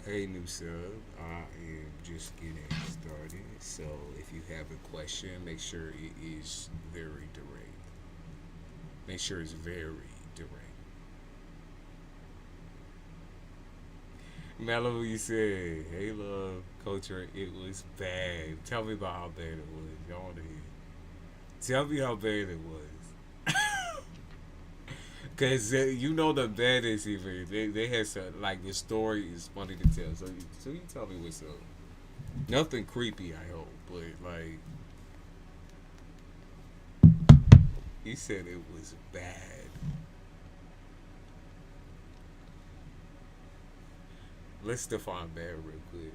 Hey, new sub. I am just getting started. So, if you have a question, make sure it is very direct. Make sure it's very direct. Malibu, you said, "Hey, love, culture. It was bad. Tell me about how bad it was. Y'all want to hear? Tell me how bad it was." Cause you know the baddest even they had some like the story is funny to tell. So you tell me what's up. Nothing creepy, I hope, but like he said it was bad. Let's define bad real quick.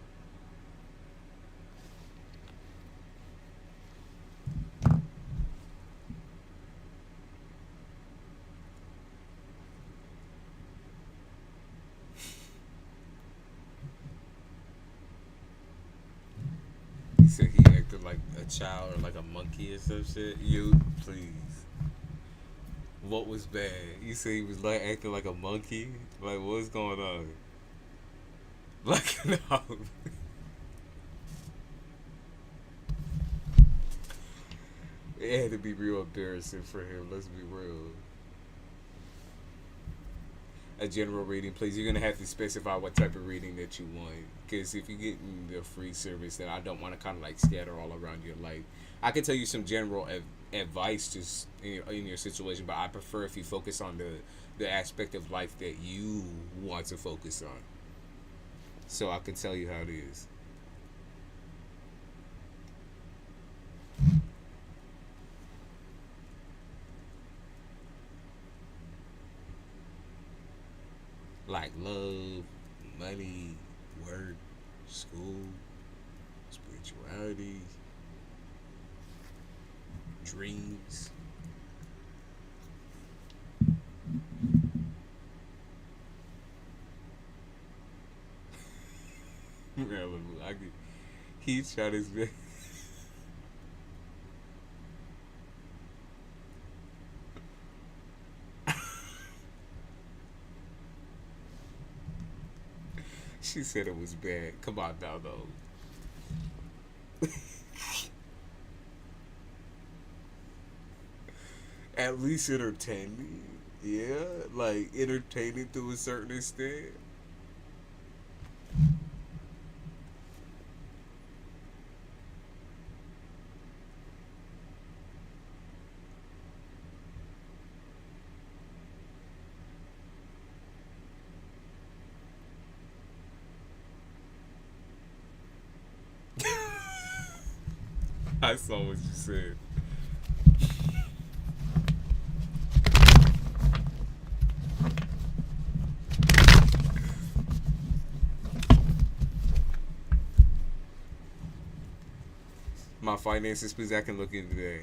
He said he acted like a child or like a monkey or some shit. You please. What was bad? You said he was like acting like a monkey. Like what's going on? Like no. It had to be real embarrassing for him. Let's be real. A general reading, please. You're gonna have to specify what type of reading that you want. Because if you get the free service, then I don't want to kind of like scatter all around your life. I can tell you some general advice just in your situation, but I prefer if you focus on the aspect of life that you want to focus on. So I can tell you how it is. Like love, money, work, school, spirituality, dreams. I could, he tried his best. She said it was bad. Come on now, though. At least entertaining. Yeah, like entertaining to a certain extent. I saw what you said. My finances, please. I can look into that.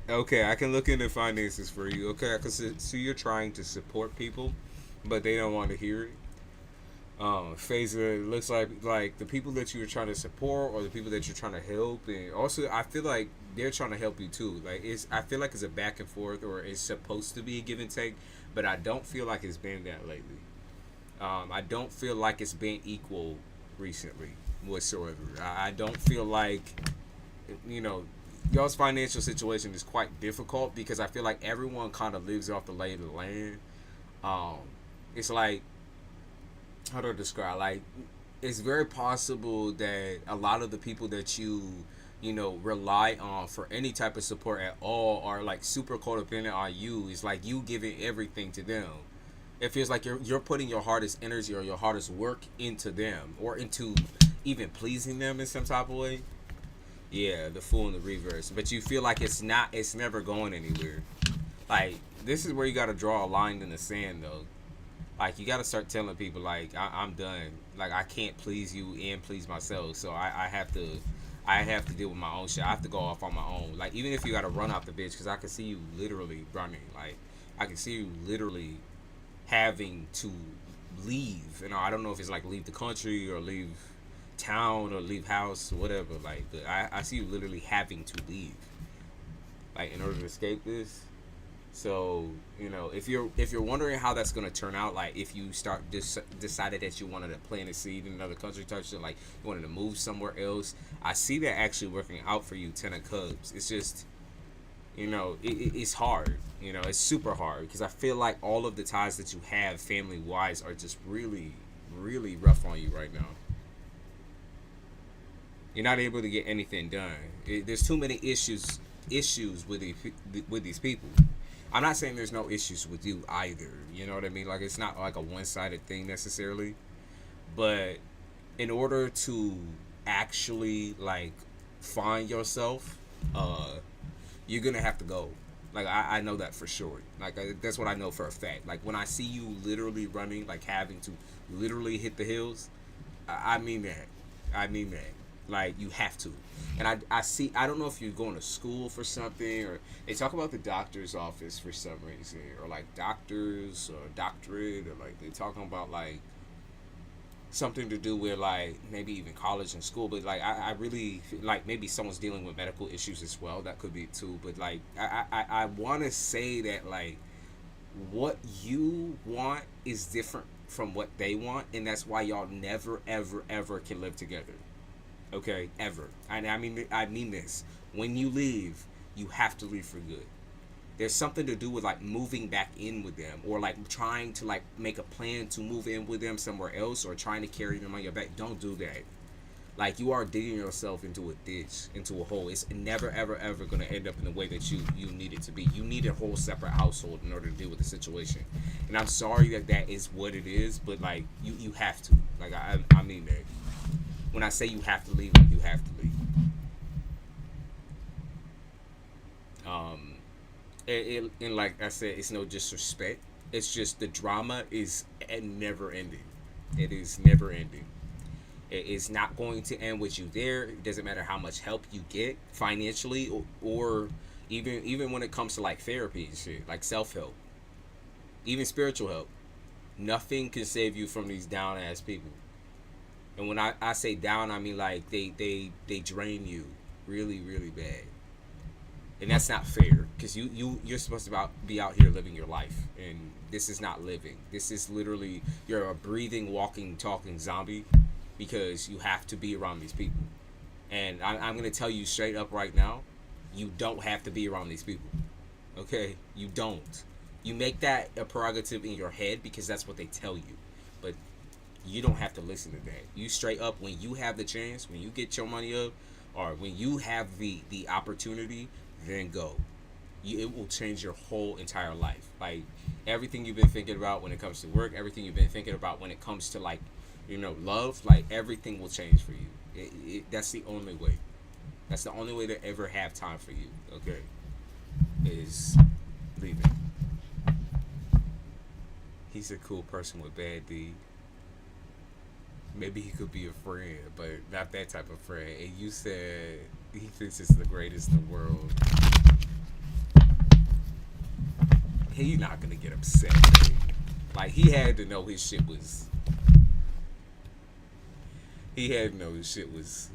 Okay, I can look into finances for you. Okay, I can see you're trying to support people, but they don't want to hear it. Phaser, it looks like the people that you were trying to support or the people that you're trying to help, and also I feel like they're trying to help you too. Like it's, I feel like it's a back and forth, or it's supposed to be a give and take, but I don't feel like it's been that lately. I don't feel like it's been equal recently whatsoever. I don't feel like you know y'all's financial situation is quite difficult because I feel like everyone kind of lives off the lay of the land. Um, it's like how do I describe? Like, it's very possible that a lot of the people that you rely on for any type of support at all are like super codependent on you. It's like you giving everything to them. It feels like you're putting your hardest energy or your hardest work into them or into even pleasing them in some type of way. Yeah, the fool in the reverse. But you feel like it's never going anywhere. Like this is where you got to draw a line in the sand though. Like you got to start telling people like I'm done. Like I can't please you and please myself. So I have to deal with my own shit. I have to go off on my own. Like even if you got to run out the bitch, because I can see you literally running. Like I can see you literally having to leave. I don't know if it's like leave the country or leave town or leave house or whatever. Like I see you literally having to leave. Like in order to escape this. So, if you're wondering how that's gonna turn out, like if you decided that you wanted to plant a seed in another country, type shit, like you wanted to move somewhere else, I see that actually working out for you. Ten of Cups. It's just, it's hard. It's super hard because I feel like all of the ties that you have, family wise, are just really, really rough on you right now. You're not able to get anything done. There's too many issues with these people. I'm not saying there's no issues with you either. You know what I mean? Like it's not like a one-sided thing necessarily, but in order to actually like find yourself, you're gonna have to go. Like I know that for sure. Like that's what I know for a fact. Like when I see you literally running, like having to literally hit the hills, I mean that. I mean that. Like you have to. And I see. I don't know if you're going to school for something, or they talk about the doctor's office for some reason, or like doctors or doctorate, or like they're talking about like something to do with like maybe even college and school. But like I really like maybe someone's dealing with medical issues as well. That could be too. But like I want to say that like what you want is different from what they want, and that's why y'all never ever ever can live together. Okay, ever. And I mean this. When you leave, you have to leave for good. There's something to do with like moving back in with them, or like trying to like make a plan to move in with them somewhere else, or trying to carry them on your back. Don't do that. Like you are digging yourself into a ditch, into a hole. It's never ever ever gonna end up in the way that you need it to be. You need a whole separate household in order to deal with the situation. And I'm sorry that that is what it is, but like you have to. Like I mean that. When I say you have to leave, like you have to leave. Um, and like I said, it's no disrespect. It's just the drama is never ending. It is never ending. It is not going to end with you there. It doesn't matter how much help you get financially, or even when it comes to like therapy and shit, like self help, even spiritual help. Nothing can save you from these down ass people. And when I say down, I mean like they drain you really really bad, and that's not fair because you're supposed to be out here living your life, and this is not living. This is literally you're a breathing, walking, talking zombie because you have to be around these people. And I'm gonna tell you straight up right now, you don't have to be around these people. Okay, you don't. You make that a prerogative in your head because that's what they tell you, but you don't have to listen to that. You straight up, when you have the chance, when you get your money up, or when you have the opportunity, then go. It will change your whole entire life. Like everything you've been thinking about when it comes to work, everything you've been thinking about when it comes to like, love, like everything will change for you. That's the only way. That's the only way to ever have time for you. Okay, is leaving. He's a cool person with bad deed. Maybe he could be a friend, but not that type of friend. And you said he thinks it's the greatest in the world. He's not gonna get upset. Man. Like he had to know his shit was. He had to know his shit was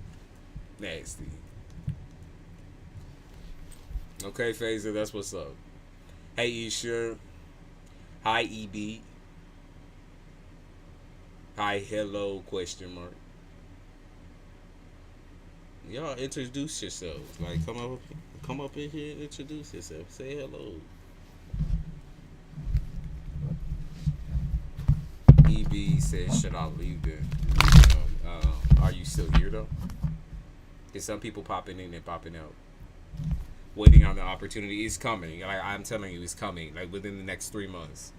nasty. Okay, Phaser, that's what's up. Hey, Isha. Hi, EB. Hi, hello, question mark. Y'all introduce yourselves. Like come up in here and introduce yourself. Say hello. EB says, should I leave then? Are you still here though? There's some people popping in and popping out. Waiting on the opportunity. It's coming. Like I'm telling you, it's coming. Like within the next 3 months.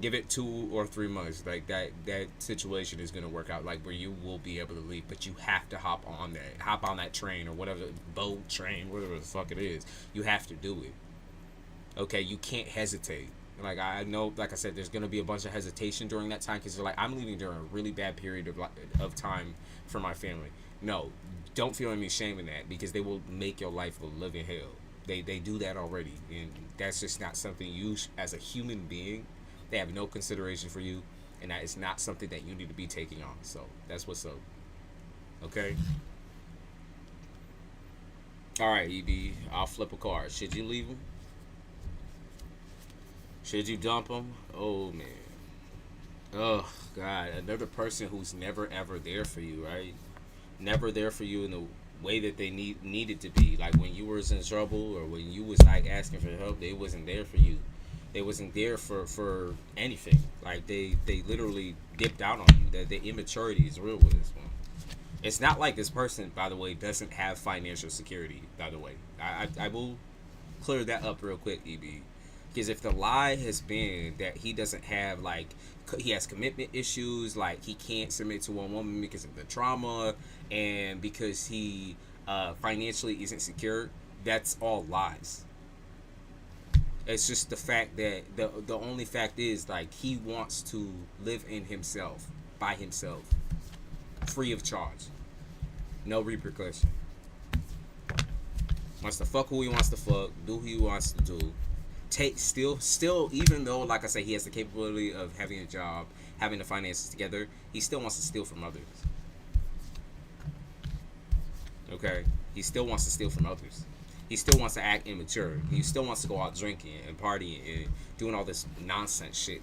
Give it 2 or 3 months. Like that situation is gonna work out. Like where you will be able to leave, but you have to hop on that train or whatever boat train, whatever the fuck it is. You have to do it. Okay, you can't hesitate. Like I know, like I said, there's gonna be a bunch of hesitation during that time because you're like, I'm leaving during a really bad period of time for my family. No, don't feel any shame in that because they will make your life a living hell. They do that already, and that's just not something you as a human being. They have no consideration for you, and that is not something that you need to be taking on. So that's what's up. Okay. All right, EB. I'll flip a card. Should you leave him? Should you dump them? Oh man. Oh God, another person who's never ever there for you, right? Never there for you in the way that they needed to be. Like when you was in trouble or when you was like asking for help, they wasn't there for you. They wasn't there for anything. Like they literally dipped out on you. That the immaturity is real with this one. It's not like this person, by the way, doesn't have financial security. By the way, I will clear that up real quick, EB. Because if the lie has been that he doesn't have like he has commitment issues, like he can't submit to one woman because of the trauma and because he financially isn't secure, that's all lies. It's just the fact that the only fact is like he wants to live in himself by himself, free of charge, no repercussion. Wants to fuck who he wants to fuck, do who he wants to do. Take still even though like I say he has the capability of having a job, having the finances together, he still wants to steal from others. Okay? He still wants to steal from others. He still wants to act immature. He still wants to go out drinking and partying and doing all this nonsense shit.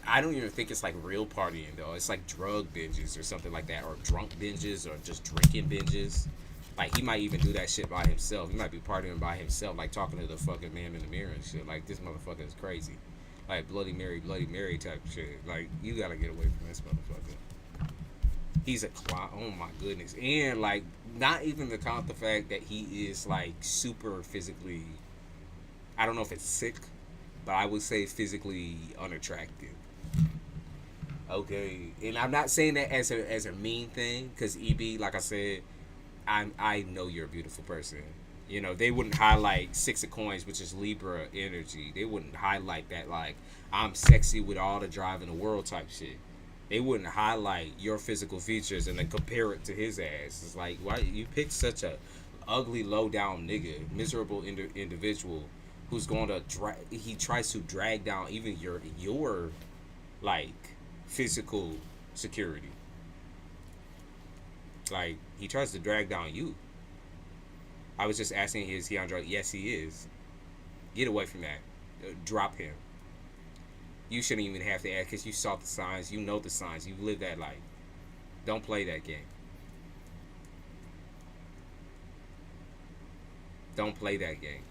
I don't even think it's like real partying though. It's like drug binges or something like that, or drunk binges, or just drinking binges. Like he might even do that shit by himself. He might be partying by himself, like talking to the fucking man in the mirror and shit. Like this motherfucker is crazy. Like Bloody Mary type shit. Like you gotta get away from this motherfucker. He's a clown. Oh my goodness. And like not even to count the fact that he is like super physically, I don't know if it's sick, but I would say physically unattractive. Okay. And I'm not saying that as a mean thing, because EB, like I said, I know you're a beautiful person. You know, they wouldn't highlight Six of Coins, which is Libra energy. They wouldn't highlight that like I'm sexy with all the drive in the world type shit. They wouldn't highlight your physical features and then compare it to his ass. It's like, why you picked such a ugly, low down nigga, miserable individual who's going to he tries to drag down even your like physical security. Like he tries to drag down you. I was just asking, is he on drugs? Yes, he is. Get away from that. Drop him. You shouldn't even have to ask because you saw the signs. You know the signs. You live that life. Don't play that game. Don't play that game.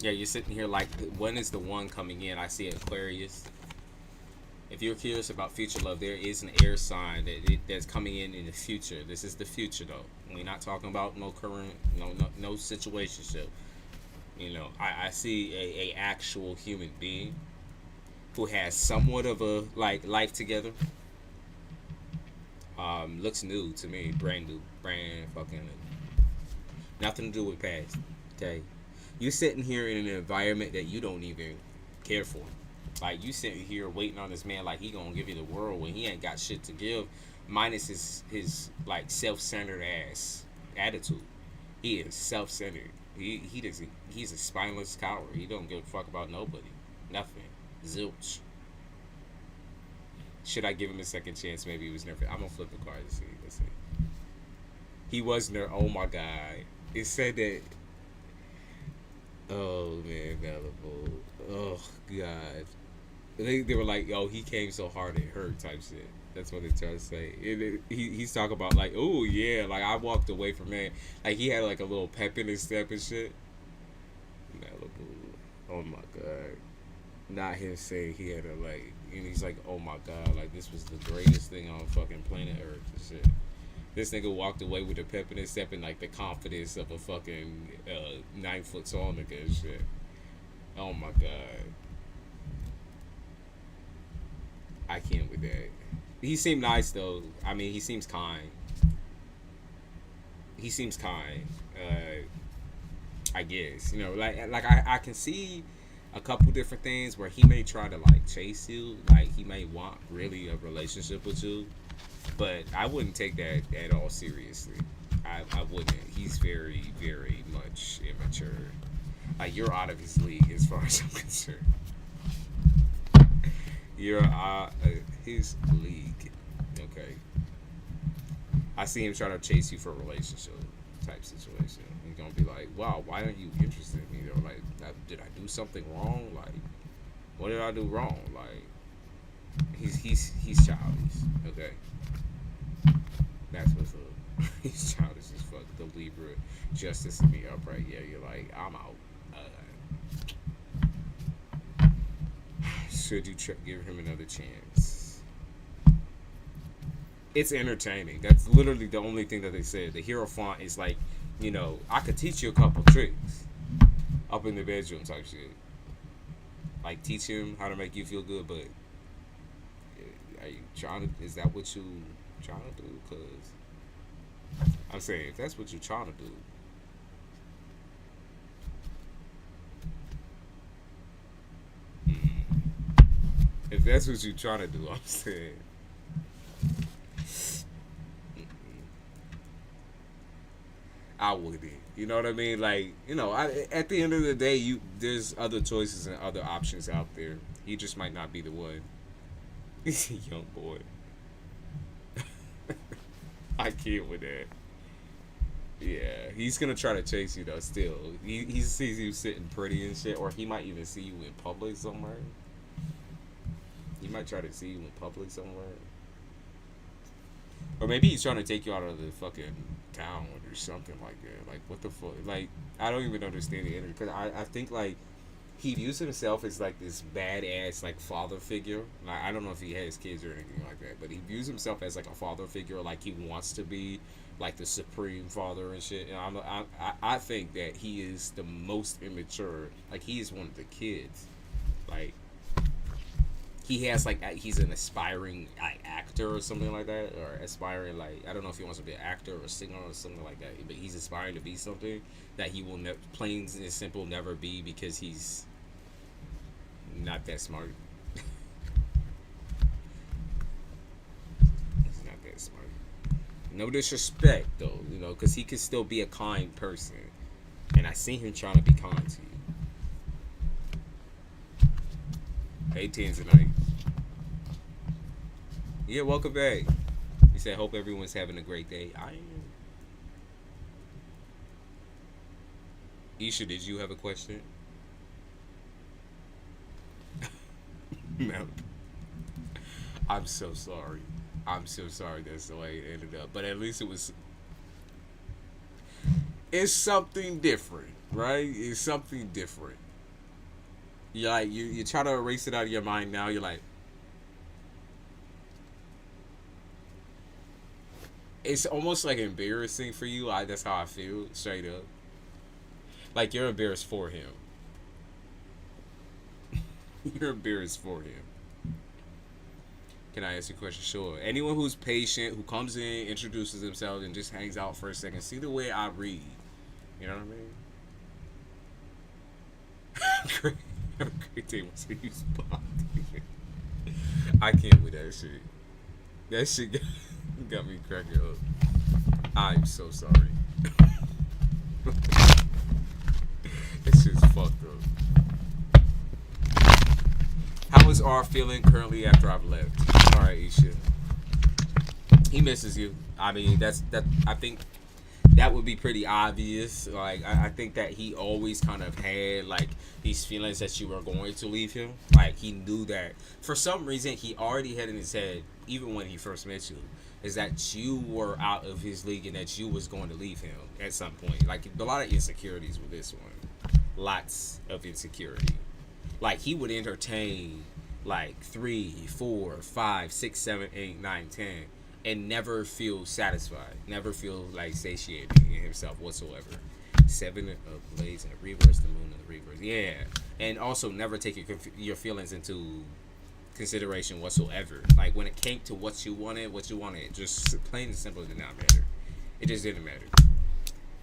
Yeah, you're sitting here like, when is the one coming in? I see Aquarius. If you're curious about future love, there is an air sign that's coming in the future. This is the future, though. We're not talking about no current, no situationship. You know, I see a actual human being who has somewhat of a like life together. Looks new to me, brand new, brand fucking new. Nothing to do with past. Okay, you sitting here in an environment that you don't even care for. Like you sitting here waiting on this man like he gonna give you the world when he ain't got shit to give, minus his like self-centered ass attitude. He is self-centered. He doesn't. He's a spineless coward. He don't give a fuck about nobody, nothing. Zilch. Should I give him a second chance? Maybe he was nervous. I'm gonna flip the card to see. Let's see. He was nervous. Oh my god! It said that. Oh man, Malibu. Oh god. They were like, "Oh, he came so hard it hurt," type shit. That's what they try to say. He's talking about like, "Oh yeah," like I walked away from that. Like he had like a little pep in his step and shit. Malibu. Oh my god. Not him saying he had a like, and he's like, "Oh my god, like this was the greatest thing on fucking planet Earth and shit." This nigga walked away with a pep in his step and like the confidence of a fucking 9 foot tall nigga and shit. Oh my god. I can't with that. He seemed nice though. I mean, he seems kind. He seems kind. I guess like I can see a couple different things where he may try to like chase you, like he may want really a relationship with you, but I wouldn't take that at all seriously. I wouldn't. He's very very much immature. Like you're out of his league as far as I'm concerned. You're his league. Okay. I see him trying to chase you for a relationship. type situation. He's gonna be like, wow, why aren't you interested in me? Or like, did I do something wrong? Like, what did I do wrong? Like, he's childish. Okay, that's what's up. He's childish as fuck. The Libra justice in me upright. Yeah, you're like, I'm out. Should you give him another chance? It's entertaining. That's literally the only thing that they said. The Hierophant is like, I could teach you a couple tricks up in the bedroom type shit. Like teach him how to make you feel good, but are you trying to? Is that what you trying to do? Because I'm saying if that's what you're trying to do, if that's what you're trying to do, I'm saying. I wouldn't. You know what I mean? Like, at the end of the day, there's other choices and other options out there. He just might not be the one. He's a young boy. I can't with that. Yeah, he's gonna try to chase you though. Still, he sees you sitting pretty and shit, or he might even see you in public somewhere. He might try to see you in public somewhere. Or maybe he's trying to take you out of the fucking town or something like that. Like, what the fuck? Like, I don't even understand the energy. Because I think, like, he views himself as, like, this badass, like, father figure. Like, I don't know if he has kids or anything like that. But he views himself as, like, a father figure. Like, he wants to be, like, the supreme father and shit. And I think that he is the most immature. Like, he is one of the kids. Like, he has like he's an aspiring like actor or something like that, or aspiring like I don't know if he wants to be an actor or a singer or something like that, but he's aspiring to be something that he will plain and simple never be because he's not that smart. He's not that smart. No disrespect though, because he could still be a kind person, and I see him trying to be kind to you. 18 tonight. Yeah, welcome back. He said, hope everyone's having a great day. I am. Isha, did you have a question? No. I'm so sorry. I'm so sorry that's the way it ended up. But at least it's something different, right? It's something different. You're like, you try to erase it out of your mind now. You're like, it's almost like embarrassing for you. That's how I feel, straight up. Like you're embarrassed for him. You're embarrassed for him. Can I ask you a question? Sure. Anyone who's patient, who comes in, introduces themselves, and just hangs out for a second, see the way I read. You know what I mean? Have a great day once you spot. I can't with that shit. That shit got me cracking up. I'm so sorry. That shit's fucked up. How is R feeling currently after I've left? Alright, Isha. He misses you. I mean, I think that would be pretty obvious. Like, I think that he always kind of had, like, these feelings that you were going to leave him. Like, he knew that. For some reason, he already had in his head, even when he first met you, is that you were out of his league and that you was going to leave him at some point. Like, a lot of insecurities with this one. Lots of insecurity. Like, he would entertain, like, 3, 4, 5, 6, 7, 8, 9, 10. And never feel satisfied, never feel like satiated in himself whatsoever. 7 of blades in the reverse, the moon in the reverse. Yeah, and also never take your feelings into consideration whatsoever. Like when it came to what you wanted, just plain and simple did not matter. It just didn't matter.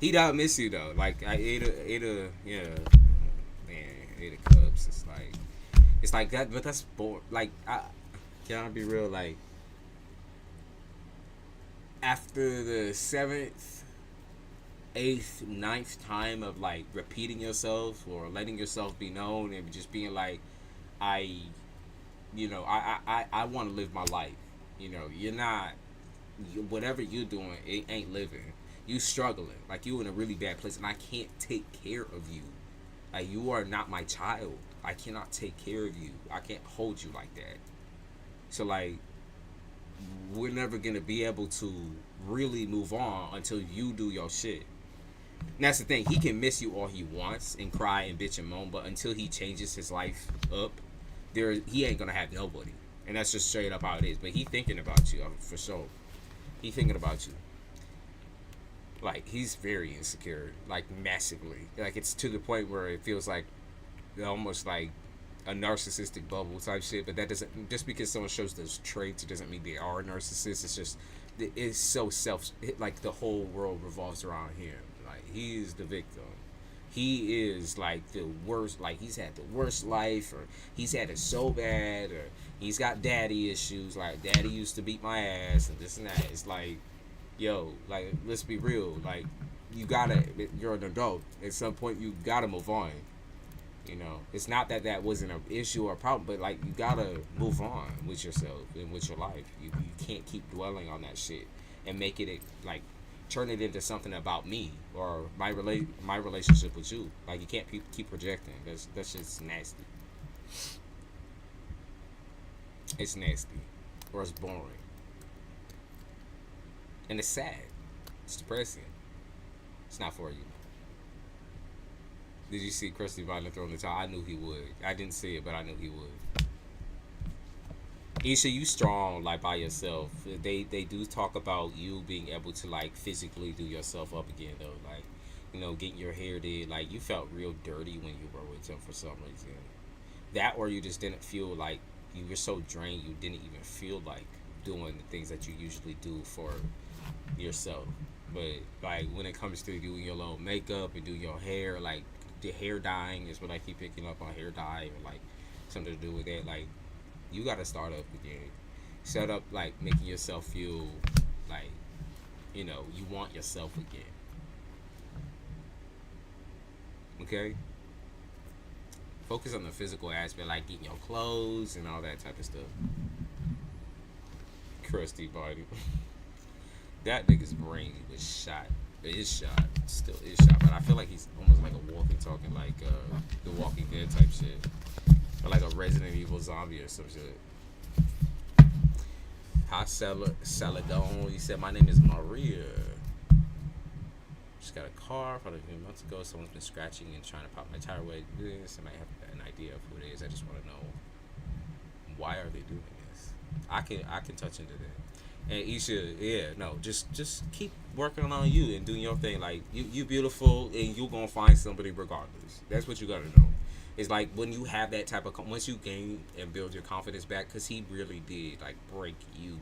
He don't miss you though. Like I ate a cups. It's like that, but that's boring. Like can I be real? Like. After the 7th, 8th, 9th time of like repeating yourself or letting yourself be known and just being like, I want to live my life. You're not, whatever you're doing, it ain't living. You struggling, like you in a really bad place, and I can't take care of you. Like you are not my child. I cannot take care of you. I can't hold you like that. So like we're never gonna be able to really move on until you do your shit. And that's the thing. He can miss you all he wants and cry and bitch and moan, but until he changes his life up, he ain't gonna have nobody. And that's just straight up how it is. But he thinking about you for sure. He thinking about you. Like he's very insecure, like massively. Like it's to the point where it feels like almost like a narcissistic bubble type shit. But that doesn't, just because someone shows those traits, it doesn't mean they are narcissists. It's just it's so like the whole world revolves around him. Like he is the victim. He is like the worst. Like he's had the worst life, or he's had it so bad, or he's got daddy issues. Like daddy used to beat my ass and this and that. It's like, yo, like let's be real. Like you're an adult. At some point, you gotta move on. You know, it's not that wasn't an issue or a problem, but like you gotta move on with yourself and with your life. You can't keep dwelling on that shit and make it like turn it into something about me or my relationship with you. Like you can't keep projecting. That's just nasty. It's nasty, or it's boring, and it's sad. It's depressing. It's not for you. Did you see Krusty Viner throwing the towel? I knew he would. I didn't see it, but I knew he would. Isha, you strong, like, by yourself. They do talk about you being able to, like, physically do yourself up again, though. Like, you know, getting your hair did. Like, you felt real dirty when you were with him for some reason. That, or you just didn't feel like you were so drained you didn't even feel like doing the things that you usually do for yourself. But, like, when it comes to doing your little makeup and do your hair, like, the hair dyeing is what I keep picking up on, hair dye or like something to do with that. Like you gotta start up again. Set up like making yourself feel like, you know, you want yourself again. Okay? Focus on the physical aspect, like getting your clothes and all that type of stuff. Crusty body. That nigga's brain was shot. It is shot. Still is shot. But I feel like he's almost like a walking, talking, like the Walking Dead type shit. Or like a Resident Evil zombie or some shit. Hot Saladon. He said, my name is Maria. Just got a car probably a few months ago. Someone's been scratching and trying to pop my tire away. I might have an idea of who it is. I just want to know, why are they doing this? I can touch into that. And Isha, yeah, no, just keep working on you and doing your thing. Like you beautiful, and you're gonna find somebody regardless. That's what you gotta know. It's like when you have that type of once you gain and build your confidence back, because he really did like break you.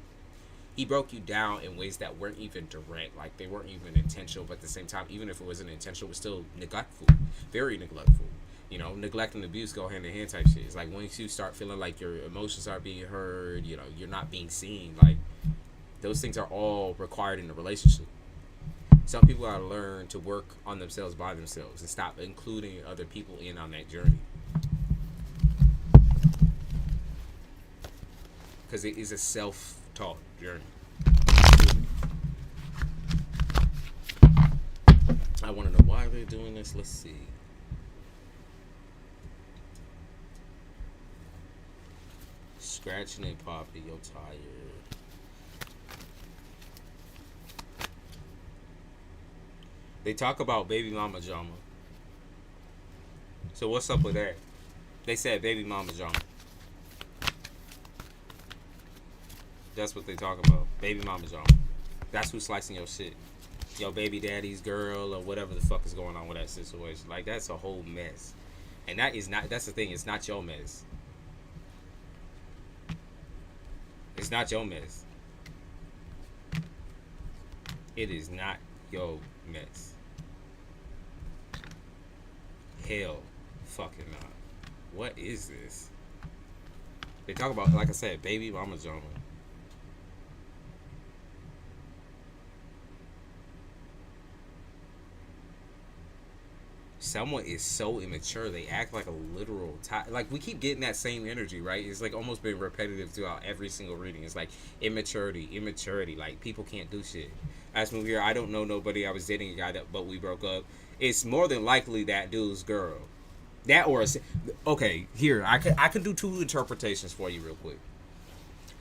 He broke you down in ways that weren't even direct, like they weren't even intentional. But at the same time, even if it wasn't intentional, it was still neglectful, very neglectful. You know, neglect and abuse go hand in hand type shit. It's like once you start feeling like your emotions are being heard, you know, you're not being seen, like. Those things are all required in a relationship. Some people gotta learn to work on themselves by themselves and stop including other people in on that journey. Because it is a self-taught journey. I want to know why they're doing this. Let's see. Scratching and popping your tire. They talk about baby mama drama. So what's up with that? They said baby mama drama. That's what they talk about. Baby mama drama. That's who's slicing your shit. Your baby daddy's girl or whatever the fuck is going on with that situation. Like that's a whole mess. And that's the thing, it's not your mess. It's not your mess. It is not your mess. Hell fucking not. What is this? They talk about, like I said, baby mama drama. Someone is so immature, they act like a literal like we keep getting that same energy, right? It's like almost been repetitive throughout every single reading. It's like immaturity, like people can't do shit. Last movie here, I don't know nobody. I was dating a guy but we broke up. It's more than likely that dude's girl. That or okay, here I can do two interpretations for you real quick.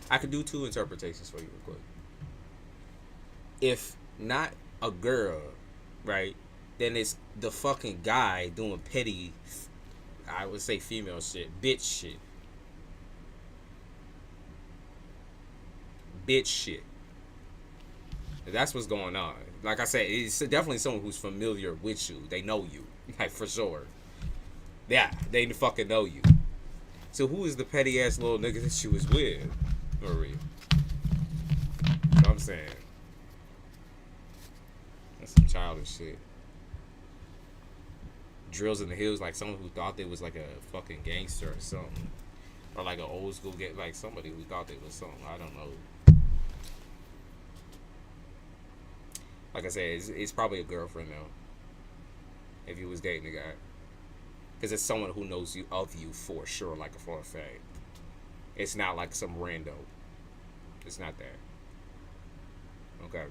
I could do two interpretations for you real quick. If not a girl, right, then it's the fucking guy doing petty, I would say female shit, bitch shit. Bitch shit. That's what's going on. Like I said, it's definitely someone who's familiar with you. They know you, like for sure. Yeah, they fucking know you. So who is the petty ass little nigga that she was with, Marie? I'm saying that's some childish shit. Drills in the hills, like someone who thought they was like a fucking gangster or something, or like an old school like somebody who thought they was something. I don't know. Like I said, it's probably a girlfriend though. If you was dating a guy, because it's someone who knows you of you for sure, like a for a fact. It's not like some rando. It's not that. Okay.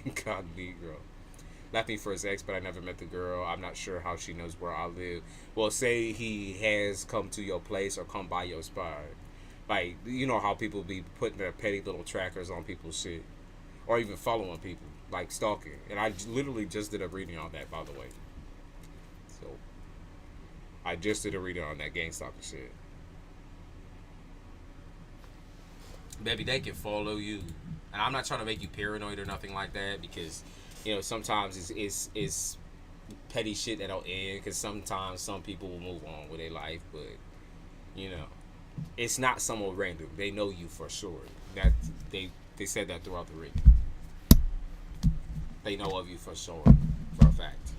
Incognito. Left me for his ex, but I never met the girl. I'm not sure how she knows where I live. Well, say he has come to your place or come by your spot. Like, you know how people be putting their petty little trackers on people's shit. Or even following people. Like stalking. And I literally just did a reading on that, by the way. So, I just did a reading on that gang stalker shit. Baby, they can follow you. And I'm not trying to make you paranoid or nothing like that, because, you know, sometimes it's petty shit that'll end, because sometimes some people will move on with their life, but, you know, it's not someone random. They know you for sure. That they said that throughout the reading. They know of you for sure, for a fact.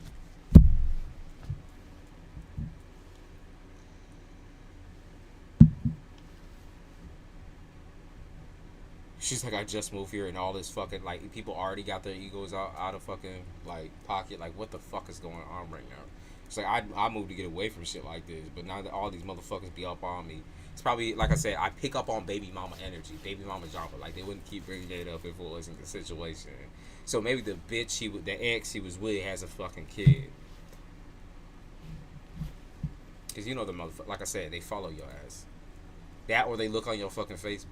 She's like, I just moved here and all this fucking, like, people already got their egos out of fucking, like, pocket. Like, what the fuck is going on right now? It's like, I moved to get away from shit like this, but now that all these motherfuckers be up on me, it's probably, like I said, I pick up on baby mama energy, baby mama drama. Like, they wouldn't keep bringing it up if it wasn't the situation. So maybe the bitch, the ex he was with has a fucking kid. Because you know the motherfucker, like I said, they follow your ass. That or they look on your fucking Facebook.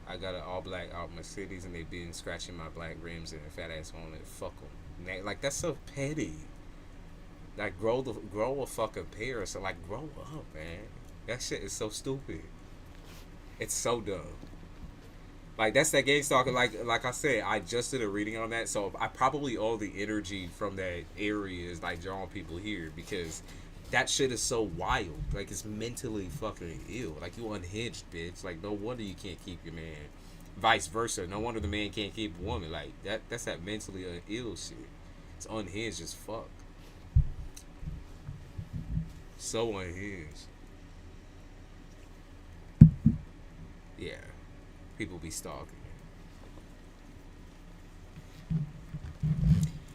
I got an all black out Mercedes and they been scratching my black rims and a fat ass on it. Fuck them. Like, that's so petty. Like, grow a fucking pair. So, like, grow up, man. That shit is so stupid. It's so dumb. Like, that's that gang stalker. Like I said, I just did a reading on that, so I probably owe the energy from that Aries, like, drawing people here, because that shit is so wild. Like, it's mentally fucking ill. Like, you unhinged, bitch. Like, no wonder you can't keep your man. Vice versa. No wonder the man can't keep a woman. Like, that's that mentally ill shit. It's unhinged as fuck. So unhinged. Yeah. People be stalking.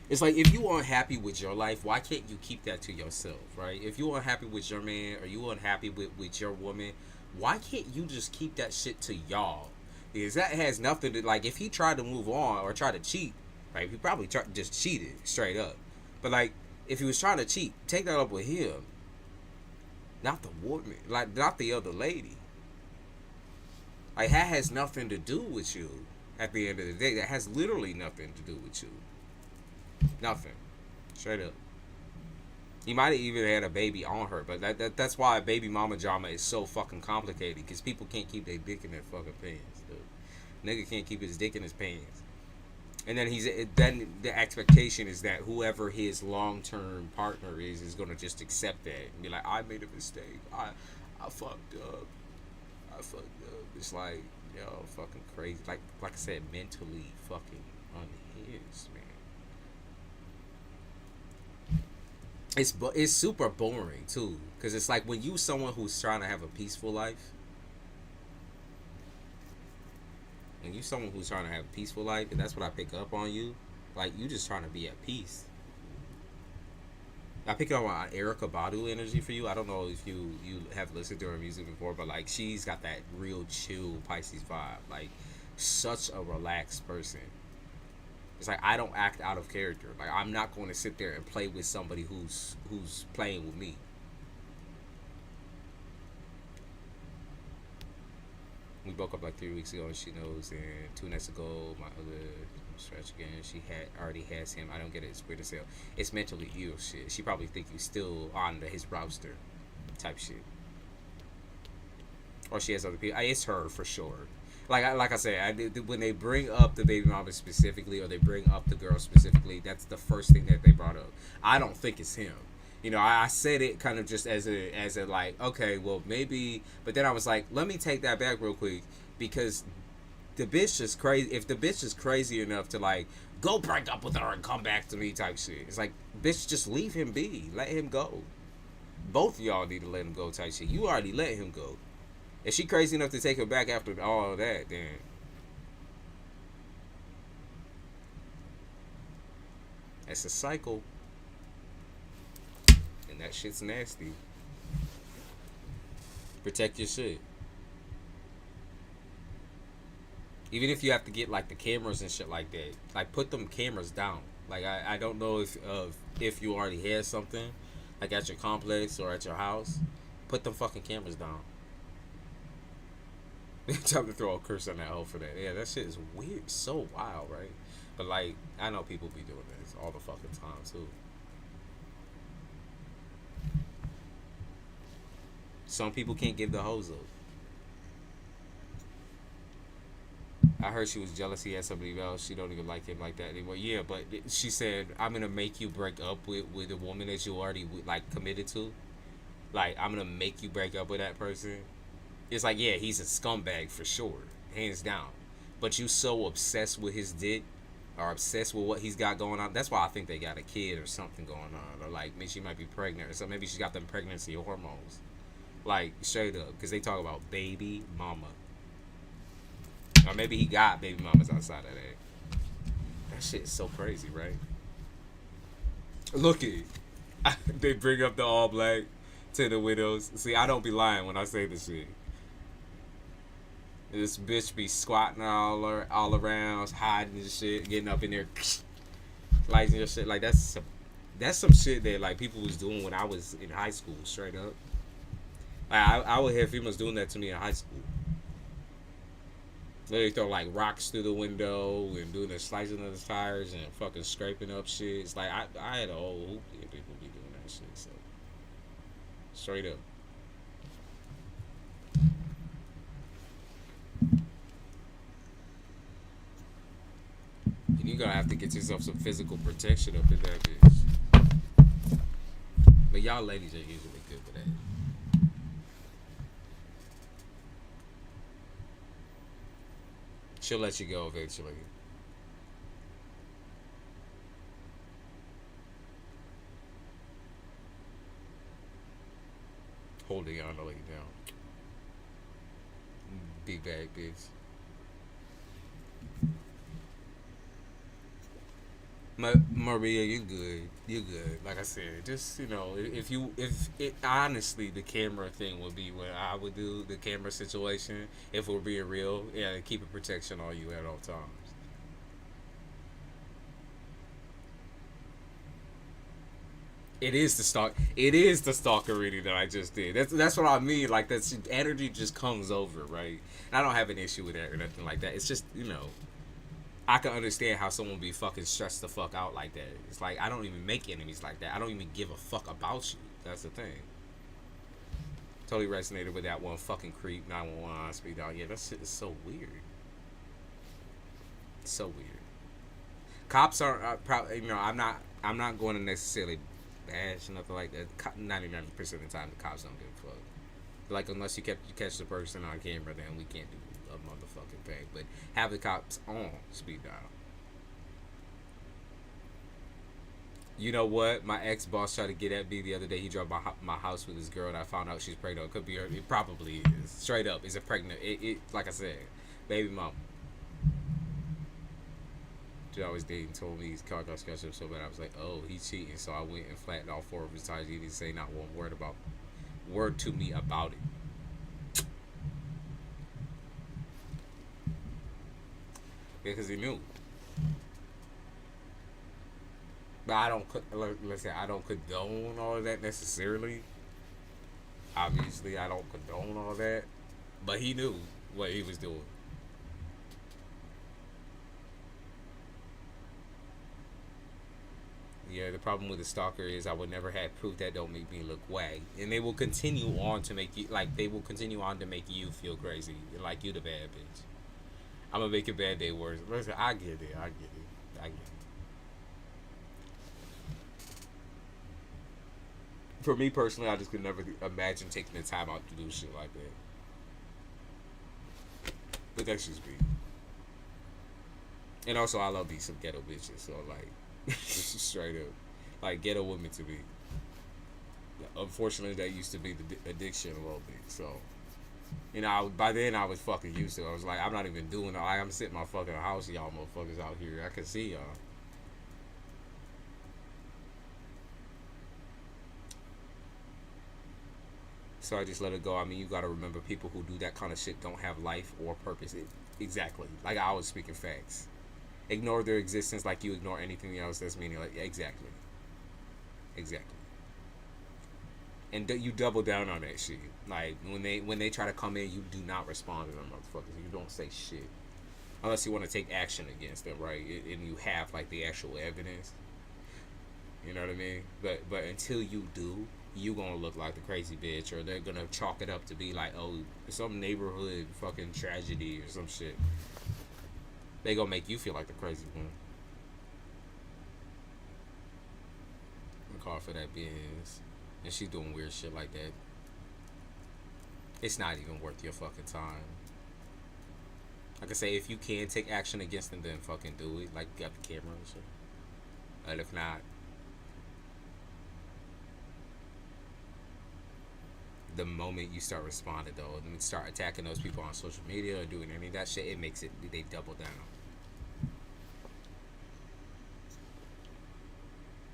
It's like, if you unhappy with your life, why can't you keep that to yourself, right? If you unhappy with your man or you unhappy with your woman, why can't you just keep that shit to y'all? Because that has nothing to, like, if he tried to move on or try to cheat, right, he probably just cheated straight up. But, like, if he was trying to cheat, take that up with him, not the woman, like, not the other lady. Like, that has nothing to do with you at the end of the day. That has literally nothing to do with you. Nothing. Straight up. He might have even had a baby on her, but that's why baby mama drama is so fucking complicated, because people can't keep their dick in their fucking pants, dude. Nigga can't keep his dick in his pants. And then the expectation is that whoever his long-term partner is going to just accept that and be like, I made a mistake. I fucked up. It's like, yo, fucking crazy. Like I said, mentally fucking unhinged, man. It's super boring too, because it's like, when you someone who's trying to have a peaceful life, and that's what I pick up on you. Like, you just trying to be at peace. I pick up on Erica Badu energy for you. I don't know if you have listened to her music before, but like she's got that real chill Pisces vibe. Like such a relaxed person. It's like I don't act out of character. Like I'm not going to sit there and play with somebody who's playing with me. We broke up like 3 weeks ago, and she knows. And 2 nights ago, my other stretch again. She had already has him. I don't get it. It's weird as hell. It's mentally ill shit. She probably think you still on his roster, type shit. Or she has other people. It's her for sure. Like I said, when they bring up the baby mama specifically, or they bring up the girl specifically, that's the first thing that they brought up. I don't think it's him. You know, I said it kind of just as a like, okay, well maybe, but then I was like, let me take that back real quick, because the bitch is crazy. If the bitch is crazy enough to like go break up with her and come back to me type shit, it's like, bitch, just leave him be, let him go. Both of y'all need to let him go type shit. You already let him go. If she crazy enough to take her back after all of that, then it's a cycle. And that shit's nasty. Protect your shit. Even if you have to get like the cameras and shit like that, like put them cameras down. Like I don't know if you already had something like at your complex or at your house, put them fucking cameras down. Time to throw a curse on that hoe for that. Yeah, that shit is weird, so wild, right? But like, I know people be doing this all the fucking time too. Some people can't give the hoes up. I heard she was jealous he had somebody else. She don't even like him like that anymore. Yeah, but she said, I'm gonna make you break up with a woman that you already like committed to. Like, I'm gonna make you break up with that person. It's like, yeah, he's a scumbag for sure, hands down. But you so obsessed with his dick, or obsessed with what he's got going on. That's why I think they got a kid or something going on, or like maybe she might be pregnant, or something. Maybe she's got them pregnancy hormones, like straight up, because they talk about baby mama, or maybe he got baby mamas outside of that. That shit is so crazy, right? Look at they bring up the all black to the widows. See, I don't be lying when I say this shit. This bitch be squatting all around, hiding and shit, getting up in there, lighting your shit. Like that's some shit that like people was doing when I was in high school, straight up. Like, I would have females doing that to me in high school. They throw like rocks through the window and doing the slicing of the tires and fucking scraping up shit. It's like I had a whole hoop of people be doing that shit. So straight up. You're gonna have to get yourself some physical protection up in that bitch. But y'all ladies are usually good with that. She'll let you go eventually. Holding on to lay down. Big bag bitch. Maria, you're good. You're good. Like I said, just if it honestly, the camera thing would be what I would do. The camera situation, if we're being real, yeah, keep a protection on you at all times. It is the stalk. It is the stalker reading that I just did. That's what I mean. Like that energy just comes over, right? I don't have an issue with that or nothing like that. It's just I can understand how someone be fucking stressed the fuck out like that. It's like, I don't even make enemies like that. I don't even give a fuck about you. That's the thing. Totally resonated with that one fucking creep 911 on speed dial. Yeah, that shit is so weird. It's so weird. Cops are probably, I'm not going to necessarily bash nothing like that. 99% of the time, the cops don't give a fuck. Like, unless you catch the person on camera, then we can't do a motherfucking thing. But have the cops on speed dial. You know what? My ex-boss tried to get at me the other day. He drove my house with his girl, and I found out she's pregnant. It could be her. It probably is. Straight up, is a pregnant. It like I said, baby mama. I was dating told me his car got scratched up so bad. I was like, oh, he's cheating. So I went and flattened all 4 of his tires. He didn't say not one word to me about it. Because he knew. But I don't, let's say, I don't condone all of that necessarily. Obviously, I don't condone all that. But he knew what he was doing. Yeah, the problem with the stalker is I would never have proof that don't make me look wag, and they will continue on to make you feel crazy, like you the bad bitch. I'm gonna make a bad day worse. Listen, I get it. I get it. For me personally, I just could never imagine taking the time out to do shit like that. But that's just me. And also, I love me some ghetto bitches. So like, straight up, like ghetto women to me. Unfortunately, that used to be the addiction a little bit. So, by then I was fucking used to it. I was like, I'm not even doing it. I'm sitting in my fucking house, y'all motherfuckers out here. I can see y'all. So I just let it go. I mean, you gotta remember, people who do that kind of shit don't have life or purpose. Exactly. Like I was speaking facts. Ignore their existence like you ignore anything else that's meaning. Like exactly. And you double down on that shit. Like when they try to come in, you do not respond to them motherfuckers. You don't say shit unless you want to take action against them, right? And you have like the actual evidence. You know what I mean? But until you do, you gonna look like the crazy bitch, or they're gonna chalk it up to be like, oh, some neighborhood fucking tragedy or some shit. They gonna make you feel like the crazy one. The car for that biz, and she's doing weird shit like that. It's not even worth your fucking time. Like I say, if you can take action against them, then fucking do it. Like, you got the camera and shit. And if not, the moment you start responding though, and start attacking those people on social media or doing any of that shit, it makes it, they double down.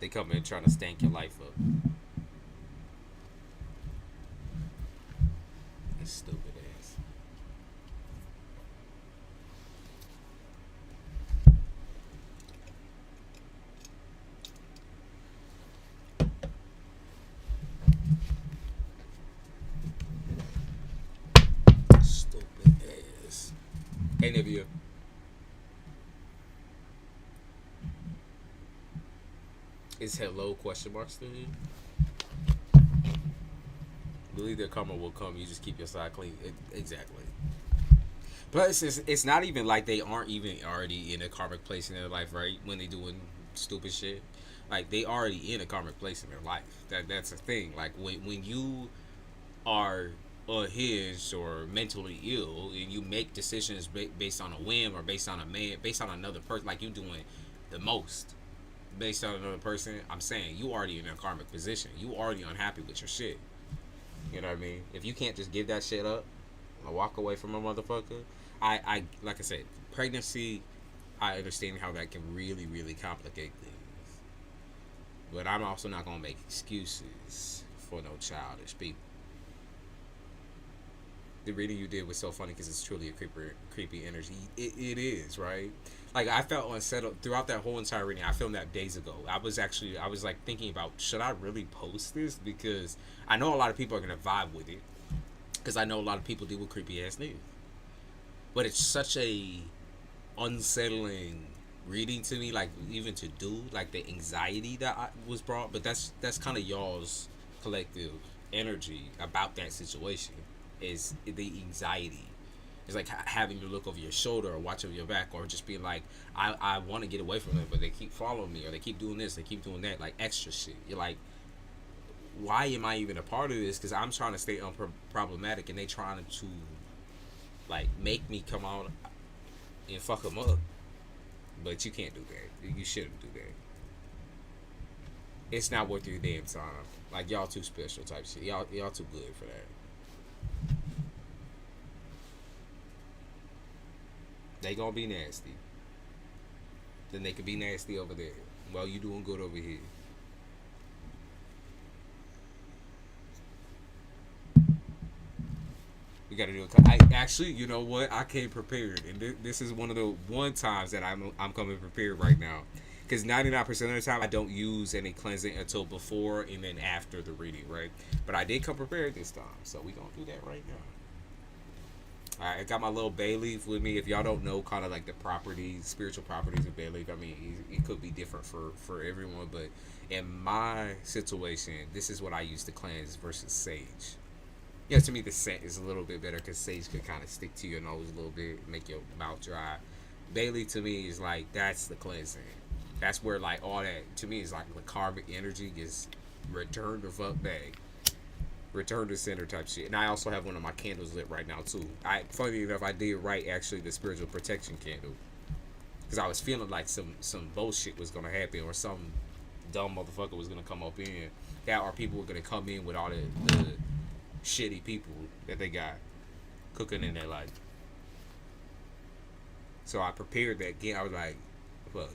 They come in trying to stank your life up. It's stupid ass. Stupid ass. Hey, Nivea. Is hello question mark still here? Believe their karma will come. You just keep your side clean. Exactly. Plus, it's not even like they aren't even already in a karmic place in their life, right? When they doing stupid shit, like they already in a karmic place in their life. That's a thing. Like when you are unhinged or mentally ill, and you make decisions based on a whim or based on another person, like you doing the most based on another person. I'm saying you already in a karmic position. You already unhappy with your shit. You know what I mean? If you can't just give that shit up or walk away from a motherfucker, I like I said, pregnancy, I understand how that can really, really complicate things. But I'm also not gonna make excuses for no childish people. The reading you did was so funny because it's truly a creepy energy. It is, right? Like I felt unsettled throughout that whole entire reading. I filmed that days ago. I was like thinking about, should I really post this, because I know a lot of people are gonna vibe with it, because I know a lot of people deal with creepy ass niggas. But it's such a unsettling reading to me, like even to do, like the anxiety that was brought. But that's kind of y'all's collective energy about that situation, is the anxiety. It's like having to look over your shoulder or watch over your back, or just being like, I want to get away from them, but they keep following me, or they keep doing this, they keep doing that, like extra shit. You're like, why am I even a part of this? Because I'm trying to stay unproblematic, and they trying to like make me come on and fuck them up. But you can't do that. You shouldn't do that. It's not worth your damn time. Like, y'all too special type shit. Y'all too good for that. They gonna be nasty. Then they could be nasty over there. Well, you doing good over here. We got to do it. I actually, you know what? I came prepared, and this is one of the one times that I'm coming prepared right now, because 99% of the time I don't use any cleansing until before and then after the reading, right? But I did come prepared this time, so we gonna do that right now. All right, I got my little bay leaf with me. If y'all don't know, kind of like the properties, spiritual properties of bay leaf, I mean, it could be different for everyone, but in my situation, this is what I use to cleanse versus sage. Yeah, to me the scent is a little bit better because sage could kind of stick to your nose a little bit, make your mouth dry. Bailey to me is like that's the cleansing. That's where like all that to me is like the karmic energy gets returned the fuck back, return to center type shit. And I also have one of my candles lit right now too. Funny enough, I did write actually the spiritual protection candle because I was feeling like some bullshit was gonna happen or some dumb motherfucker was gonna come up in. That or people were gonna come in with all the shitty people that they got cooking in their life. So I prepared that game. I was like, fuck.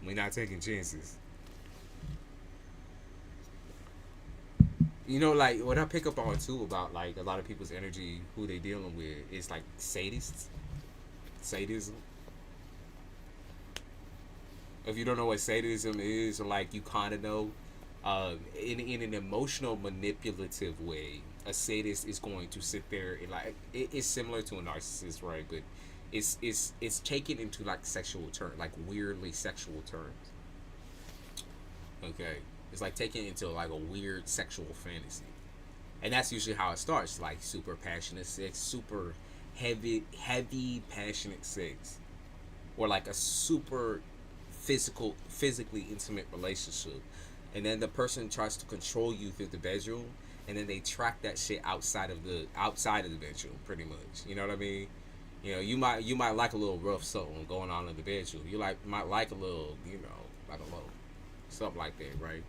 We're not taking chances. You know, like what I pick up on too about like a lot of people's energy, who they dealing with, is like sadists, sadism. If you don't know what sadism is, or like you kind of know, in an emotional manipulative way, a sadist is going to sit there and like it's similar to a narcissist, right? But it's taken into like sexual terms, like weirdly sexual terms. Okay, it's like taken into like a weird sexual fantasy, and that's usually how it starts. Like super passionate sex, super heavy passionate sex, or like a super physically intimate relationship, and then the person tries to control you through the bedroom, and then they track that shit outside of the bedroom, pretty much. You know what I mean? You know, you might like a little rough something going on in the bedroom. You might like a little, you know, I don't know, something like that, right?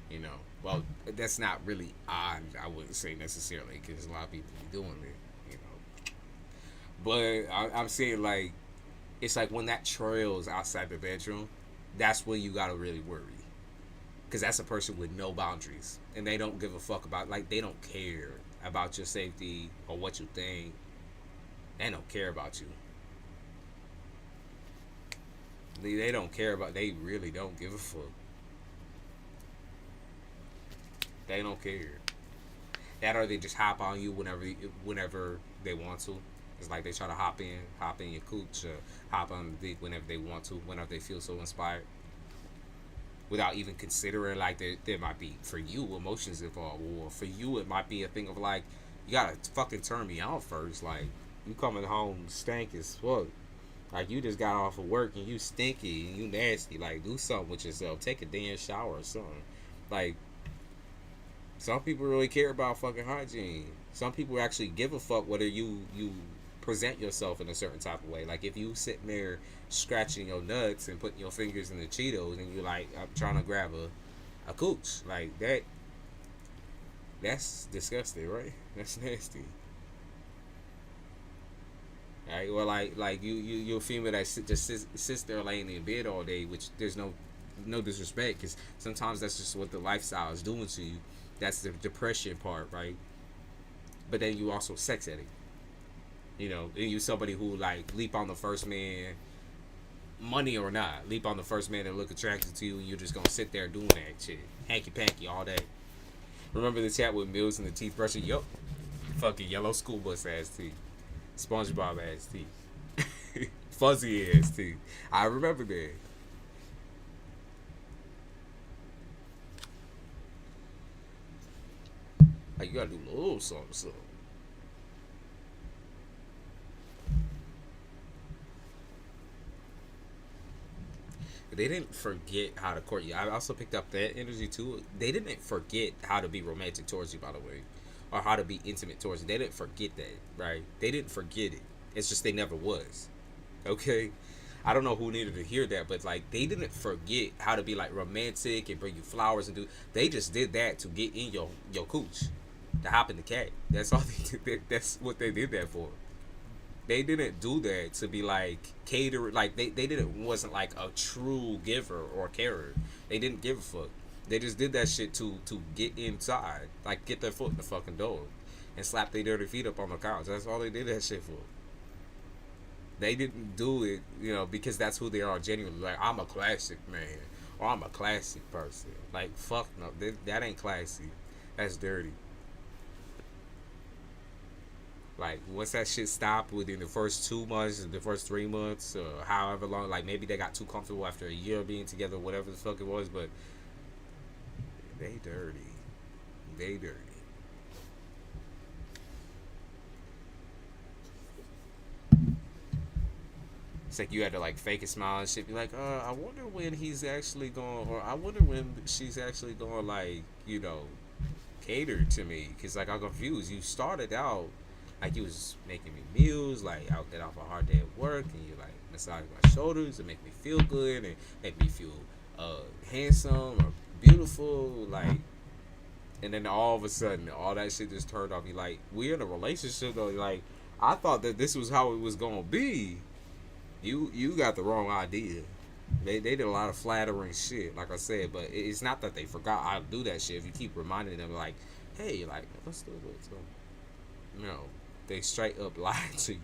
You know, well, that's not really odd. I wouldn't say necessarily because a lot of people be doing it, you know. But I'm saying like it's like when that trails outside the bedroom, that's when you gotta really worry, because that's a person with no boundaries and they don't give a fuck about, like, they don't care about your safety or what you think. They don't care about you. They don't care about. They really don't give a fuck. They don't care. That or they just hop on you whenever they want to. It's like they try to hop in your cooch, or hop on the dick whenever they want to, whenever they feel so inspired, without even considering like there might be for you emotions involved, or for you it might be a thing of like you gotta fucking turn me out first. Like you coming home stank as fuck. Like you just got off of work and you stinky and you nasty. Like do something with yourself. Take a damn shower or something. Like some people really care about fucking hygiene. Some people actually give a fuck whether you present yourself in a certain type of way. Like if you sitting there scratching your nuts and putting your fingers in the Cheetos and you like I'm trying to grab a cooch, like that's disgusting, right? That's nasty. Right? Or like you're a female that sits there laying in bed all day, which there's no disrespect, because sometimes that's just what the lifestyle is doing to you. That's the depression part, right? But then you also sex addict. You know, and you somebody who like leap on the first man, money or not, leap on the first man that look attractive to you, and you're just gonna sit there doing that shit, hanky panky all day. Remember the chat with Mills and the teeth brusher? Yup, fucking yellow school bus ass teeth, SpongeBob ass teeth, fuzzy ass teeth. I remember that. Like you gotta do a little something. They didn't forget how to court you. I also picked up that energy too. They didn't forget how to be romantic towards you, by the way, or how to be intimate towards you. They didn't forget that, right? They didn't forget it. It's just they never was. Okay, I don't know who needed to hear that, but like they didn't forget how to be like romantic and bring you flowers and do. They just did that to get in your cooch, to hop in the cat. That's all they did. That's what they did that for. They didn't do that to be like cater. Like they didn't wasn't like a true giver or carer. They didn't give a fuck. They just did that shit to get inside, like get their foot in the fucking door, and slap their dirty feet up on the couch. That's all they did that shit for. They didn't do it, because that's who they are genuinely. Like, I'm a classic man, or I'm a classic person. Like, fuck no, that ain't classy. That's dirty. Like, once that shit stopped within the first 2 months, the first 3 months, however long, like maybe they got too comfortable after a year of being together, whatever the fuck it was, but they dirty. They dirty. It's like you had to like fake a smile and shit. Be like, I wonder when he's actually going, or I wonder when she's actually going, like, cater to me. Cause like I'm confused. You started out like you was making me meals, like I'll get off a hard day at work, and you like massage my shoulders and make me feel good and make me feel handsome or beautiful, like. And then all of a sudden, all that shit just turned off. You like, we're in a relationship though. Like, I thought that this was how it was gonna be. You got the wrong idea. They did a lot of flattering shit, like I said, but it's not that they forgot how to do that shit. If you keep reminding them, like, hey, like, let's do it. So, no, they straight up lied to you.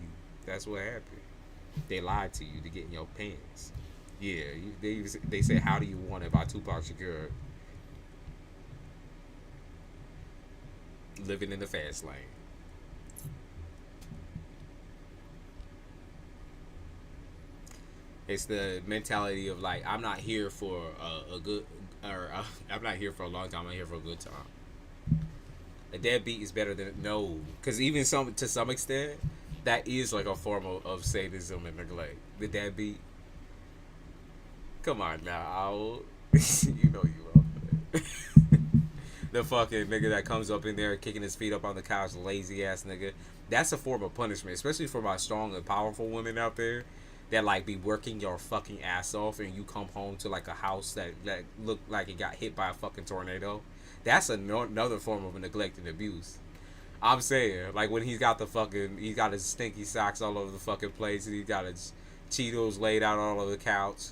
That's what happened. They lied to you to get in your pants. Yeah, they said, "How do you want it?" by Tupac Shakur. Living in the fast lane. It's the mentality of like, I'm not here for a good, or I'm not here for a long time. I'm here for a good time. A deadbeat is better than no, because even to some extent, that is like a form of sadism and neglect. The deadbeat. Come on now, you know you are. The fucking nigga that comes up in there kicking his feet up on the couch, lazy ass nigga. That's a form of punishment, especially for my strong and powerful women out there that like be working your fucking ass off, and you come home to like a house that looked like it got hit by a fucking tornado. That's another form of neglect and abuse. I'm saying, like, when he's got his stinky socks all over the fucking place, and he got his Cheetos laid out all over the couch,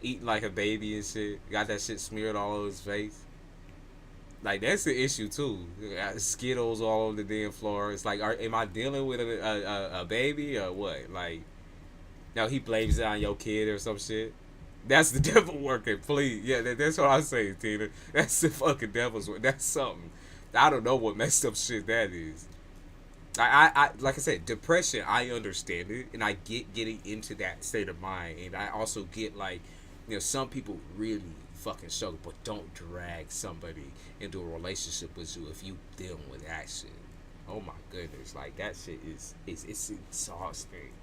eating like a baby and shit. Got that shit smeared all over his face. Like, that's the issue too. Skittles all over the damn floor. It's like, am I dealing with a baby or what? Like, now he blames it on your kid or some shit. That's the devil working. Please, yeah, that's what I'm saying, Tina. That's the fucking devil's work. That's something. I don't know what messed up shit that is. I like I said, depression. I understand it, and I get getting into that state of mind, and I also get like, some people really fucking struggle, but don't drag somebody into a relationship with you if you dealing with that shit. Oh my goodness, like that shit is it's exhausting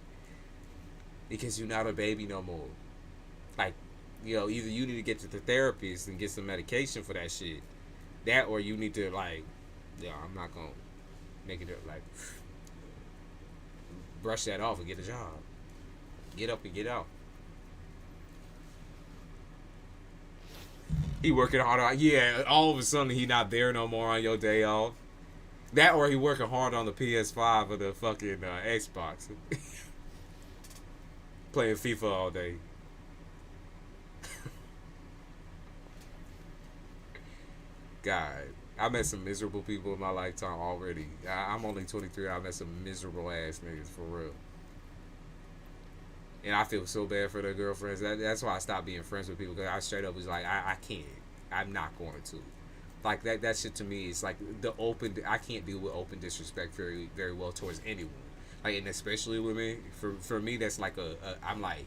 because you're not a baby no more. Like, either you need to get to the therapist and get some medication for that shit, that or you need to like, I'm not gonna make it like brush that off and get a job. Get up and get out. He working hard on, yeah, all of a sudden he not there no more on your day off. That or he working hard on the PS5 or the fucking Xbox. Playing FIFA all day. God, I met some miserable people in my lifetime already. I'm only 23. I met some miserable ass niggas for real. And I feel so bad for their girlfriends. That's why I stopped being friends with people, because I straight up was like, I can't. I'm not going to. Like that shit to me is like the open. I can't deal with open disrespect very very well towards anyone. Like, and especially with me. For me, that's like I'm like,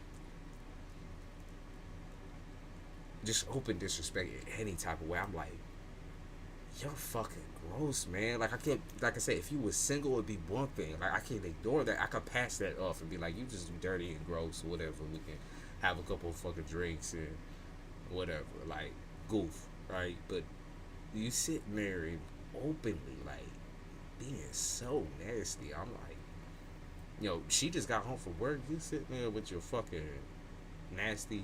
just open disrespect in any type of way. I'm like, you're fucking gross, man. Like, I can't, like I said, if you was single, it'd be one thing. Like, I can't ignore that. I could pass that off and be like, you just dirty and gross or whatever. We can have a couple of fucking drinks and whatever. Like, goof, right? But you sitting there and openly, like, being so nasty. I'm like, she just got home from work. You sitting there with your fucking nasty,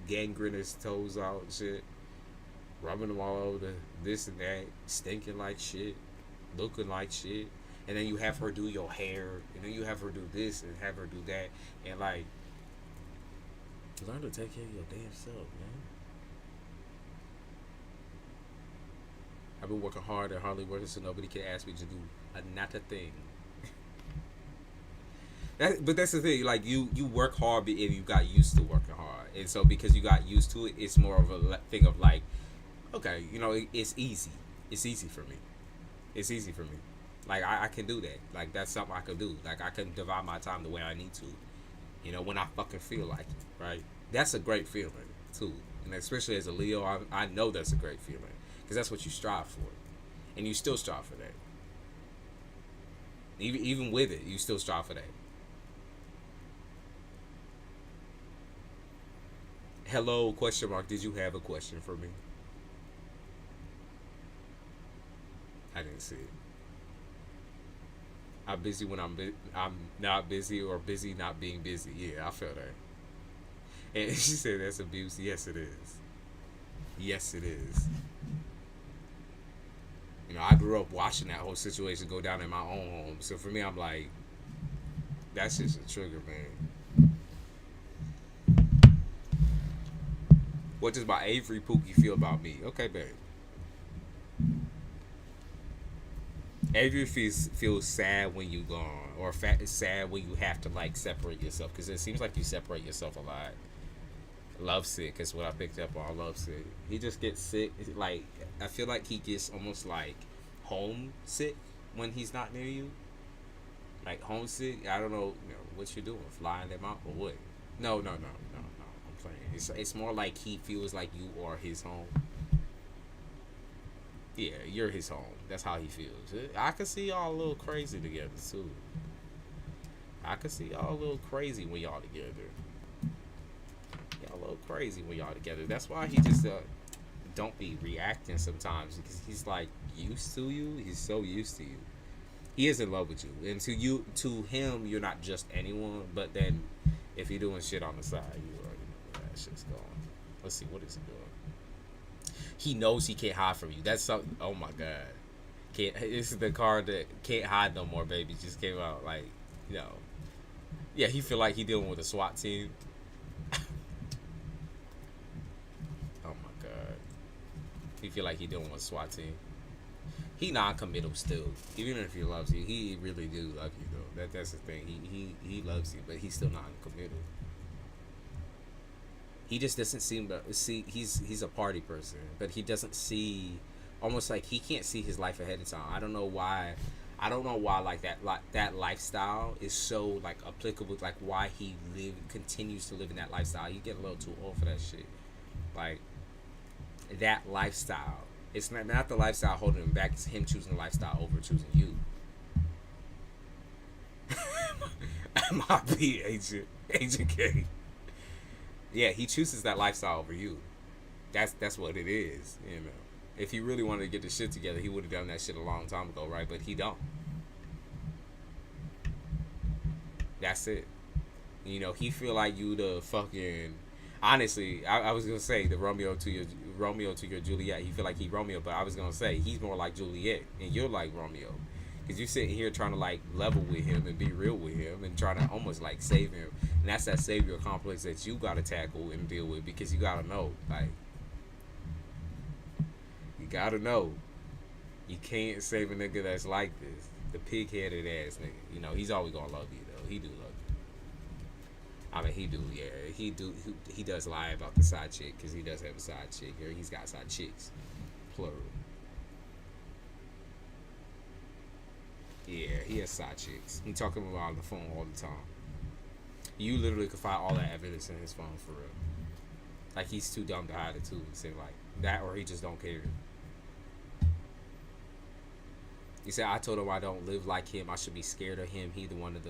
gangrenous toes out and shit. Rubbing them all over this and that, stinking like shit, looking like shit. and then you have her do your hair, and then you have her do this and have her do that, and like, learn to take care of your damn self, man. I've been working hard and hardly working so nobody can ask me to do another thing. But that's the thing. Like you work hard and you got used to working hard, and so because you got used to it, it's more of a thing of like, okay, it's easy. It's easy for me. It's easy for me. Like I can do that. Like that's something I can do. Like I can divide my time the way I need to. When I fucking feel like it, right? That's a great feeling too, and especially as a Leo, I know that's a great feeling because that's what you strive for, and you still strive for that. Even with it, you still strive for that. Hello, question mark. Did you have a question for me? I didn't see it. I'm busy when I'm not busy, or busy not being busy. Yeah, I feel that. And she said that's abuse. Yes, it is. Yes, it is. I grew up watching that whole situation go down in my own home. So for me, I'm like, that's just a trigger, man. What does my Avery Pookie feel about me? Okay, babe. Avery feels sad when you gone, or sad when you have to like separate yourself, because it seems like you separate yourself a lot. Lovesick is what I picked up on. Lovesick. He just gets sick. Like I feel like he gets almost like homesick when he's not near you. Like homesick. I don't know, what you're doing, flying them out or what? No. I'm playing. It's more like he feels like you are his home. Yeah, you're his home. That's how he feels. I can see y'all a little crazy together too. I can see y'all a little crazy when y'all together. Y'all a little crazy when y'all together. That's why he just don't be reacting sometimes, because he's like used to you. He's so used to you. He is in love with you, and to him, you're not just anyone. But then, if you're doing shit on the side, you already know where that shit's going. Let's see, what is he doing? He knows he can't hide from you. That's something. Oh my god, can't. This is the card that can't hide no more, baby. Just came out. Like, yeah. He feel like he dealing with a SWAT team. Oh my god, he feel like he dealing with a SWAT team. He non-committal still, even if he loves you. He really do love you though. That's the thing. He loves you, but he's still non-committal. He just doesn't seem to see. He's a party person, but he doesn't see. Almost like he can't see his life ahead of time. I don't know why. Like that lifestyle is so like applicable. Like why he continues to live in that lifestyle. You get a little too old for that shit. Like that lifestyle. It's not the lifestyle holding him back. It's him choosing the lifestyle over choosing you. MIB Agent K. Yeah, he chooses that lifestyle over you. That's what it is. If he really wanted to get the shit together, he would have done that shit a long time ago, right? But he don't. That's it. He feel like you the fucking. Honestly, I was gonna say the Romeo to your Juliet. He feel like he Romeo, but I was gonna say he's more like Juliet, and you're like Romeo, because you sitting here trying to like level with him and be real with him and try to almost like save him, and that's that savior complex that you gotta tackle and deal with, because you gotta know, like, you gotta know, you can't save a nigga that's like this, the pig-headed ass nigga. He's always gonna love you though. He do love you. I mean, he do, yeah. He does lie about the side chick, because he does have a side chick. Or he's got side chicks, plural. Yeah, he has side chicks. He talking about on the phone all the time. You literally could find all that evidence in his phone for real. Like he's too dumb to hide it too. Say like that, or he just don't care. He said, "I told him I don't live like him. I should be scared of him. He the one of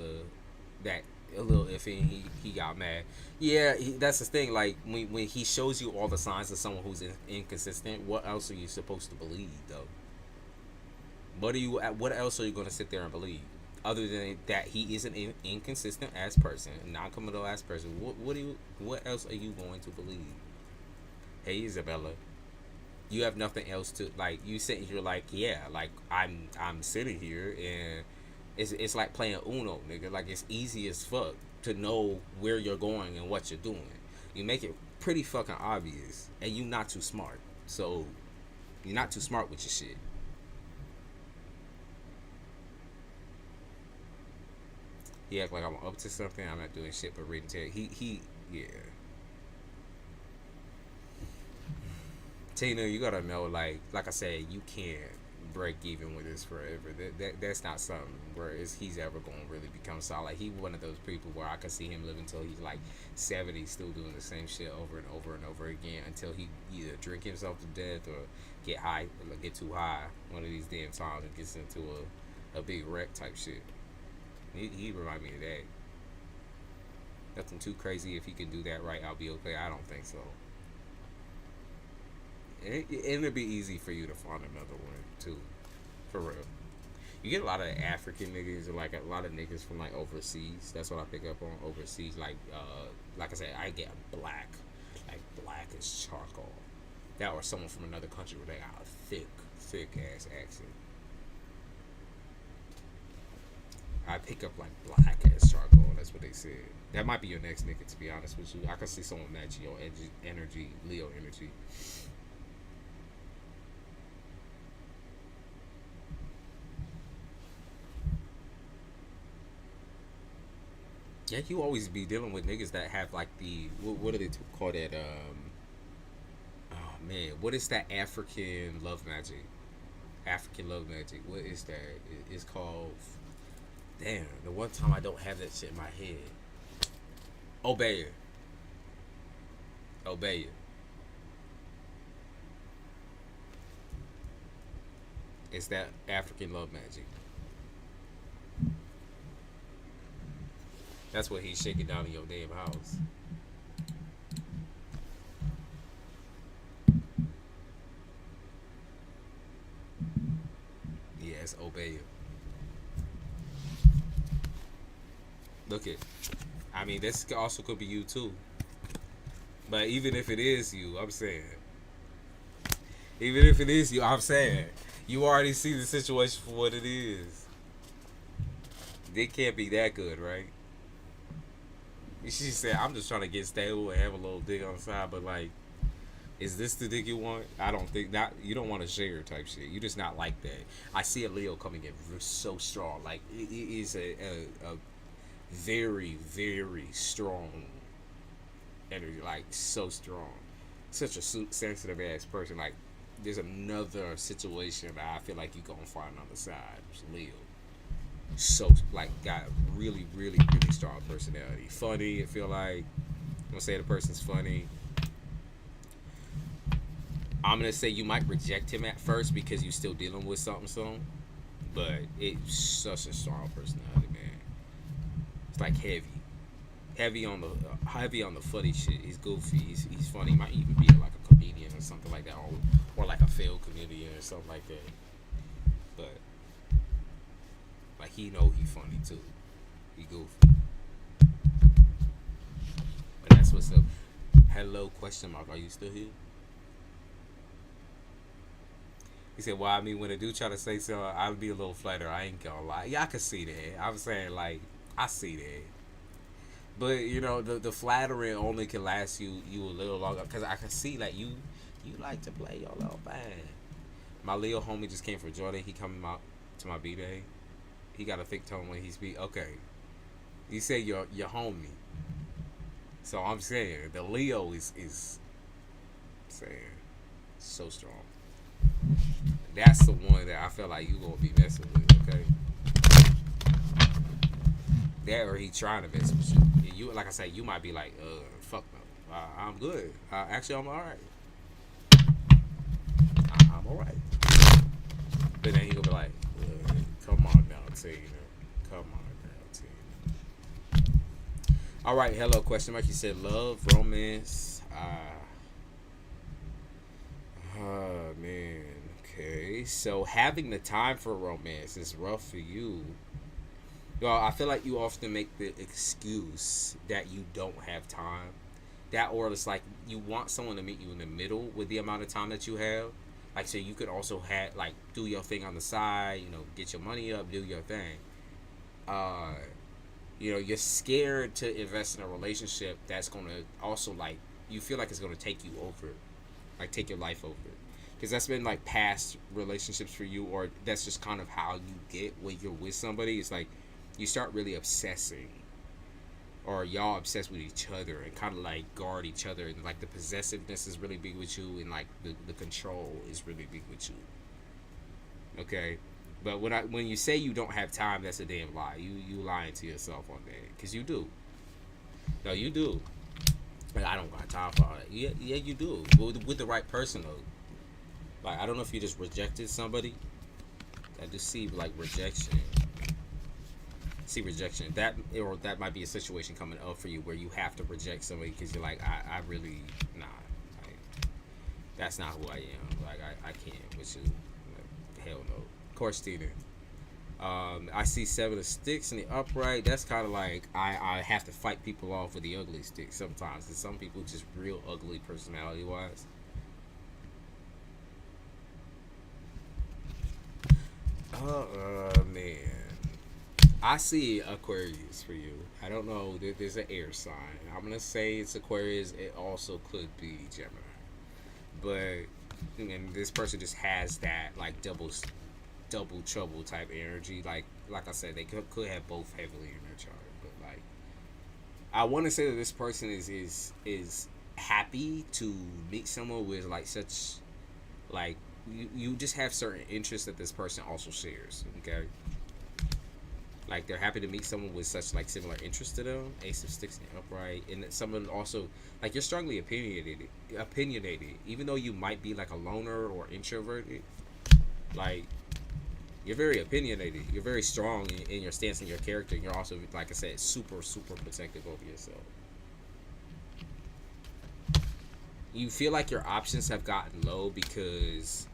that." A little iffy, and he got mad. Yeah, that's the thing. Like when he shows you all the signs of someone who's inconsistent, what else are you supposed to believe though? What else are you going to sit there and believe other than that he is an inconsistent ass person, a non-committal ass person? What else are you going to believe? Hey Isabella, you have nothing else to like. You sitting here like, yeah, like I'm sitting here and It's like playing Uno, nigga. Like, it's easy as fuck to know where you're going and what you're doing. You make it pretty fucking obvious, and you not too smart. So you're not too smart with your shit. He act like I'm up to something. I'm not doing shit but reading text. Yeah. Tina, you gotta know, like I said, you can't break even with this forever. That's not something where he's ever gonna really become solid. Like, he one of those people where I can see him live until he's like 70, still doing the same shit over and over and over again until he either drink himself to death or get high, or get too high one of these damn times and gets into a big wreck type shit. He remind me of that. Nothing too crazy. If he can do that right, I'll be okay. I don't think so. And it'll be easy for you to find another one too, for real. You get a lot of African niggas, or like a lot of niggas from like overseas. That's what I pick up on overseas. Like I said, I get black as charcoal. That or someone from another country where they got a thick ass accent. I pick up like black as charcoal. That's what they said. That might be your next nigga, to be honest with you. I can see someone match your energy, Leo energy. Yeah, you always be dealing with niggas that have like the what do they call that? Oh man, what is that African love magic? African love magic. What is that? It's called. Damn, the one time I don't have that shit in my head. Obey it. Obey it. It's that African love magic. That's what he's shaking down in your damn house. Yes, obey it. Look it. I mean, this also could be you too. But even if it is you, I'm saying. Even if it is you, I'm saying. You already see the situation for what it is. It can't be that good, right? She said, I'm just trying to get stable and have a little dick on the side, but like, is this the dick you want? I don't think not. You don't want to share type shit. You just not like that. I see a Leo coming in so strong. Like, it is a very, very strong energy. Like, so strong. Such a sensitive ass person. Like, there's another situation that I feel like you gonna find on the side. It's Leo. So like, got really, really, really strong personality. Funny. I feel like I'm gonna say the person's funny. I'm gonna say you might reject him at first because you're still dealing with something, but it's such a strong personality, man. It's like heavy on the funny shit. He's goofy. He's funny. He might even be like a comedian or something like that, or like a failed comedian or something like that. But like, he know he funny too. He goofy. But that's what's up. Hello, question mark. Are you still here? He said, well, I mean, when a dude try to say so, I'll be a little flattered. I ain't gonna lie. Yeah, I can see that. I'm saying, like, I see that. But, you know, the flattering only can last you a little longer. Because I can see, like, you like to play your little band. My Leo homie just came from Jordan. He coming out to my B-Day. He got a thick tone when he speak. Okay. You say your homie. So I'm saying, the Leo is saying, so strong. That's the one that I feel like you gonna be messing with, okay? That or he trying to mess with you. You, like I said, you might be like, fuck no, I'm good. Actually, I'm all right. I'm all right. But then he gonna be like, come on now, Tina. Come on now, Tina. All right, hello, question mark. You said love, romance. Oh man. Okay, so having the time for romance is rough for you. Well, I feel like you often make the excuse that you don't have time. That, or it's like you want someone to meet you in the middle with the amount of time that you have. Like, so you could also have, like, do your thing on the side, you know, get your money up, do your thing. uh, you're scared to invest in a relationship that's gonna also like you feel like it's gonna take you over, like take your life over, because that's been like past relationships for you, or that's just kind of how you get when you're with somebody. It's like you start really obsessing, or y'all obsessed with each other and kind of like guard each other, and like the possessiveness is really big with you, and like the control is really big with you. Okay. But when you say you don't have time, that's a damn lie. You lying to yourself on that, because you do. No, you do. Like, I don't got time for all that. Yeah, you do. But with the right person though. Like, I don't know if you just rejected somebody. I just see like rejection. See rejection. That might be a situation coming up for you where you have to reject somebody because you're like, I really nah. Like, that's not who I am. Like I can't with you. Like, hell no. Of course, Tina. I see 7 of sticks in the upright. That's kind of like I have to fight people off with the ugly stick sometimes. And some people just real ugly personality wise. Man. I see Aquarius for you. I don't know. There's an air sign. I'm gonna say it's Aquarius. It also could be Gemini, but and this person just has that like double trouble type energy. Like I said, they could have both heavily in their chart, but like I want to say that this person is happy to meet someone with like such like you just have certain interests that this person also shares. Okay, like they're happy to meet someone with such like similar interests to them. Ace of sticks in the upright, and someone also like you're strongly opinionated, even though you might be like a loner or introverted. Like you're very opinionated. You're very strong in your stance and your character. And you're also, like I said, super protective over yourself. You feel like your options have gotten low because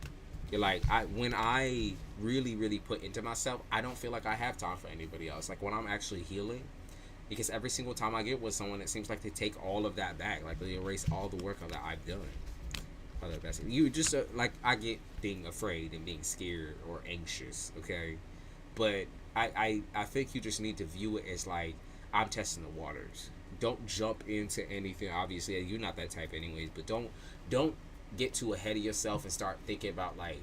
you're like, when I really put into myself, I don't feel like I have time for anybody else. Like when I'm actually healing, because every single time I get with someone, it seems like they take all of that back. Like they erase all the work that I've done. You just like I get being afraid and being scared or anxious, okay, but I think you just need to view it as like I'm testing the waters. Don't jump into anything. Obviously, you're not that type, anyways. But don't get too ahead of yourself and start thinking about like,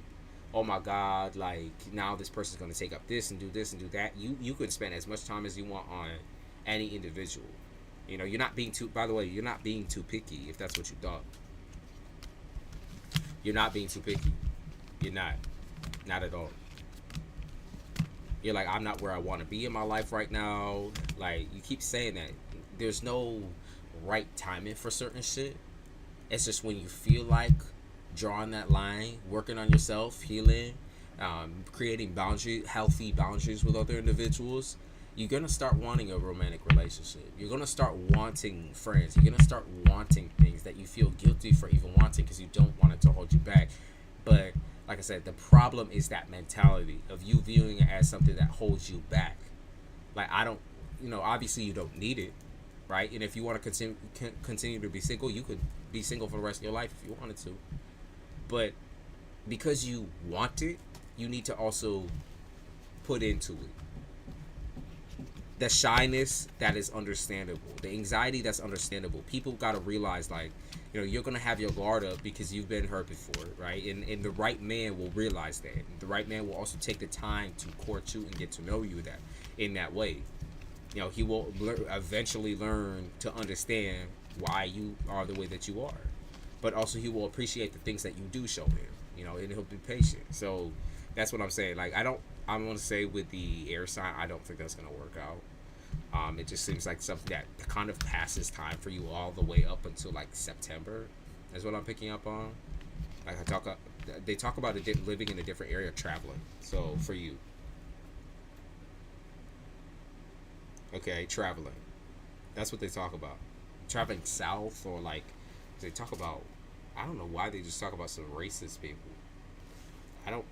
oh my God, like now this person's gonna take up this and do that. You can spend as much time as you want on any individual. You're not being too. By the way, you're not being too picky if that's what you thought. You're not being too picky. You're not at all. You're like, I'm not where I want to be in my life right now. Like you keep saying that. There's no right timing for certain shit. It's just when you feel like drawing that line, working on yourself, healing, creating healthy boundaries with other individuals. You're gonna start wanting a romantic relationship. You're gonna start wanting friends. You're gonna start wanting things that you feel guilty for even wanting because you don't want it to hold you back. But like I said, the problem is that mentality of you viewing it as something that holds you back. Like I don't, obviously you don't need it, right? And if you want to continue to be single, you could be single for the rest of your life if you wanted to. But because you want it, you need to also put into it. The shyness, that is understandable. The anxiety, that's understandable. People got to realize, like, you're going to have your guard up because you've been hurt before, right? And the right man will realize that. The right man will also take the time to court you and get to know you in that way. He will eventually learn to understand why you are the way that you are. But also he will appreciate the things that you do show him, and he'll be patient. So that's what I'm saying. Like, I'm going to say with the air sign, I don't think that's going to work out. It just seems like something that kind of passes time for you all the way up until like September is what I'm picking up on. Like they talk about living in a different area, traveling. So for you, okay, traveling. That's what they talk about. Traveling south, or like they talk about. I don't know why they just talk about some racist people.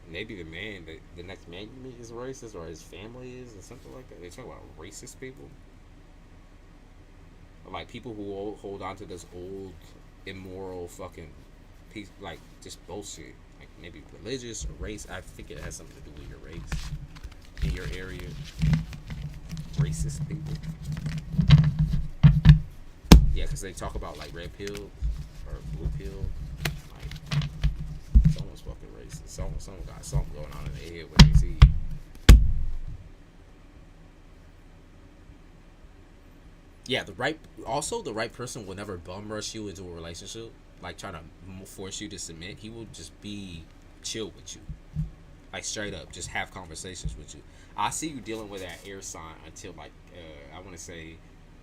Maybe the next man you meet is racist, or his family is, or something like that. They talk about racist people, or like people who hold on to this old, immoral fucking piece, like just bullshit. Like maybe religious or race. I think it has something to do with your race in your area. racist people. Yeah, because they talk about like red pill or blue pill. Like, someone's fucking racist. Someone got something going on in their head when they see. Yeah, the right person will never bum rush you into a relationship, like trying to force you to submit. He will just be chill with you, like straight up, just have conversations with you. I see you dealing with that air sign until like I want to say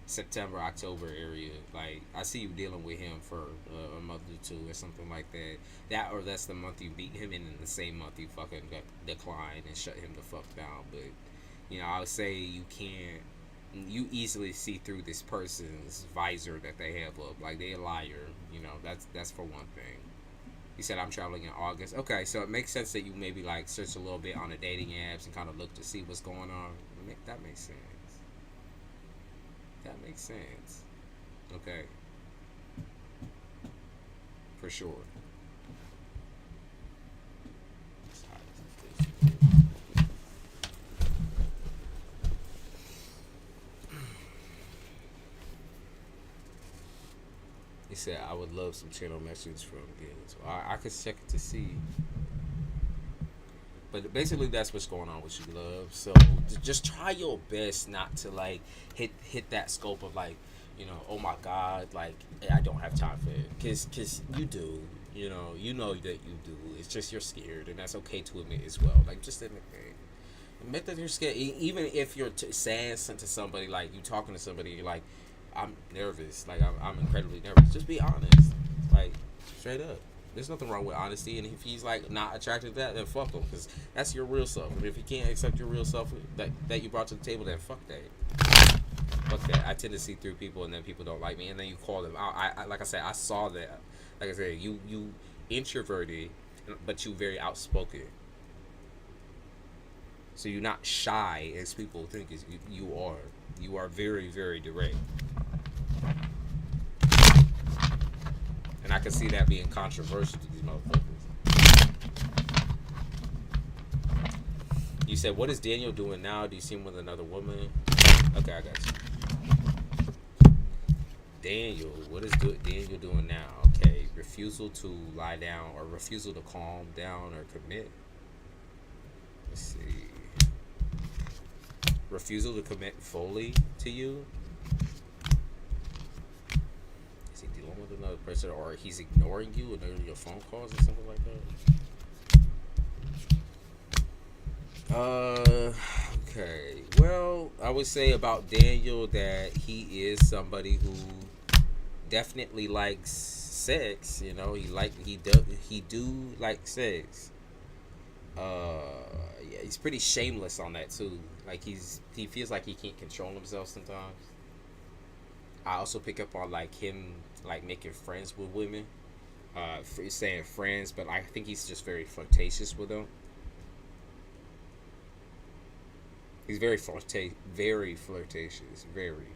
September, October area. Like I see you dealing with him for a month or two or something like that. That or that's the month you beat him, and in the same month you fucking decline and shut him the fuck down. But I would say you easily see through this person's visor that they have up. Like they a liar. That's for one thing. You said I'm traveling in August. Okay, so it makes sense that you maybe like search a little bit on the dating apps and kind of look to see what's going on. That makes sense. That makes sense. Okay. For sure. He said, I would love some channel messages from again. So I could check it to see. But basically, that's what's going on with you, love. So just try your best not to like hit that scope of like, oh my God, like I don't have time for it, cause you do, you know that you do. It's just you're scared, and that's okay to admit as well. Like just admit that you're scared, even if you're saying something to somebody, like you talking to somebody, you're like, I'm nervous, like I'm incredibly nervous. Just be honest, like straight up. There's nothing wrong with honesty, and if he's like not attracted to that, then fuck him, because that's your real self. And if he can't accept your real self that you brought to the table, then fuck that. Fuck that. I tend to see through people, and then people don't like me, and then you call them out. I like I said, I saw that. Like I said, you introverted, but you very outspoken. So you're not shy as people think you are. You are very, very direct. And I can see that being controversial to these motherfuckers. You said, what is Daniel doing now? Do you see him with another woman? Okay, I got you. Daniel, what is Daniel doing now? Okay, refusal to lie down or refusal to calm down or commit. Let's see. Refusal to commit fully to you. Is he dealing with another person, or he's ignoring you and your phone calls or something like that? Okay. Well, I would say about Daniel that he is somebody who definitely likes sex. He do like sex. Yeah, he's pretty shameless on that too. Like he feels like he can't control himself sometimes. I also pick up on like him like making friends with women. Saying friends, but I think he's just very flirtatious with them. He's very flirtatious. Very.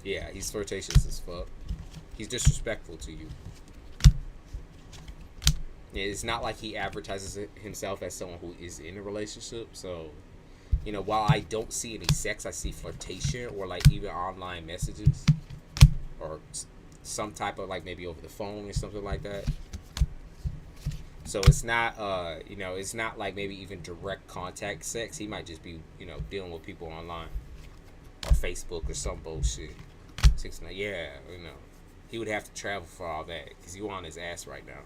Yeah, he's flirtatious as fuck. He's disrespectful to you. It's not like he advertises himself as someone who is in a relationship. So, while I don't see any sex, I see flirtation or like even online messages or some type of like maybe over the phone or something like that. So it's not, it's not like maybe even direct contact sex. He might just be, dealing with people online or Facebook or some bullshit. 6 9, yeah, he would have to travel for all that because you on his ass right now.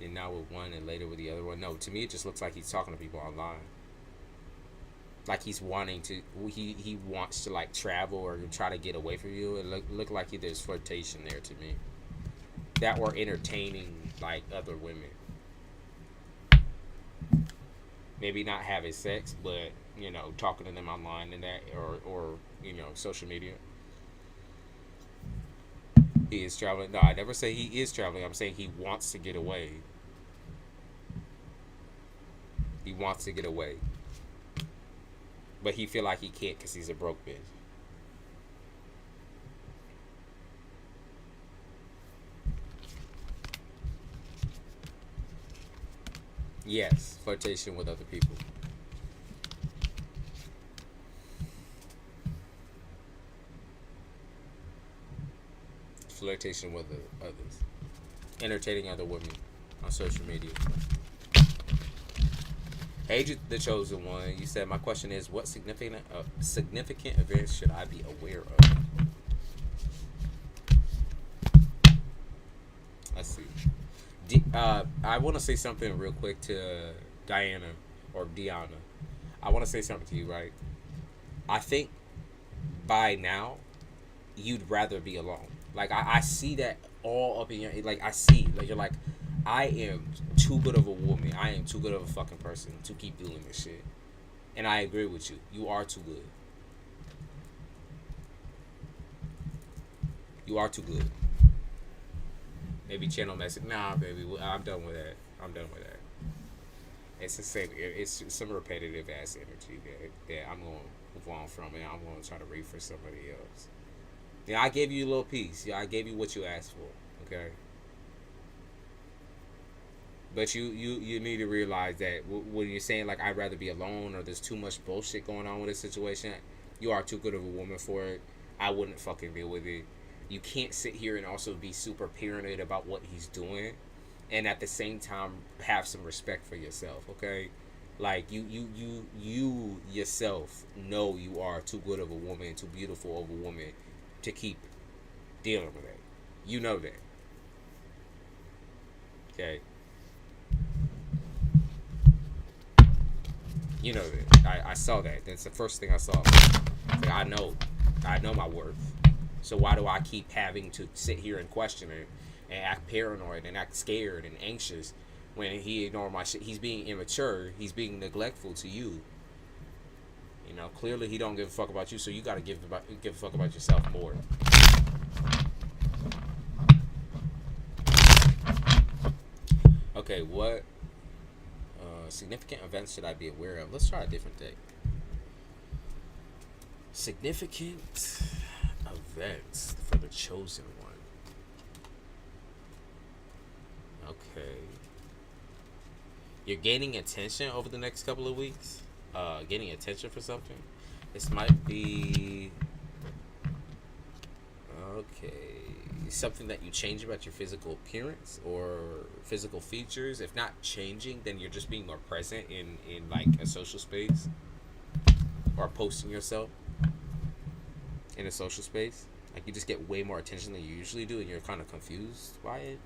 And now with one and later with the other one. No, to me it just looks like he's talking to people online. Like he's wanting to, he wants to like travel or try to get away from you. It look like there's flirtation there to me. That or entertaining like other women. Maybe not having sex, but talking to them online and that, or social media. He is traveling. No, I never say he is traveling. I'm saying he wants to get away. He wants to get away. But he feel like he can't because he's a broke bitch. Yes, flirtation with other people. Flirtation with others. Entertaining other women on social media. Hey, the chosen one. You said my question is, what significant events should I be aware of? Let's see. I want to say something real quick to Diana or Deanna. I want to say something to you, right? I think by now you'd rather be alone. Like I see that all up in your like I see like you're like I am too good of a woman. I am too good of a fucking person to keep doing this shit. And I agree with you. You are too good. You are too good. Maybe channel message. Nah, baby, I'm done with that. I'm done with that. It's the same. It's some repetitive ass energy that I'm gonna move on from, and I'm gonna try to read for somebody else. Yeah, I gave you a little piece. Yeah, I gave you what you asked for. Okay. But you need to realize that when you're saying like I'd rather be alone or there's too much bullshit going on with this situation, you are too good of a woman for it. I wouldn't fucking deal with it. You can't sit here and also be super paranoid about what he's doing, and at the same time have some respect for yourself. Okay, like you yourself know you are too good of a woman, too beautiful of a woman to keep dealing with it. You know that. Okay. You know that. I saw that. That's the first thing I saw. Like, I know my worth. So why do I keep having to sit here and question it and act paranoid and act scared and anxious when he ignored my shit? He's being immature. He's being neglectful to you. You know, clearly he don't give a fuck about you. So you got to give a fuck about yourself more. Okay, what significant events should I be aware of? Let's try a different day. Significant events for the chosen one. Okay. You're gaining attention over the next couple of weeks. Getting attention for something. This might be okay. Something that you change about your physical appearance or physical features. If not changing, then you're just being more present in like a social space or posting yourself in a social space. Like you just get way more attention than you usually do, and you're kind of confused by it.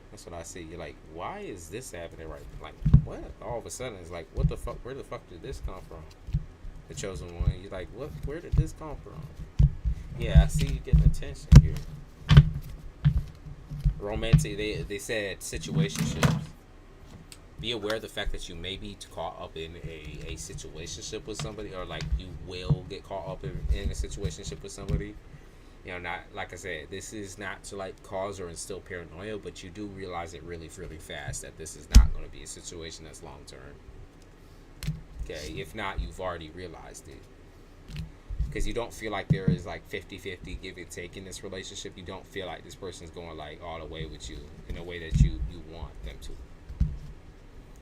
That's what I see. You're like, why is this happening right now? Like, what? All of a sudden, it's like, what the fuck? Where the fuck did this come from? The chosen one. You're like, what? Where did this come from? Yeah, I see you getting attention here. Romantic. They said situationships. Be aware of the fact that you may be caught up in a situationship with somebody, or like you will get caught up in a situationship with somebody. You know, not like I said, this is not to like cause or instill paranoia, but you do realize it really, really fast that this is not going to be a situation that's long term. Okay, if not, you've already realized it. Because you don't feel like there is like 50-50 give and take in this relationship. You don't feel like this person's going like all the way with you in a way that you want them to.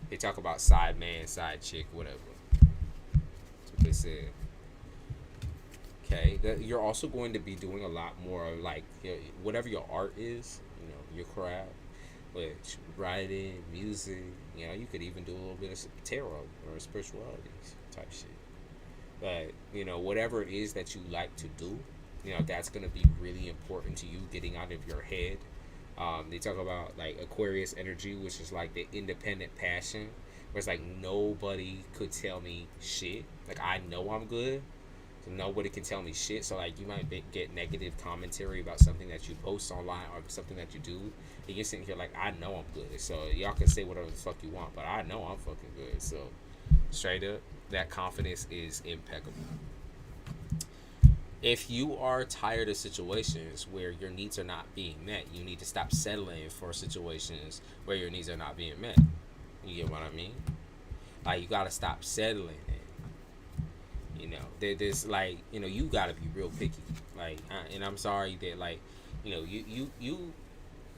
They talk about side man, side chick, whatever. That's what they said. Okay, you're also going to be doing a lot more like whatever your art is, you know, your craft, which writing, music, you know, you could even do a little bit of tarot or spirituality type shit. But you know, whatever it is that you like to do, you know, that's going to be really important to you getting out of your head. They talk about like Aquarius energy, which is like the independent passion, where it's like nobody could tell me shit. Like I know I'm good. So nobody can tell me shit. So like you might get negative commentary about something that you post online or something that you do, and you're sitting here like, I know I'm good. So y'all can say whatever the fuck you want, but I know I'm fucking good. So straight up, that confidence is impeccable. If you are tired of situations where your needs are not being met, you need to stop settling for situations where your needs are not being met. You get what I mean? Like you gotta stop settling. You know, there's like, you know, you gotta be real picky. Like, and I'm sorry that, like, you know, you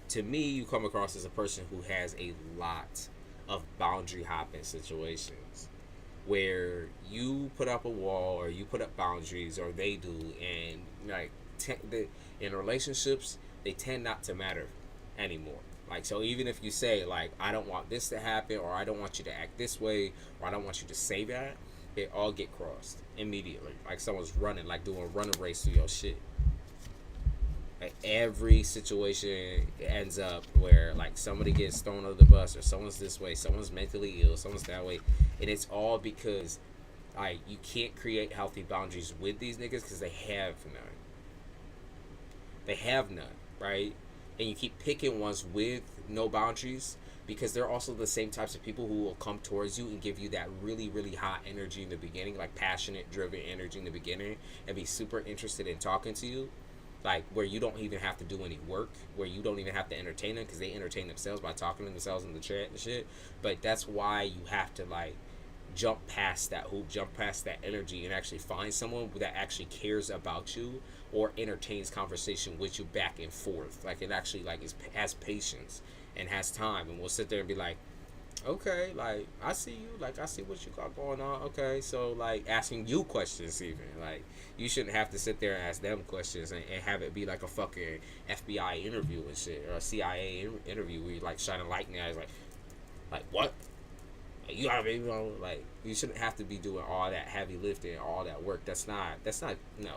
to me, you come across as a person who has a lot of boundary hopping situations where you put up a wall or you put up boundaries or they do, and like in relationships they tend not to matter anymore. Like, so even if you say like, I don't want this to happen, or I don't want you to act this way, or I don't want you to say that, they all get crossed immediately. Like someone's running, like doing a running race through your shit. Like every situation ends up where like somebody gets thrown under the bus, or someone's this way, someone's mentally ill, someone's that way, and it's all because like you can't create healthy boundaries with these niggas because they have none. They have none, right? And you keep picking ones with no boundaries because they're also the same types of people who will come towards you and give you that really, really hot energy in the beginning, like passionate, driven energy in the beginning, and be super interested in talking to you. Like where you don't even have to do any work, where you don't even have to entertain them because they entertain themselves by talking to themselves in the chat and shit. But that's why you have to like jump past that hoop, jump past that energy, and actually find someone that actually cares about you or entertains conversation with you back and forth. Like it actually like has patience and has time, and will sit there and be like, okay, like I see you, like I see what you got going on. Okay, so like asking you questions, even like you shouldn't have to sit there and ask them questions and have it be like a fucking FBI interview and shit, or a CIA interview where you like shining light in the eyes, like what? Like, you gotta be, you know, like you shouldn't have to be doing all that heavy lifting, all that work. That's not no.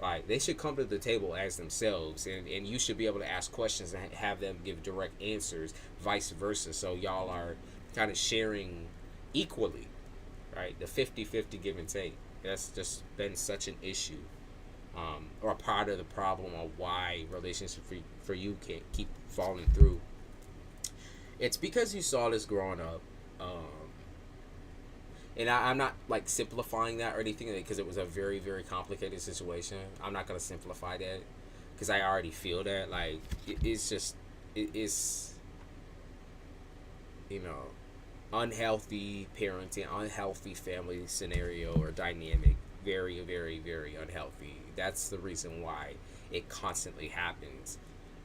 Like they should come to the table as themselves, and you should be able to ask questions and have them give direct answers, vice versa. So y'all are kind of sharing equally, right? The 50-50 give and take. That's just been such an issue, or a part of the problem of why relationships for you can't keep falling through. It's because you saw this growing up. And I'm not like simplifying that or anything because it was a very, very complicated situation. I'm not going to simplify that because I already feel that. Like, it's just, it's, you know, unhealthy parenting, unhealthy family scenario or dynamic. Very, very, very unhealthy. That's the reason why it constantly happens.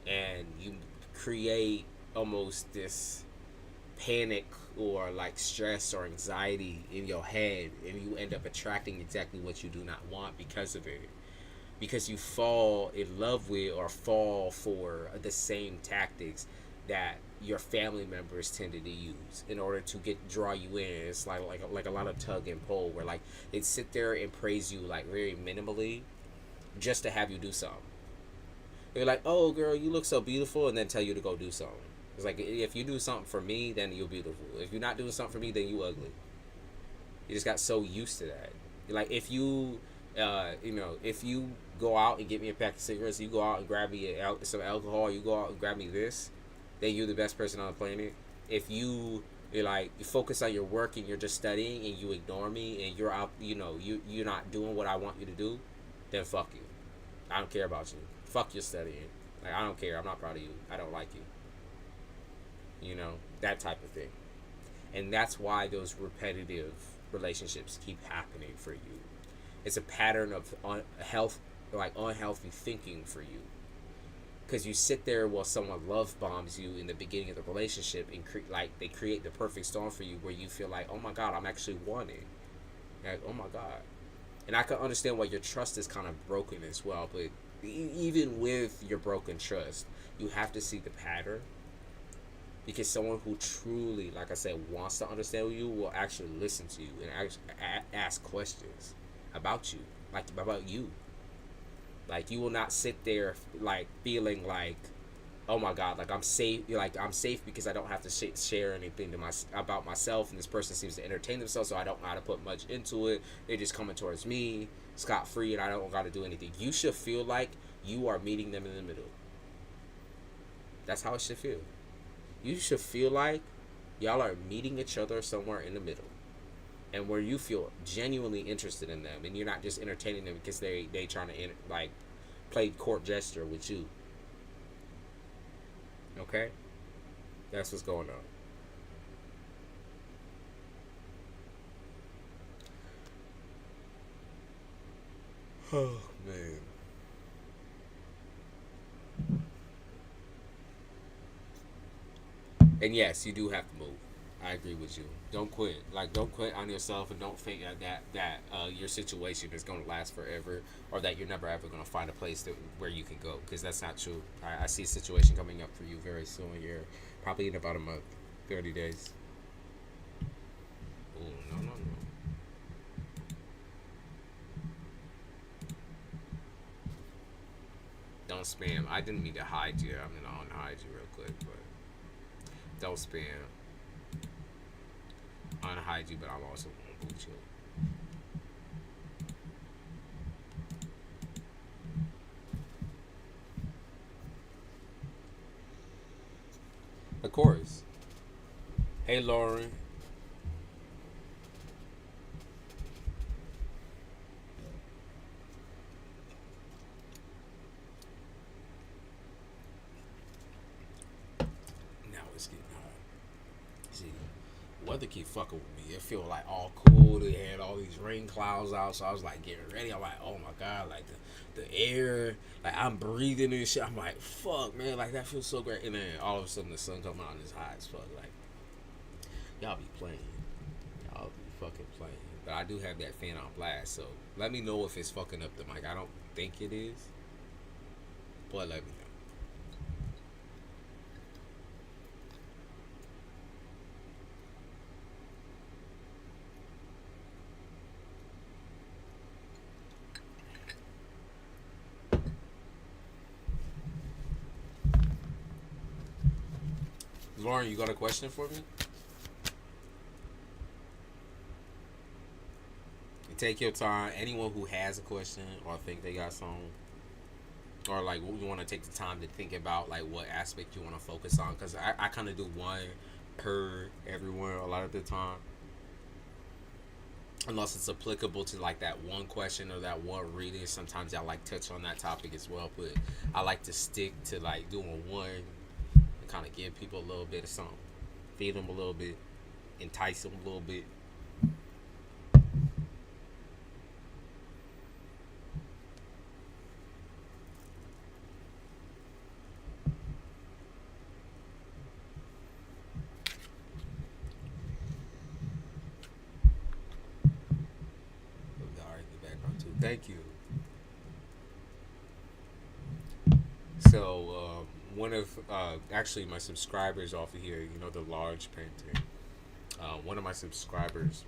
And you create almost this panic or like stress or anxiety in your head, and you end up attracting exactly what you do not want because of it, because you fall in love with or fall for the same tactics that your family members tended to use in order to draw you in. It's like a lot of tug and pull where like they sit there and praise you like very minimally just to have you do something. They're like, oh girl, you look so beautiful, and then tell you to go do something. It's like, if you do something for me, then you're beautiful. If you're not doing something for me, then you ugly. You just got so used to that. Like if you, if you go out and get me a pack of cigarettes, you go out and grab me some alcohol, you go out and grab me this, then you're the best person on the planet. If you're like, you focus on your work and you're just studying and you ignore me and you're out, you're not doing what I want you to do, then fuck you. I don't care about you. Fuck your studying. Like, I don't care. I'm not proud of you. I don't like you. That type of thing. And that's why those repetitive relationships keep happening for you. It's a pattern of unhealthy thinking for you, because you sit there while someone love bombs you in the beginning of the relationship and they create the perfect storm for you where you feel like, oh my god, I'm actually wanted. Like, oh my god. And I can understand why your trust is kind of broken as well, but even with your broken trust, you have to see the pattern. Because someone who truly, like I said, wants to understand you will actually listen to you and actually ask questions about you, like about you. Like, you will not sit there like feeling like, oh my god, like I'm safe. Like, I'm safe because I don't have to share anything about myself, and this person seems to entertain themselves, so I don't got to put much into it. They're just coming towards me scot free, and I don't got to do anything. You should feel like you are meeting them in the middle. That's how it should feel. You should feel like y'all are meeting each other somewhere in the middle, and where you feel genuinely interested in them, and you're not just entertaining them because they trying to play court gesture with you. Okay, that's what's going on. Oh man. And yes, you do have to move. I agree with you. Don't quit. Like, don't quit on yourself, and don't think that your situation is going to last forever, or that you're never ever going to find a place where you can go. Because that's not true. I see a situation coming up for you very soon. Here, probably in about a month, 30 days. Oh no no no! Don't spam. I didn't mean to hide you. I'm gonna unhide you real quick, but don't spam. Unhide you, but I'm also gonna boot you. Of course. Hey, Lauren. Now it's getting hot. See, weather keep fucking with me. It feel like all cool. They had all these rain clouds out, so I was like getting ready. I'm like, oh my god, like the air, like I'm breathing and shit. I'm like, fuck, man, like that feels so great. And then all of a sudden the sun come out and it's hot as fuck. Like, y'all be playing. Y'all be fucking playing. But I do have that fan on blast, so let me know if it's fucking up the mic. I don't think it is, but let me know. Lauren, you got a question for me? You take your time. Anyone who has a question or think they got some, or like you want to take the time to think about like what aspect you want to focus on, because I kind of do one per everyone a lot of the time, unless it's applicable to like that one question or that one reading. Sometimes I like touch on that topic as well, but I like to stick to like doing one and kind of give people a little bit of something, feed them a little bit, entice them a little bit. All right, the background too. Thank you. So one of actually my subscribers off of here, you know, the large painting. One of my subscribers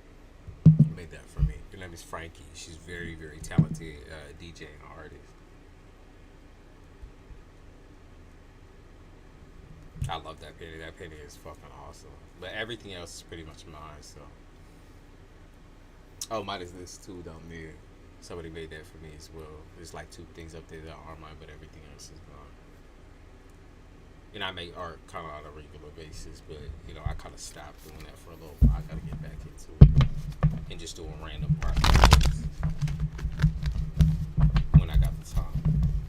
made that for me. Her name is Frankie. She's very very talented DJ and artist. I love that painting. That painting is fucking awesome. But everything else is pretty much mine. So oh, mine is this too down there. Somebody made that for me as well. There's like two things up there that are mine, but everything else is gone. And I make art kind of on a regular basis, but you know I kind of stopped doing that for a little while. I gotta get back into it and just doing random art projects when I got the time.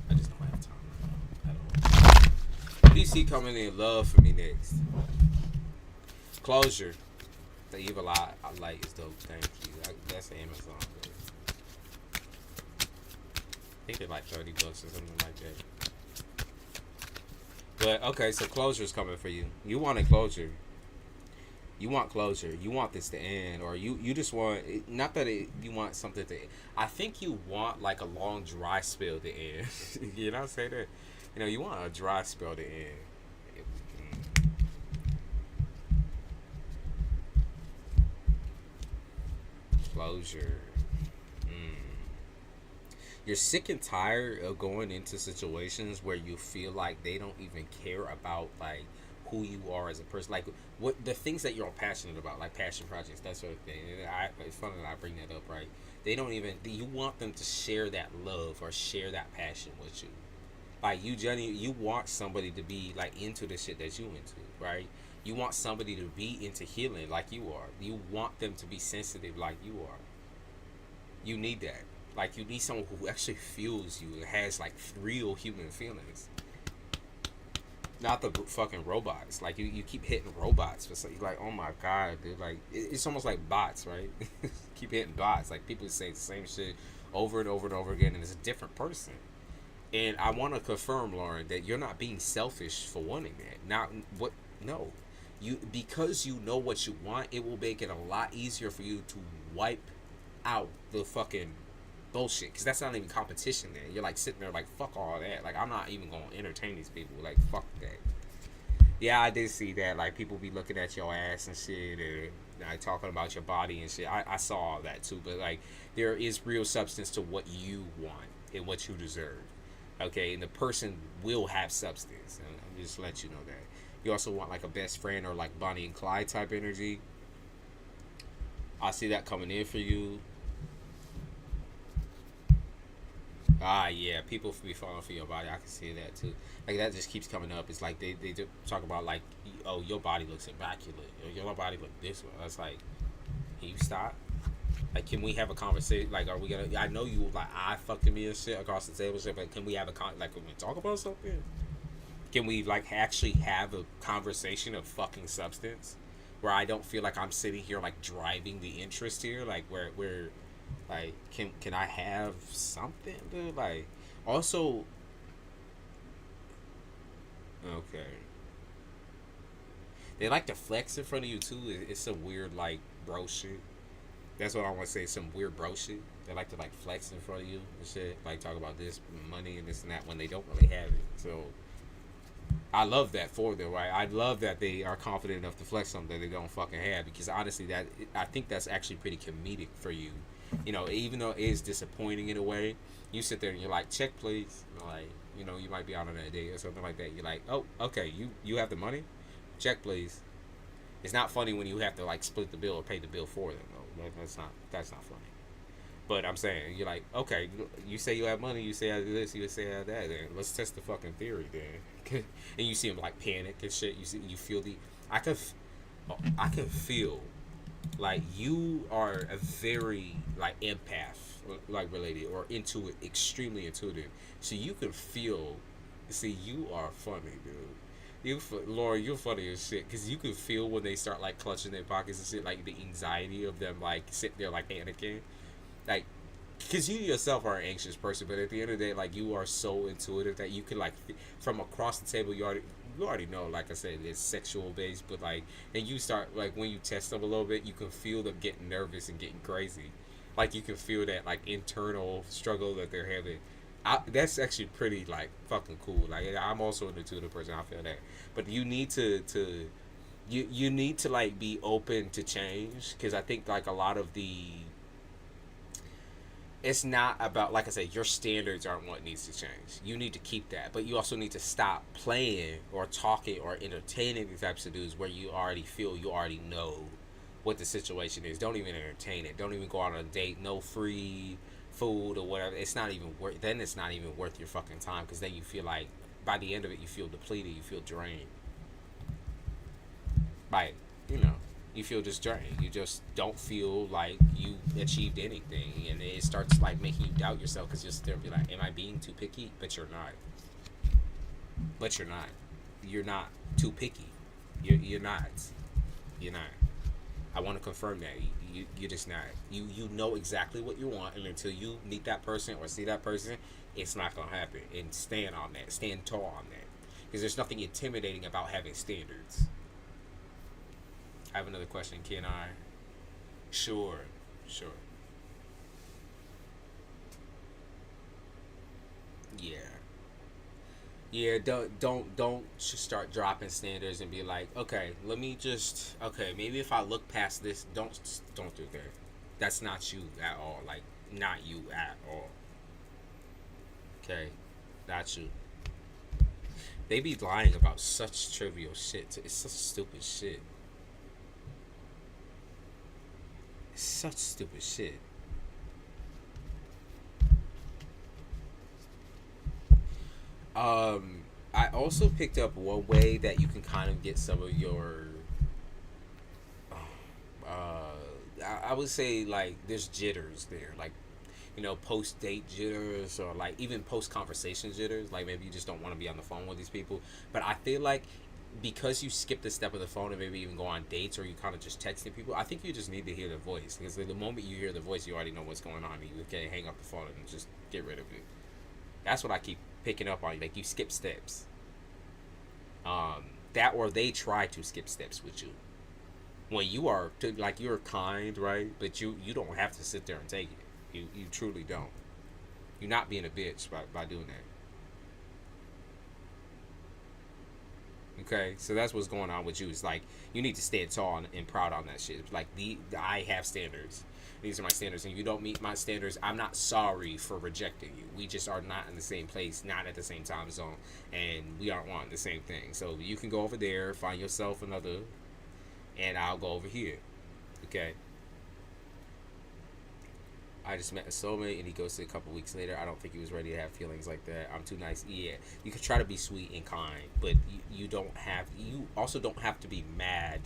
I just don't have time right now at all. What do you see coming in love for me next? Closure. The evil eye I like is dope. Thank you. That's Amazon. But I think they're like $30 or something like that. But okay, so closure is coming for you. You want a closure. You want closure. You want this to end, or you just want not that you want something to. I think you want like a long dry spell to end. You know, say that. You know, you want a dry spell to end. Closure. You're sick and tired of going into situations where you feel like they don't even care about like who you are as a person, like what the things that you're passionate about, like passion projects, that sort of thing. And it's funny that I bring that up, right? They don't even. You want them to share that love or share that passion with you. Like you, Jenny, you want somebody to be like into the shit that you into, right? You want somebody to be into healing like you are. You want them to be sensitive like you are. You need that. Like you need someone who actually feels you and has like real human feelings. Not the fucking robots. Like you keep hitting robots for something. Like, oh my god, dude. Like it's almost like bots, right? Keep hitting bots. Like people say the same shit over and over and over again, and it's a different person. And I want to confirm, Lauren, that you're not being selfish for wanting that. Not what? No, because you know what you want, it will make it a lot easier for you to wipe out the fucking bullshit, because that's not even competition there. You're like sitting there like, fuck all that, like I'm not even gonna entertain these people, like fuck that. Yeah, I did see that, like people be looking at your ass and shit, or like talking about your body and shit. I saw all that too, but like there is real substance to what you want and what you deserve. Okay, and the person will have substance. I'm just let you know that. You also want like a best friend or like Bonnie and Clyde type energy. I see that coming in for you. Ah, yeah, people be falling for your body. I can see that too. Like that just keeps coming up. It's like they do talk about like, oh, your body looks immaculate. Your body look this way. That's like, can you stop? Like, can we have a conversation? Like, are we gonna? I know you like eye fucking me and shit across the table, shit. But can we have a like? Can we talk about something? Can we like actually have a conversation of fucking substance, where I don't feel like I'm sitting here like driving the interest here, like where like can I have something, dude? Like, also, okay, they like to flex in front of you too. It's some weird like bro shit. That's what I want to say. Some weird bro shit. They like to like flex in front of you and shit. Like talk about this money and this and that when they don't really have it. So I love that for them, right? I love that they are confident enough to flex something that they don't fucking have, because honestly, that I think that's actually pretty comedic for you. You know, even though it is disappointing in a way, you sit there and you're like, check please. Like, you know, you might be out on a date or something like that. You're like, oh, okay, you have the money, check please. It's not funny when you have to like split the bill or pay the bill for them though. That's not funny. But I'm saying, you're like, okay, you say you have money, you say I do this, you say I have that, then let's test the fucking theory then. And you see him like panic and shit. You feel the, I can, I can feel like you are a very like empath, like related or intuitive, extremely intuitive. So you can feel. See, you are funny, dude. Laura, you're funny as shit, because you can feel when they start like clutching their pockets and shit, like the anxiety of them like sitting there like panicking, like, because you yourself are an anxious person, but at the end of the day, like you are so intuitive that you can like from across the table, you already know, like I said, it's sexual based, but like, and you start like when you test them a little bit, you can feel them getting nervous and getting crazy, like you can feel that like internal struggle that they're having. That's actually pretty like fucking cool. Like I'm also an intuitive person. I feel that, but you need to you need to like be open to change, because I think like a lot of the, it's not about, like I said, your standards aren't what needs to change. You need to keep that, but you also need to stop playing or talking or entertaining these types of dudes where you already feel you already know what the situation is. Don't even entertain it. Don't even go out on a date. No free food or whatever. It's not even worth. Then it's not even worth your fucking time, because then you feel like by the end of it you feel depleted. You feel drained. Like, you know, you feel just drained. You just don't feel like you achieved anything, and it starts like making you doubt yourself, because you're still be like, "Am I being too picky?" But you're not. But you're not. You're not too picky. You're not. You're not. I want to confirm that you're just not. You know exactly what you want, and until you meet that person or see that person, it's not gonna happen. And stand on that. Stand tall on that, because there's nothing intimidating about having standards. I have another question. Can I? Sure, sure. Yeah, yeah. Don't just start dropping standards and be like, okay, let me just, okay, maybe if I look past this, don't do that. That's not you at all. Like, not you at all. Okay, not you. They be lying about such trivial shit. It's such stupid shit. It's such stupid shit. I also picked up one way that you can kind of get some of your, I would say like there's jitters there, like, you know, post date jitters, or like even post conversation jitters. Like maybe you just don't want to be on the phone with these people. But I feel like because you skip the step of the phone and maybe even go on dates, or you kind of just texting people, I think you just need to hear the voice, because the moment you hear the voice, you already know what's going on. You can hang up the phone and just get rid of it. That's what I keep picking up on. Like you skip steps. Um, that or they try to skip steps with you. When you are like you're kind, right? But you don't have to sit there and take it. You truly don't. You're not being a bitch by doing that. Okay, so that's what's going on with you. It's like you need to stand tall and proud on that shit. It's like I have standards. These are my standards, and if you don't meet my standards, I'm not sorry for rejecting you. We just are not in the same place, not at the same time zone, and we aren't wanting the same thing. So you can go over there, find yourself another, and I'll go over here. Okay. I just met a soulmate and he ghosted a couple weeks later. I don't think he was ready to have feelings like that. I'm too nice. Yeah, you can try to be sweet and kind, but you don't have. You also don't have to be mad.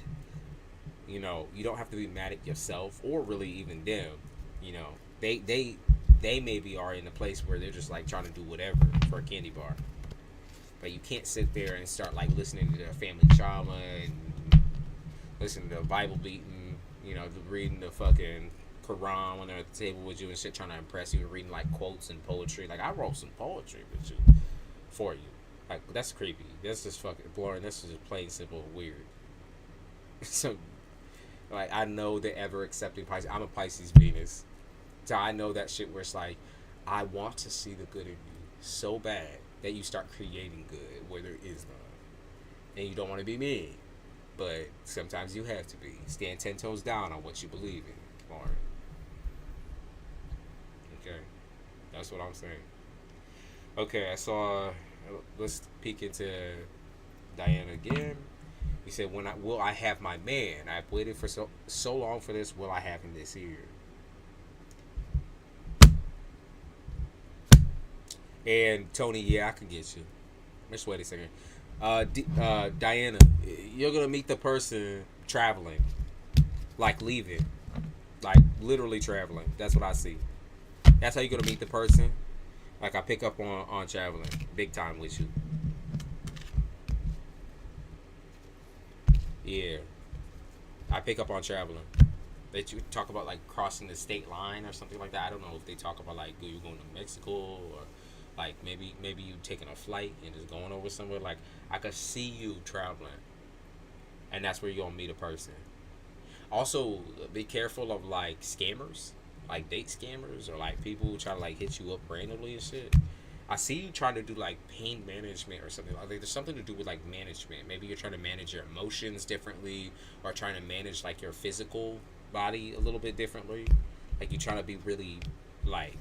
You know, you don't have to be mad at yourself or really even them. You know, they maybe are in a place where they're just like trying to do whatever for a candy bar. But you can't sit there and start like listening to their family trauma and listening to the Bible beating. You know, reading the fucking Quran when they're at the table with you and shit, trying to impress you, and reading like quotes and poetry. Like I wrote some poetry with you for you. Like that's creepy. That's just fucking boring. That's just plain simple weird. So, like I know the ever accepting Pisces. I'm a Pisces Venus, so I know that shit where it's like I want to see the good in you so bad that you start creating good where there is none, and you don't want to be mean, but sometimes you have to be. Stand 10 toes down on what you believe in, Lauren. Okay, that's what I'm saying. Okay, I saw. Let's peek into Diana again. He said, "When will I have my man? I've waited for so long for this. Will I have him this year?" And Tony, yeah, I can get you. Just wait a second. Diana, you're gonna meet the person traveling, like leaving, like literally traveling. That's what I see. That's how you're gonna meet the person. Like I pick up on traveling big time with you. Yeah, I pick up on traveling. That you talk about like crossing the state line or something like that. I don't know if they talk about like you going to Mexico or like maybe you taking a flight and just going over somewhere. Like I could see you traveling, and that's where you're gonna meet a person. Also, be careful of like scammers, like date scammers or like people who try to like hit you up randomly and shit. I see you trying to do like pain management or something. Like there's something to do with like management. Maybe you're trying to manage your emotions differently, or trying to manage like your physical body a little bit differently. Like you're trying to be really like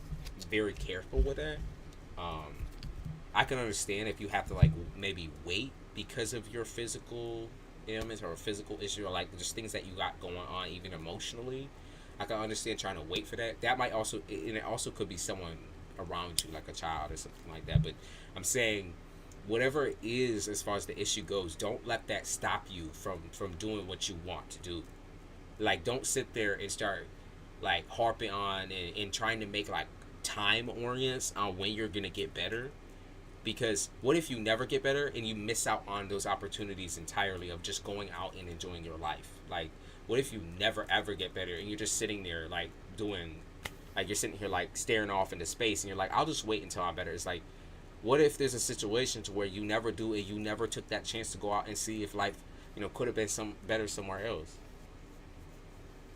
very careful with that. I can understand if you have to like maybe wait because of your physical ailments or a physical issue or like just things that you got going on even emotionally. I can understand trying to wait for that. That might also, and it also could be someone around you, like a child or something like that. But I'm saying, whatever it is as far as the issue goes, don't let that stop you from doing what you want to do. Like, don't sit there and start like harping on and trying to make like time orients on when you're gonna get better. Because what if you never get better and you miss out on those opportunities entirely of just going out and enjoying your life? Like, what if you never ever get better and you're just sitting there like doing, like you're sitting here like staring off into space and you're like, I'll just wait until I'm better. It's like, what if there's a situation to where you never do and you never took that chance to go out and see if life, could have been some better somewhere else?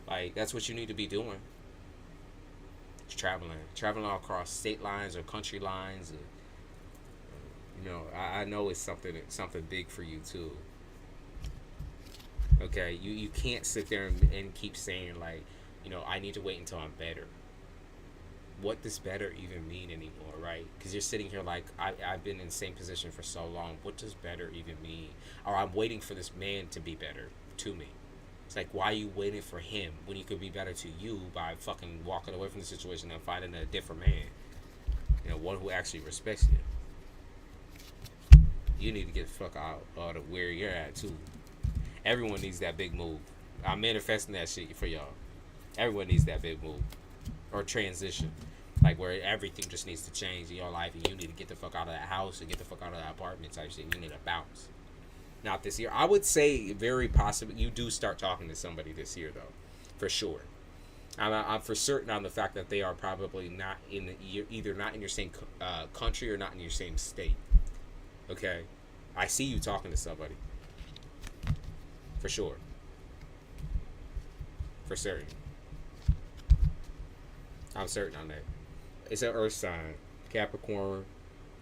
Like, that's what you need to be doing. It's traveling all across state lines or country lines. I know it's something big for you too. Okay, you can't sit there and keep saying like, I need to wait until I'm better. What does better even mean anymore, right? Because you're sitting here like, I've been in the same position for so long. What does better even mean? Or I'm waiting for this man to be better to me. It's like, why are you waiting for him when he could be better to you by fucking walking away from the situation and finding a different man? One who actually respects you. You need to get the fuck out of where you're at too. Everyone needs that big move. I'm manifesting that shit for y'all. Everyone needs that big move or transition, like where everything just needs to change in your life, and you need to get the fuck out of that house and get the fuck out of that apartment type shit. You need to bounce. Not this year. I would say very possible you do start talking to somebody this year though, for sure. I'm for certain on the fact that they are probably not either not in your same country or not in your same state. Okay, I see you talking to somebody. for sure, for certain. I'm certain on that. It's an Earth sign, Capricorn,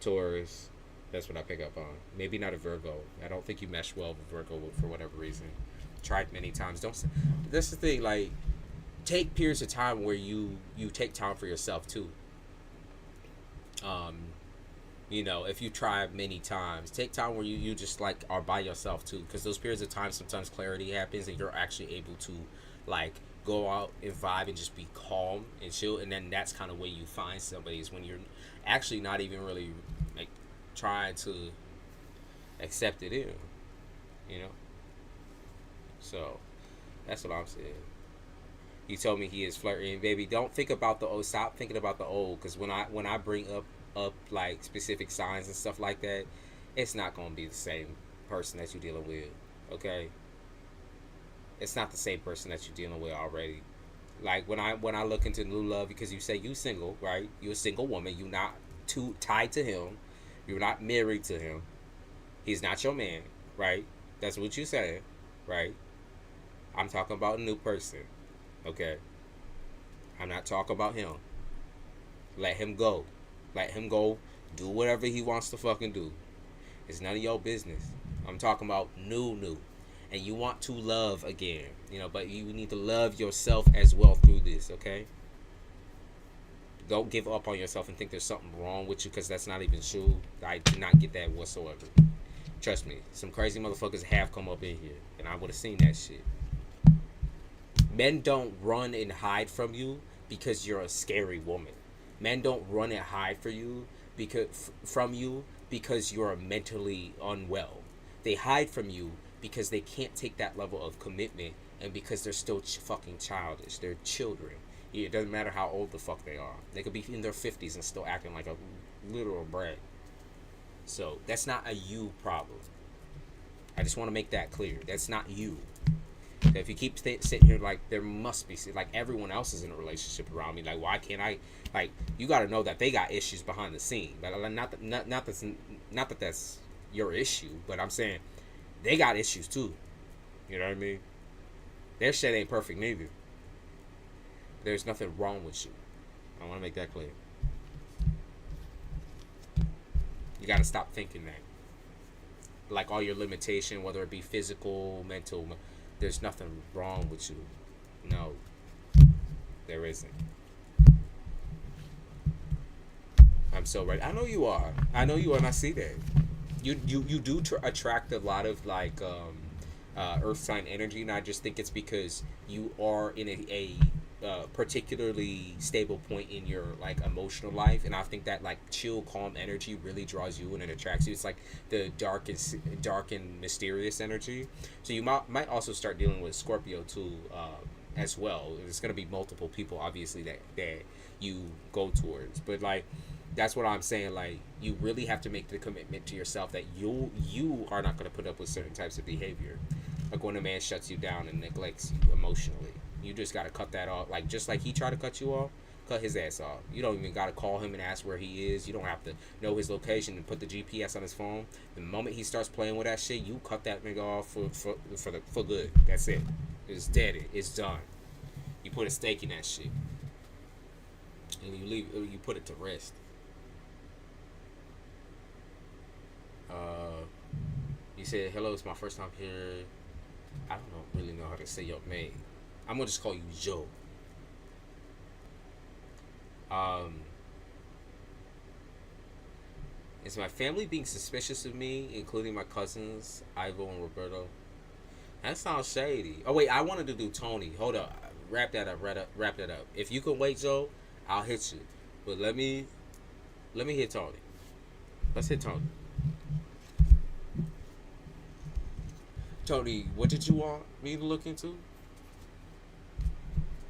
Taurus. That's what I pick up on. Maybe not a Virgo. I don't think you mesh well with Virgo for whatever reason. Tried many times. Don't. That's the thing. Like, take periods of time where you take time for yourself too. Um, if you try many times, take time where you just like are by yourself too, because those periods of time sometimes clarity happens and you're actually able to like go out and vibe and just be calm and chill, and then that's kind of when you find somebody is when you're actually not even really like trying to accept it in, you know. So that's what I'm saying. He told me he is flirting, baby. Don't think about the old. Stop thinking about the old, because when I bring up like specific signs and stuff like that, it's not gonna be the same person that you're dealing with. Okay, it's not the same person that you're dealing with already. Like when I look into new love, because you say you single, right? You're a single woman. You're not too tied to him. You're not married to him. He's not your man, right? That's what you said, right? I'm talking about a new person. Okay, I'm not talking about him. Let him go. Let him go. Do whatever he wants to fucking do. It's none of your business. I'm talking about new. And you want to love again, but you need to love yourself as well through this, okay? Don't give up on yourself and think there's something wrong with you, because that's not even true. I do not get that whatsoever. Trust me, some crazy motherfuckers have come up in here, and I would have seen that shit. Men don't run and hide from you because you're a scary woman. Men don't run and hide from you because you're mentally unwell. They hide from you because they can't take that level of commitment, and because they're still fucking childish. They're children. It doesn't matter how old the fuck they are. They could be in their 50s and still acting like a literal brat. So that's not a you problem. I just want to make that clear. That's not you. If you keep sitting here like there must be, like everyone else is in a relationship around me, like why can't I? Like, you got to know that they got issues behind the scene. Like, not that that's your issue, but I'm saying they got issues too. You know what I mean? Their shit ain't perfect neither. There's nothing wrong with you. I want to make that clear. You got to stop thinking that. Like all your limitation, whether it be physical, mental, there's nothing wrong with you. No, there isn't. I'm so ready. I know you are. And I see that. You do attract a lot of like earth sign energy, and I just think it's because you are in a particularly stable point in your like emotional life, and I think that like chill, calm energy really draws you in and attracts you. It's like the dark and mysterious energy. So you might also start dealing with Scorpio too, as well. There's gonna be multiple people obviously that you go towards, but like that's what I'm saying. Like, you really have to make the commitment to yourself that you are not going to put up with certain types of behavior. Like when a man shuts you down and neglects you emotionally, you just got to cut that off. Like, just like he tried to cut you off, cut his ass off. You don't even got to call him and ask where he is. You don't have to know his location and put the GPS on his phone. The moment he starts playing with that shit, you cut that nigga off for good. That's it. It's dead. It's done. You put a stake in that shit, and you put it to rest. You said, hello, it's my first time here. I don't really know how to say your name. I'm going to just call you Joe. Is my family being suspicious of me, including my cousins, Ivo and Roberto? That sounds shady. Oh, wait, I wanted to do Tony. Hold up. Wrap that up. If you can wait, Joe, I'll hit you. But let me hit Tony. Let's hit Tony. Tony, what did you want me to look into?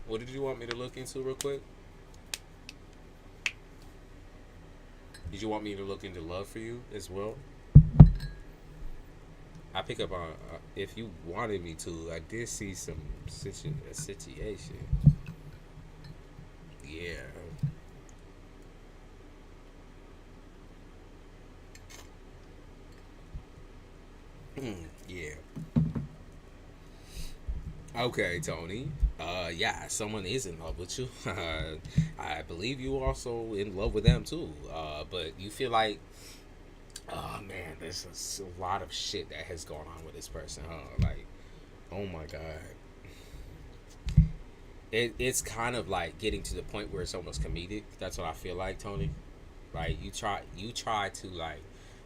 What did you want me to look into real quick? Did you want me to look into love for you as well? I pick up on, if you wanted me to, I did see some situation. Yeah. Yeah. Okay, Tony. Yeah, someone is in love with you. I believe you also in love with them too. But you feel like, oh man, there's a lot of shit that has gone on with this person, huh? Like, oh my god, it's kind of like getting to the point where it's almost comedic. That's what I feel like, Tony. Like you try to like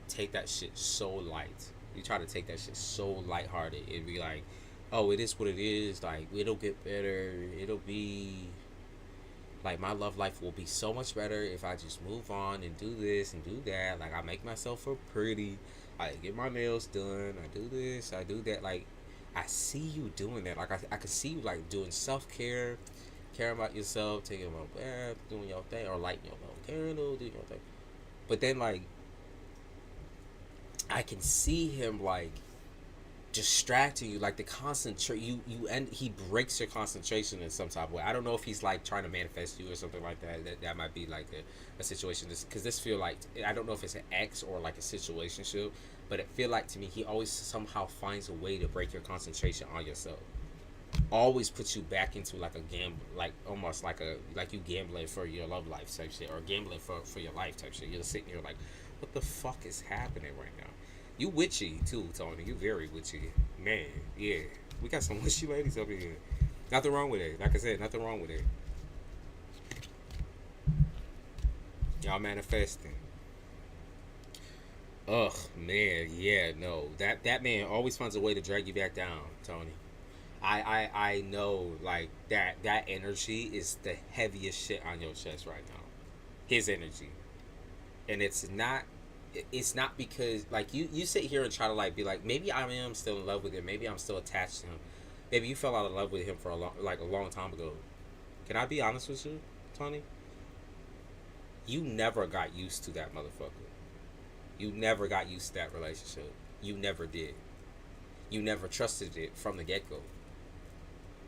take that shit so light. You try to take that shit so lighthearted and be like, oh, it is what it is. Like it'll get better. It'll be like my love life will be so much better if I just move on and do this and do that. Like I make myself look pretty. I get my nails done. I do this. I do that. Like I see you doing that. Like I can see you like doing self care, caring about yourself, taking a bath, doing your thing, or lighting your little candle, doing your thing. But then like I can see him like distracting you, like the concentrate you and he breaks your concentration in some type of way. I don't know if he's like trying to manifest you or something like that. That might be like a situation. Because this feel like I don't know if it's an ex or like a situationship, but it feel like to me he always somehow finds a way to break your concentration on yourself. Always puts you back into like a gamble, like almost like you gambling for your love life type shit or gambling for your life type shit. You're sitting here like, what the fuck is happening right now? You witchy too, Tony. You very witchy, man. Yeah, we got some witchy ladies up here. Nothing wrong with it. Like I said, nothing wrong with it. Y'all manifesting. Ugh, man. Yeah, no. That man always finds a way to drag you back down, Tony. I know like that energy is the heaviest shit on your chest right now. His energy, and it's not because like you sit here and try to like be like maybe I am still in love with him, maybe I'm still attached to him, maybe you fell out of love with him for a long time ago. Can I be honest with you, Tony? You never got used to that motherfucker. You never got used to that relationship. You never did. You never trusted it from the get go.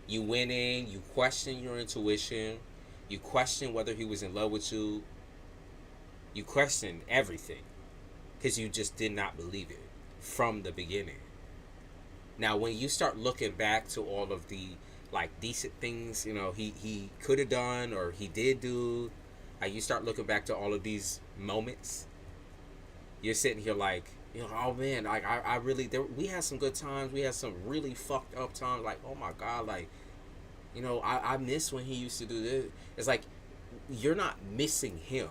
You went in, you questioned your intuition, you questioned whether he was in love with you, you questioned everything because you just did not believe it from the beginning. Now, when you start looking back to all of the like decent things, he could have done or he did do, you start looking back to all of these moments. You're sitting here like, oh man, like I really we had some good times. We had some really fucked up times. Like, oh my god, like, I miss when he used to do this. It's like you're not missing him.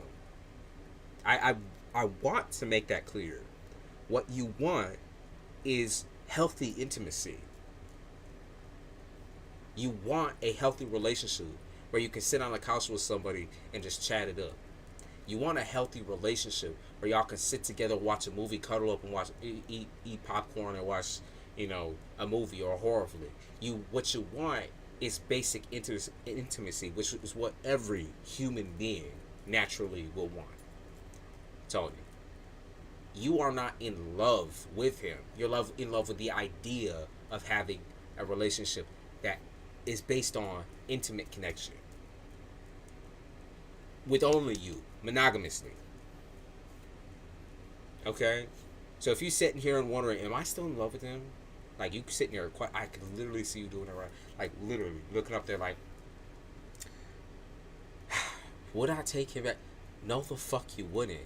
I I want to make that clear. What you want is healthy intimacy. You want a healthy relationship where you can sit on the couch with somebody and just chat it up. You want a healthy relationship where y'all can sit together, watch a movie, cuddle up, and eat popcorn and watch, a movie or a horror flick. What you want is basic intimacy, which is what every human being naturally will want. Tony, you are not in love with him. You're in love with the idea of having a relationship that is based on intimate connection with only you, monogamously. Okay? So if you're sitting here and wondering, am I still in love with him? Like, you sitting there, I can literally see you doing it right. Like, literally, looking up there like, would I take him back? No, the fuck you wouldn't.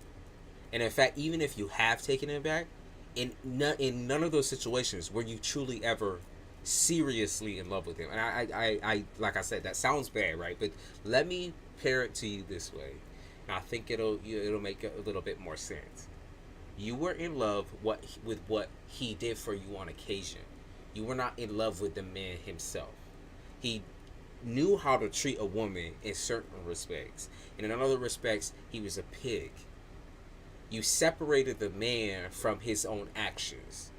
And in fact, even if you have taken him back, in none of those situations were you truly ever seriously in love with him. And I like I said, that sounds bad, right? But let me pair it to you this way. And I think it'll make a little bit more sense. You were in love with what he did for you on occasion. You were not in love with the man himself. He knew how to treat a woman in certain respects. And in other respects, he was a pig. You separated the man from his own actions.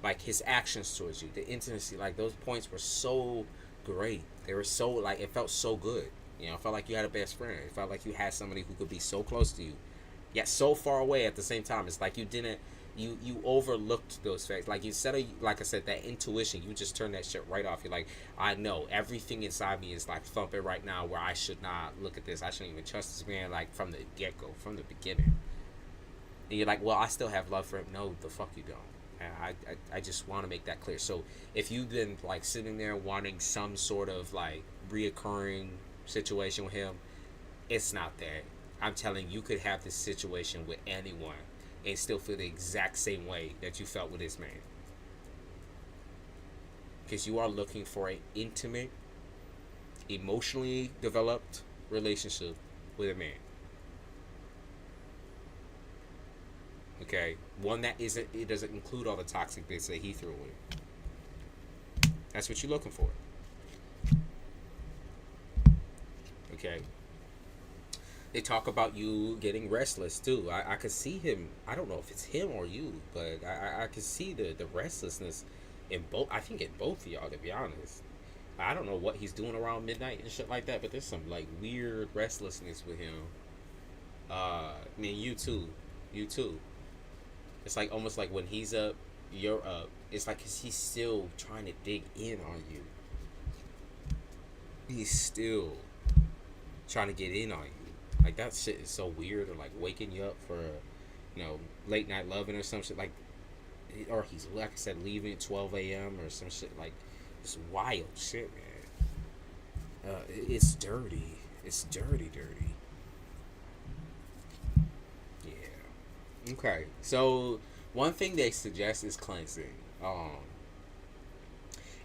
Like his actions towards you, the intimacy, like those points were so great. They were so, like, it felt so good. It felt like you had a best friend. It felt like you had somebody who could be so close to you, yet so far away at the same time. It's like you overlooked those facts. Like, instead of, like I said, that intuition, you just turned that shit right off. You're like, I know everything inside me is like thumping right now where I should not look at this. I shouldn't even trust this man, like, from the get-go, from the beginning. And you're like, well, I still have love for him. No, the fuck you don't. I just want to make that clear. So if you've been like sitting there wanting some sort of like reoccurring situation with him, it's not that. I'm telling you, could have this situation with anyone and still feel the exact same way that you felt with this man. Because you are looking for an intimate, emotionally developed relationship with a man. Okay, one that it doesn't include all the toxic bits that he threw in. That's what you're looking for. Okay. They talk about you getting restless too. I could see him. I don't know if it's him or you, but I could see the restlessness in both. I think in both of y'all, to be honest. I don't know what he's doing around midnight and shit like that, but there's some like weird restlessness with him. I mean, you too. You too. It's like almost like when he's up, you're up. It's like 'cause he's still trying to dig in on you. He's still trying to get in on you. Like that shit is so weird. Or like waking you up for, late night loving or some shit. Like, or he's like I said, leaving at 12 a.m. or some shit. Like, it's wild shit, man. It's dirty. It's dirty. Yeah. Okay. So one thing they suggest is cleansing.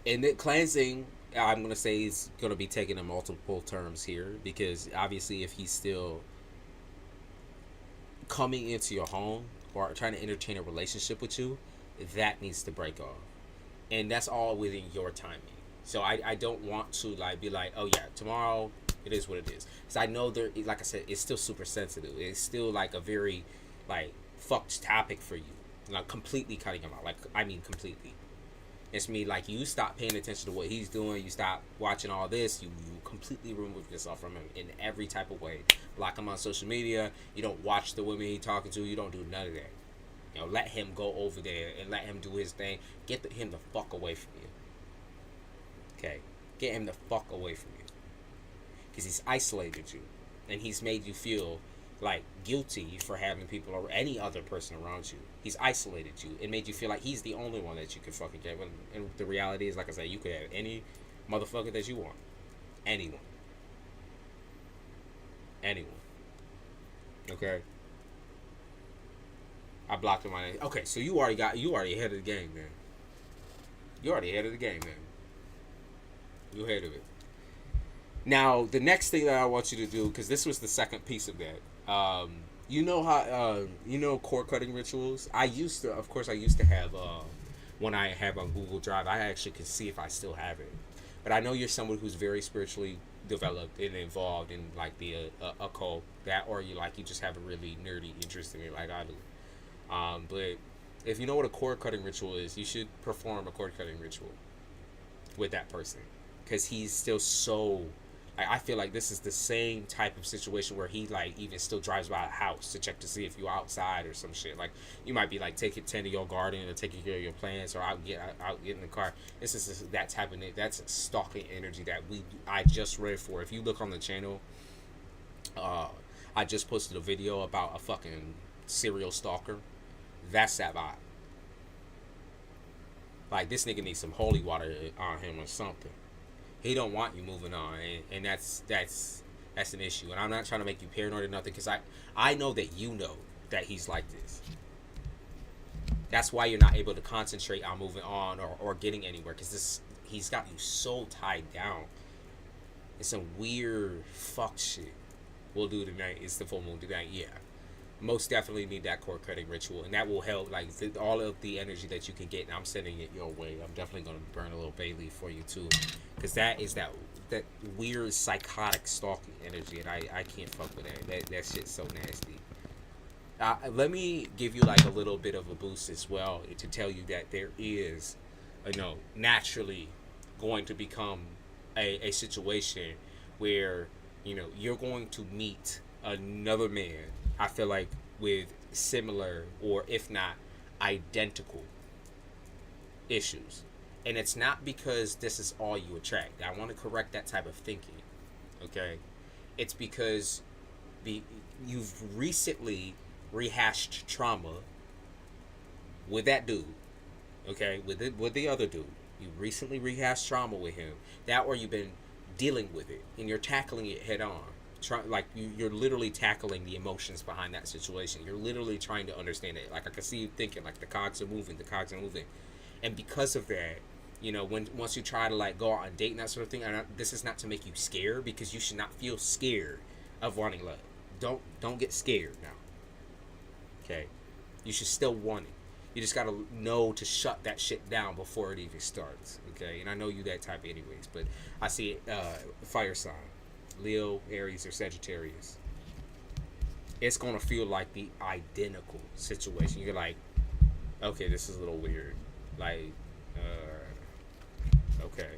And the cleansing, I'm gonna say, is gonna be taken in multiple terms here because obviously, if he's still coming into your home or trying to entertain a relationship with you, that needs to break off, and that's all within your timing. So I don't want to like be like, oh yeah, tomorrow it is what it is. So I know there, like I said, it's still super sensitive. It's still like a very like fucked topic for you, like completely cutting him out. Like I mean completely. It's me like you stop paying attention to what he's doing. You stop watching all this. You completely remove yourself from him in every type of way. Block him on social media. You don't watch the women he's talking to. You don't do none of that. Let him go over there and let him do his thing. Get him the fuck away from you. Okay, get him the fuck away from you. Because he's isolated you, and he's made you feel like guilty for having people or any other person around you. He's isolated you and made you feel like he's the only one that you can fucking get. And the reality is, like I said, you could have any motherfucker that you want. Anyone. Okay. I blocked him on it. Okay, so you already ahead of the game, man. You're ahead of it. Now, the next thing that I want you to do, because this was the second piece of that, cord cutting rituals. I used to have one I have on Google Drive. I actually can see if I still have it. But I know you're someone who's very spiritually developed and involved in like the occult, that, or you just have a really nerdy interest in it, like I do. But if you know what a cord cutting ritual is, you should perform a cord cutting ritual with that person, because he's still so. I feel like this is the same type of situation where he like even still drives by a house to check to see if you're outside or some shit. Like you might be like taking tend to your garden or taking care of your plants or out get in the car. This is that type of that's stalking energy that I just read for. If you look on the channel, I just posted a video about a fucking serial stalker. That's that vibe. Like this nigga needs some holy water on him or something. He don't want you moving on, and that's an issue. And I'm not trying to make you paranoid or nothing, because I know that you know that he's like this. That's why you're not able to concentrate on moving on or getting anywhere, because he's got you so tied down. It's some weird fuck shit we'll do tonight. It's the full moon tonight, yeah. Most definitely need that cord cutting ritual, and that will help like all of the energy that you can get. And I'm sending it your way. I'm definitely going to burn a little bay leaf for you too, because that is that weird psychotic stalking energy, and I can't fuck with that shit's so nasty. Let me give you like a little bit of a boost as well to tell you that there is naturally going to become a situation where you're going to meet another man, I feel like, with similar or if not identical issues. And it's not because this is all you attract. I want to correct that type of thinking. Okay? It's because you've recently rehashed trauma with that dude, Okay, with the other dude, you recently rehashed trauma with him. That or you've been dealing with it and you're tackling it head on. Like you're literally tackling the emotions behind that situation. You're literally trying to understand it. Like I can see you thinking, like the cogs are moving, and because of that, when once you try to like go out on a date and that sort of thing, and this is not to make you scared because you should not feel scared of wanting love. Don't get scared now. Okay, you should still want it. You just gotta know to shut that shit down before it even starts. Okay, and I know you that type anyways, but I see it. Fire sign, Leo, Aries, or Sagittarius. It's gonna feel like the identical situation. You're like, okay, this is a little weird. Like, okay.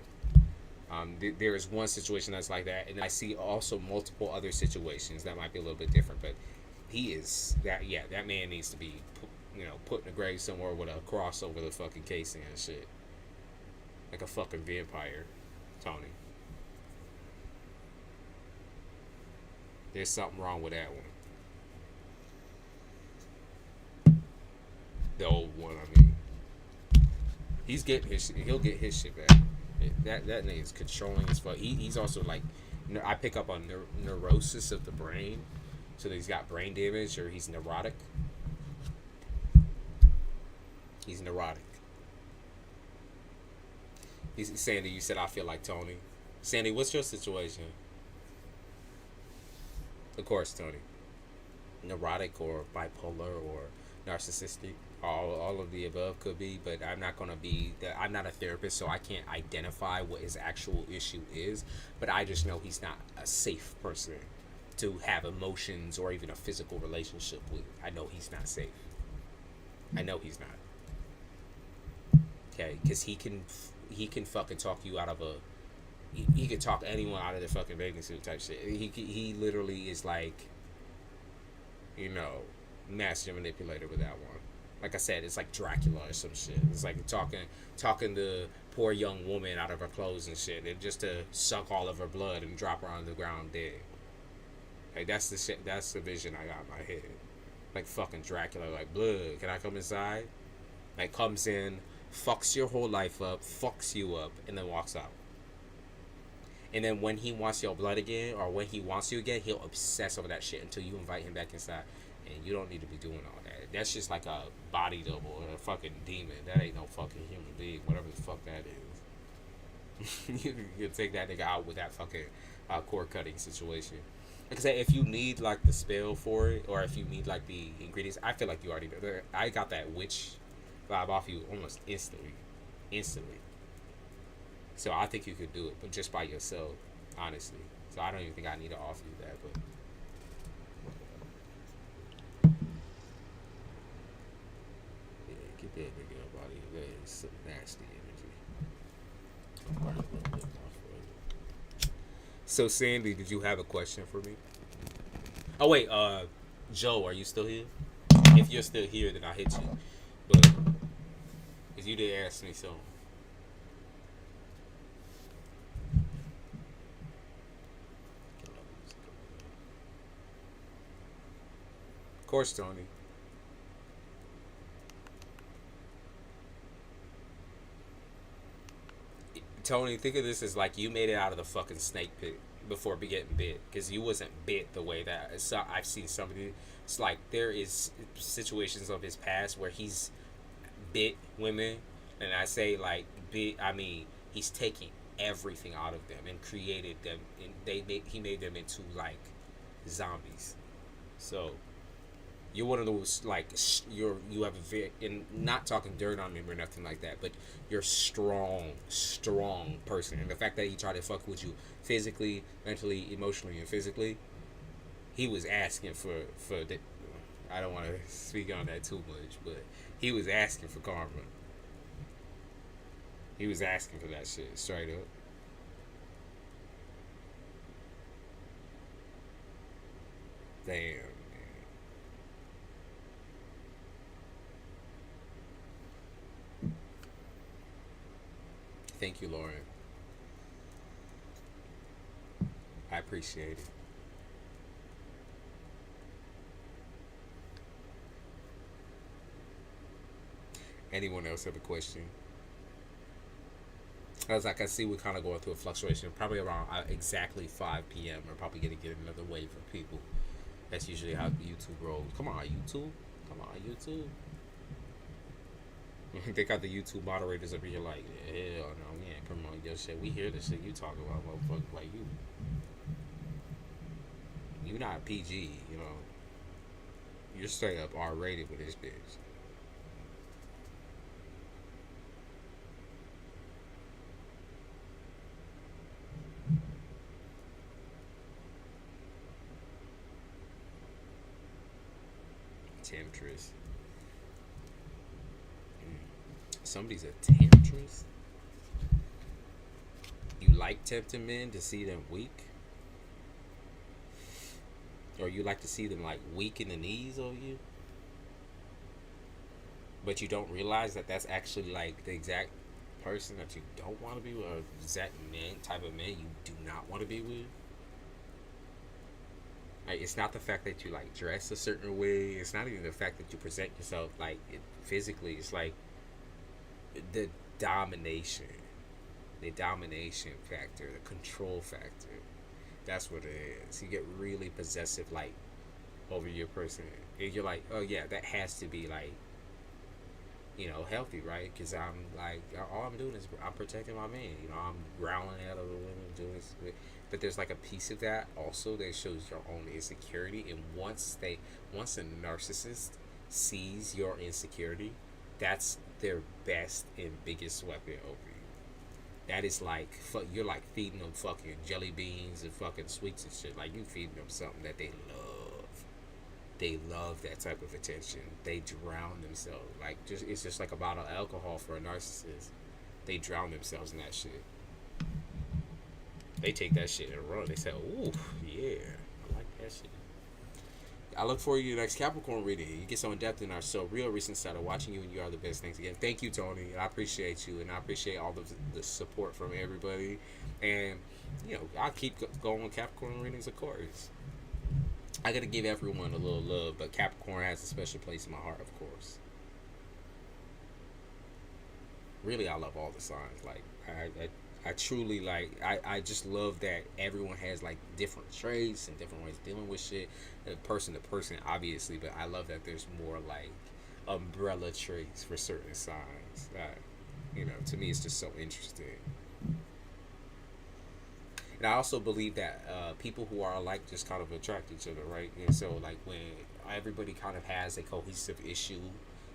There is one situation that's like that, and I see also multiple other situations that might be a little bit different. But he is that. Yeah, that man needs to be, put in a grave somewhere with a cross over the fucking casing and shit, like a fucking vampire, Tony. There's something wrong with that one. The old one, I mean. He's getting his shit. He'll get his shit back. That nigga's controlling as fuck. He's also like, I pick up on neurosis of the brain, so that he's got brain damage or he's neurotic. He's neurotic. Sandy, you said I feel like Tony. Sandy, what's your situation? Of course, Tony. Neurotic or bipolar or narcissistic. All of the above could be, but I'm not gonna be. I'm not a therapist, so I can't identify what his actual issue is. But I just know he's not a safe person to have emotions or even a physical relationship with. I know he's not safe. I know he's not. Okay, because he can fucking talk you out of a. He can talk anyone out of their fucking bathing suit type shit. He literally is like, master manipulator with that one. Like I said, it's like Dracula or some shit. It's like talking the poor young woman out of her clothes and shit, and just to suck all of her blood and drop her on the ground dead. Like that's the shit. That's the vision I got in my head. Like fucking Dracula. Like, blood. Can I come inside? Like comes in, fucks your whole life up, fucks you up, and then walks out. And then when he wants your blood again, or when he wants you again, he'll obsess over that shit until you invite him back inside. And you don't need to be doing all that. That's just like a body double or a fucking demon. That ain't no fucking human being, whatever the fuck that is. You take that nigga out with that fucking cord cutting situation. Like I said, if you need like the spell for it, or if you need like the ingredients, I feel like you already know. I got that witch vibe off you almost instantly. So I think you could do it, but just by yourself, honestly. So I don't even think I need to offer you that, but. Get that nigga up out of here. That is some nasty energy. So Sandy, did you have a question for me? Oh wait, Joe, are you still here? If you're still here, then I'll hit you. But if you did ask me so. Of course, Tony. Tony, think of this as like you made it out of the fucking snake pit before getting bit, because you wasn't bit the way that I've seen somebody. It's like there is situations of his past where he's bit women, and I say like bit. I mean, he's taking everything out of them and created them, and he made them into like zombies. So you're one of those like you have a very, and not talking dirt on him or nothing like that, but you're strong person, and the fact that he tried to fuck with you physically, mentally, emotionally, and physically, he was asking for the. I don't want to speak on that too much, but he was asking for karma. He was asking for that shit straight up. Damn. Thank you, Lauren. I appreciate it. Anyone else have a question? As I can see, we're kind of going through a fluctuation. Probably around exactly 5 p.m. We're probably going to get another wave of people. That's usually how YouTube rolls. Come on, YouTube. Come on, YouTube. They got the YouTube moderators up here like, hell no, we ain't promoting your shit. We hear the shit you talking about, motherfuckers like you. You not PG, you know. You're straight up R-rated with this bitch. Temptress. Somebody's a temptress. You like tempting men to see them weak? Or you like to see them like weak in the knees over you? But you don't realize that that's actually like the exact person that you don't want to be with, or exact man type of man you do not want to be with. Like, it's not the fact that you like dress a certain way. It's not even the fact that you present yourself like physically. It's like the domination factor, the control factor. That's what it is. You get really possessive, like, over your person, and you're like, oh yeah, that has to be like, you know, healthy, right? Because I'm like, all I'm doing is I'm protecting my man. You know, I'm growling at other women, doing this. But there's like a piece of that also that shows your own insecurity. And once a narcissist sees your insecurity, that's their best and biggest weapon over you. That is like, you're like feeding them fucking jelly beans and fucking sweets and shit. Like, you feeding them something that they love. They love that type of attention. They drown themselves. Like, it's just like a bottle of alcohol for a narcissist. They drown themselves in that shit. They take that shit and run. They say, ooh, yeah, I like that shit. I look forward to your next Capricorn reading. You get so in depth in our show. Real recent started watching you, and you are the best. Thanks again. Thank you, Tony. I appreciate you, and I appreciate all the support from everybody. And, you know, I'll keep going with Capricorn readings, of course. I got to give everyone a little love, but Capricorn has a special place in my heart, of course. Really, I love all the signs. Like, I truly, like, I just love that everyone has, like, different traits and different ways of dealing with shit, person to person, obviously, but I love that there's more, like, umbrella traits for certain signs. You know, to me, it's just so interesting. And I also believe that people who are alike just kind of attract each other, right? And so, like, when everybody kind of has a cohesive issue,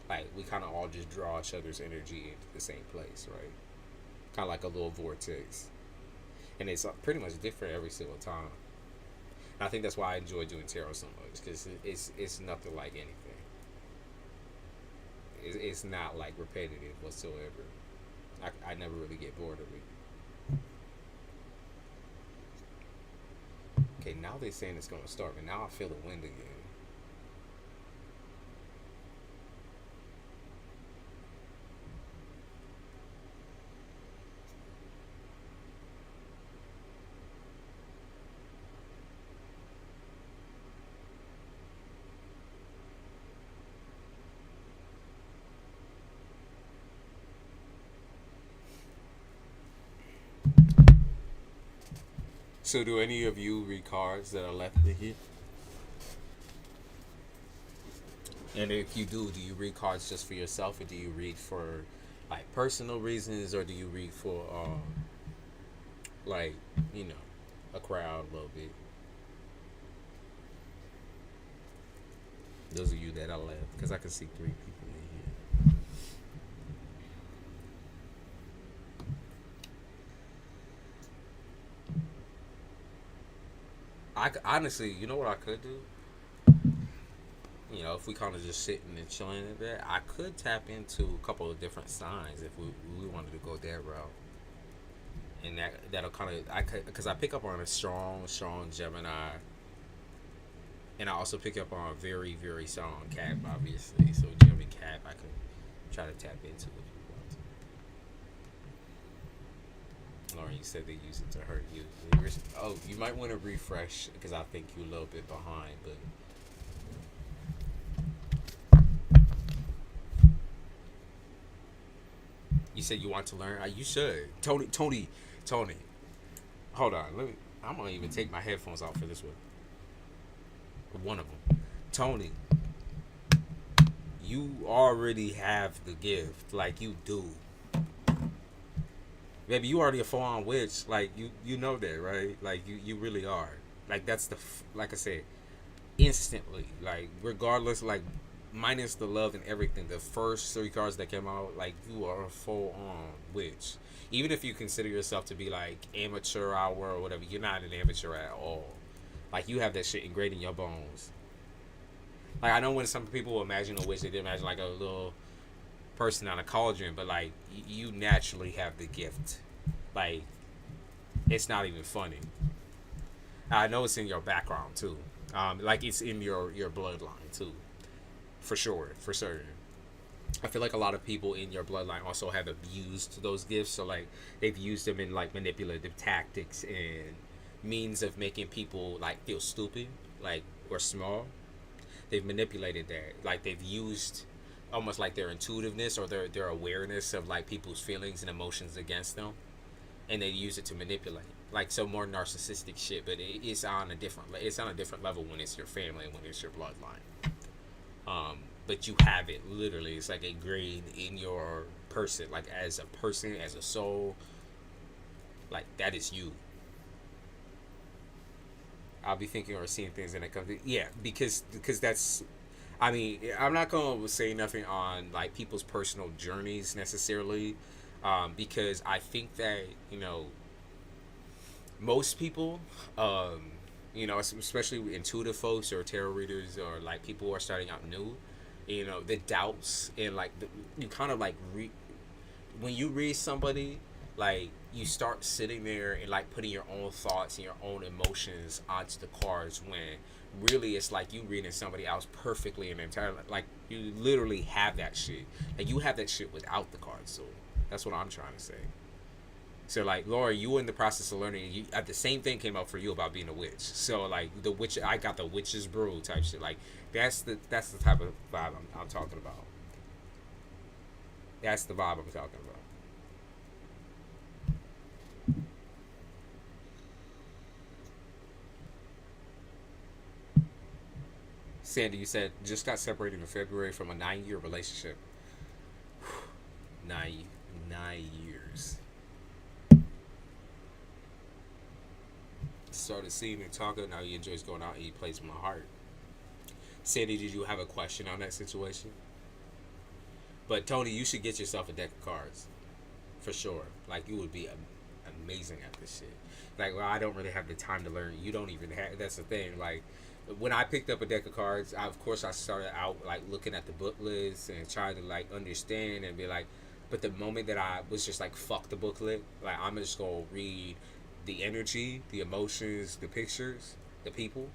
like, we kind of all just draw each other's energy into the same place, right? Kind of like a little vortex. And it's pretty much different every single time. And I think that's why I enjoy doing tarot so much, because it's nothing like anything. It's not, like, repetitive whatsoever. I never really get bored of it. Okay, now they're saying it's going to start, but now I feel the wind again. So do any of you read cards that are left in here? And if you do you read cards just for yourself, or do you read for, like, personal reasons, or do you read for, like, you know, a crowd a little bit? Those of you that are left, because I can see 3 people in here. Honestly, you know what I could do? You know, if we kind of just sitting and chilling at that, I could tap into a couple of different signs if we wanted to go that route. And that'll kind of, because I pick up on a strong Gemini, and I also pick up on a very, very strong Cap, obviously. So Gemini Cap, I could try to tap into if you want to. Lauren, you said they use it to hurt you. Oh, you might want to refresh, because I think you're a little bit behind, but. You said you want to learn. You should. Tony. Hold on. I'm gonna even take my headphones off for this one. One of them. Tony, you already have the gift. Like, you do. Baby, you already a full-on witch. Like, you know that, right? Like, you really are. Like, that's like I said, instantly. Like, regardless, like, minus the love and everything, the first 3 cards that came out, like, you are a full-on witch. Even if you consider yourself to be, like, amateur hour or whatever, you're not an amateur at all. Like, you have that shit ingrained in your bones. Like, I know when some people imagine a witch, they imagine, like, a little person on a cauldron, but, like, you naturally have the gift. Like, it's not even funny. I know it's in your background, too. Like, it's in your bloodline, too. For sure, for certain. I feel like a lot of people in your bloodline also have abused those gifts. So, like, they've used them in, like, manipulative tactics and means of making people, like, feel stupid, like, or small. They've manipulated that. Like, they've used almost like their intuitiveness or their awareness of, like, people's feelings and emotions against them. And they use it to manipulate. Like, so more narcissistic shit, but it's on a different level when it's your family and when it's your bloodline. But you have it literally. It's like ingrained in your person, like as a person, as a soul. Like, that is you. I'll be thinking or seeing things and it comes. Yeah, because that's. I mean, I'm not gonna say nothing on, like, people's personal journeys necessarily, because I think that, you know, most people, you know, especially intuitive folks or tarot readers or, like, people who are starting out new, you know, the doubts and, like, you kind of, like, when you read somebody, like, you start sitting there and, like, putting your own thoughts and your own emotions onto the cards, when really it's like you reading somebody else perfectly and entirely. Like, you literally have that shit. Like, you have that shit without the cards. So that's what I'm trying to say. So, like, Laura, you were in the process of learning. The same thing came out for you about being a witch. So, like, the witch, I got the witch's brew type shit. Like, that's the type of vibe I'm talking about. That's the vibe I'm talking about. Sandy, you said just got separated in February from a 9-year relationship. 9 years. Started seeing and talking. Now he enjoys going out and he plays my heart. Sandy, did you have a question on that situation? But Tony, you should get yourself a deck of cards, for sure. Like, you would be amazing at this shit. Like, well, I don't really have the time to learn. You don't even have. That's the thing. Like, when I picked up a deck of cards, of course I started out, like, looking at the book list and trying to, like, understand and be like. But the moment that I was just like, fuck the booklet, like, I'm just gonna read the energy, the emotions, the pictures, the people.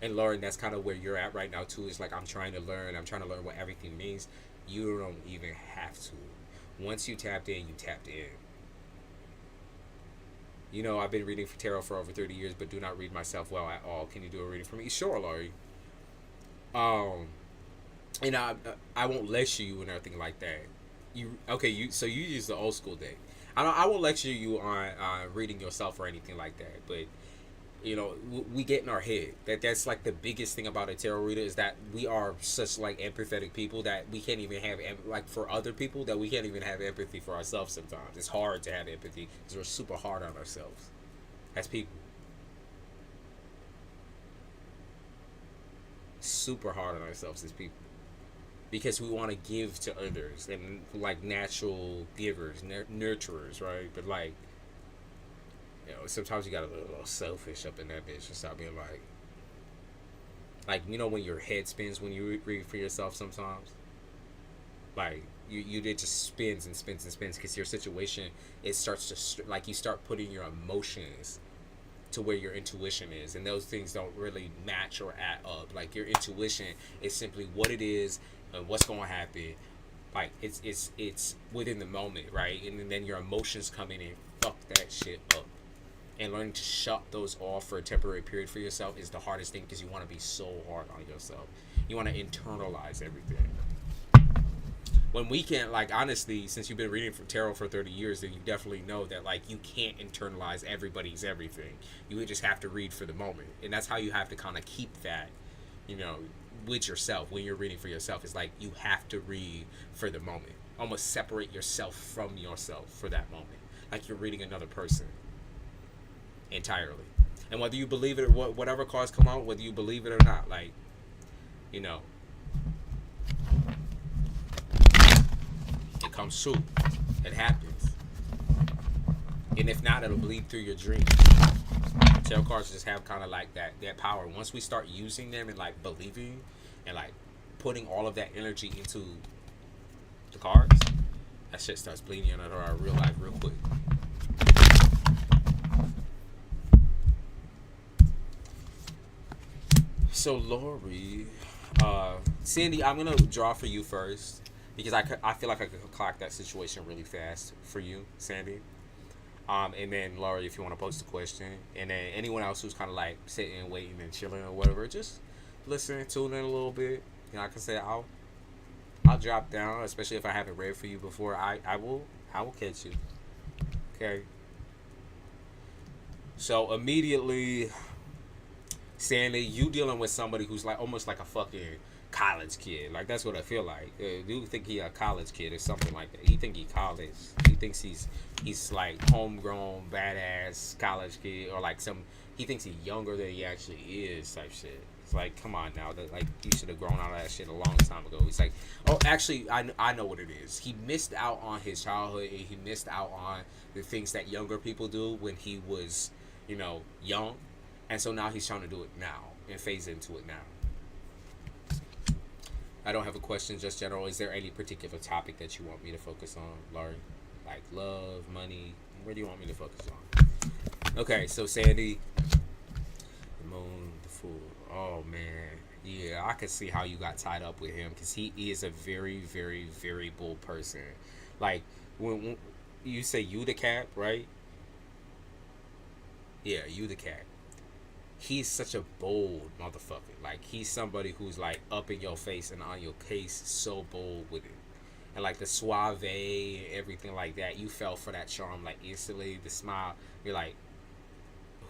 And Lauren, that's kind of where you're at right now too. Is like, I'm trying to learn what everything means. You don't even have to. Once you tapped in, you tapped in. You know, I've been reading for tarot for over 30 years, but do not read myself well at all. Can you do a reading for me? Sure, Laurie. And I won't lecture you and everything like that. So you use the old school deck. I won't lecture you on reading yourself or anything like that, but, you know, we get in our head. That's like the biggest thing about a tarot reader, is that we are such, like, empathetic people that we can't even have, like, for other people, that we can't even have empathy for ourselves sometimes. It's hard to have empathy because we're super hard on ourselves as people. Super hard on ourselves as people. Because we want to give to others and, like, natural givers, nurturers, right? But, like, you know, sometimes you got a little selfish up in that bitch and stop being like, you know, when your head spins when you read for yourself sometimes? Like, it just spins and spins and spins because your situation, it starts to, like, you start putting your emotions to where your intuition is, and those things don't really match or add up. Like, your intuition is simply what it is and what's going to happen. Like, it's within the moment, right? And then your emotions come in and fuck that shit up. And learning to shut those off for a temporary period for yourself is the hardest thing, because you want to be so hard on yourself. You want to internalize everything. When we can't, like, honestly, since you've been reading for tarot for 30 years, then you definitely know that, like, you can't internalize everybody's everything. You would just have to read for the moment. And that's how you have to kind of keep that, you know, with yourself. When you're reading for yourself, it's like you have to read for the moment. Almost separate yourself from yourself for that moment. Like you're reading another person entirely. And whether you believe it or whatever cards come out, whether you believe it or not, like, you know, it comes true. It happens. And if not, it'll bleed through your dreams. Tarot cards just have kind of like that power. Once we start using them and like believing and like putting all of that energy into the cards, that shit starts bleeding into our real life real quick. So Lori, Sandy, I'm gonna draw for you first because I feel like I could clock that situation really fast for you, Sandy. And then Laurie, if you want to post a question, and then anyone else who's kind of like sitting and waiting and chilling or whatever, just listen, tune in a little bit. You know, I can say I'll drop down, especially if I haven't read for you before. I will catch you. Okay. So immediately, Sandy, you dealing with somebody who's like almost like a fucking college kid. Like that's what I feel like. You think he a college kid or something like that? He think he college. He thinks he's like homegrown badass college kid or like some. He thinks he's younger than he actually is type shit. It's like, come on now. That like you should have grown out of that shit a long time ago. He's like, oh, actually, I know what it is. He missed out on his childhood. And he missed out on the things that younger people do when he was, you know, young. And so now he's trying to do it now and phase into it now. I don't have a question, just general. Is there any particular topic that you want me to focus on, Laurie? Like love, money? Where do you want me to focus on? Okay, so Sandy, the moon, the fool. Oh, man. Yeah, I could see how you got tied up with him because he is a very, very, very bold person. Like, when you say you the cat, right? Yeah, you the cat. He's such a bold motherfucker. Like, he's somebody who's, like, up in your face and on your case, so bold with it. And, like, the suave and everything like that, you fell for that charm, like, instantly. The smile, you're like,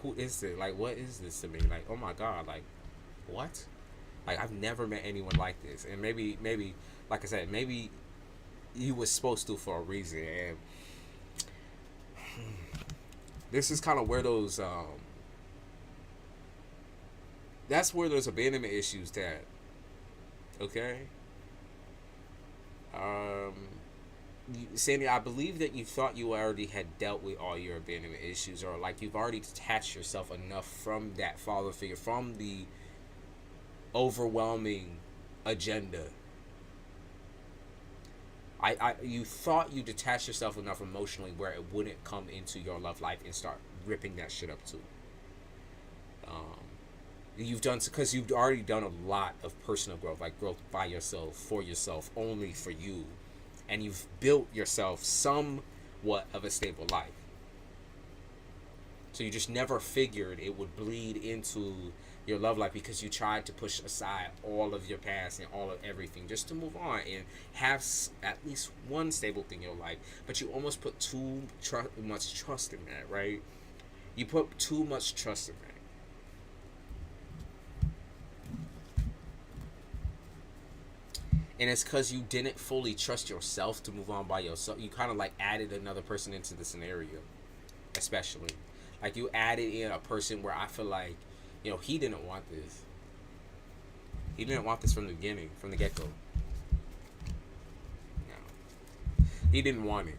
who is it? Like, what is this to me? Like, oh, my God. Like, what? Like, I've never met anyone like this. And maybe, like I said, maybe you was supposed to for a reason. And this is kind of where those, that's where there's abandonment issues at. Okay? Sandy, I believe that you thought you already had dealt with all your abandonment issues, or like you've already detached yourself enough from that father figure, from the overwhelming agenda. You thought you detached yourself enough emotionally where it wouldn't come into your love life and start ripping that shit up too. You've done, because you've already done a lot of personal growth, like growth by yourself, for yourself, only for you, and you've built yourself somewhat of a stable life. So you just never figured it would bleed into your love life because you tried to push aside all of your past and all of everything just to move on and have at least one stable thing in your life. But you almost put too much trust in that, right? You put too much trust in that. And it's because you didn't fully trust yourself to move on by yourself. You kind of like added another person into the scenario, especially. Like you added in a person where I feel like, you know, he didn't want this. He didn't want this from the beginning, from the get-go. No. He didn't want it.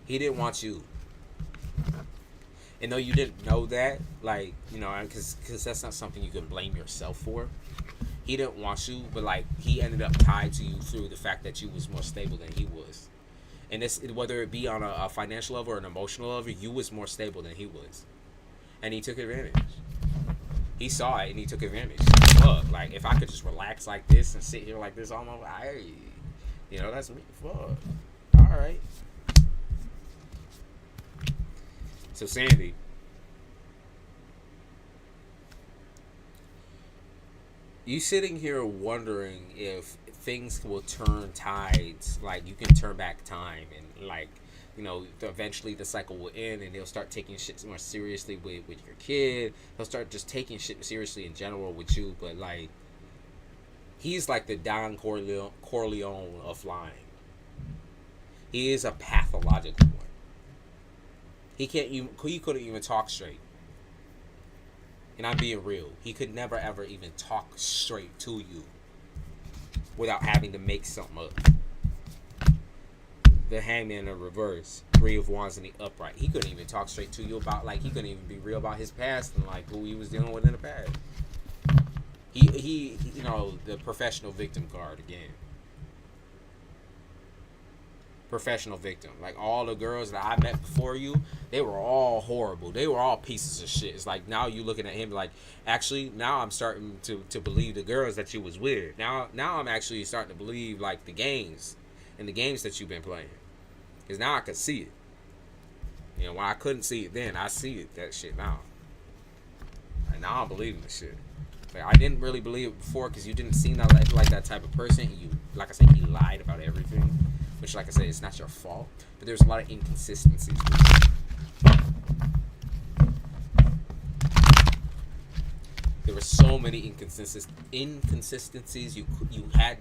He didn't want you. And though you didn't know that, like, you know, because that's not something you can blame yourself for. He didn't want you, but like he ended up tied to you through the fact that you was more stable than he was. And this, whether it be on a financial level or an emotional level, you was more stable than he was. And he took advantage. He saw it and he took advantage. Fuck, like if I could just relax like this and sit here like this all my life, you know, that's me. Fuck. Alright. So Sandy, You sitting here wondering if things will turn tides, like you can turn back time, and like, you know, eventually the cycle will end and they'll start taking shit more seriously with your kid. They'll start just taking shit seriously in general with you. But like, he's like the Don Corleone of flying. He is a pathological one. He couldn't even talk straight. And I'm being real. He could never ever even talk straight to you without having to make something up. The Hangman in reverse, Three of Wands in the upright. He couldn't even talk straight to you about, like, he couldn't even be real about his past and like who he was dealing with in the past. He you know, the professional victim card again. Professional victim. Like, all the girls that I met before you, they were all horrible. They were all pieces of shit. It's like, now you looking at him like, actually, now I'm starting to believe the girls that you was with. Now I'm actually starting to believe, like, the games and the games that you've been playing. Because now I could see it. You know, when I couldn't see it then, I see it, that shit now. And now I'm believing the shit. Like, I didn't really believe it before because you didn't seem like that type of person. You, like I said, he lied about everything. Which, like I said, it's not your fault. But there's a lot of inconsistencies. There were so many inconsistencies you had.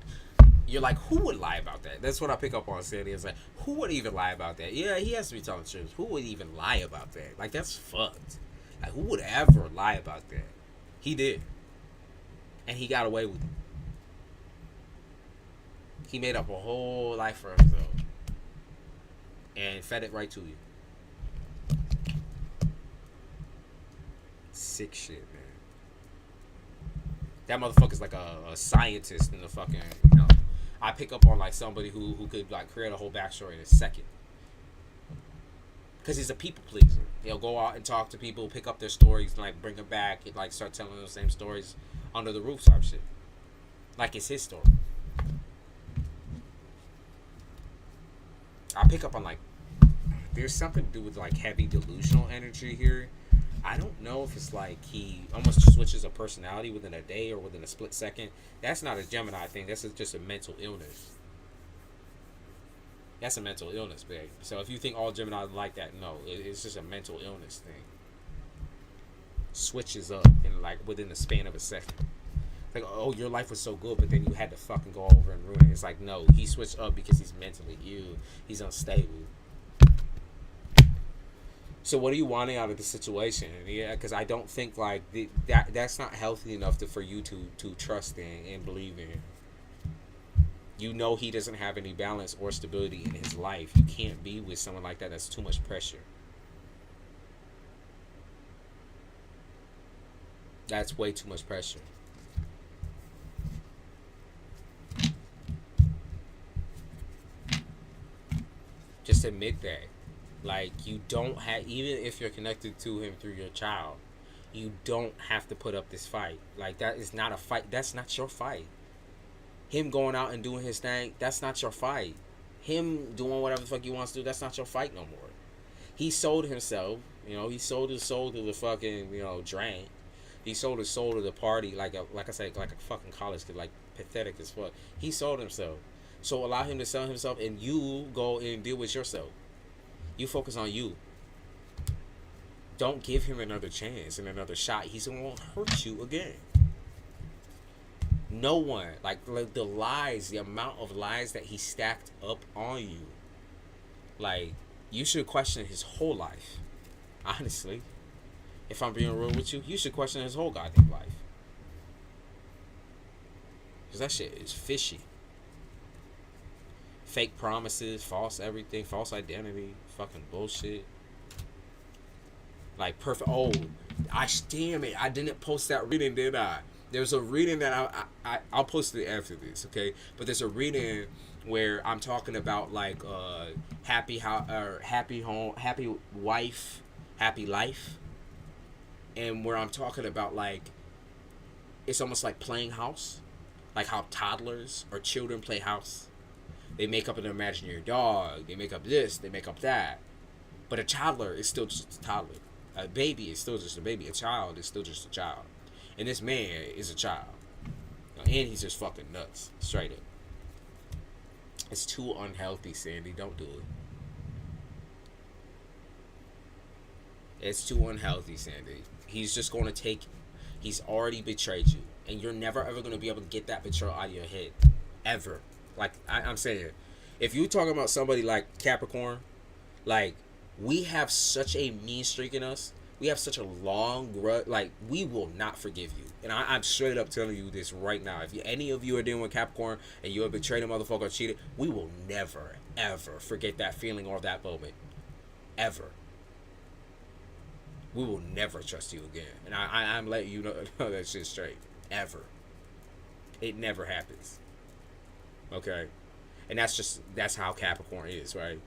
You're like, who would lie about that? That's what I pick up on, Sandy. It's like, who would even lie about that? Yeah, he has to be telling the truth. Who would even lie about that? Like, that's fucked. Like, who would ever lie about that? He did. And he got away with it. He made up a whole life for himself. And fed it right to you. Sick shit, man. That motherfucker's like a scientist in the fucking, you know. I pick up on like somebody who could like create a whole backstory in a second. Because he's a people pleaser. He'll go out and talk to people, pick up their stories, and like bring them back, and like start telling those same stories under the roof type shit. Like it's his story. I pick up on like there's something to do with like heavy delusional energy here. I don't know if it's like he almost switches a personality within a day or within a split second. That's not a Gemini thing. That's just a mental illness. That's a mental illness, babe. So if you think all Gemini like that, no, it's just a mental illness thing. Switches up in like within the span of a second. Like, oh, your life was so good, but then you had to fucking go over and ruin it. It's like, no, he switched up because he's mentally ill. He's unstable. So what are you wanting out of the situation? Yeah, because I don't think like that's not healthy enough for you to trust in and believe in. You know he doesn't have any balance or stability in his life. You can't be with someone like that. That's too much pressure. That's way too much pressure. Just admit that. Like, you don't have, even if you're connected to him through your child, you don't have to put up this fight. Like, that is not a fight. That's not your fight. Him going out and doing his thing, that's not your fight. Him doing whatever the fuck he wants to do, that's not your fight no more. He sold himself, you know, he sold his soul to the fucking, you know, drink. He sold his soul to the party, like I said, like a fucking college kid, like pathetic as fuck. He sold himself. So allow him to sell himself and you go and deal with yourself. You focus on you. Don't give him another chance and another shot. He's going to hurt you again. No one, like the lies, the amount of lies that he stacked up on you. Like, you should question his whole life. Honestly. If I'm being real with you, you should question his whole goddamn life. Because that shit is fishy. Fake promises, false everything, false identity, fucking bullshit. Like, perfect. Oh, damn it. I didn't post that reading, did I? There's a reading that I'll post it after this, okay? But there's a reading where I'm talking about like happy home, happy wife, happy life, and where I'm talking about like it's almost like playing house, like how toddlers or children play house. They make up an imaginary dog. They make up this. They make up that. But a toddler is still just a toddler. A baby is still just a baby. A child is still just a child. And this man is a child. And he's just fucking nuts, straight up. It's too unhealthy, Sandy. Don't do it. It's too unhealthy, Sandy. He's just going to take. He's already betrayed you, and you're never ever going to be able to get that betrayal out of your head, ever. Like I'm saying, if you talking about somebody like Capricorn, like we have such a mean streak in us. We have such a long grudge. Like we will not forgive you, and I'm straight up telling you this right now. If any of you are dealing with Capricorn and you have betrayed a motherfucker or cheated, we will never ever forget that feeling or that moment, ever. We will never trust you again. And I'm letting you know that shit straight. Ever. It never happens. Okay? And that's how Capricorn is, right?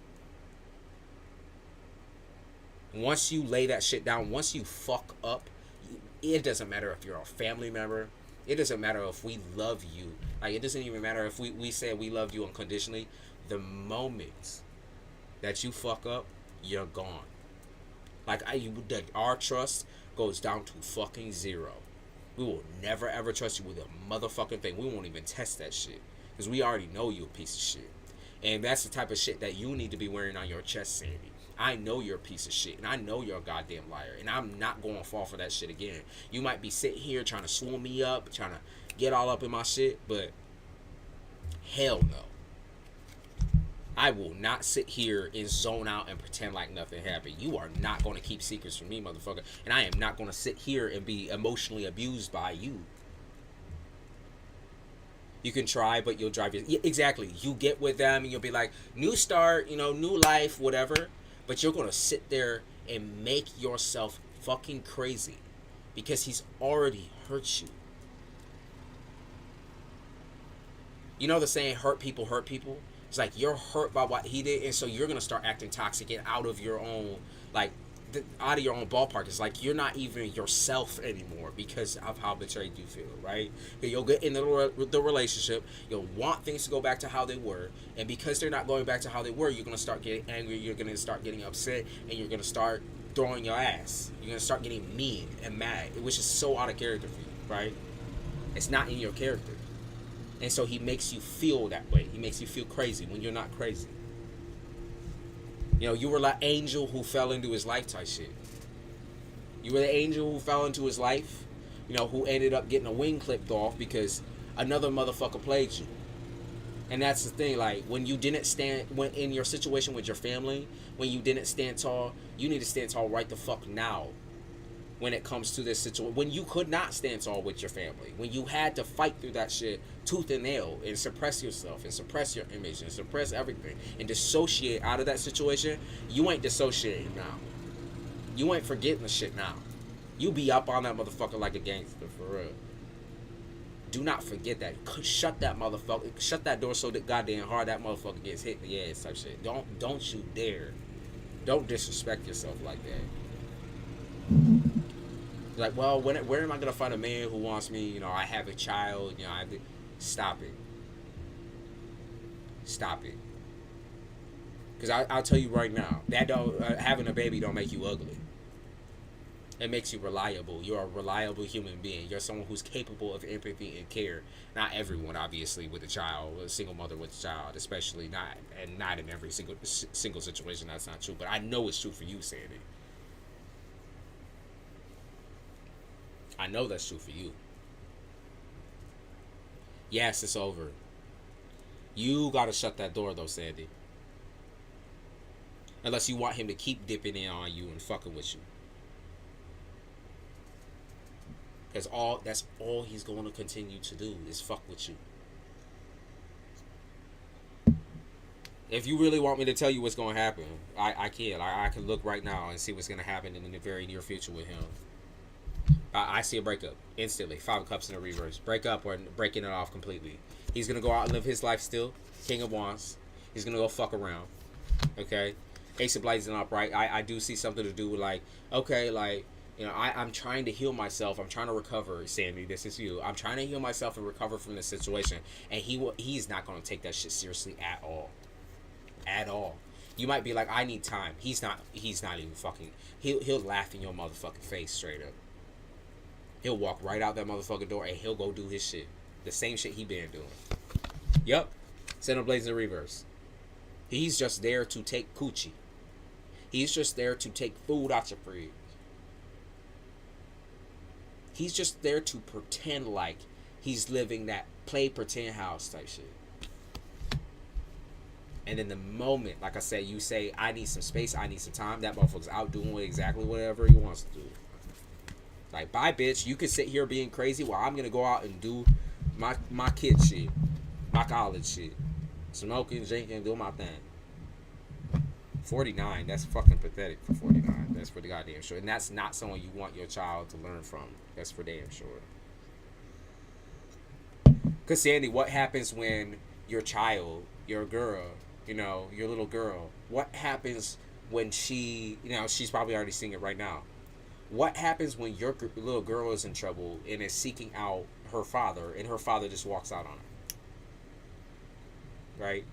Once you lay that shit down, once you fuck up, it doesn't matter if you're a family member. It doesn't matter if we love you. Like, it doesn't even matter if we say we love you unconditionally. The moment that you fuck up, you're gone. Like, our trust goes down to fucking zero. We will never ever trust you with a motherfucking thing. We won't even test that shit. Because we already know you a piece of shit. And that's the type of shit that you need to be wearing on your chest, Sandy. I know you're a piece of shit. And I know you're a goddamn liar. And I'm not going to fall for that shit again. You might be sitting here trying to swoon me up, trying to get all up in my shit. But hell no. I will not sit here and zone out and pretend like nothing happened. You are not going to keep secrets from me, motherfucker. And I am not going to sit here and be emotionally abused by you. You can try, but you'll drive your... Yeah, exactly. You get with them and you'll be like, new start, new life, whatever. But you're going to sit there and make yourself fucking crazy. Because he's already hurt you. You know the saying, hurt people hurt people? It's like you're hurt by what he did, and so you're gonna start acting toxic and out of your own, out of your own ballpark. It's like you're not even yourself anymore because of how betrayed you feel, right? You'll get in the relationship, you'll want things to go back to how they were, and because they're not going back to how they were, you're gonna start getting angry, you're gonna start getting upset, and you're gonna start throwing your ass. You're gonna start getting mean and mad, which is so out of character for you, right? It's not in your character. And so he makes you feel that way. He makes you feel crazy when you're not crazy. You were like angel who fell into his life type shit. You were the angel who fell into his life, who ended up getting a wing clipped off because another motherfucker played you. And that's the thing, like, when in your situation with your family, when you didn't stand tall, you need to stand tall right the fuck now. When it comes to this situation, when you could not stand tall with your family, when you had to fight through that shit tooth and nail and suppress yourself and suppress your image and suppress everything and dissociate out of that situation, you ain't dissociating now. You ain't forgetting the shit now. You be up on that motherfucker like a gangster, for real. Do not forget that. Shut that motherfucker. Shut that door so that goddamn hard that motherfucker gets hit in the ass type shit. Don't you dare. Don't disrespect yourself like that. Like, well, where am I gonna find a man who wants me? I have a child. I have to... Stop it. Stop it. Because I'll tell you right now, that having a baby don't make you ugly. It makes you reliable. You're a reliable human being. You're someone who's capable of empathy and care. Not everyone, obviously, with a child, a single mother with a child, especially not in every single situation. That's not true. But I know it's true for you, Sandy. I know that's true for you. Yes, it's over. You gotta shut that door though, Sandy. Unless you want him to keep dipping in on you and fucking with you. That's all he's going to continue to do is fuck with you. If you really want me to tell you what's going to happen, I can. I can look right now and see what's going to happen in the very near future with him. I see a breakup instantly. 5 of Cups in the reverse. Break up or breaking it off completely. He's going to go out and live his life still. King of Wands. He's going to go fuck around. Okay? Ace of Blazing upright. I do see something to do with I'm trying to heal myself. I'm trying to recover, Sandy. This is you. I'm trying to heal myself and recover from this situation. And he's not going to take that shit seriously at all. At all. You might be like, I need time. He's not even fucking... He'll laugh in your motherfucking face straight up. He'll walk right out that motherfucking door and he'll go do his shit. The same shit he been doing. Yup. Xenoblades in reverse. He's just there to take coochie. He's just there to take food out your fridge. He's just there to pretend like he's living that play pretend house type shit. And then the moment, like I said, you say, I need some space, I need some time, that motherfucker's out doing exactly whatever he wants to do. Like, bye, bitch. You can sit here being crazy while I'm going to go out and do my kid shit. My college shit. Smoking, drinking, do my thing. 49, that's fucking pathetic for 49. That's for the goddamn sure. And that's not someone you want your child to learn from. That's for damn sure. Because, Sandy, what happens when your child, your girl, you know, your little girl, what happens when she, you know, she's probably already seeing it right now. What happens when your little girl is in trouble and is seeking out her father and her father just walks out on her? Right?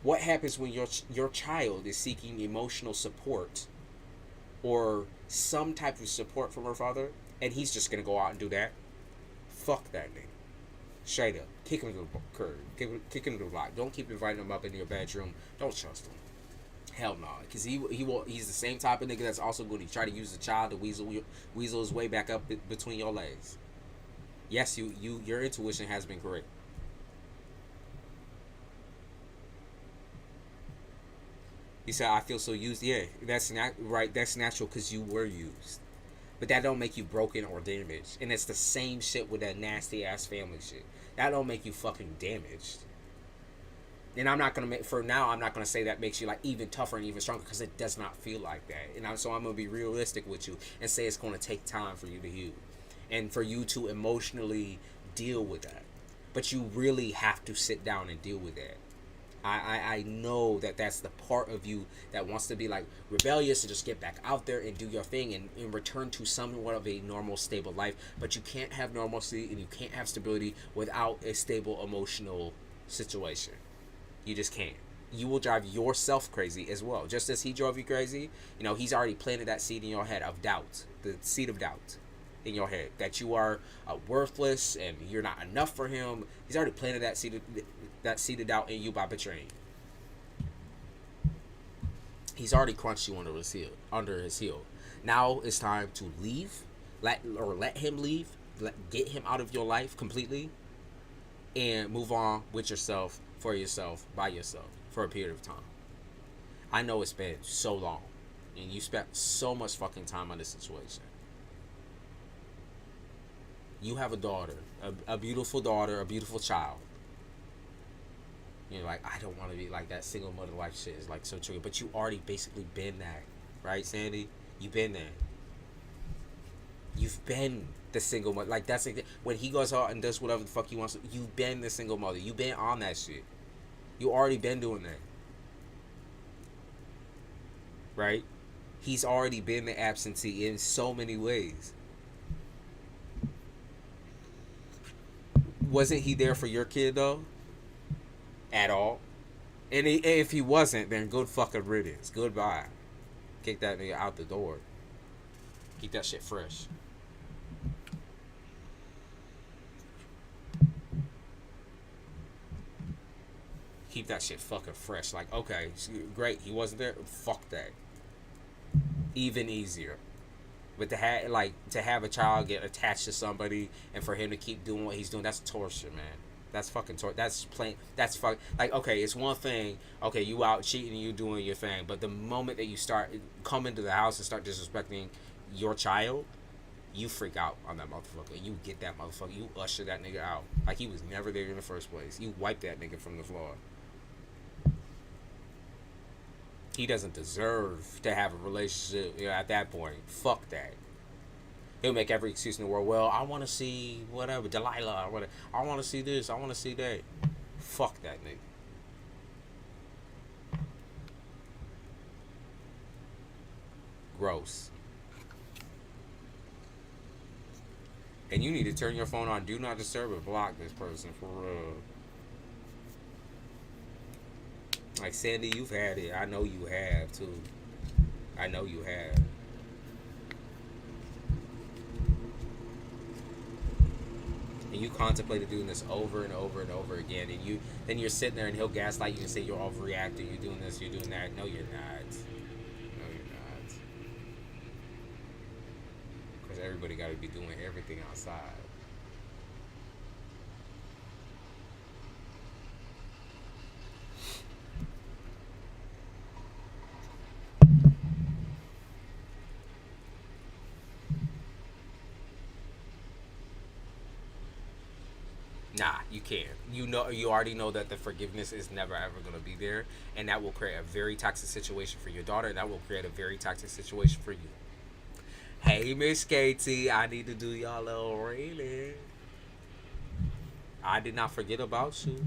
What happens when your child is seeking emotional support or some type of support from her father and he's just going to go out and do that? Fuck that nigga. Straight up. Kick him to the curb. Kick him to the block. Don't keep inviting him up into your bedroom. Don't trust him. Hell no. Because he's the same type of nigga that's also going to try to use the child to weasel his way back up between your legs. Yes, your intuition has been correct. He said, I feel so used. Yeah, that's not right. That's natural because you were used. But that don't make you broken or damaged. And it's the same shit with that nasty ass family shit. That don't make you fucking damaged. And I'm not gonna I'm not gonna say that makes you like even tougher and even stronger because it does not feel like that. And so I'm gonna be realistic with you and say it's gonna take time for you to heal, and for you to emotionally deal with that. But you really have to sit down and deal with that. I know that that's the part of you that wants to be like rebellious and just get back out there and do your thing and return to somewhat of a normal, stable life. But you can't have normalcy and you can't have stability without a stable emotional situation. You just can't. You will drive yourself crazy as well. Just as he drove you crazy, you know, he's already planted that seed in your head of doubt. The seed of doubt in your head. That you are worthless and you're not enough for him. He's already planted that seed of doubt in you by betraying. He's already crunched you under his heel. Now it's time to leave. Let him leave. Get him out of your life completely. And move on with yourself, for yourself, by yourself, for a period of time. I know it's been so long. And you spent so much fucking time on this situation. You have a daughter. A beautiful daughter, a beautiful child. You're like, I don't want to be like that single mother life shit is like so true. But you already basically been that. Right, Sandy? You've been there. You've been the single mother. Like, that's like, when he goes out and does whatever the fuck he wants to, you've been the single mother. You've been on that shit. You already been doing that. Right? He's already been the absentee in so many ways. Wasn't he there for your kid, though? At all? And if he wasn't, then good fucking riddance. Goodbye. Kick that nigga out the door. Keep that shit fresh. Keep that shit fucking fresh. Like, okay, great, he wasn't there. Fuck that. Even easier. But to have a child get attached to somebody and for him to keep doing what he's doing, that's torture, man. That's fucking torture. That's plain. That's fuck. Like, okay, it's one thing. Okay, you out cheating, you doing your thing. But the moment that you start come into the house and start disrespecting your child, you freak out on that motherfucker. You get that motherfucker. You usher that nigga out like he was never there in the first place. You wipe that nigga from the floor. He doesn't deserve to have a relationship, you know, at that point. Fuck that. He'll make every excuse in the world. Well, I want to see whatever, Delilah, or whatever. I want to see this. I want to see that. Fuck that nigga. Gross. And you need to turn your phone on Do Not Disturb and block this person for real. Like, Sandy, you've had it. I know you have, too. I know you have. and you contemplated doing this over and over and over again, and you're sitting there and he'll gaslight you and say you're overreacting, you're doing this, you're doing that. No, you're not. No, you're not. Because everybody got to be doing everything outside. Nah, you can't. You already know that the forgiveness is never ever going to be there, and that will create a very toxic situation for your daughter, and that will create a very toxic situation for you. Hey, Miss KT, I need to do y'all a little reading. I did not forget about you.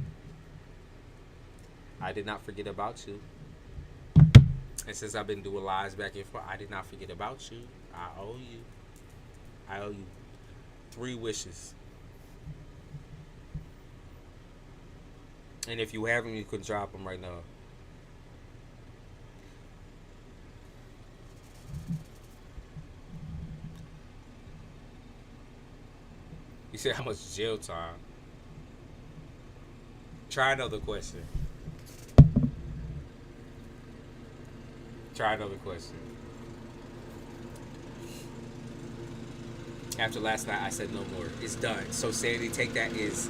I did not forget about you. And since I've been doing lives back and forth, I did not forget about you. I owe you. I owe you 3 wishes. And if you have them, you can drop them right now. You said how much jail time? Try another question. Try another question. After last night, I said no more. It's done. So Sandy, take that as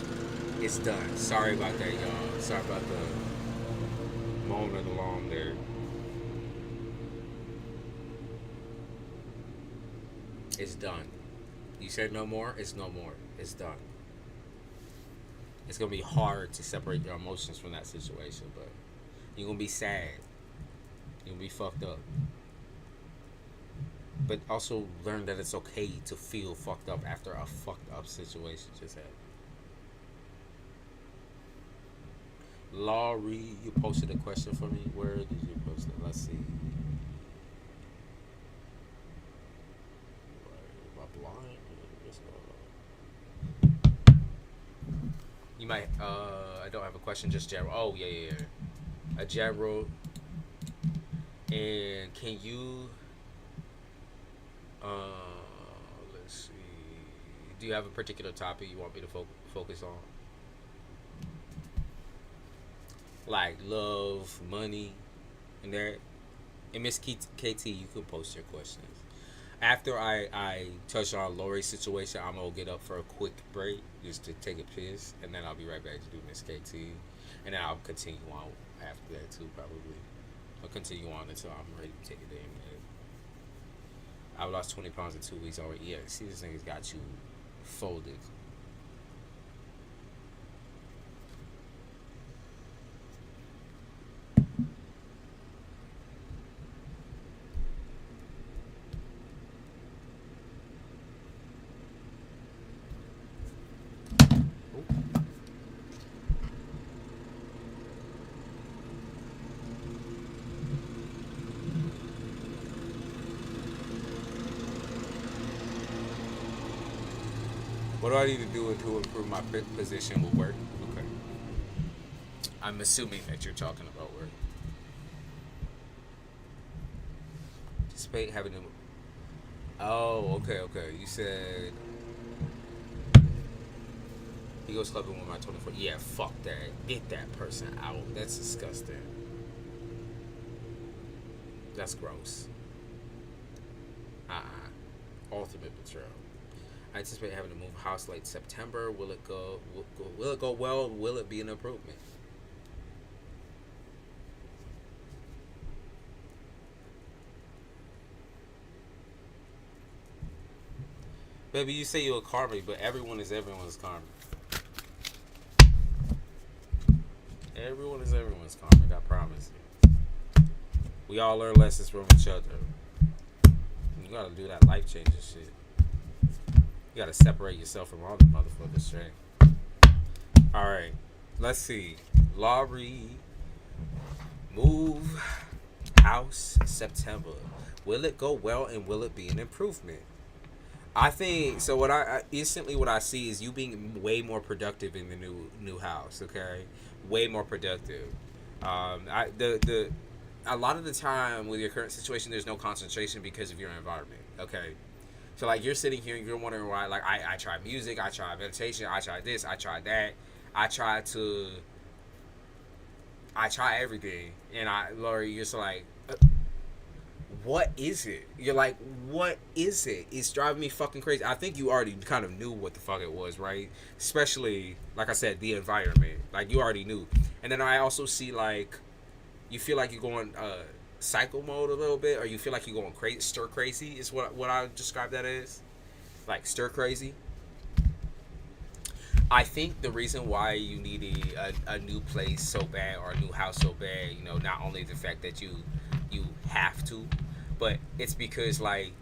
it's done. Sorry about that, y'all. Sorry about the moment of the alarm there. It's done. You said no more. It's no more. It's done. It's gonna be hard to separate your emotions from that situation, but you're gonna be sad. You're gonna be fucked up. But also learn that it's okay to feel fucked up after a fucked up situation just happened. Laurie, you posted a question for me. Where did you post it? Let's see. Am I blind? What's going on? You might, I don't have a question, just general. Oh, yeah. A general. And can you, let's see. Do you have a particular topic you want me to focus on? Like love, money, and that. And Miss KT, you can post your questions. After I touch on Lori's situation, I'm gonna get up for a quick break just to take a piss, and then I'll be right back to do Miss KT, and then I'll continue on after that too. Probably I'll continue on until I'm ready to take a damn nap. I've lost 20 pounds in 2 weeks already. Yeah, see, this thing's got you folded. What do I need to do to improve my position with work? Okay. I'm assuming that you're talking about work. Anticipate having to. Oh, okay. You said he goes clubbing with my 24. Yeah, fuck that. Get that person out. That's disgusting. That's gross. Ultimate betrayal. I anticipate having to move house late September. Will it go? Will it go well? Will it be an improvement? Baby, you say you're a karma, but everyone is everyone's karma. Everyone is everyone's karma. I promise you. We all learn lessons from each other. You gotta do that life changing shit. You gotta separate yourself from all the motherfuckers straight. Alright, let's see. Laurie, move house September. Will it go well and will it be an improvement? I think so. What I instantly what I see is you being way more productive in the new house. Okay, way more productive. A lot of the time with your current situation, there's no concentration because of your environment. Okay. So like you're sitting here and you're wondering why. Like I tried music, I tried meditation, I tried this, I tried that, I tried to, I try everything, and Lori, you're just like, what is it? You're like, what is it? It's driving me fucking crazy. I think you already kind of knew what the fuck it was, right? Especially, like I said, the environment. Like, you already knew. And then I also see, like, you feel like you're going psycho mode a little bit, or you feel like you're going crazy, stir crazy, is what I describe that as. Like, stir crazy. I think the reason why you need a new place so bad, or a new house so bad, you know, not only the fact that you have to, but it's because like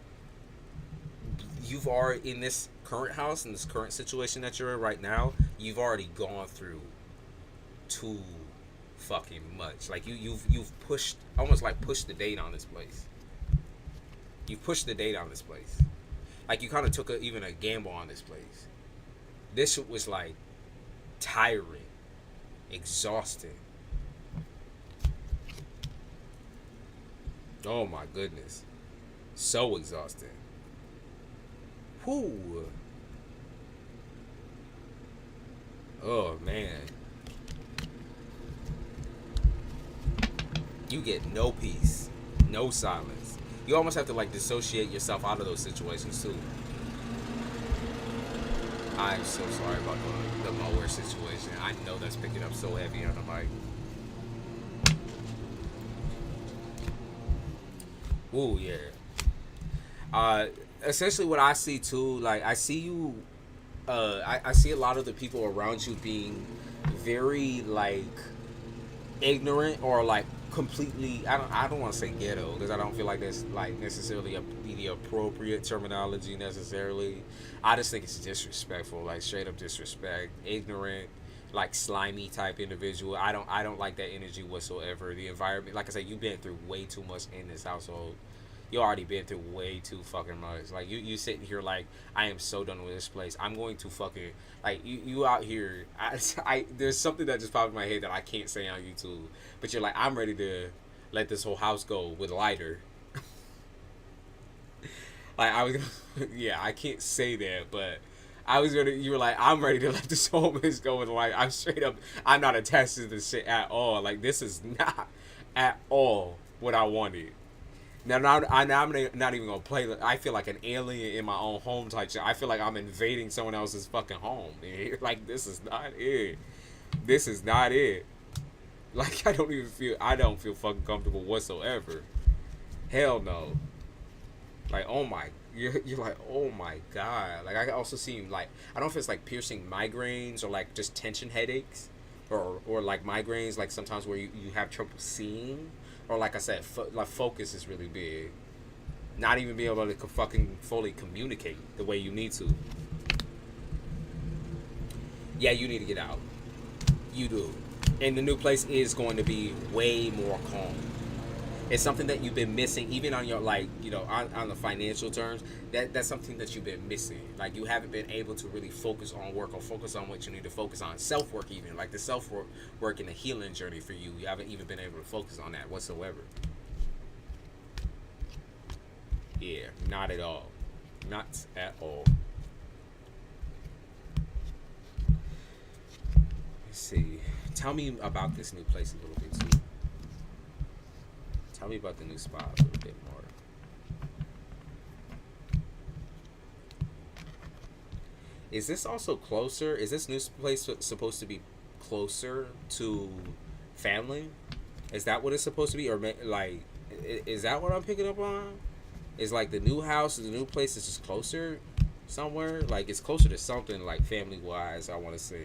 you've already, in this current house, in this current situation that you're in right now, you've already gone through too fucking much. Like you've pushed, almost like pushed the date on this place. You've pushed the date on this place. Like you kind of took even a gamble on this place. This shit was like tiring, exhausting. Oh my goodness. So exhausting. Whoo. Oh man. You get no peace, no silence. You almost have to like dissociate yourself out of those situations too. I'm so sorry about the mower situation. I know that's picking up so heavy on the mic. Ooh, yeah. Essentially what I see too, like I see you, I see a lot of the people around you being very like ignorant or like completely, I don't want to say ghetto because I don't feel like that's like necessarily the appropriate terminology necessarily. I just think it's disrespectful, like straight up disrespect, ignorant, like slimy type individual. I don't like that energy whatsoever. The environment, like I said, you've been through way too much in this household. You already been through way too fucking much. Like you sitting here like, I am so done with this place. I'm going to fucking, like you out here. I there's something that just popped in my head that I can't say on YouTube. But you're like, I'm ready to let this whole house go with lighter. Like I was gonna, yeah, I can't say that, but I was gonna. You were like, I'm ready to let this whole mess go with lighter. I'm straight up. I'm not attached to this shit at all. Like this is not at all what I wanted. Now, I'm not even gonna play. I feel like an alien in my own home type shit. I feel like I'm invading someone else's fucking home. Man. Like this is not it. This is not it. Like I don't feel fucking comfortable whatsoever. Hell no. Like oh my, you're like oh my god. Like I also see like I don't know if it's like piercing migraines or like just tension headaches, or like migraines like sometimes where you have trouble seeing. Or like I said, like focus is really big. Not even being able to fucking fully communicate the way you need to. Yeah, you need to get out. You do. And the new place is going to be way more calm. It's something that you've been missing, even on your like, you know, on the financial terms. That's something that you've been missing. Like you haven't been able to really focus on work or focus on what you need to focus on. Self work, even like the self work and the healing journey for you. You haven't even been able to focus on that whatsoever. Yeah, not at all. Not at all. Let's see. Tell me about this new place a little bit too. Tell me about the new spot a little bit more. Is this also closer? Is this new place supposed to be closer to family? Is that what it's supposed to be? Or like, is that what I'm picking up on? Is like the new house, the new place is just closer somewhere? Like it's closer to something like family wise, I want to say.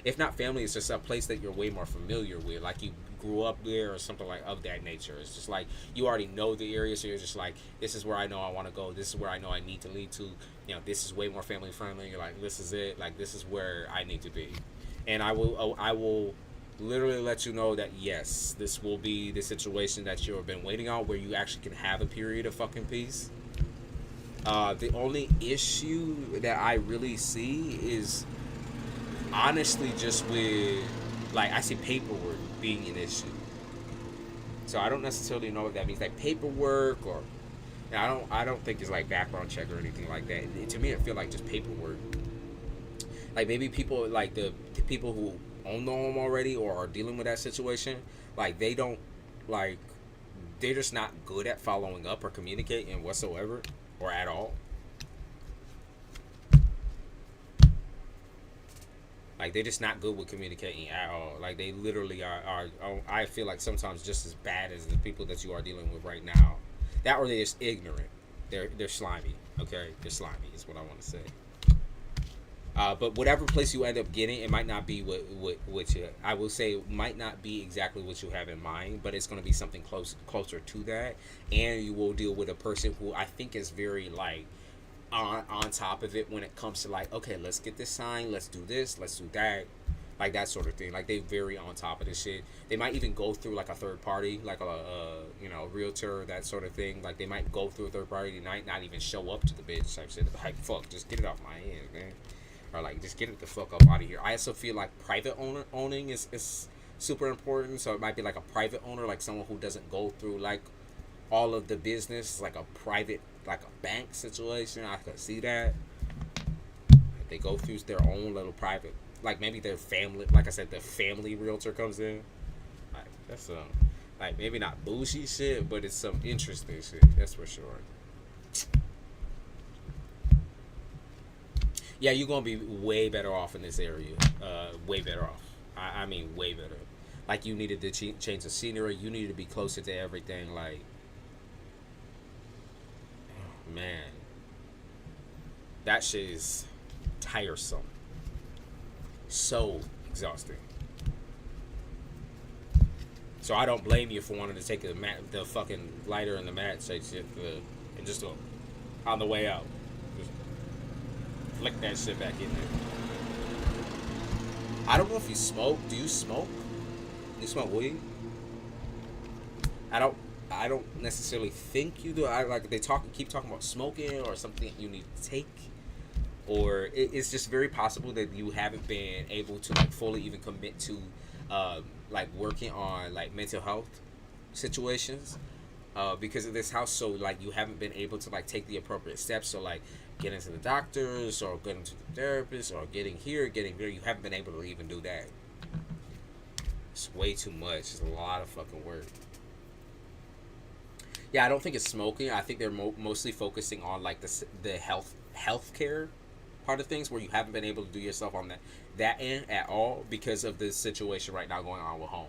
If not family, it's just a place that you're way more familiar with. Like you grew up there or something like of that nature. It's just like you already know the area, so you're just like, this is where I know I want to go. This is where I know I need to lead to. You know, this is way more family friendly. You're like, this is it. Like this is where I need to be. And I will literally let you know that yes, this will be the situation that you've been waiting on, where you actually can have a period of fucking peace. The only issue that I really see is honestly just with like I see paperwork being an issue. So I don't necessarily know what that means, like paperwork or I don't think it's like background check or anything like that. To me, it feel like just paperwork. Like maybe people like the people who own the home already or are dealing with that situation, like they don't like they're just not good at following up or communicating whatsoever or at all. Like they're just not good with communicating at all. Like they literally are I feel like sometimes just as bad as the people that you are dealing with right now. That or they're just ignorant. They're slimy. Okay, they're slimy is what I want to say. But whatever place you end up getting, it might not be what you. I will say it might not be exactly what you have in mind, but it's going to be something closer to that, and you will deal with a person who I think is very like on top of it when it comes to like, okay, let's get this signed, let's do this, let's do that, like that sort of thing. Like they very on top of this shit. They might even go through like a third party, like a realtor, that sort of thing. Like they might go through a third party. They might not even show up to the bitch type shit. Like fuck, just get it off my hands, man. Or like just get it the fuck up out of here. I also feel like private owning is super important. So it might be like a private owner, like someone who doesn't go through like all of the business, like a private, like a bank situation. I could see that. If they go through their own little private, like maybe their family, like I said, the family realtor comes in. Like that's some, like maybe not bougie shit, but it's some interesting shit. That's for sure. Yeah, you're gonna be way better off in this area. Way better off. I mean, way better. Like you needed to change the scenery. You needed to be closer to everything. Like, man, that shit is tiresome. So exhausting. So I don't blame you for wanting to take the fucking lighter and the match and just go on the way out. Just flick that shit back in there. I don't know if you smoke. Do you smoke? You smoke weed? I don't necessarily think you do. I like they keep talking about smoking or something you need to take, or it's just very possible that you haven't been able to like fully even commit to like working on like mental health situations because of this house. So like you haven't been able to like take the appropriate steps. So like getting to the doctors or getting to the therapist or getting there. You haven't been able to even do that. It's way too much. It's a lot of fucking work. Yeah, I don't think it's smoking. I think they're mostly focusing on like the healthcare part of things where you haven't been able to do yourself on that end at all because of the situation right now going on with home.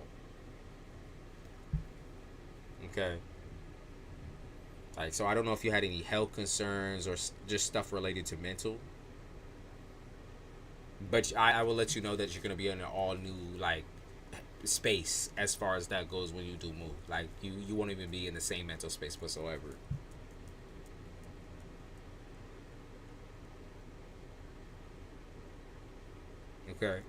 Okay. Like, so I don't know if you had any health concerns or just stuff related to mental. But I will let you know that you're going to be in an all new, like, space as far as that goes when you do move. Like, you won't even be in the same mental space whatsoever. Okay.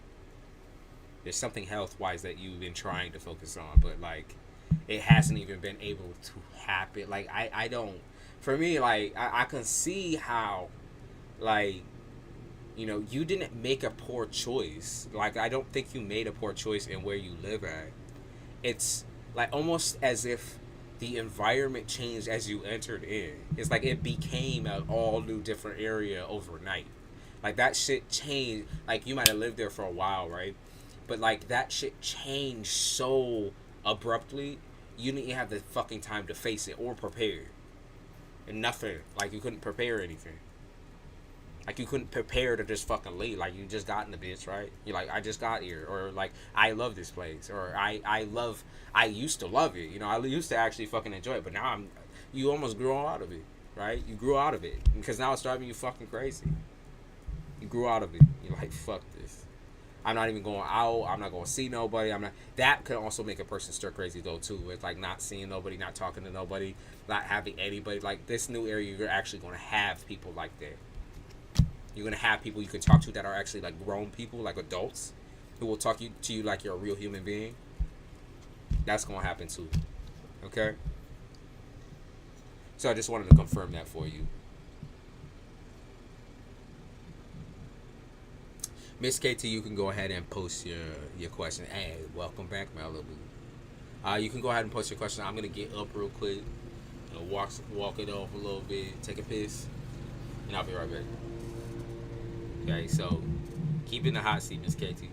There's something health-wise that you've been trying to focus on, but, like, it hasn't even been able to happen. Like I don't. For me, like I can see how, like, you didn't make a poor choice. Like I don't think you made a poor choice in where you live at. It's like almost as if the environment changed as you entered in. It's like it became an all new different area overnight. Like that shit changed. Like you might have lived there for a while, right? But like that shit changed so abruptly, you didn't have the fucking time to face it or prepare. And nothing. Like you couldn't prepare anything. Like you couldn't prepare to just fucking leave. Like you just got in the bitch, right? You're like, I just got here, or like I love this place, or I used to love it. I used to actually fucking enjoy it, but now you almost grew out of it, right? You grew out of it because now it's driving you fucking crazy. You grew out of it. You're like, fuck this. I'm not even going out. I'm not going to see nobody. That could also make a person stir crazy though too. It's like not seeing nobody, not talking to nobody, not having anybody. Like this new area, you're actually going to have people like that. You're going to have people you can talk to that are actually like grown people, like adults, who will talk to you like you're a real human being. That's going to happen too. Okay? So I just wanted to confirm that for you. Miss KT, you can go ahead and post your question. Hey, welcome back, Malibu. You can go ahead and post your question. I'm going to get up real quick walk it off a little bit, take a piss, and I'll be right back. Okay, so keep in the hot seat, Miss KT.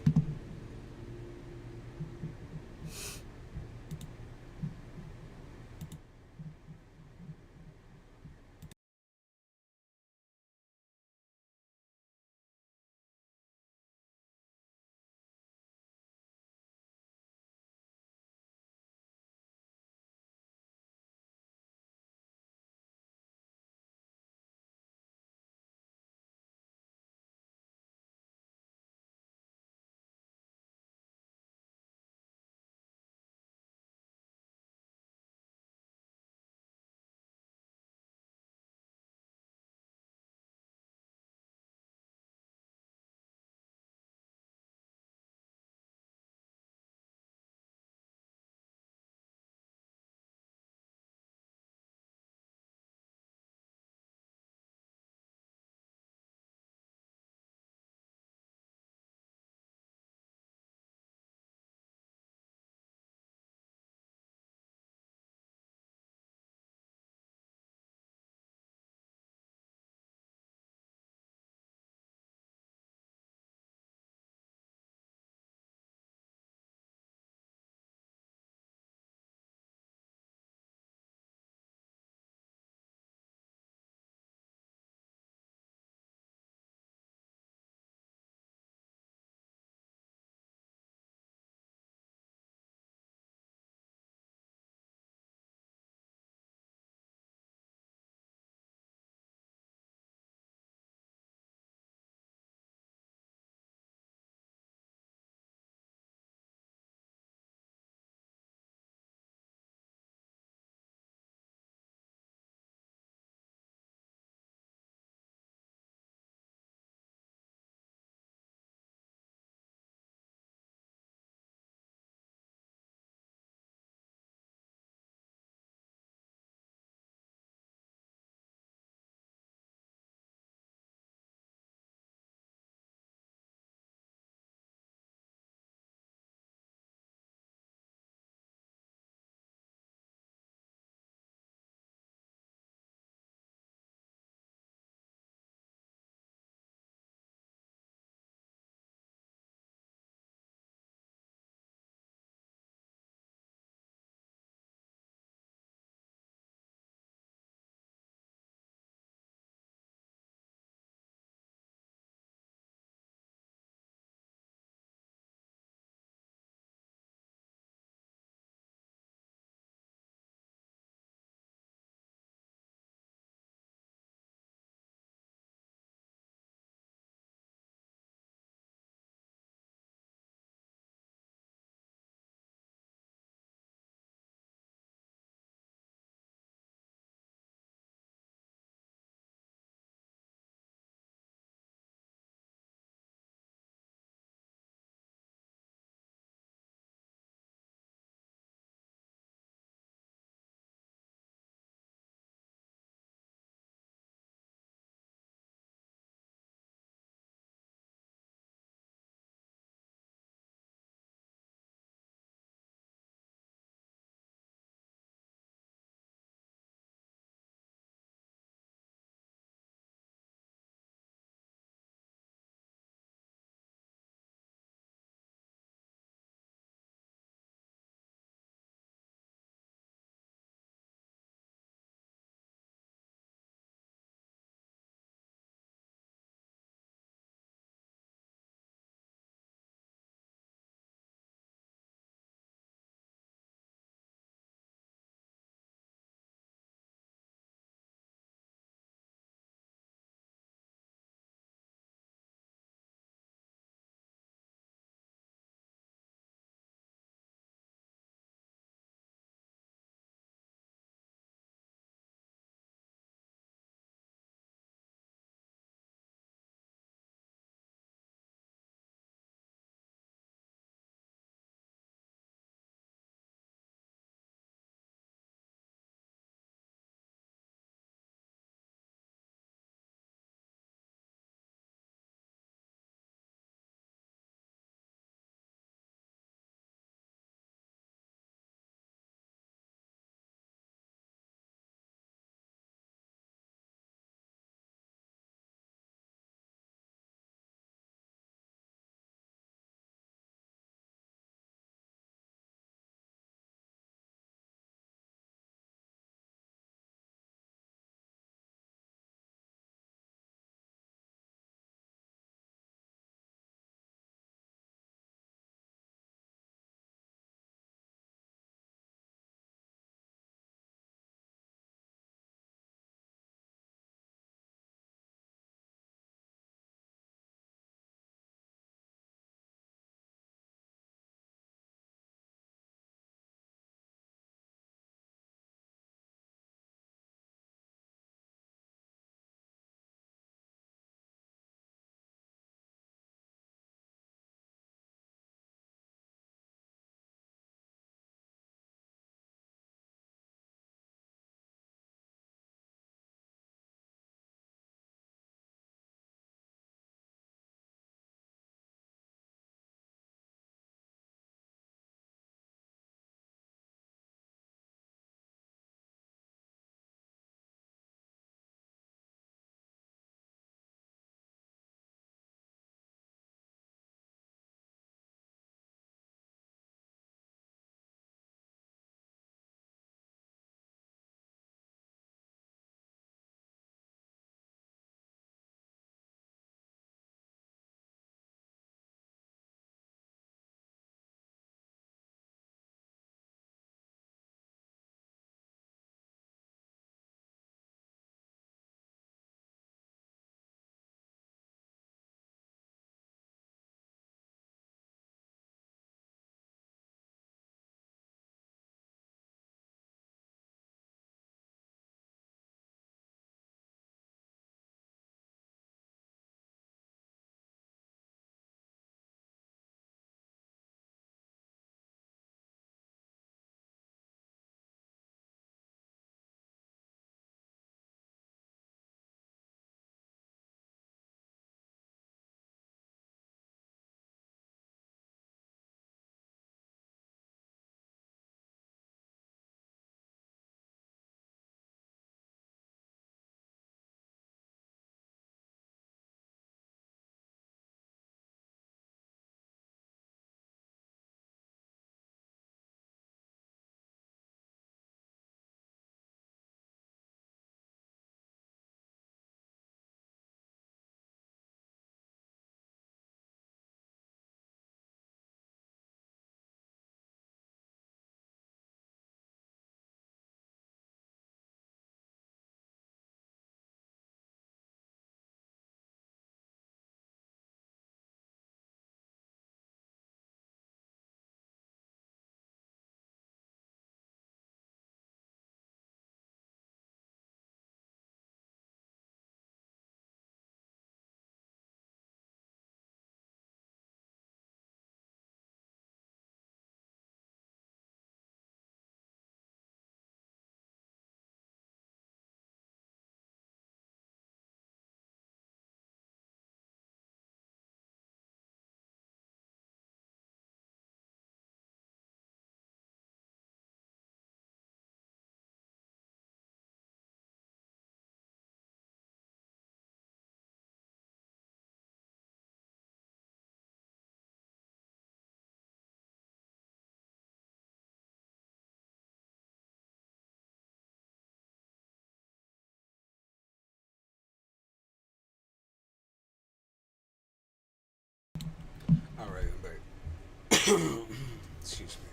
Excuse me.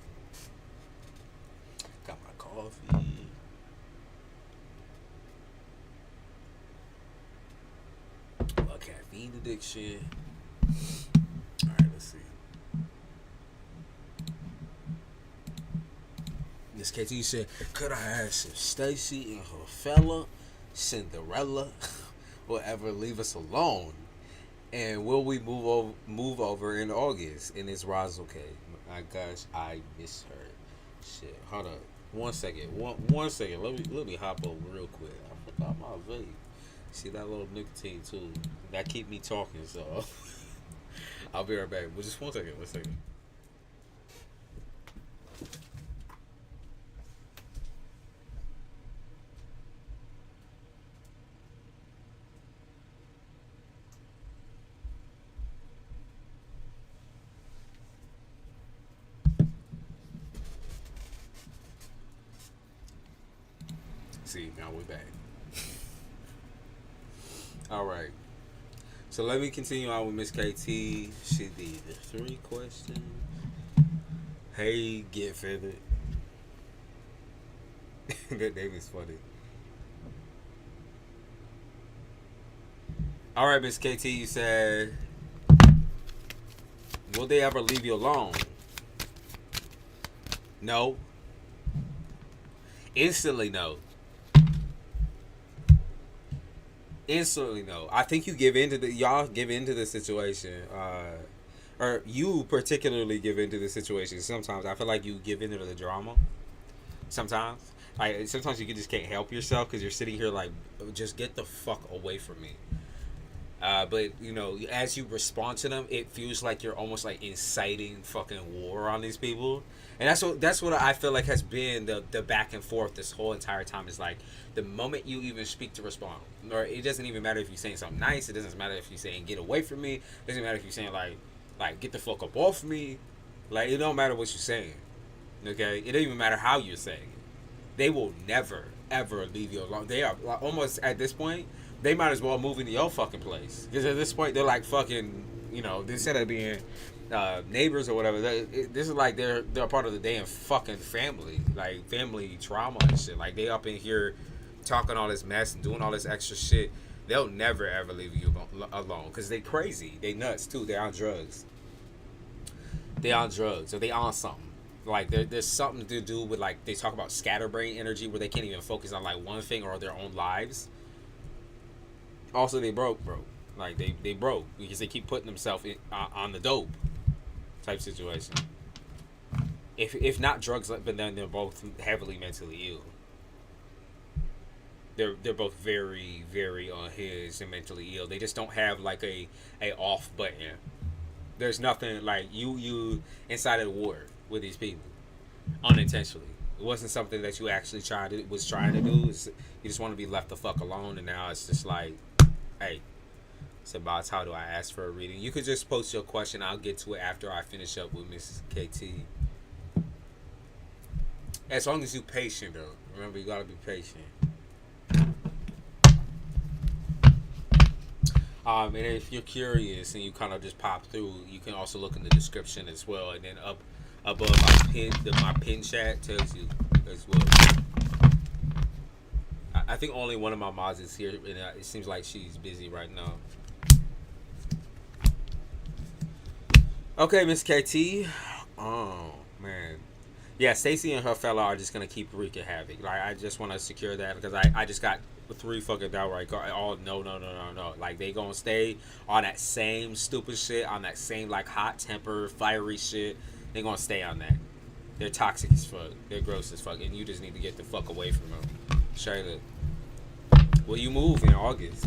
Got my coffee. A caffeine addiction. Alright, let's see. Miss KT said, could I ask if Stacy and her fella, Cinderella, will ever leave us alone? And will we move over in August? And it's Roz okay? My gosh, I miss her. Shit, hold up. 1 second. One second. Let me hop over real quick. I forgot my vape. See that little nicotine too. That keep me talking, so I'll be right back. But just 1 second. 1 second. See, now we're back. All right. So let me continue on with Miss KT. She did the 3 questions. Hey, get feathered. That name is funny. All right, Miss KT, you said, will they ever leave you alone? No. Instantly no. Instantly no. I think y'all give into the situation, or you particularly give into the situation. Sometimes I feel like you give into the drama. Sometimes you just can't help yourself because you're sitting here like, just get the fuck away from me. But you know, as you respond to them, it feels like you're almost like inciting fucking war on these people, and that's what I feel like has been the back and forth this whole entire time. Is like the moment you even speak to respond, or it doesn't even matter if you're saying something nice. It doesn't matter if you're saying get away from me. It doesn't matter if you're saying like get the fuck up off me. Like it don't matter what you're saying. Okay, it don't even matter how you're saying it. They will never ever leave you alone. They are like, almost at this point. They might as well move into your fucking place. Because at this point, they're like fucking, you know, instead of being neighbors or whatever, this is like they're a part of the damn fucking family. Like, family trauma and shit. Like, they up in here talking all this mess and doing all this extra shit. They'll never, ever leave you alone. Because they crazy. They nuts, too. They're on drugs. Or they on something. Like, there's something to do with, like, they talk about scatterbrain energy where they can't even focus on, like, one thing or their own lives. Also, they broke. Like, they broke because they keep putting themselves on the dope type situation. If not drugs, but then they're both heavily mentally ill. They're both very, very unhinged and mentally ill. They just don't have, like, a off button. There's nothing, like, you inside of the war with these people. Unintentionally. It wasn't something that you actually was trying to do. You just want to be left the fuck alone, and now it's just like, hey, it's about how do I ask for a reading? You could just post your question. I'll get to it after I finish up with Mrs. KT. As long as you're patient, though. Remember, you gotta be patient. And if you're curious and you kind of just pop through, you can also look in the description as well, and then up above my pin chat tells you as well. I think only one of my mods is here, and it seems like she's busy right now. Okay, Miss KT. Oh man, yeah. Stacy and her fella are just gonna keep wreaking havoc. Like, I just want to secure that because I just got 3 fucking downright cards. Oh no. Like, they gonna stay on that same stupid shit, on that same like hot temper, fiery shit. They gonna stay on that. They're toxic as fuck. They're gross as fuck, and you just need to get the fuck away from them. Charlotte, will you move in August?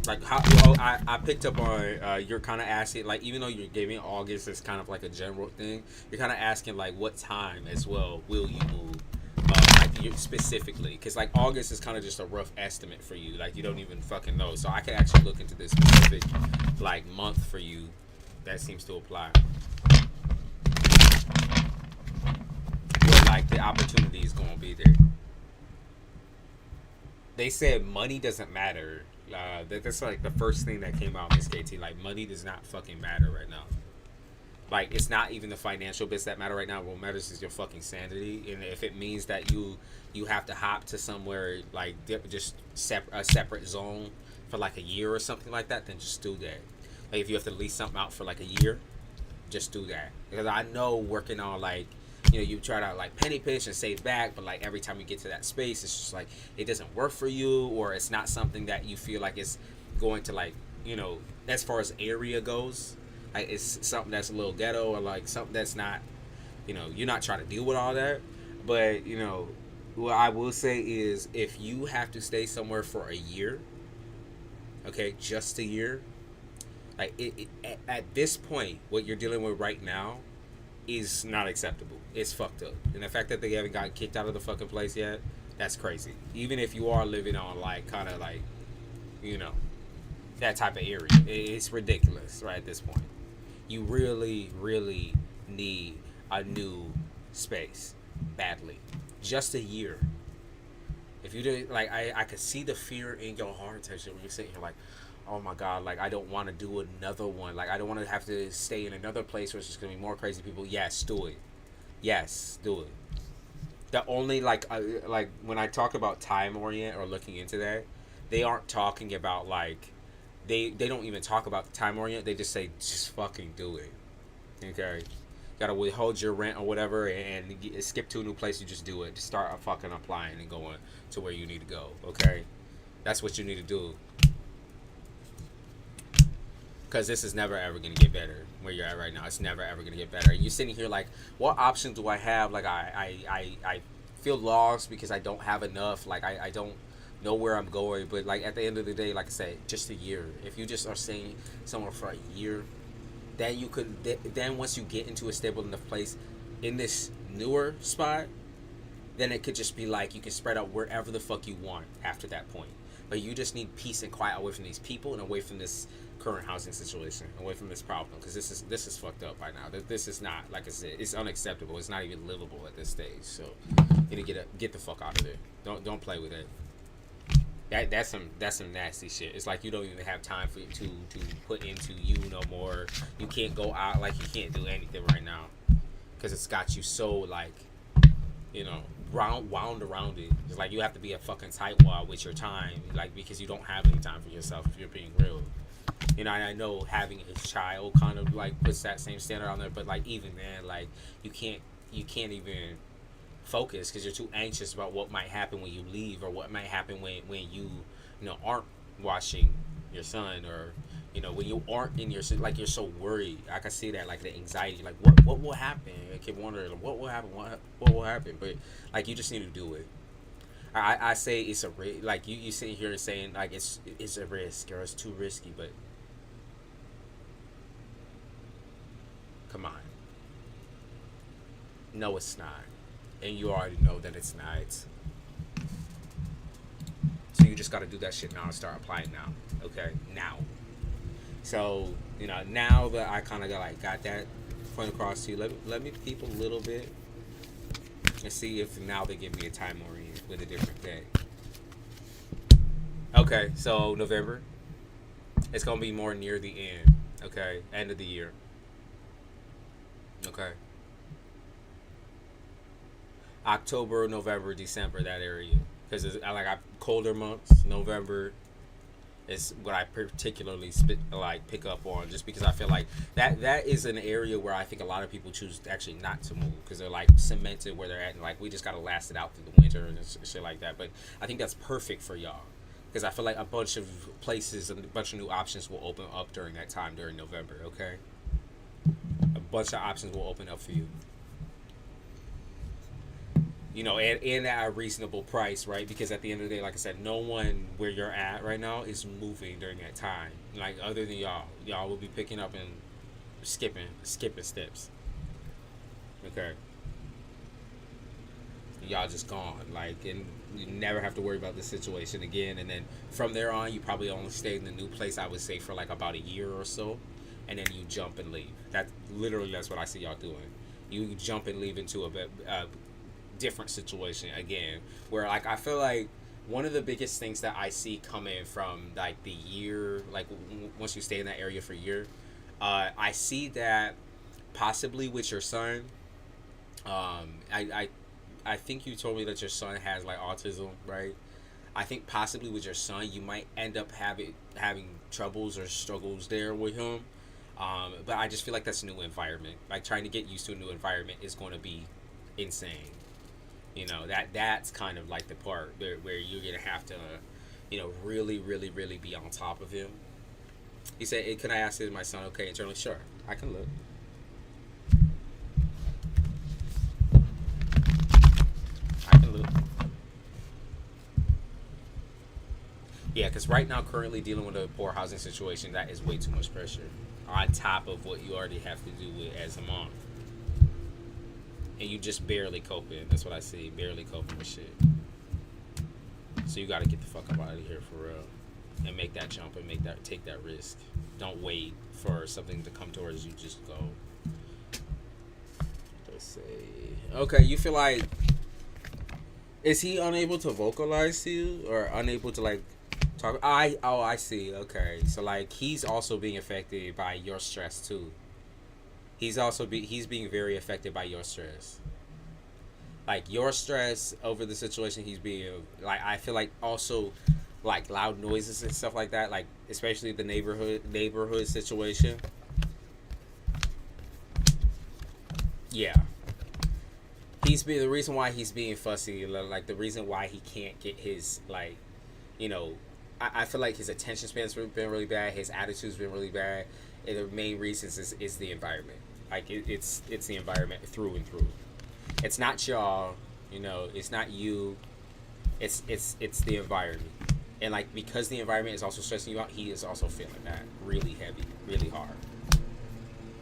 Like, how? I picked up on you're kind of asking, like, even though you're giving August as kind of like a general thing, you're kind of asking like what time as well will you move, like you specifically, because like August is kind of just a rough estimate for you. Like, you don't even fucking know. So I can actually look into this specific like month for you that seems to apply. Where like the opportunity is gonna be there. They said money doesn't matter That's like the first thing that came out, Miss KT. Like, money does not fucking matter right now. Like, it's not even the financial bits that matter right now. What matters is your fucking sanity. And if it means that you have to hop to somewhere like just a separate zone for like a year or something like that, then just do that. Like, if you have to lease something out for like a year, just do that. Because I know working on like, you try to like penny pinch and save back, but like every time you get to that space, it's just like it doesn't work for you, or it's not something that you feel like it's going to like, as far as area goes, like it's something that's a little ghetto, or like something that's not, you're not trying to deal with all that. But what I will say is, if you have to stay somewhere for a year, okay, just a year, like at this point, what you're dealing with right now is not acceptable. It's fucked up. And the fact that they haven't gotten kicked out of the fucking place yet, that's crazy. Even if you are living on like kind of like, that type of area, it's ridiculous right at this point. You really, really need a new space badly. Just a year. If you did, like, I could see the fear in your heart, Tasha, when you're sitting here like, oh my god, like I don't want to do another one. Like I don't want to have to stay in another place where it's just gonna be more crazy people. Yes, do it. Yes, do it. The only like when I talk about time orient or looking into that, they aren't talking about like they don't even talk about the time orient. They just say just fucking do it. Okay, gotta withhold your rent or whatever and skip to a new place. You just do it. Just start fucking applying and going to where you need to go. Okay, that's what you need to do. Because this is never ever going to get better where you're at right now. It's never ever going to get better. And you're sitting here like, what option do I have? Like, I feel lost because I don't have enough. Like, I don't know where I'm going. But, like, at the end of the day, like I said, just a year. If you just are staying somewhere for a year, then you could, then once you get into a stable enough place in this newer spot, then it could just be like you can spread out wherever the fuck you want after that point. But you just need peace and quiet away from these people and away from this current housing situation, away from this problem, because this is fucked up by now. This is not, like I said, it's unacceptable. It's not even livable at this stage. So you need to get the fuck out of there. Don't play with it. That's some nasty shit. It's like you don't even have time for to put into you no more. You can't go out, like you can't do anything right now because it's got you so like, wound around it. It's like you have to be a fucking tightwad with your time, like because you don't have any time for yourself if you're being real. And I know having a child kind of like puts that same standard on there, but like even then, like you can't even focus because you're too anxious about what might happen when you leave, or what might happen when you aren't watching your son, or when you aren't in your, like you're so worried. I can see that, like the anxiety, like what will happen. I keep wondering what will happen, what will happen. But like you just need to do it. I say it's a risk. Like you sitting here saying like it's a risk or it's too risky, but come on, no, it's not, and you already know that it's not. So you just got to do that shit now and start applying now. Okay, now. So now that I kind of got that point across to you, let me peep a little bit and see if now they give me a time orient with a different day. Okay, so November, it's gonna be more near the end. Okay, end of the year. Okay. October, November, December, that area, because it's like colder months. November is what I particularly pick up on, just because I feel like that is an area where I think a lot of people choose actually not to move because they're like cemented where they're at, and like we just gotta last it out through the winter and shit like that. But I think that's perfect for y'all because I feel like a bunch of places and a bunch of new options will open up during that time, during November. Okay, a bunch of options will open up for you. And at a reasonable price, right? Because at the end of the day, like I said, no one where you're at right now is moving during that time. Like, other than y'all. Y'all will be picking up and skipping steps. Okay? Y'all just gone. Like, and you never have to worry about this situation again. And then from there on, you probably only stay in the new place, I would say, for like about a year or so. And then you jump and leave. That's what I see y'all doing. You jump and leave into a different situation again, where like I feel like one of the biggest things that I see coming from like the year, like once you stay in that area for a year, I see that possibly with your son. I think you told me that your son has like autism, right? I think possibly with your son, you might end up having troubles or struggles there with him. But I just feel like that's a new environment. Like trying to get used to a new environment is going to be insane. That's kind of like the part where you're gonna have to, really, really, really be on top of him. He said, hey, "Can I ask this, my son?" Okay, internally, sure. I can look. I can look. Yeah, because right now, currently dealing with a poor housing situation, that is way too much pressure on top of what you already have to do with as a mom. And you just barely coping. That's what I see. Barely coping with shit. So you got to get the fuck up out of here for real, and make that jump and take that risk. Don't wait for something to come towards you. Just go. Let's see. Okay, you feel like, is he unable to vocalize to you or unable to like talk? I see. Okay, so like he's also being affected by your stress too. He's being very affected by your stress. Like your stress over the situation he's being like, I feel like also like loud noises and stuff like that, like especially the neighborhood situation. Yeah. The reason why he's being fussy, like the reason why he can't get his like, you know, I feel like his attention span's been really bad, his attitude's been really bad, and the main reasons is the environment. Like it's the environment through and through. It's not y'all, it's not you. It's the environment, and like because the environment is also stressing you out, he is also feeling that really heavy, really hard.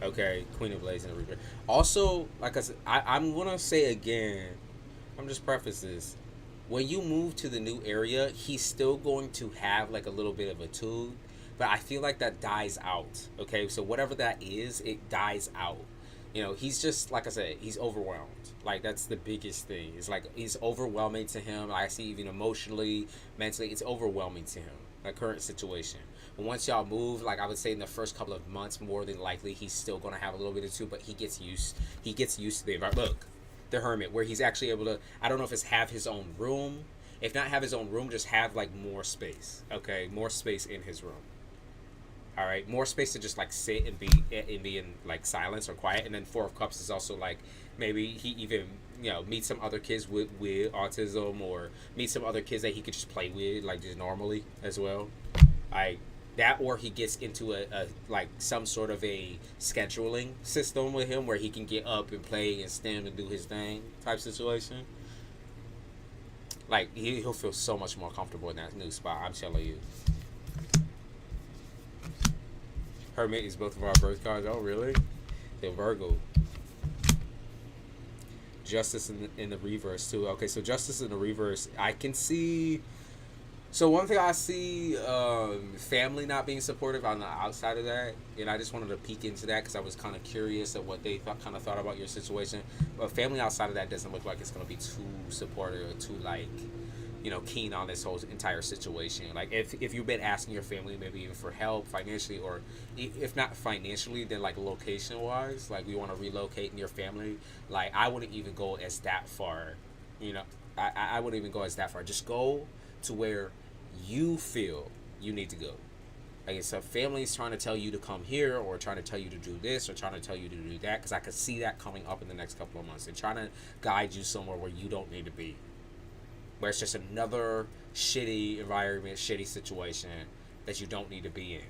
Okay, Queen of Blades and the Reaper. Also, like I said, I'm gonna say again, I'm just preface this. When you move to the new area, he's still going to have like a little bit of a tune, but I feel like that dies out. Okay, so whatever that is, it dies out. He's just like I said, he's overwhelmed. Like that's the biggest thing. It's like he's overwhelming to him. I see even emotionally, mentally, it's overwhelming to him. The current situation. But once y'all move, like I would say in the first couple of months, more than likely he's still gonna have a little bit of two, but he gets used to the environment. Look, the Hermit, where he's actually able to, I don't know if it's have his own room. If not have his own room, just have like more space. Okay, more space in his room. All right, more space to just like sit and be in like silence or quiet. And then Four of Cups is also like maybe he even meet some other kids with autism, or meet some other kids that he could just play with like just normally as well. Like that, or he gets into a like some sort of a scheduling system with him where he can get up and play and stand and do his thing type situation. Like he'll feel so much more comfortable in that new spot. I'm telling you. Hermit is both of our birth cards. Oh, really? The Virgo. Justice in the reverse, too. Okay, so Justice in the reverse. I can see... So one thing I see, family not being supportive on the outside of that. And I just wanted to peek into that because I was kind of curious of what they kind of thought about your situation. But family outside of that doesn't look like it's going to be too supportive or too, like... keen on this whole entire situation. Like if you've been asking your family maybe even for help financially, or if not financially, then like location wise, like we want to relocate in your family, like I wouldn't even go as that far. I wouldn't even go as that far. Just go to where you feel you need to go. Like if a family's trying to tell you to come here, or trying to tell you to do this, or trying to tell you to do that, because I could see that coming up in the next couple of months. They're trying to guide you somewhere where you don't need to be, where it's just another shitty environment, shitty situation that you don't need to be in.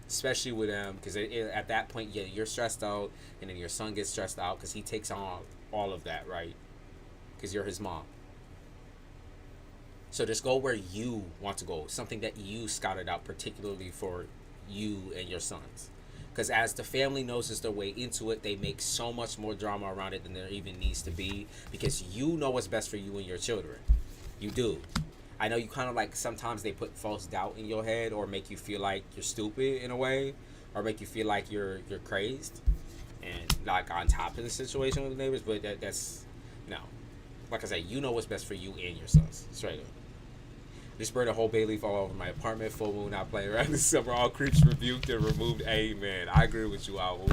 Especially with them, because at that point, yeah, you're stressed out, and then your son gets stressed out because he takes on all of that, right? Because you're his mom. So just go where you want to go, something that you scouted out particularly for you and your sons. Because as the family noses their way into it, they make so much more drama around it than there even needs to be, because you know what's best for you and your children. You do. I know you kind of like sometimes they put false doubt in your head, or make you feel like you're stupid in a way, or make you feel like you're crazed and like on top of the situation with the neighbors. But that's no. Like I said, you know what's best for you and your sons, straight up. This bird a whole bay leaf all over my apartment. Full moon not playing around this summer. All creeps rebuked and removed. Amen. I agree with you, Owl.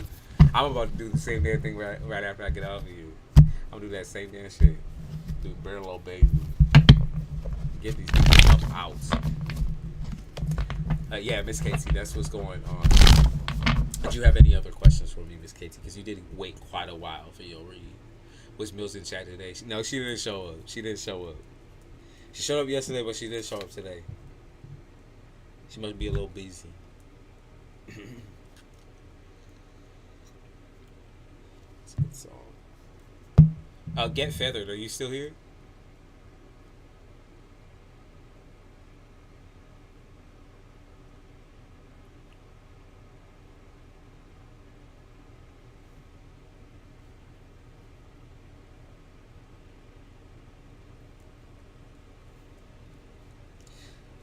I'm about to do the same damn thing right after I get out of you. I'm gonna do that same damn shit. Do burn a little baby. Get these people up out. Yeah, Miss Katie, that's what's going on. Did you have any other questions for me, Miss Katie? Because you did wait quite a while for your read. Was Mills in chat today? No, she didn't show up. She didn't show up. She showed up yesterday, but she didn't show up today. She must be a little busy. It's a good song. Get Feathered. Are you still here?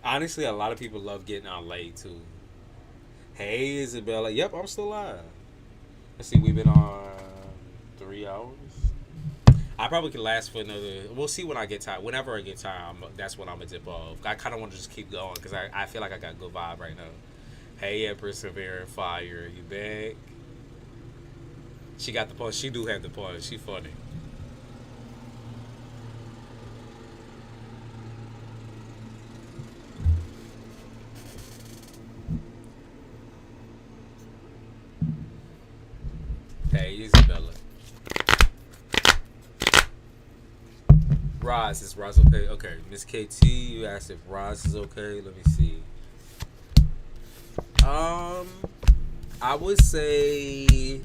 Honestly, a lot of people love getting out late too. Hey, Isabella. Yep, I'm still live. Let's see, we've been on 3 hours. I probably could last for another. We'll see when I get tired. Whenever I get tired, that's when I'm gonna dip off. I kind of want to just keep going because I feel like I got good vibe right now. Hey, Persevering Fire, you back? She got the punch. She do have the punch. She funny. Hey, Isabella. Roz, is Roz okay? Okay, Miss KT, you asked if Roz is okay. Let me see. I would say,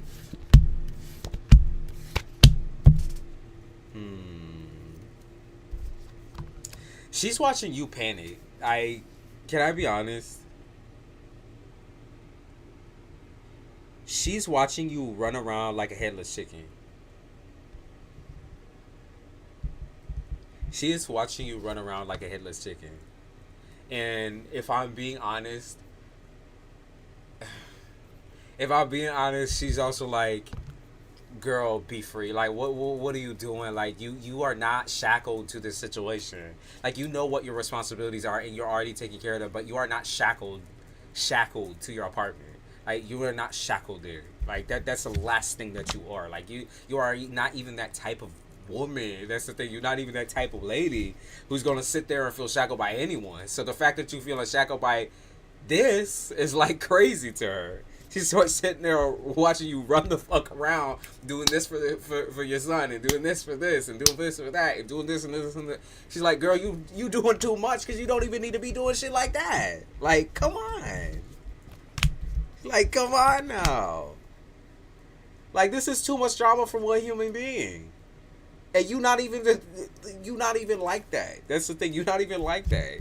she's watching you panic. Can I be honest? She's watching you run around like a headless chicken. She is watching you run around like a headless chicken. And if I'm being honest, she's also like, girl, be free. Like, what are you doing? Like, you are not shackled to this situation. Like, you know what your responsibilities are, and you're already taking care of them. But you are not shackled to your apartment. Like, you are not shackled there. Like, that's the last thing that you are. Like, you are not even that type of woman. That's the thing. You're not even that type of lady who's gonna sit there and feel shackled by anyone. So the fact that you feel shackled by this is like crazy to her. She's sort of sitting there watching you run the fuck around, doing this for your son, and doing this for this, and doing this for that, and doing this and this and that. She's like, girl, you doing too much because you don't even need to be doing shit like that. Like, come on. Like, come on now. Like, this is too much drama for one human being. And you not even like that. That's the thing. You not even like that.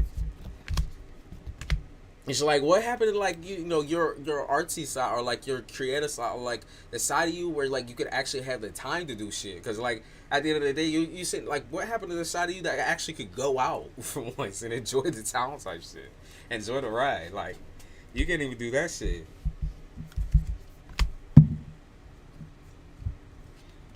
It's like, what happened to, like, you know, your artsy side, or like your creative side, or like the side of you where like you could actually have the time to do shit? Because like at the end of the day, you said, like, what happened to the side of you that actually could go out for once and enjoy the town type shit, enjoy the ride? Like, you can't even do that shit.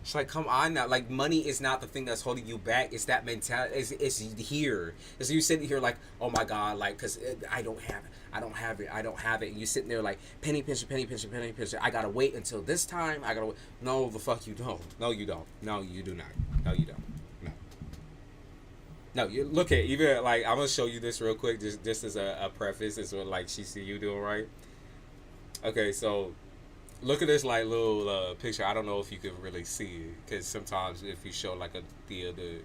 It's like, come on now. Like, money is not the thing that's holding you back. It's that mentality. It's here. It's you sitting here like, oh my God, like, because I don't have it. And you sitting there like, penny pincher. I gotta wait until this time. I gotta wait. No, the fuck you don't. No, you don't. No, you do not. No, you don't. No, you look at, even like, I'm gonna show you this real quick, just as a preface. It's what like she see you doing, right? Okay, so look at this like little picture. I don't know if you could really see it, because sometimes if you show like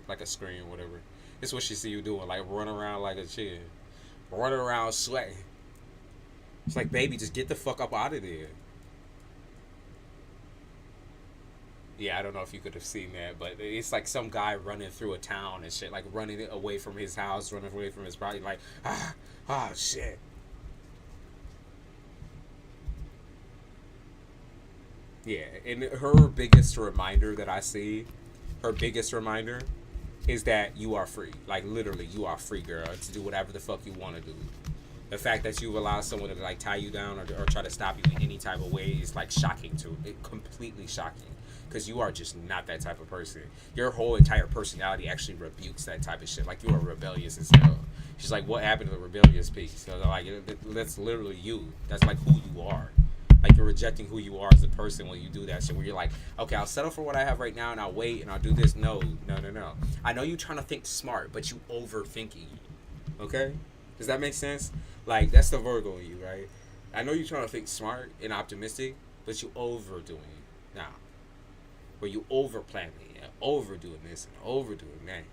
like a screen or whatever, it's what she see you doing, like run around like a chick, running around sweating. It's like, baby, just get the fuck up out of there. Yeah, I don't know if you could have seen that, but it's like some guy running through a town and shit, like running away from his house, running away from his property, like, shit. Yeah, and her biggest reminder that I see, is that you are free. Like, literally, you are free, girl, to do whatever the fuck you want to do. The fact that you allow someone to, like, tie you down or try to stop you in any type of way is, like, shocking to it. Completely shocking. Because you are just not that type of person. Your whole entire personality actually rebukes that type of shit. Like, you are rebellious as hell. She's like, what happened to the rebellious piece? So like, that's literally you. That's like who you are. Like you're rejecting who you are as a person when you do that shit. Where you're like, okay, I'll settle for what I have right now, and I'll wait, and I'll do this. No. I know you're trying to think smart, but you overthinking. Okay, does that make sense? Like that's the Virgo in you, right? I know you're trying to think smart and optimistic, but you overdoing it now. Where you over planning and overdoing this and overdoing that.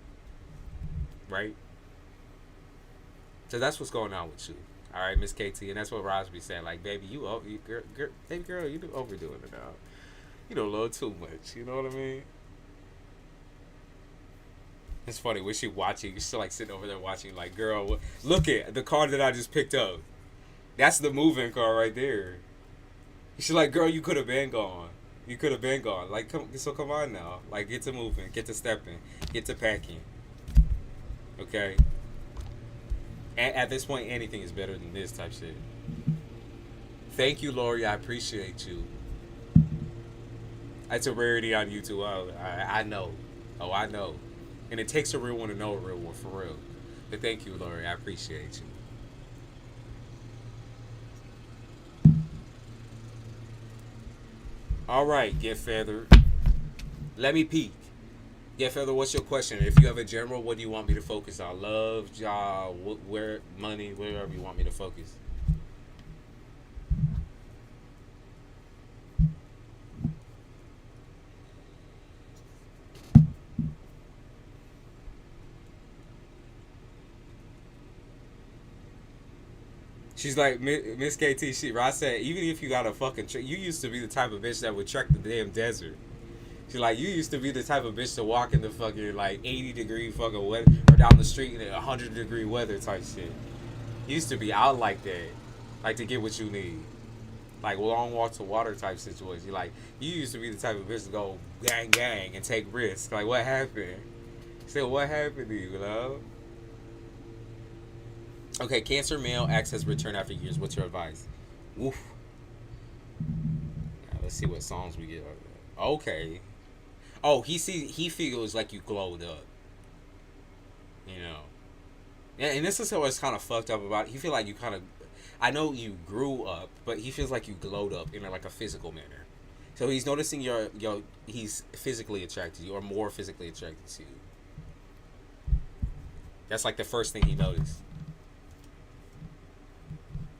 Right? So that's what's going on with you. All right, Miss KT, and that's what Roz be saying. Like, baby, baby girl, you do overdoing it now. You do a little too much. You know what I mean? It's funny when she watching, you're still like sitting over there watching. Like, girl, look at the card that I just picked up. That's the moving card right there. She's like, girl, you could have been gone. You could have been gone. Like, come on now. Like, get to moving, get to stepping, get to packing. Okay. At this point, anything is better than this type shit. Thank you, Lori. I appreciate you. That's a rarity on YouTube. I know. Oh, I know. And it takes a real one to know a real one, for real. But thank you, Lori. I appreciate you. All right, Get Feathered. Let me peek. Get Feathered, what's your question? If you have a general, what do you want me to focus on? Love, job, where, money, wherever you want me to focus. She's like, Miss KT, Ross said, even if you got a fucking you used to be the type of bitch that would trek the damn desert. She's like, you used to be the type of bitch to walk in the fucking, like, 80-degree fucking weather, or down the street in 100-degree weather type shit. Used to be out like that. Like, to get what you need. Like, long walk to water type situation. Like, you used to be the type of bitch to go gang gang and take risks. Like, what happened? Still, what happened to you, love? Okay, Cancer male, ex has returned after years. What's your advice? Woof. Now, let's see what songs we get. Okay. Oh, he feels like you glowed up. You know. And this is what's kind of fucked up about it. He feel like you kind of, I know you grew up, but he feels like you glowed up in like a physical manner. So he's noticing he's physically attracted to you, or more physically attracted to you. That's like the first thing he noticed.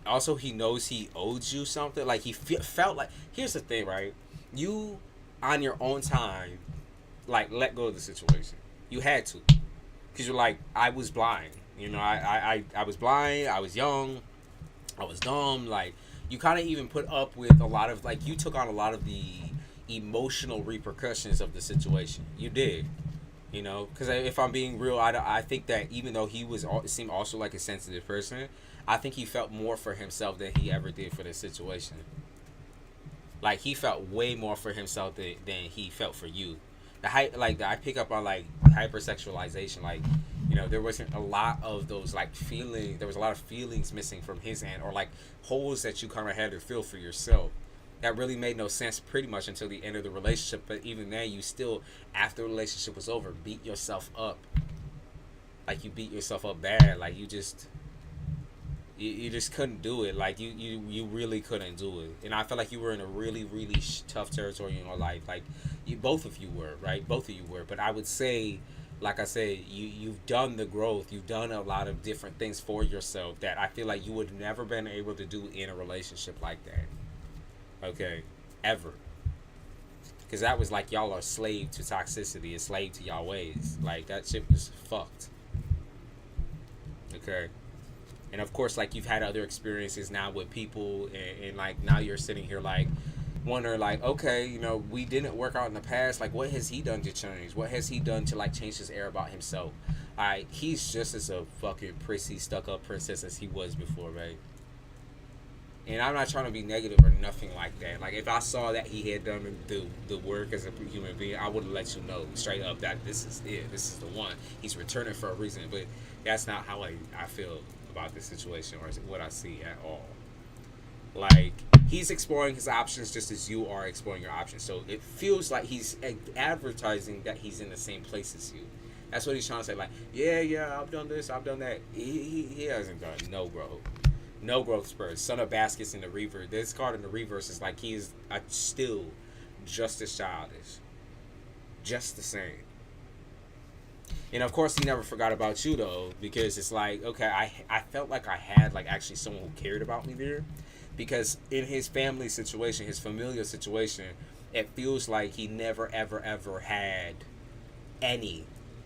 Also, he knows he owed you something. Like, he felt like... Here's the thing, right? You, on your own time, like, let go of the situation. You had to. Because you're like, I was blind. You know, I was blind. I was young. I was dumb. Like, you kind of even put up with a lot of... Like, you took on a lot of the emotional repercussions of the situation. You did. You know? Because if I'm being real, I think that even though he seemed also like a sensitive person... I think he felt more for himself than he ever did for the situation. Like, he felt way more for himself than he felt for you. I pick up on, like, hypersexualization. Like, you know, there wasn't a lot of those, like, feelings. There was a lot of feelings missing from his end, or, like, holes that you kind of had to fill for yourself. That really made no sense pretty much until the end of the relationship. But even then, you still, after the relationship was over, beat yourself up. Like, you beat yourself up bad. Like, you just couldn't do it. Like, you really couldn't do it. And I felt like you were in a really, really tough territory in your life. Like, both of you were, right? Both of you were. But I would say, like I said, you've done the growth. You've done a lot of different things for yourself that I feel like you would have never been able to do in a relationship like that. Okay? Ever. Because that was like y'all are slave to toxicity, a slave to y'all ways. Like, that shit was fucked. Okay? And of course, like, you've had other experiences now with people, and like, now you're sitting here like wondering, like, okay, you know, we didn't work out in the past. Like, what has he done to change? What has he done to, like, change his air about himself? He's just as a fucking prissy, stuck-up princess as he was before, right? And I'm not trying to be negative or nothing like that. Like, if I saw that he had done the work as a human being, I would have let you know straight up that this is it. This is the one. He's returning for a reason. But that's not how I feel about this situation, or what I see at all. Like, he's exploring his options just as you are exploring your options. So it feels like he's advertising that he's in the same place as you. That's what he's trying to say. Like, yeah, I've done this, I've done that. He hasn't done no growth. No growth spurs. Son of baskets in the reverse. This card in the reverse is like he is still just as childish. Just the same. And of course, he never forgot about you though, because it's like, okay, I felt like I had like actually someone who cared about me there, because in his family situation, his familial situation, it feels like he never ever had any,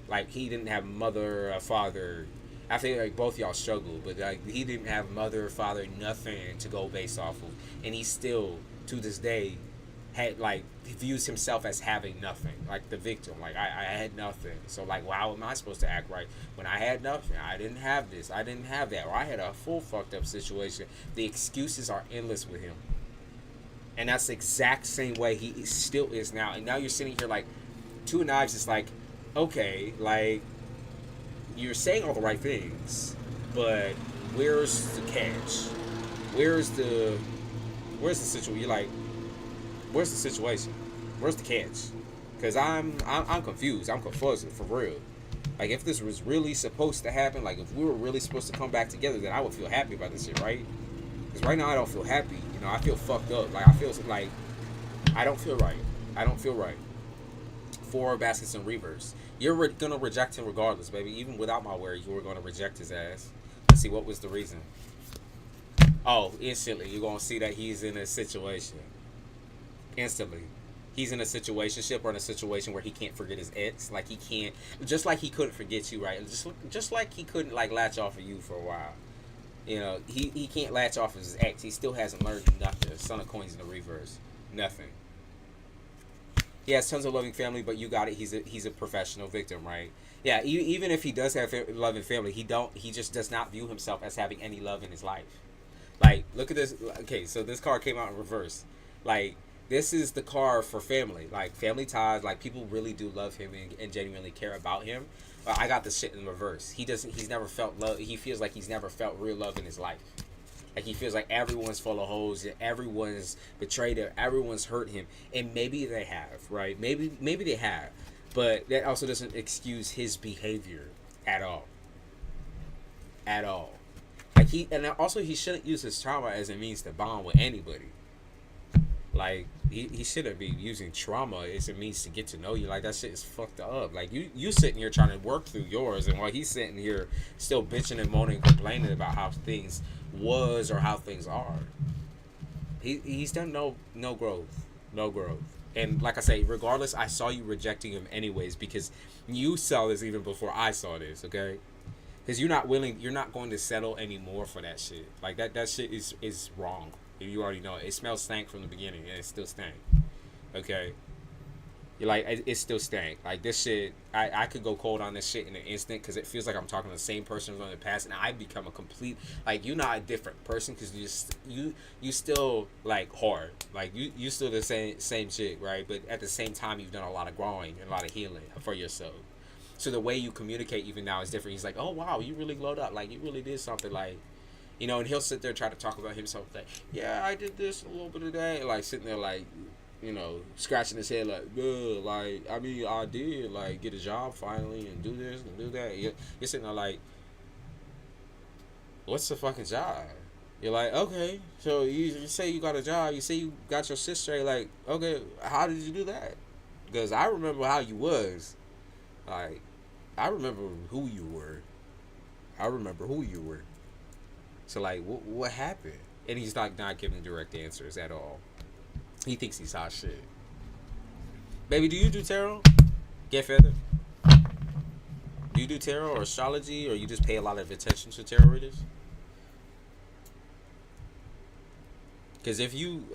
like he didn't have mother or father. I think like both y'all struggled, but like he didn't have mother, father, nothing to go based off of, and he still to this day had like he views himself as having nothing, like the victim. Like I had nothing, so like well, how am I supposed to act right when I had nothing? I didn't have this, I didn't have that, or I had a full fucked up situation. The excuses are endless with him, and that's the exact same way he still is now. And now you're sitting here like two knives is like, okay, like you're saying all the right things, but where's the catch? Where's the situation? You're like, where's the situation? Where's the catch? Because I'm confused. I'm confused for real. Like if this was really supposed to happen, like if we were really supposed to come back together, then I would feel happy about this shit, right? Because right now I don't feel happy. You know, I feel fucked up. Like I feel like I don't feel right. I don't feel right. 4 baskets in reverse. You're gonna reject him regardless, baby. Even without my word, you were gonna reject his ass. Let's see what was the reason. Oh, instantly you're gonna see that he's in a situation. Instantly, he's in a situationship or in a situation where he can't forget his ex. Like he can't, just like he couldn't forget you, right? Just like he couldn't like latch off of you for a while. You know, he can't latch off of his ex. He still hasn't learned nothing. Son of coins in the reverse, nothing. He has tons of loving family, but you got it. He's a professional victim, right? Yeah. Even if he does have loving family, he just does not view himself as having any love in his life. Like, look at this. Okay, so this card came out in reverse. Like, this is the card for family. Like, family ties. Like, people really do love him and genuinely care about him. I got this shit in reverse. He's never felt love. He feels like he's never felt real love in his life. Like he feels like everyone's full of hoes and everyone's betrayed him, everyone's hurt him, and maybe they have, right? Maybe they have, but that also doesn't excuse his behavior at all. At all. Like he shouldn't use his trauma as a means to bond with anybody. Like he shouldn't be using trauma as a means to get to know you. Like that shit is fucked up. Like you sitting here trying to work through yours, and while he's sitting here still bitching and moaning, complaining about how things was or how things are. He's done no growth. And like I say, regardless, I saw you rejecting him anyways because you saw this even before I saw this. Okay, because you're not going to settle anymore for that shit. Like that shit is wrong. You already know it. It smells stank from the beginning, and it still stank. Okay, you're like it still stank. Like this shit, I could go cold on this shit in an instant because it feels like I'm talking to the same person from the past, and I become a complete like you're not a different person because you still like hard. Like you still the same shit, right? But at the same time, you've done a lot of growing and a lot of healing for yourself. So the way you communicate even now is different. He's like, oh wow, you really glowed up. Like you really did something. Like. You know, and he'll sit there and try to talk about himself like, yeah, I did this a little bit of that. Like, sitting there like, you know, scratching his head like, like, I mean, I did, like, get a job finally and do this and do that. You're sitting there like, what's the fucking job? You're like, okay, so you say you got a job. You say you got your shit straight. Like, okay, how did you do that? Because I remember how you was. Like, I remember who you were. So like, what happened? And he's like not giving direct answers at all. He thinks he's hot shit. Baby, do you do tarot? Get feathered? Do you do tarot or astrology, or you just pay a lot of attention to tarot readers? Because if you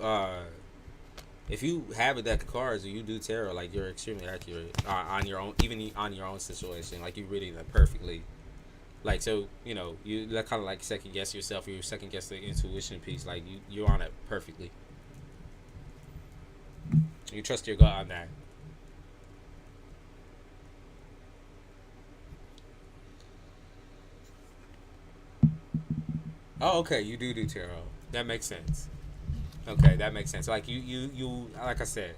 have a deck of cards or you do tarot, like you're extremely accurate on your own, even on your own situation. Like you're reading that perfectly. Like, so, you know, you kind of like second guess yourself, or you second guess the intuition piece. Like, you're on it perfectly. You trust your gut on that. Oh, okay, you do tarot. That makes sense. Okay, that makes sense. Like, you like I said,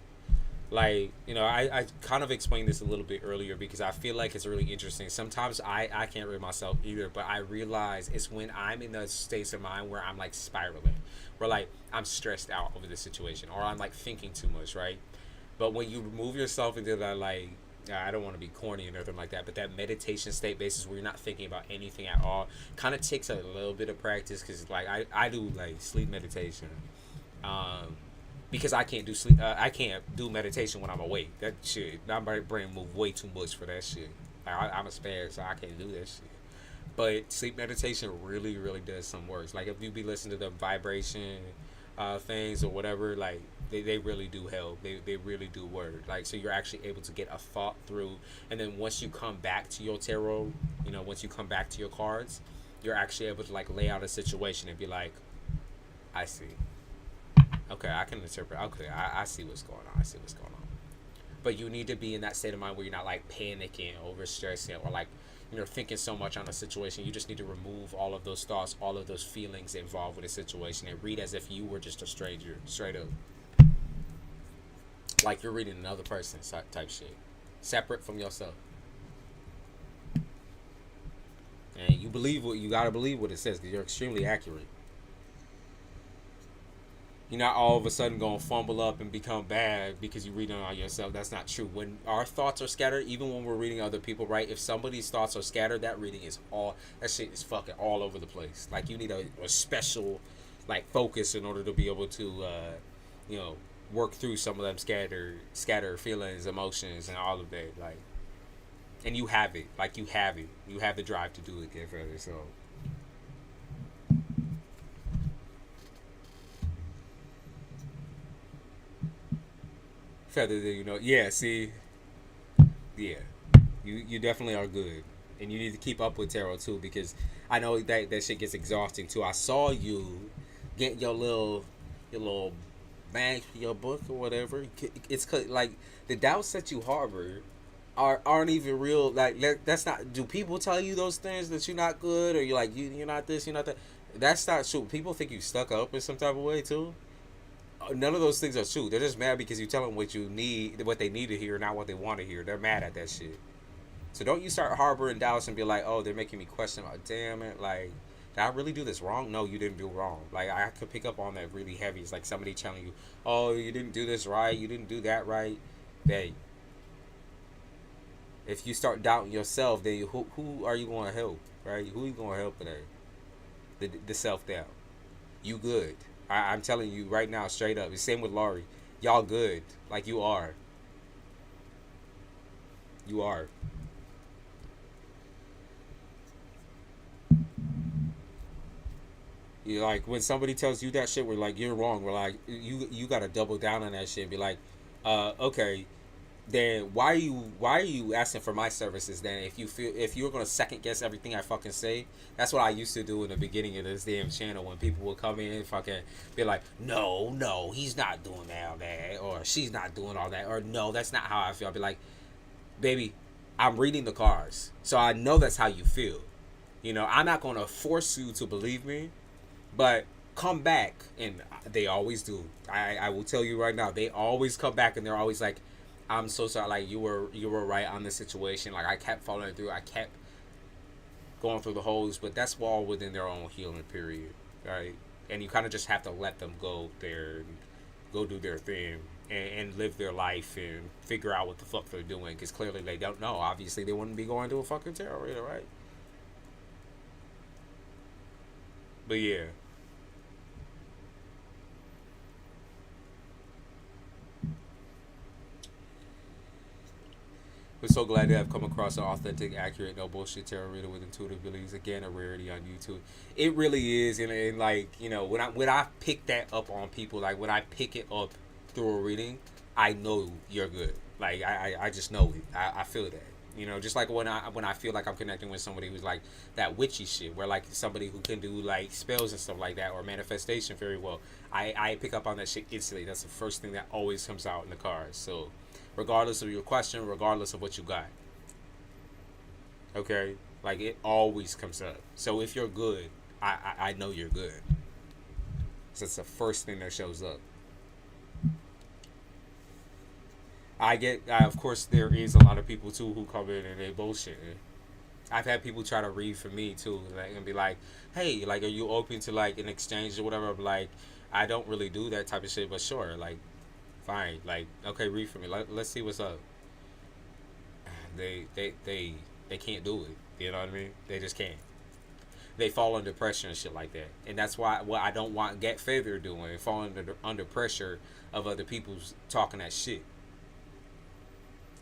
Like, I kind of explained this a little bit earlier because I feel like it's really interesting. Sometimes I can't read myself either, but I realize it's when I'm in those states of mind where I'm like spiraling, where like I'm stressed out over the situation, or I'm like thinking too much, right? But when you remove yourself into that, like, I don't want to be corny or nothing like that, but that meditation state basis where you're not thinking about anything at all kind of takes a little bit of practice, because like I do like sleep meditation. Um, because I can't do sleep. I can't do meditation when I'm awake. That shit, my brain move way too much for that shit. Like, I'm a spare, so I can't do that shit. But sleep meditation really, really does some works. Like if you be listening to the vibration things or whatever, like they really do help. They really do work. Like, so you're actually able to get a thought through, and then once you come back to your tarot, once you come back to your cards, you're actually able to like lay out a situation and be like, I see. Okay, I can interpret. Okay, I see what's going on. I see what's going on. But you need to be in that state of mind where you're not like panicking, overstressing, or like thinking so much on a situation. You just need to remove all of those thoughts, all of those feelings involved with a situation, and read as if you were just a stranger, straight up, like you're reading another person type shit, separate from yourself. And you believe what you gotta believe what it says, because you're extremely accurate. You're not all of a sudden gonna fumble up and become bad because you read it on yourself. That's not true. When our thoughts are scattered, even when we're reading other people, right? If somebody's thoughts are scattered, that reading is that shit is fucking all over the place. Like, you need a special like focus in order to be able to you know work through some of them scattered feelings, emotions, and all of that. Like, and you have it. Like, you have it. You have the drive to do it, get further. So feather, yeah, see, yeah, you definitely are good, and you need to keep up with tarot too, because I know that shit gets exhausting too. I saw you get your little bag for your book or whatever. Like the doubts that you harbor aren't even real. Like, that's not. Do people tell you those things that you're not good, or you're like you're not this, you're not that? That's not true. People think you stuck up in some type of way too. None of those things are true. They're just mad because you tell them what they need to hear, not what they want to hear. They're mad at that shit. So don't you start harboring doubts and be like, oh, they're making me question. Like, damn it, like, did I really do this wrong? No, you didn't do wrong. Like, I could pick up on that really heavy. It's like somebody telling you, oh, you didn't do this right, you didn't do that right. Hey, if you start doubting yourself, then who are you going to help, right? Who are you going to help today? The self doubt. You good. I'm telling you right now, straight up. The same with Laurie. Y'all good. Like, you are. You are. You like, when somebody tells you that shit, we're like, you're wrong. We're like, you gotta double down on that shit and be like, okay, then why are you asking for my services then, if you're gonna second guess everything I fucking say? That's what I used to do in the beginning of this damn channel, when people would come in and fucking be like, no, he's not doing all that, or she's not doing all that, or no, that's not how I feel. I'll be like, baby, I'm reading the cards, so I know that's how you feel. I'm not gonna force you to believe me, but come back, and they always do. I will tell you right now, they always come back and they're always like, I'm so sorry, like, you were right on the situation. Like, I kept following through, I kept going through the holes, but that's all within their own healing period, right? And you kind of just have to let them go there and go do their thing, and live their life and figure out what the fuck they're doing, because clearly they don't know. Obviously they wouldn't be going to a fucking tarot reader, right? But yeah. We're so glad to have come across an authentic, accurate, no bullshit tarot reader with intuitive abilities. Again, a rarity on YouTube. It really is, and like, when I pick that up on people, like when I pick it up through a reading, I know you're good. Like, I just know it. I feel that. Just like when I feel like I'm connecting with somebody who's like that witchy shit, where like somebody who can do like spells and stuff like that, or manifestation very well. I pick up on that shit instantly. That's the first thing that always comes out in the cards. So, regardless of your question, regardless of what you got. Okay? Like, it always comes up. So if you're good, I know you're good. So it's the first thing that shows up. Of course, there is a lot of people too who come in and they bullshit. I've had people try to read for me too, like, and be like, "Hey, like, are you open to like an exchange or whatever?" I'm like, I don't really do that type of shit, but sure, like, fine, like, okay, read for me. Let's see what's up. They they they they can't do it. You know what I mean? They just can't. They fall under pressure and shit like that, and that's why what I don't want get favor doing, falling under pressure of other people's talking that shit.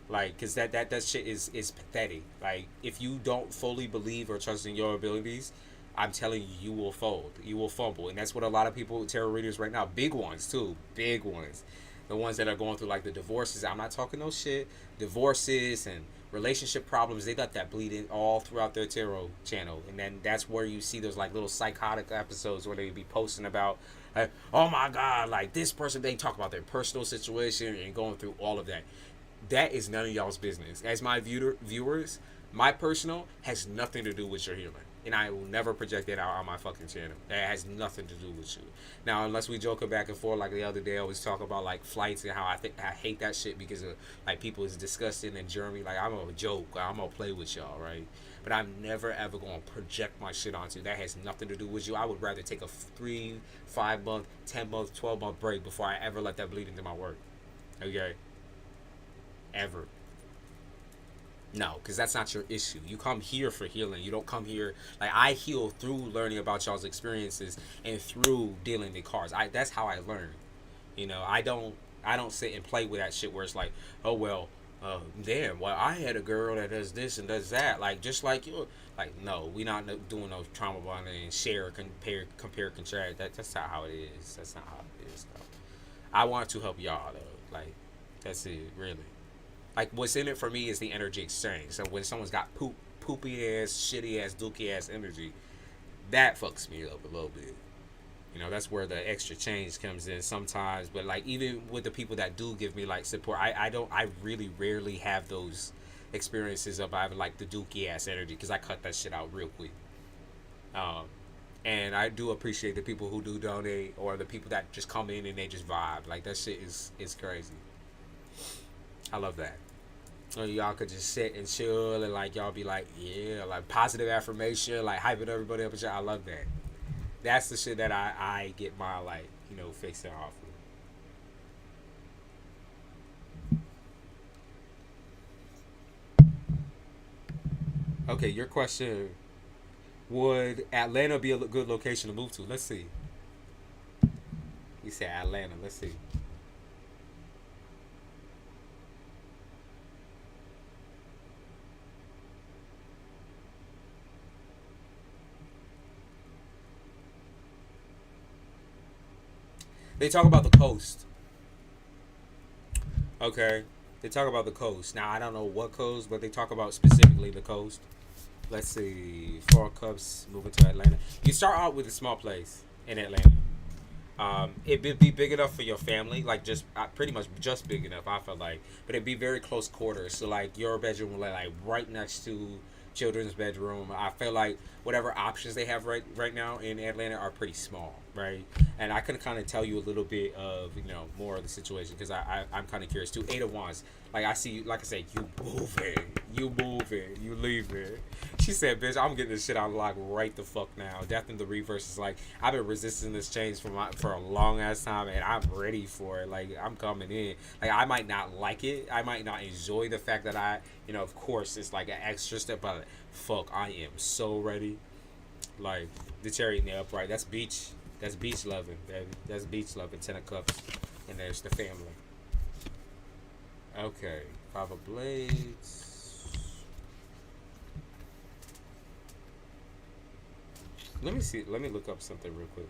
Like, cause that shit is pathetic. Like, if you don't fully believe or trust in your abilities, I'm telling you, you will fold. You will fumble, and that's what a lot of people, tarot readers right now, big ones too, big ones, the ones that are going through like the divorces. I'm not talking no shit. Divorces and relationship problems. They got that bleeding all throughout their tarot channel, and then that's where you see those like little psychotic episodes where they be posting about, like, oh my god, like this person. They talk about their personal situation and going through all of that. That is none of y'all's business. As my viewers, my personal has nothing to do with your healing. And I will never project that out on my fucking channel. That has nothing to do with you. Now, unless we joke back and forth, like the other day, I was talking about like flights and how I hate that shit because of like people is disgusting and Germany. Like, I'm gonna joke, I'm gonna play with y'all, right? But I'm never ever gonna project my shit onto you. That has nothing to do with you. I would rather take a 3, 5 month, 10 month, 12 month break before I ever let that bleed into my work. Okay, ever. No, because that's not your issue. You come here for healing. You don't come here like I heal through learning about y'all's experiences and through dealing the cards. That's how I learn. You know, I don't sit and play with that shit where it's like, oh well, damn. Well, I had a girl that does this and does that. Like just like you. Like no, we not doing no trauma bonding and share, compare, contrast. That's not how it is. That's not how it is. Though. I want to help y'all though. Like that's it, really. Like what's in it for me is the energy exchange. So when someone's got poopy ass, shitty ass, dookie ass energy, that fucks me up a little bit. You know, that's where the extra change comes in sometimes. But like even with the people that do give me like support, I really rarely have those experiences of having like the dookie ass energy because I cut that shit out real quick. Um, and I do appreciate the people who do donate or the people that just come in and they just vibe. Like that shit is crazy. I love that. Or y'all could just sit and chill and like y'all be like, yeah, like positive affirmation, like hyping everybody up and shit. I love that. That's the shit that I get my like, you know, fixing off of. Okay, your question: would Atlanta be a good location to move to? Let's see. You said Atlanta. Let's see. They talk about the coast. Okay. They talk about the coast. Now I don't know what coast, but they talk about specifically the coast. Let's see. Four Cups moving to Atlanta. You start out with a small place in Atlanta. It'd be big enough for your family, like just pretty much just big enough. I feel like, but it'd be very close quarters. So like your bedroom will like right next to children's bedroom. I feel like whatever options they have right now in Atlanta are pretty small, right? And I can kind of tell you a little bit of more of the situation because I'm kind of curious too. Eight of Wands, like I see, like I said, you moving, you leaving. She said, "Bitch, I'm getting this shit on lock right the fuck now." Death in the Reverse is like I've been resisting this change for a long ass time, and I'm ready for it. Like I'm coming in. Like I might not like it, I might not enjoy the fact that of course it's like an extra step, but fuck, I am so ready. Like the Chariot in the upright, that's beach. That's beach loving, baby. That's beach loving. 10 of Cups, and there's the family. Okay, Five of Blades. Let me see. Let me look up something real quick.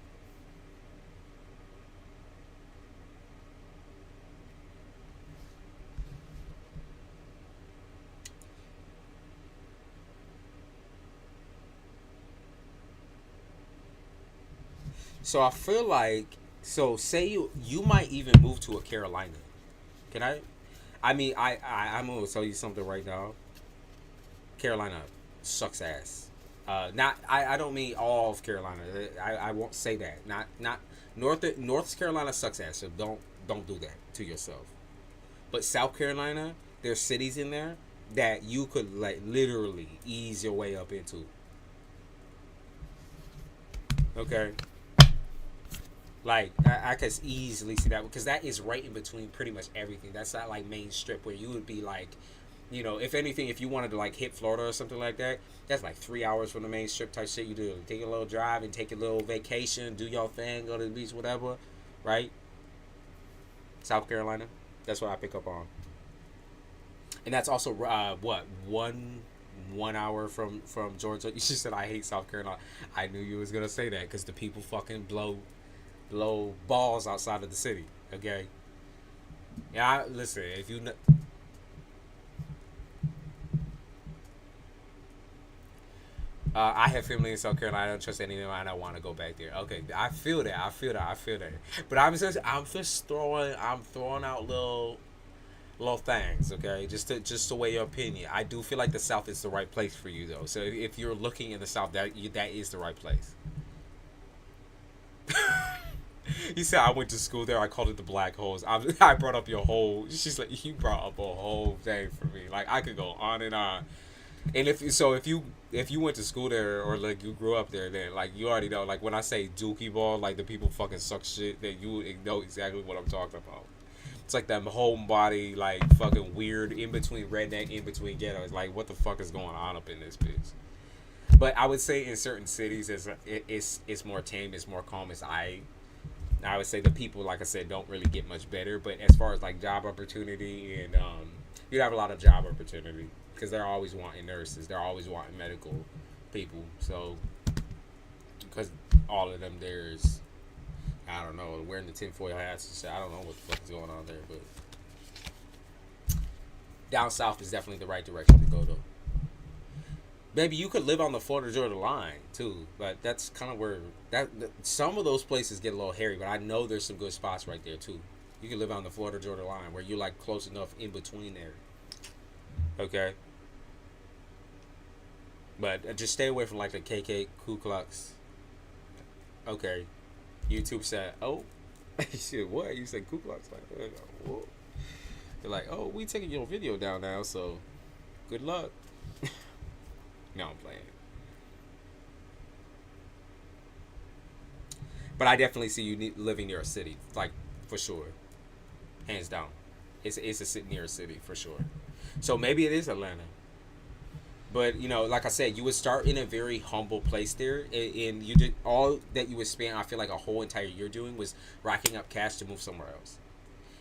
So I feel like say you might even move to a Carolina. Can I? I mean I'm gonna tell you something right now. Carolina sucks ass. Not I don't mean all of Carolina. I won't say that. Not North Carolina sucks ass. So don't do that to yourself. But South Carolina, there's cities in there that you could like literally ease your way up into. Okay. Like I could easily see that because that is right in between pretty much everything. That's not like main strip where you would be like, you know, if anything, if you wanted to like hit Florida or something like that, that's like 3 hours from the main strip type shit. You do take a little drive and take a little vacation, do your thing, go to the beach, whatever, right? South Carolina, that's what I pick up on, and that's also what 1 hour from Georgia. You just said I hate South Carolina. I knew you was gonna say that because the people fucking blow balls outside of the city. Okay. Yeah, listen. If you I have family in South Carolina. I don't trust anyone. I don't want to go back there. Okay, I feel that. I feel that. I feel that. But I'm just throwing out little things. Okay, just to weigh your opinion. I do feel like the South is the right place for you though. So if you're looking in the South, that is the right place. He said I went to school there. I called it the black holes. I brought up your whole. She's like you brought up a whole thing for me. Like I could go on and on. And if you went to school there or like you grew up there, then like you already know. Like when I say Dookie ball, like the people fucking suck shit. That you would know exactly what I'm talking about. It's like that homebody, like fucking weird in between redneck, in between ghetto. It's like what the fuck is going on up in this bitch? But I would say in certain cities, it's more tame, it's more calm. I would say the people, like I said, don't really get much better. But as far as like job opportunity and you have a lot of job opportunity because they're always wanting nurses, they're always wanting medical people. So because all of them there's I don't know wearing the tinfoil hats and shit. I don't know what the fuck is going on there, but down south is definitely the right direction to go though. Maybe you could live on the Florida Georgia line too, but that's kind of where some of those places get a little hairy. But I know there's some good spots right there too. You can live on the Florida Georgia line where you're like close enough in between there. Okay, but just stay away from like the KK Ku Klux. Okay, YouTube said, "Oh, you said what? You said Ku Klux? Like, whoa." They're like, "Oh, we taking your video down now, so good luck." No, I'm playing. But I definitely see you living near a city, like for sure, hands down. It's a city near a city for sure. So maybe it is Atlanta. But you know, like I said, you would start in a very humble place there, and you did all that you would spend. I feel like a whole entire year doing was racking up cash to move somewhere else.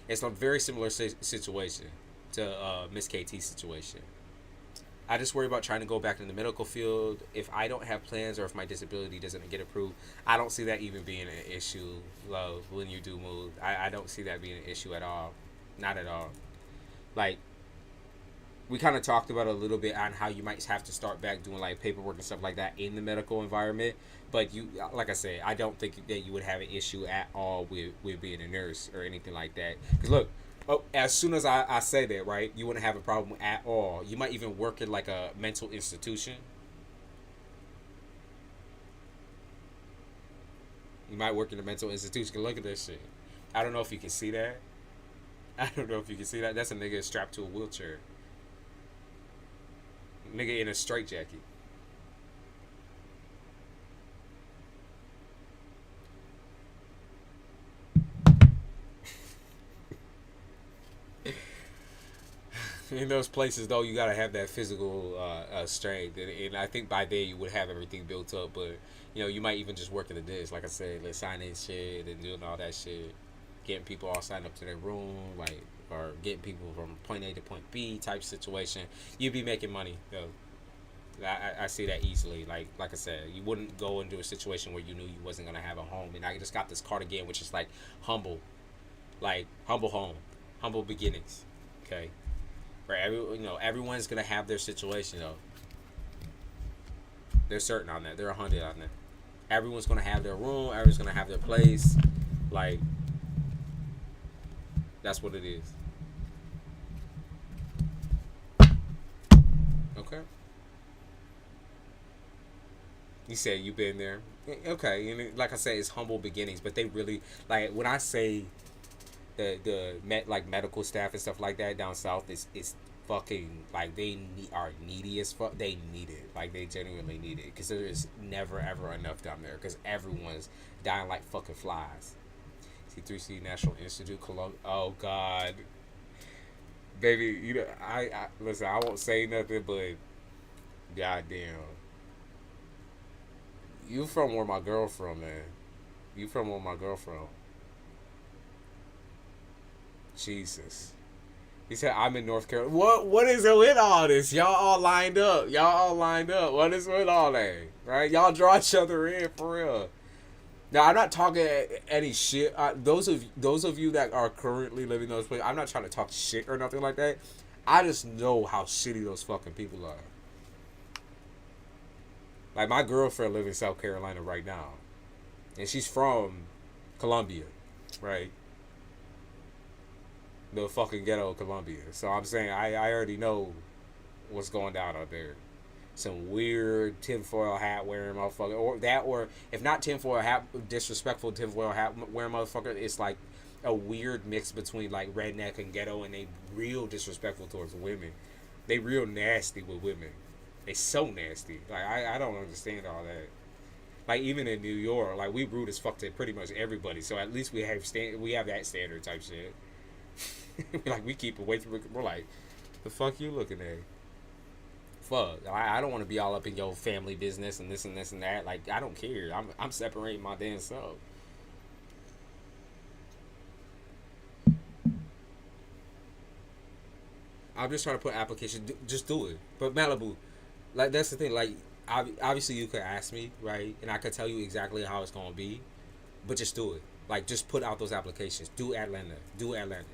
It's a very similar situation to Miss KT's situation. I just worry about trying to go back in the medical field. If I don't have plans or if my disability doesn't get approved, I don't see that even being an issue, love, when you do move. I don't see that being an issue at all. Not at all. Like, we kind of talked about a little bit on how you might have to start back doing like paperwork and stuff like that in the medical environment. But you, like I said, I don't think that you would have an issue at all with being a nurse or anything like that. Because look, oh, as soon as I say that, right, you wouldn't have a problem at all. You might even work in like a mental institution. You might work in a mental institution. Look at this shit. I don't know if you can see that. I don't know if you can see that. That's a nigga strapped to a wheelchair. Nigga in a straitjacket. In those places, though, you gotta have that physical strength, and I think by then you would have everything built up. But you know, you might even just work in the desk, like I said, like signing shit and doing all that shit, getting people all signed up to their room, like or getting people from point A to point B type situation. You'd be making money, though. I see that easily. Like I said, you wouldn't go into a situation where you knew you wasn't gonna have a home. And I just got this cardigan, which is like humble home, humble beginnings. Okay. Right, everyone's gonna have their situation though. They're certain on that. They're 100 on that. Everyone's gonna have their room. Everyone's gonna have their place. Like, that's what it is. Okay. You said you've been there. Okay, and like I said, it's humble beginnings. But they really like when I say like medical staff and stuff like that down south is fucking like are needy as fuck. They need it, like they genuinely need it, because there is never ever enough down there, because everyone's dying like fucking flies. C3C National Institute Columbia. Oh God, baby, you know I listen. I won't say nothing, but goddamn, you from where my girl from, man. You from where my girl from. Jesus. He said, I'm in North Carolina. What is it with all this? Y'all all lined up. Y'all all lined up. What is with all that? Right? Y'all draw each other in for real. Now, I'm not talking any shit. Those of you that are currently living those places, I'm not trying to talk shit or nothing like that. I just know how shitty those fucking people are. Like, my girlfriend lives in South Carolina right now. And she's from Columbia, right? The fucking ghetto of Columbia. So I'm saying I already know what's going down out there. Some weird tinfoil hat wearing motherfucker, or if not tinfoil hat, disrespectful tinfoil hat wearing motherfucker. It's like a weird mix between like redneck and ghetto, and they real disrespectful towards women. They real nasty with women. They so nasty. Like I don't understand all that. Like even in New York, like we rude as fuck to pretty much everybody. So at least we have that standard type shit. Like we keep away from. We're like, the fuck you looking at? Fuck, I don't want to be all up in your family business and this and this and that. Like I don't care. I'm separating my damn self. I'm just trying to put application. Just do it. But Malibu, like that's the thing. Like obviously you could ask me, right, and I could tell you exactly how it's gonna be, but just do it. Like just put out those applications. Do Atlanta. Do Atlanta.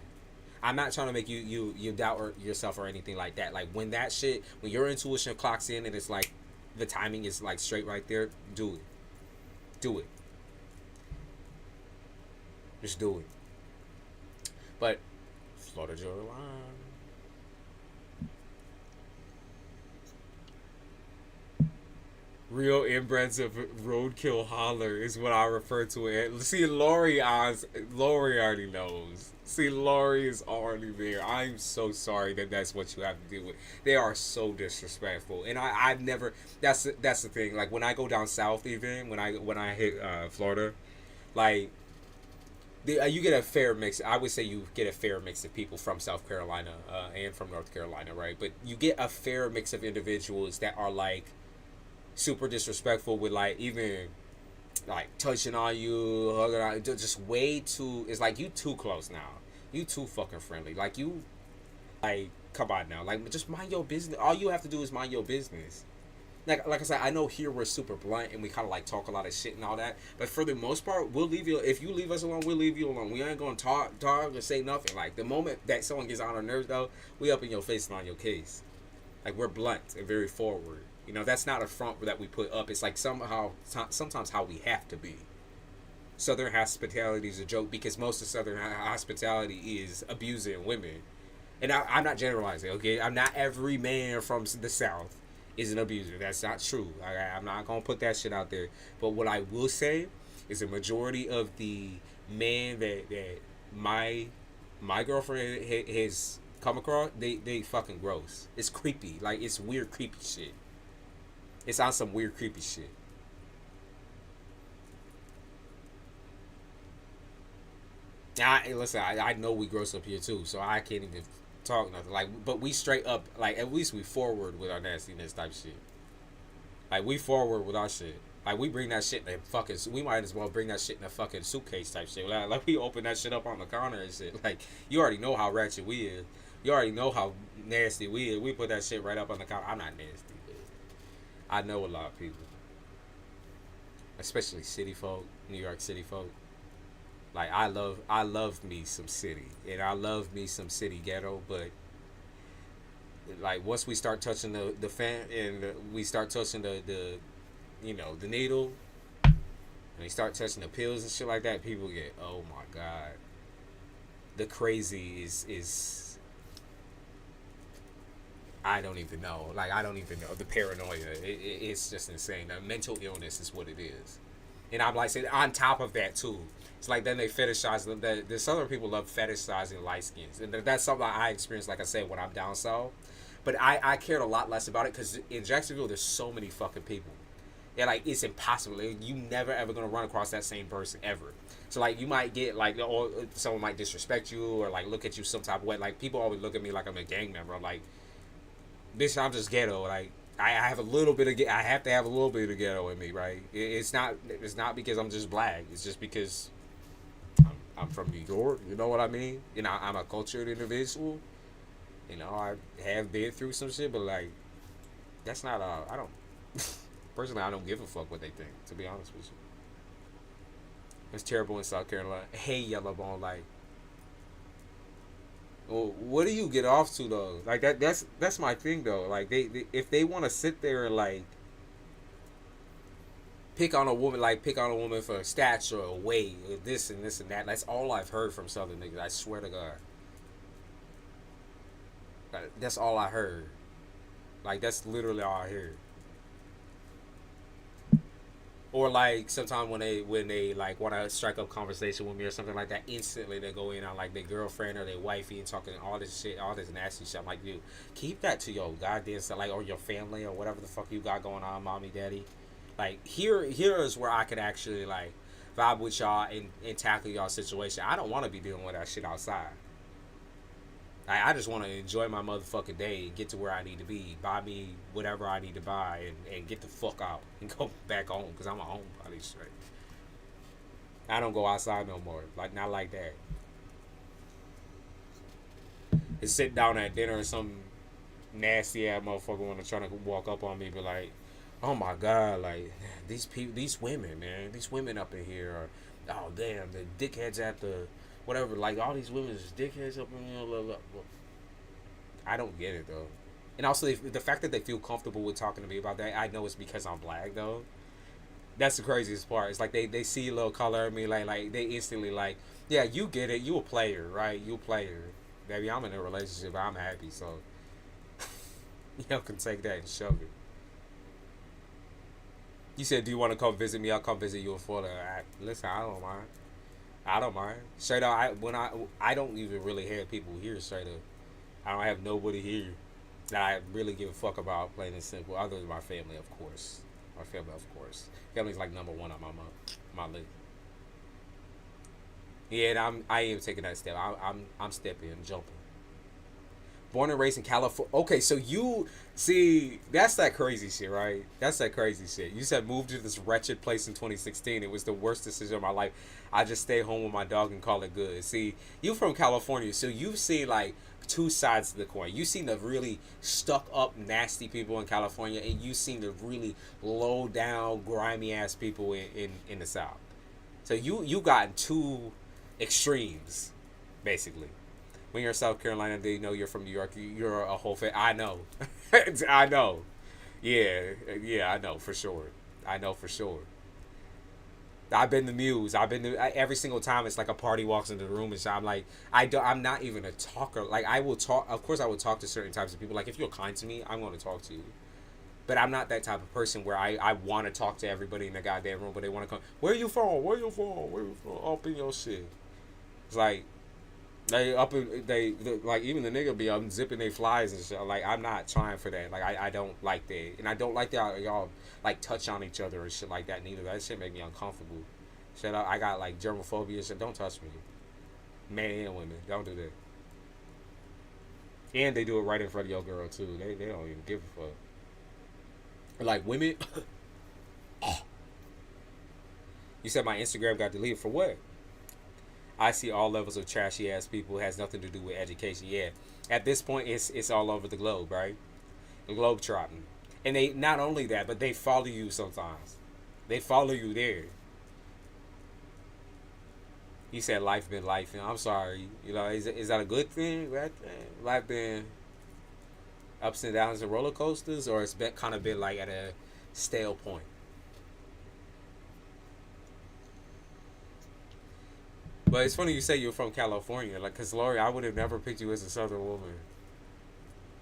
I'm not trying to make you doubt yourself or anything like that. Like when your intuition clocks in and it's like the timing is like straight right there, do it. Do it. Just do it. But Florida Georgia line. Real inbreds of roadkill holler is what I refer to it. See, Lori already knows. See, Lori is already there. I'm so sorry that's what you have to deal with. They are so disrespectful, and I've never. That's the thing. Like when I go down south, even when I hit Florida, like you get a fair mix. I would say you get a fair mix of people from South Carolina and from North Carolina, right? But you get a fair mix of individuals that are like super disrespectful with like even like touching on you, hugging on you, just way too. It's like you too close now. You too fucking friendly. Like you, like come on now. Like just mind your business. All you have to do is mind your business. Like I said, I know here we're super blunt and we kind of like talk a lot of shit and all that. But for the most part, we'll leave you. If you leave us alone, we'll leave you alone. We ain't gonna talk or say nothing. Like the moment that someone gets on our nerves, though, we up in your face and on your case. Like we're blunt and very forward. You know, that's not a front that we put up. It's like sometimes how we have to be. Southern hospitality is a joke because most of Southern hospitality is abusing women. And I'm not generalizing, okay? I'm not every man from the South is an abuser. That's not true. I'm not going to put that shit out there. But what I will say is a majority of the men that my girlfriend has come across, they fucking gross. It's creepy. Like, it's weird, creepy shit. It's on some weird, creepy shit. Listen, I know we gross up here too, so I can't even talk nothing. Like, but we straight up, like, at least we forward with our nastiness type shit. Like, we forward with our shit. Like, we bring that shit in a fucking, we might as well bring that shit in a fucking suitcase type shit. Like we open that shit up on the counter and shit. Like, you already know how ratchet we is. You already know how nasty we is. We put that shit right up on the counter. I'm not nasty, but I know a lot of people. Especially city folk, New York City folk. Like I love me some city, and I love me some city ghetto. But like once we start touching the fan, and we start touching the the needle, and we start touching the pills and shit like that, people get, oh my god, the crazy is I don't even know. Like I don't even know the paranoia. It's just insane. The mental illness is what it is. And I'm like saying on top of that too. It's like then they fetishize them. The Southern people love fetishizing light skins, and that's something I experienced. Like I said, when I'm down south, but I cared a lot less about it because in Jacksonville there's so many fucking people. Yeah, like it's impossible. Like, you never ever gonna run across that same person ever. So like you might get like, or someone might disrespect you or like look at you some type of way. Like people always look at me like I'm a gang member. I'm like, bitch, I'm just ghetto. Like I have a little bit of I have to have a little bit of ghetto in me, right? It's not because I'm just black. It's just because I'm from New York. You know what I mean? You know, I'm a cultured individual. You know, I have been through some shit, but like that's not I don't personally I don't give a fuck what they think. To be honest with you, it's terrible in South Carolina. Hey, Yellowbone, like. Well, what do you get off to though? Like that's my thing though. Like they if they want to sit there and like pick on a woman for stature or weight or this and this and that. That's all I've heard from Southern niggas. I swear to God. Like, that's all I heard. Like that's literally all I heard. Or like sometimes when they like want to strike up conversation with me or something like that, instantly they go in on like their girlfriend or their wifey and talking all this shit, all this nasty shit. I'm like, dude, keep that to your goddamn self, like, or your family or whatever the fuck you got going on, mommy, daddy. Like here is where I could actually like vibe with y'all and tackle y'all situation. I don't want to be dealing with that shit outside. I just want to enjoy my motherfucking day, get to where I need to be, buy me whatever I need to buy, and get the fuck out and go back home because I'm a homebody straight. I don't go outside no more, like not like that. And sit down at dinner and some nasty ass motherfucker want to try to walk up on me, but like, oh my god, like these people, these women, man, these women up in here are, oh damn, the dickheads at the whatever, like all these women is dickheads up in here. Blah, blah, blah. I don't get it though, and also the fact that they feel comfortable with talking to me about that, I know it's because I'm black though. That's the craziest part. It's like they see a little color in me, like they instantly like, yeah, you get it, you a player, right? You a player, baby. I'm in a relationship, I'm happy, so y'all can take that and shove it. You said, do you want to come visit me? I'll come visit you in Florida. Listen, I don't mind. I don't mind. Straight up, I don't even really have people here. Straight up, I don't have nobody here that I really give a fuck about, plain and simple. Other than my family, of course. My family, of course. Family's like number one on my list. Yeah, and I am taking that step. I'm stepping and jumping. Born and raised in California. Okay, so you see, that's that crazy shit, right? That's that crazy shit. You said moved to this wretched place in 2016. It was the worst decision of my life. I just stay home with my dog and call it good. See, you from California, so you've seen like two sides of the coin. You've seen the really stuck up, nasty people in California, and you've seen the really low down, grimy ass people in the South. So you got two extremes, basically. When you're in South Carolina, they know you're from New York. You're a whole fan. I know. I know. Yeah, I know for sure. I know for sure. I've been the muse. Every single time it's like a party walks into the room and shit, I'm like, I'm not even a talker. Like I will talk. Of course, I will talk to certain types of people. Like if you're kind to me, I'm going to talk to you. But I'm not that type of person where I want to talk to everybody in the goddamn room, but they want to come. Where you from? Where you from? Where you from? Up in your shit. It's like. Like even the nigga be unzipping they flies and shit. Like I'm not trying for that. Like I don't like that, and I don't like that y'all like touch on each other and shit like that neither. That shit make me uncomfortable. Shit, I got like germophobia and shit. Don't touch me, men and women. Don't do that. And they do it right in front of your girl too. They don't even give a fuck. Like women. You said my Instagram got deleted for what? I see all levels of trashy ass people. It has nothing to do with education. Yeah, at this point, it's all over the globe, right? The globe trotting, and they not only that, but they follow you sometimes. They follow you there. You said life been life, and I'm sorry. You know, is that a good thing? Bad thing? Life been ups and downs and roller coasters, or it's been kind of been like at a stale point. But it's funny you say you're from California, like, cause Lori, I would have never picked you as a Southern woman.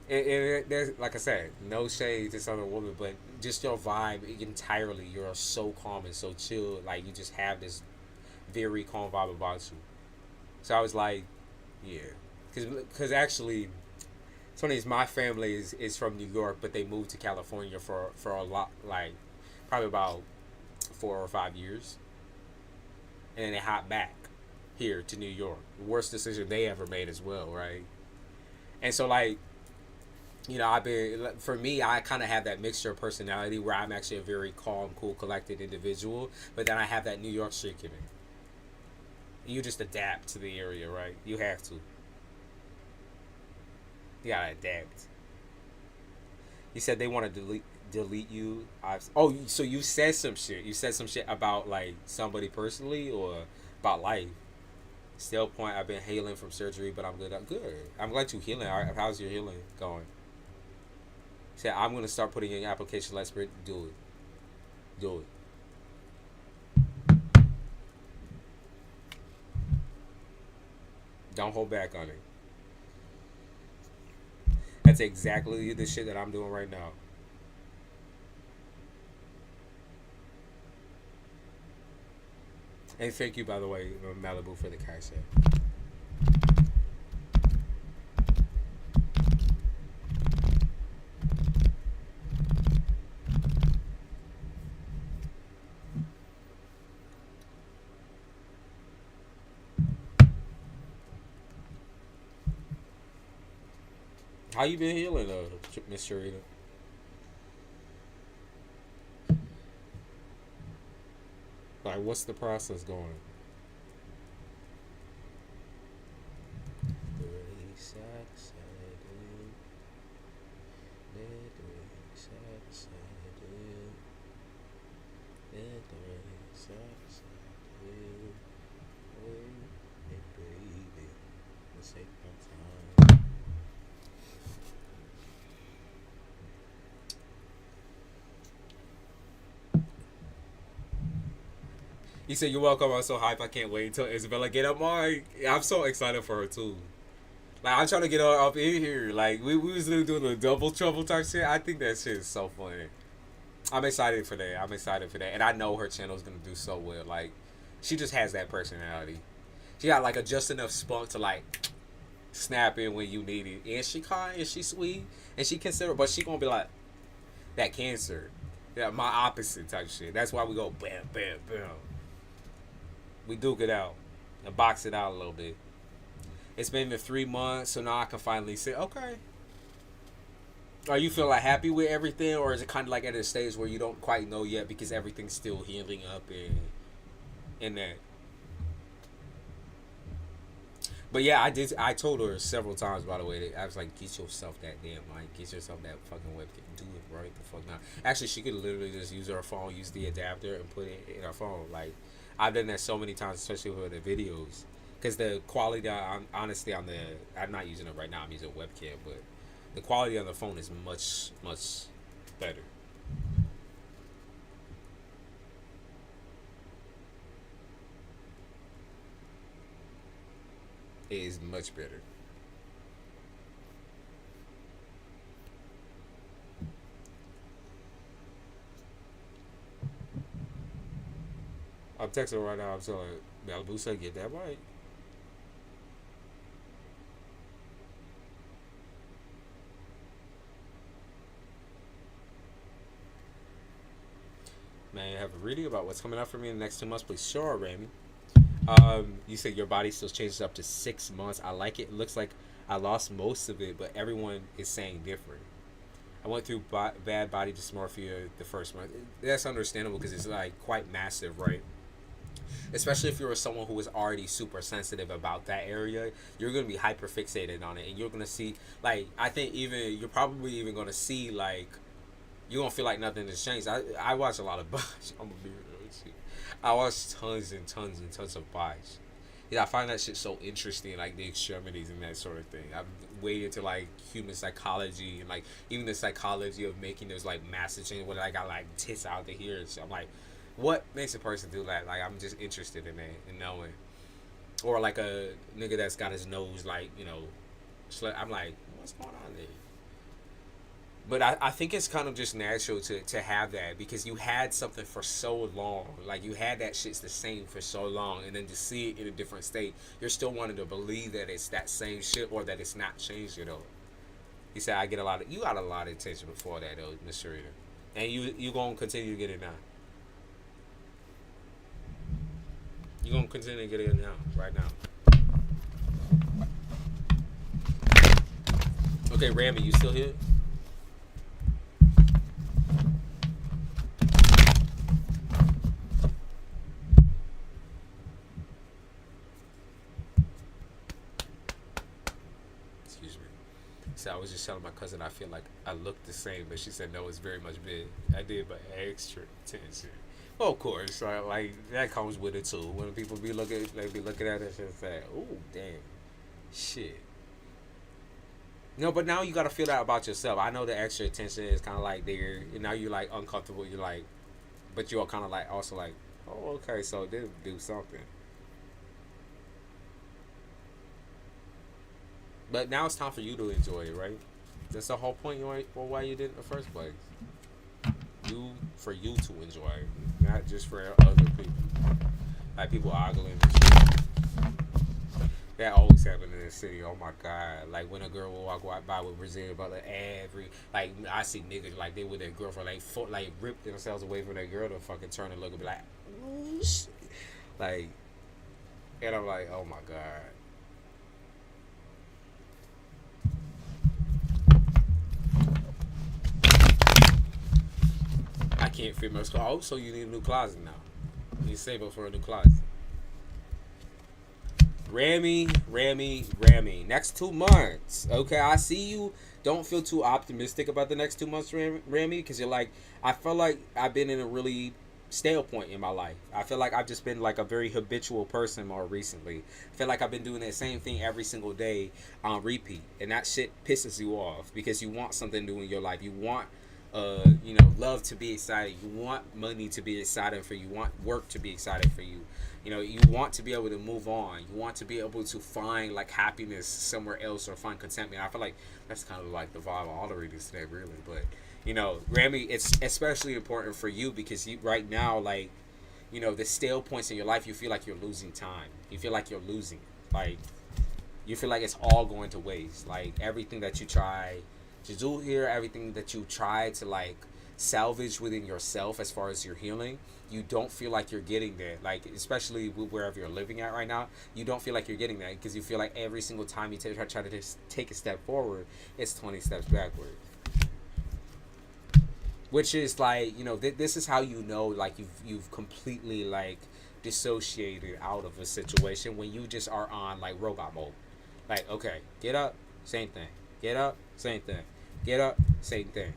there's, like I said, no shade to some other woman, but just your vibe entirely. You're so calm and so chill. Like you just have this very calm vibe about you. So I was like, yeah, because actually, it's funny. My family is from New York, but they moved to California for a lot, like probably about 4 or 5 years, and then they hopped back here to New York. Worst decision they ever made as well, right? And so like, I've been, for me, I kind of have that mixture of personality where I'm actually a very calm, cool, collected individual, but then I have that New York streak in me. You just adapt to the area, right? You have to. You gotta adapt. You said they want to delete you. So you said some shit. You said some shit about like somebody personally or about life. Still point. I've been healing from surgery, but I'm good. I'm good. I'm glad you're healing. How's your healing going? Say I'm gonna start putting in application. Let's do it. Do it. Don't hold back on it. That's exactly the shit that I'm doing right now. And thank you, by the way, Malibu, for the cash app. How you been healing, Miss Sharita? Like, what's the process going? He said, "You're welcome. I'm so hype. I can't wait until Isabella get up. I'm so excited for her too. Like I'm trying to get her up in here. Like we was literally doing the double trouble type shit. I think that shit is so funny. I'm excited for that. I'm excited for that, and I know her channel is gonna do so well. Like she just has that personality. She got like a just enough spunk to like snap in when you need it. And she kind and she sweet and she considerate, but she gonna be like that Cancer. Yeah, my opposite type shit. That's why we go bam, bam, bam. We duke it out and box it out a little bit. It's been the 3 months, so now I can finally say, okay. Are you feel like happy with everything, or is it kind of like at a stage where you don't quite know yet because everything's still healing up and that? But yeah, I did. I told her several times, by the way. That I was like, "Get yourself that damn mic. Get yourself that fucking webcam. Do it right the fuck now." Actually, she could literally just use her phone, use the adapter, and put it in her phone. Like I've done that so many times, especially with the videos, because the quality. Honestly, I'm not using it right now. I'm using a webcam, but the quality on the phone is much better. It is much better. I'm texting her right now. I'm telling her, Malibu said, "Get that right." May I have a reading about what's coming up for me in the next 2 months, please? Sure, Ramy. You said your body still changes up to 6 months. I like it. It looks like I lost most of it, but everyone is saying different. I went through bad body dysmorphia the first month. That's understandable because it's like quite massive, right? Especially if you're someone who is already super sensitive about that area, you're gonna be hyper fixated on it, and you're gonna see like I think even you're probably even gonna see like you gonna feel like nothing has changed. I watch a lot of I'm gonna be real with you. I watch tons and tons and tons of bots. Yeah, I find that shit so interesting, like the extremities and that sort of thing. I'm way into like human psychology and like even the psychology of making those like massive changes where I got like tits out to here. So I'm like, what makes a person do that? Like I'm just interested in that and knowing. Or like a nigga that's got his nose like I'm like, what's going on there? But I think it's kind of just natural to have that because you had something for so long. Like you had that shit's the same for so long, and then to see it in a different state, you're still wanting to believe that it's that same shit or that it's not changed at all. He said, "I get a lot of you got a lot of attention before that though, Miss Sharita, and you gonna continue to get it now. You gonna continue to get it now, right now." Okay, Rami, you still here? Excuse me. So I was just telling my cousin I feel like I look the same, but she said no, it's very much big. I did, but extra attention. Well, of course, like that comes with it too. When people be looking, they be looking at it and say, "Oh, damn, shit." No, but now you gotta feel that about yourself. I know the extra attention is kind of like there. And now you're like uncomfortable. You're like, but you're kind of like also like, oh, okay, so they do something. But now it's time for you to enjoy it, right? That's the whole point. Why you did it in the first place. For you to enjoy it, not just for other people. Like people ogling and shit. That always happened in the city. Oh my god! Like when a girl will walk by with Brazilian butler, like I see niggas like they with their girlfriend like rip themselves away from their girl to fucking turn and look and be like, ooh, shit. Like, and I'm like, oh my god. I can't fit my car. Oh, so you need a new closet now. You need to save up for a new closet. Rami. Next 2 months. Okay, I see you. Don't feel too optimistic about the next 2 months, Rami, because you're like, I feel like I've been in a really stale point in my life. I feel like I've just been like a very habitual person more recently. I feel like I've been doing that same thing every single day on repeat, and that shit pisses you off because you want something new in your life. You want love to be exciting. You want money to be exciting for you. You want work to be exciting for you. You want to be able to move on. You want to be able to find like happiness somewhere else or find contentment. I feel like that's kind of like the vibe of all the readers today, really. But Grammy, it's especially important for you because you right now, like, the stale points in your life, you feel like you're losing time. You feel like you're losing. Like, you feel like it's all going to waste. Like everything that you try to do here, everything that you try to like salvage within yourself as far as your healing, you don't feel like you're getting there. Like especially wherever you're living at right now, you don't feel like you're getting that because you feel like every single time you try to just take a step forward, it's 20 steps backward. Which is like this is how like you've completely like dissociated out of a situation when you just are on like robot mode. Like, okay, get up, same thing. Get up, same thing. Get up, same thing.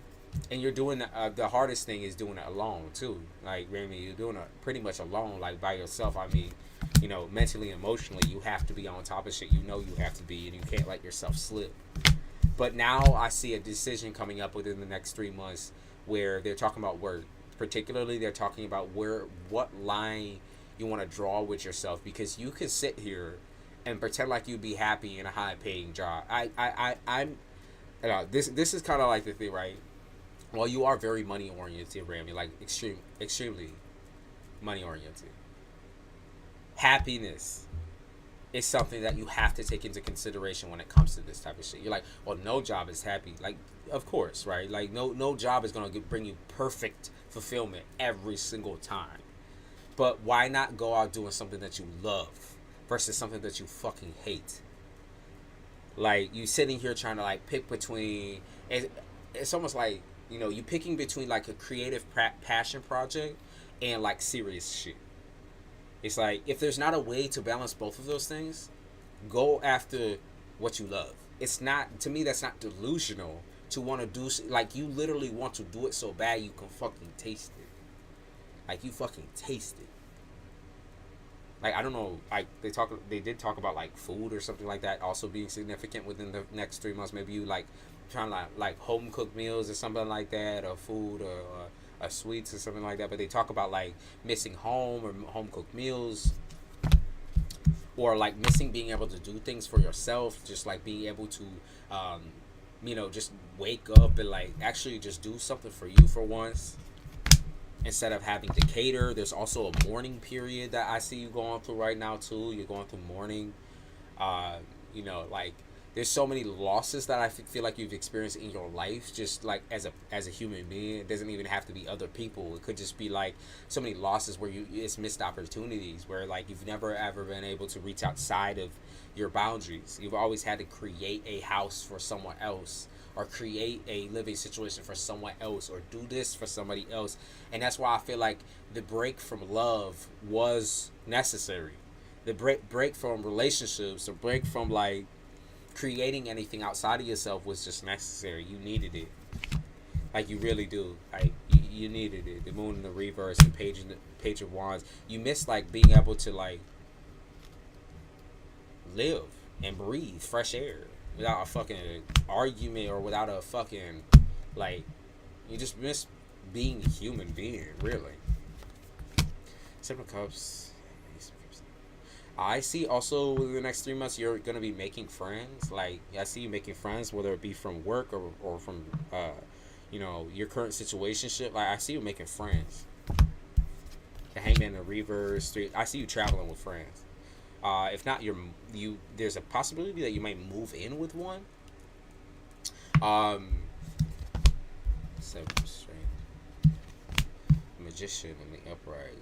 And you're doing the hardest thing is doing it alone too. Like Remy, you're doing it pretty much alone, like by yourself. I mean, mentally, emotionally, you have to be on top of shit. You have to be, and you can't let yourself slip. But now I see a decision coming up within the next 3 months where they're talking about work. Particularly, they're talking about what line you want to draw with yourself because you can sit here and pretend like you'd be happy in a high-paying job. I'm this is kind of like the thing, right? Well, you are very money oriented, Rami, like extremely money oriented. Happiness is something that you have to take into consideration when it comes to this type of shit. You're like, well, no job is happy. Like, of course, right? Like, no job is gonna bring you perfect fulfillment every single time. But why not go out doing something that you love versus something that you fucking hate? Like, you sitting here trying to like pick between. It's almost like you picking between like a creative passion project and like serious shit. It's like if there's not a way to balance both of those things, go after what you love. It's not, to me, that's not delusional to want to do, like, you literally want to do it so bad you can fucking taste it. Like, you fucking taste it. Like, I don't know, like, they did talk about like food or something like that also being significant within the next 3 months. Maybe you like trying to like home cooked meals or something like that, or food, or sweets or something like that. But they talk about like missing home or home cooked meals, or like missing being able to do things for yourself, just like being able to just wake up and like actually just do something for you for once instead of having to cater. There's also a mourning period that I see you going through right now too. You're going through mourning. Uh, like there's so many losses that I feel like you've experienced in your life, just like as a human being. It doesn't even have to be other people. It could just be like so many losses where it's missed opportunities, where like you've never ever been able to reach outside of your boundaries. You've always had to create a house for someone else, or create a living situation for someone else, or do this for somebody else. And that's why I feel like the break from love was necessary. The break from relationships, the break from like creating anything outside of yourself was just necessary. You needed it. Like you really do. Like you needed it. The moon in the reverse, the page of wands. You miss like being able to like live and breathe fresh air without a fucking argument, or without a fucking like, you just miss being a human being, really. Seven of Cups. I see also within the next 3 months you're gonna be making friends. Like I see you making friends, whether it be from work or from your current situationship. Like I see you making friends. The Hangman, the reverse. I see you traveling with friends. If not, there's a possibility that you might move in with one. Seven straight. Magician in the upright.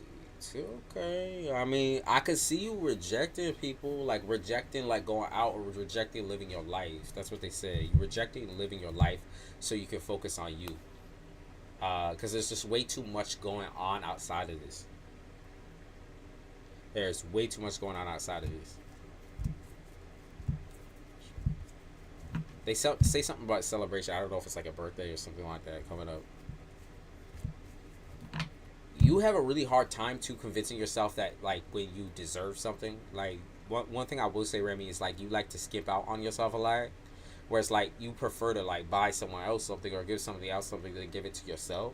Okay. I mean, I could see you rejecting people, like rejecting like going out, or rejecting living your life. That's what they say. You're rejecting living your life so you can focus on you. Because there's just way too much going on outside of this. There's way too much going on outside of this. They say something about celebration. I don't know if it's like a birthday or something like that coming up. You have a really hard time to convincing yourself that like when you deserve something. Like one thing I will say, Remy, is like you like to skip out on yourself a lot. Whereas like you prefer to like buy someone else something or give somebody else something than give it to yourself.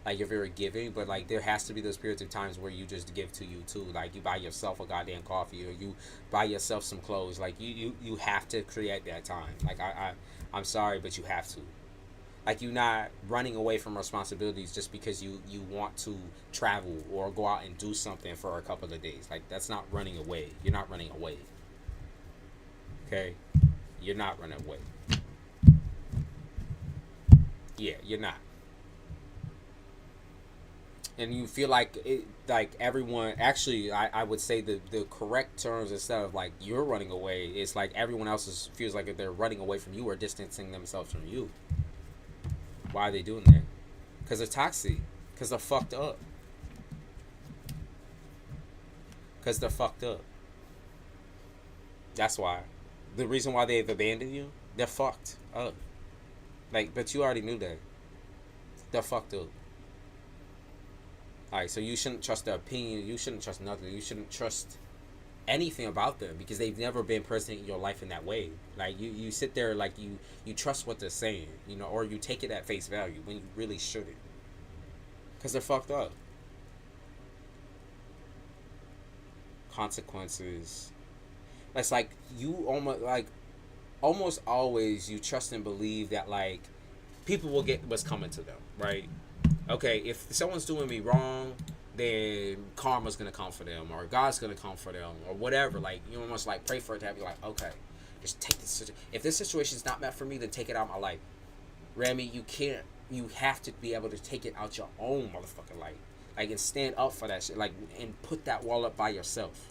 Like you're very giving, but like there has to be those periods of times where you just give to you too. Like you buy yourself a goddamn coffee, or you buy yourself some clothes. Like you have to create that time. Like I'm sorry, but you have to. Like you're not running away from responsibilities just because you want to travel or go out and do something for a couple of days. Like that's not running away. You're not running away. Okay? You're not running away. Yeah, you're not. And you feel like it, like everyone, actually I would say the correct terms, instead of like you're running away, it's like everyone else feels like they're running away from you or distancing themselves from you. Why are they doing that? Because they're toxic. Because they're fucked up. Because they're fucked up. That's why. The reason why they've abandoned you, they're fucked up. Like, but you already knew that. They're fucked up. Alright, so you shouldn't trust their opinion. You shouldn't trust nothing. You shouldn't trust anything about them, because they've never been present in your life in that way. Like you sit there like you trust what they're saying, or you take it at face value when you really shouldn't, because they're fucked up. Consequences. That's like you almost always you trust and believe that like people will get what's coming to them, right? Okay, if someone's doing me wrong, then karma's gonna come for them, or God's gonna come for them, or whatever. Like you almost like pray for it to have you like, okay, just take this. If this situation's not meant for me, then take it out of my life. Remy, you can't. You have to be able to take it out your own motherfucking life, like, and stand up for that shit, like, and put that wall up by yourself.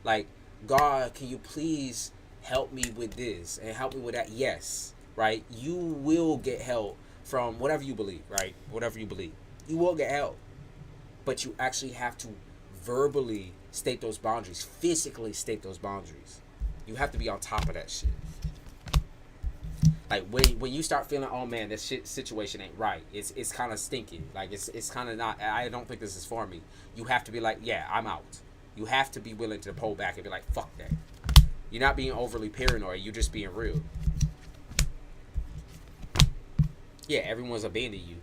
Like, God, can you please help me with this and help me with that? Yes, right. You will get help from whatever you believe, right? Whatever you believe, you will get help. But you actually have to verbally state those boundaries, physically state those boundaries. You have to be on top of that shit. Like when you start feeling, oh man, this shit situation ain't right. It's kind of stinky. Like it's kind of not. I don't think this is for me. You have to be like, yeah, I'm out. You have to be willing to pull back and be like, fuck that. You're not being overly paranoid. You're just being real. Yeah, everyone's abandoned you.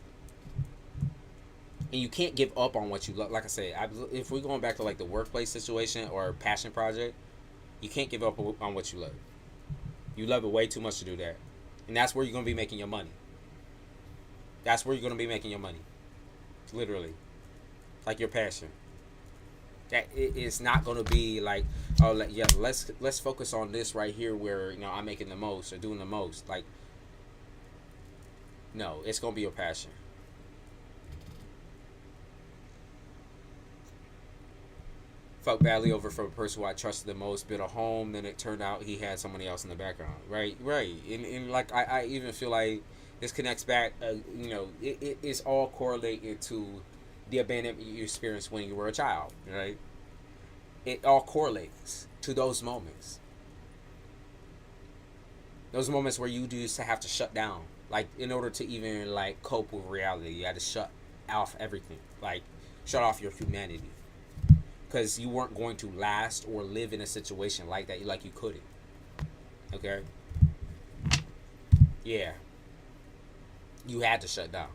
And you can't give up on what you love. Like I said, if we're going back to like the workplace situation or passion project, you can't give up on what you love. You love it way too much to do that. And that's where you're going to be making your money. That's where you're going to be making your money. Literally. Like your passion. That it's not going to be like, oh yeah, let's focus on this right here where, you know, I'm making the most or doing the most. Like, no, it's going to be your passion. Felt badly over for a person who I trusted the most, built a home, then it turned out he had somebody else in the background. Right. And like, I even feel like this connects back, you know, it's all correlated to the abandonment you experienced when you were a child, right? It all correlates to those moments. Those moments where you used to have to shut down. Like, in order to even, like, cope with reality, you had to shut off everything. Like, shut off your humanity. Because you weren't going to last or live in a situation like that, like you couldn't. Okay? Yeah. You had to shut down.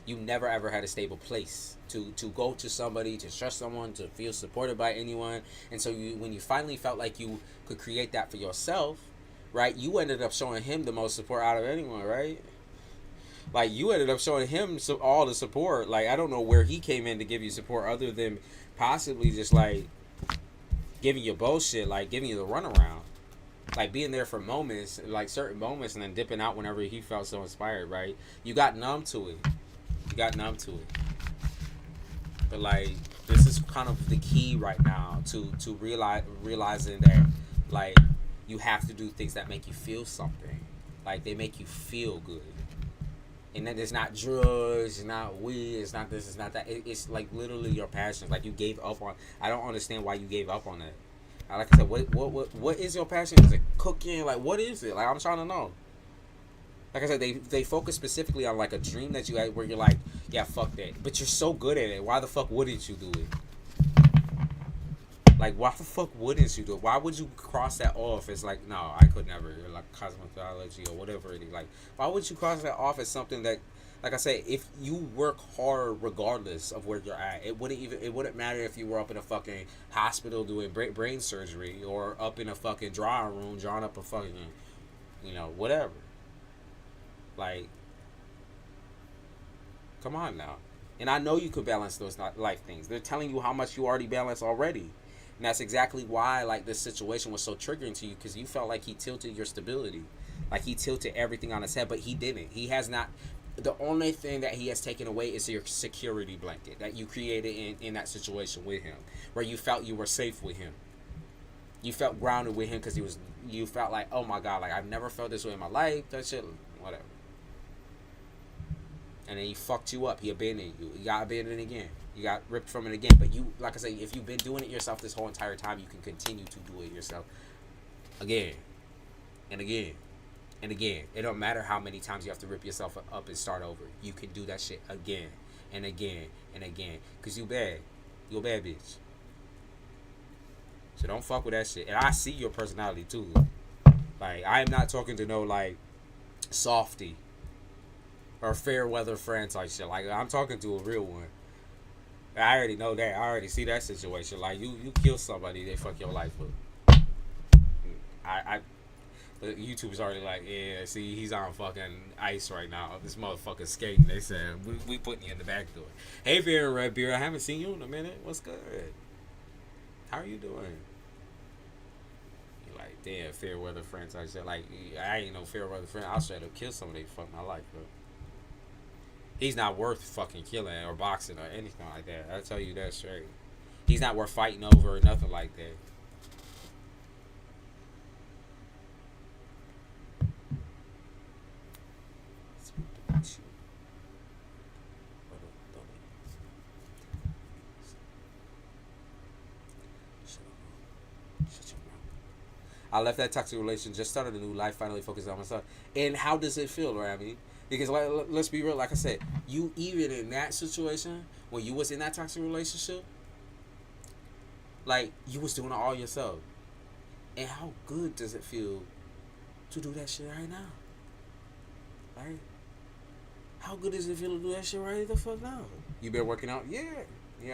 You never ever had a stable place to go to somebody, to trust someone, to feel supported by anyone. And so when you finally felt like you could create that for yourself, right, you ended up showing him the most support out of anyone, right? Like, you ended up showing him all the support. Like, I don't know where he came in to give you support other than possibly just, like, giving you bullshit, like, giving you the runaround. Like, being there for moments, like, certain moments, and then dipping out whenever he felt so inspired, right? You got numb to it. But, like, this is kind of the key right now to realizing that, like, you have to do things that make you feel something. Like, they make you feel good. And then it's not drugs, it's not weed, it's not this, it's not that. It's like literally your passion. Like, you gave up on. I don't understand why you gave up on that. Like I said, what is your passion? Is it cooking? Like, what is it? Like, I'm trying to know. Like I said, they focus specifically on like a dream that you had where you're like, yeah, fuck that. But you're so good at it. Why the fuck wouldn't you do it? Like, why the fuck wouldn't you do it? Why would you cross that off as like, no, I could never, like cosmetology or whatever it is. Like, why would you cross that off as something that, like I say, if you work hard regardless of where you're at, it wouldn't matter if you were up in a fucking hospital doing brain surgery or up in a fucking drawing room drawing up a fucking, you know, whatever. Like, come on now. And I know you could balance those life things. They're telling you how much you already balance already. And that's exactly why, like, this situation was so triggering to you, because you felt like he tilted your stability. Like, he tilted everything on his head, but he didn't. He has not. The only thing that he has taken away is your security blanket that you created in that situation with him, where you felt you were safe with him. You felt grounded with him because you felt like, oh my God, like, I've never felt this way in my life. That shit, whatever. And then he fucked you up. He abandoned you. You got abandoned again. You got ripped from it again. But you, like I say, if you've been doing it yourself this whole entire time, you can continue to do it yourself again and again and again. It don't matter how many times you have to rip yourself up and start over. You can do that shit again and again and again. Because you bad. You a bad bitch. So don't fuck with that shit. And I see your personality too. Like, I am not talking to no, like, softy or fair weather friend type shit. Like, I'm talking to a real one. I already know that. I already see that situation. Like, you kill somebody, they fuck your life up. The YouTube's already like, yeah, see, he's on fucking ice right now. This motherfucker's skating. They said, we putting you in the back door. Hey, Vera Redbeard, I haven't seen you in a minute. What's good? How are you doing? You're like, damn, fair weather friends. I said, like, I ain't no fair weather friend. I'll straight up kill somebody to fuck my life, bro. He's not worth fucking killing or boxing or anything like that. I'll tell you that straight. He's not worth fighting over or nothing like that. I left that toxic relationship, just started a new life, finally focused on myself. And how does it feel, right? I mean, because, like, let's be real, like I said, you even in that situation, when you was in that toxic relationship, like, you was doing it all yourself. And how good does it feel to do that shit right now? Right? How good does it feel to do that shit right the fuck now? You been working out? Yeah,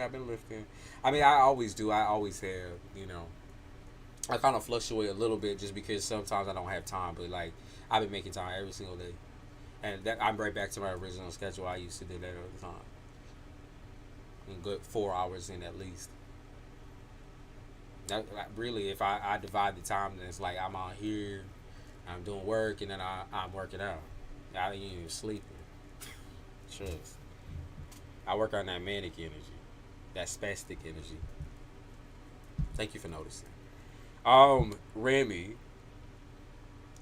I've been lifting. I mean, I always do. I always have, you know. I kind of fluctuate a little bit just because sometimes I don't have time, but like I've been making time every single day, and that I'm right back to my original schedule. I used to do that all the time, and good 4 hours in at least. That, like, really, if I divide the time, then it's like I'm out here, I'm doing work, and then I'm working out. I ain't even sleeping. Trust. I work on that manic energy, that spastic energy. Thank you for noticing. Remy,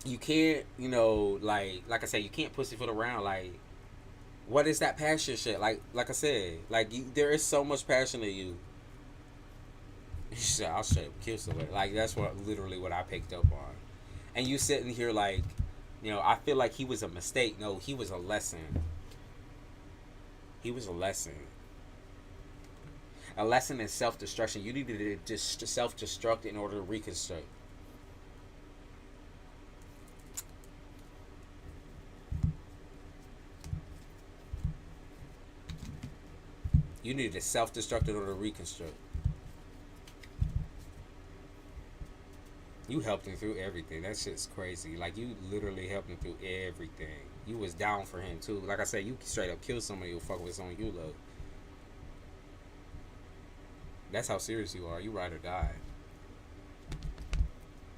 you can't, like I said, you can't pussyfoot around. Like, what is that passion shit? Like I said, there is so much passion in you. I'll straight up kill somebody. Like that's literally what I picked up on. And you sitting here like, I feel like he was a mistake. No, he was a lesson. He was a lesson. A lesson in self destruction. You needed to just self destruct in order to reconstruct. You needed to self destruct in order to reconstruct. You helped him through everything. That shit's crazy. Like you literally helped him through everything. You was down for him too. Like I said, you straight up kill somebody who fuck with someone you love. That's how serious you are. You ride or die.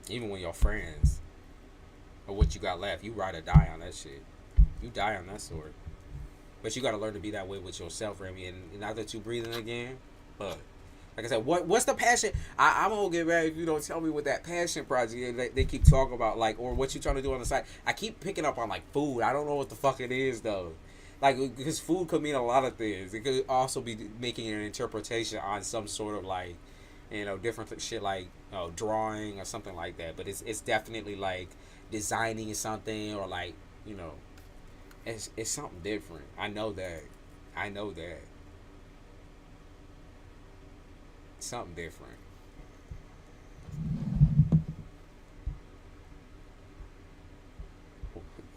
Even when you're friends or what you got left, you ride or die on that shit. You die on that sword. But you gotta learn to be that way with yourself, Remy. And now that you breathing again, but like I said, what's the passion? I'm gonna get mad if you don't tell me what that passion project they keep talking about, like, or what you trying to do on the side. I keep picking up on like food. I don't know what the fuck it is though. Like, because food could mean a lot of things. It could also be making an interpretation on some sort of like, different shit like drawing or something like that. But it's definitely like designing something or like it's something different. I know that. I know that. Something different.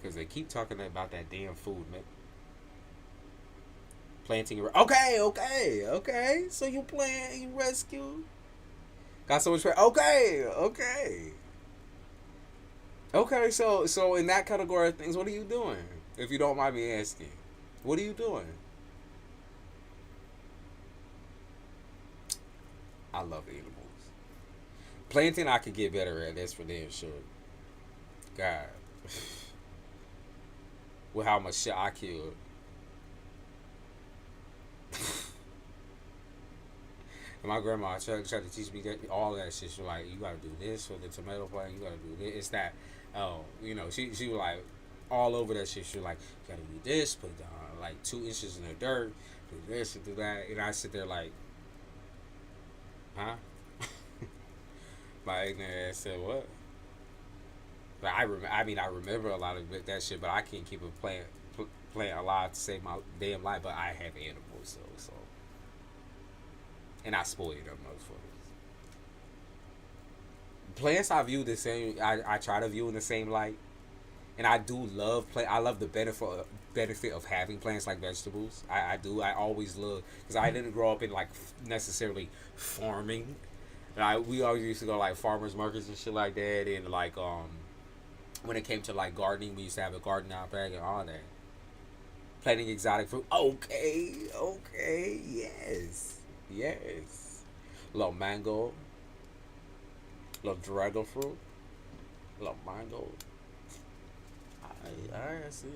Because they keep talking about that damn food, man. Planting. Okay. So you plant, you rescue. Got so much. Okay. So in that category of things, what are you doing? If you don't mind me asking, what are you doing? I love animals. Planting, I could get better at. That's for damn sure. God, with how much shit I killed. And my grandma tried to teach me that all that shit. She was like, you gotta do this for the tomato plant. You gotta do this. It's that. She was like all over that shit. She was like, you gotta do this. Put it down like 2 inches in the dirt. Do this and do that. And I sit there like, huh? My ignorant ass said what? But I remember a lot of that shit, but I can't keep a plant alive to save my damn life. But I have animals, so and I spoil them motherfuckers. Plants I view the same. I try to view in the same light, and I do love plant. I love the benefit of having plants like vegetables. I do. I always love because I didn't grow up in like necessarily farming. We always used to go like farmers markets and shit like that, and like when it came to like gardening, we used to have a garden out back and all that. Planting exotic fruit. Okay, yes. Little mango, little dragon fruit, little mango. I see.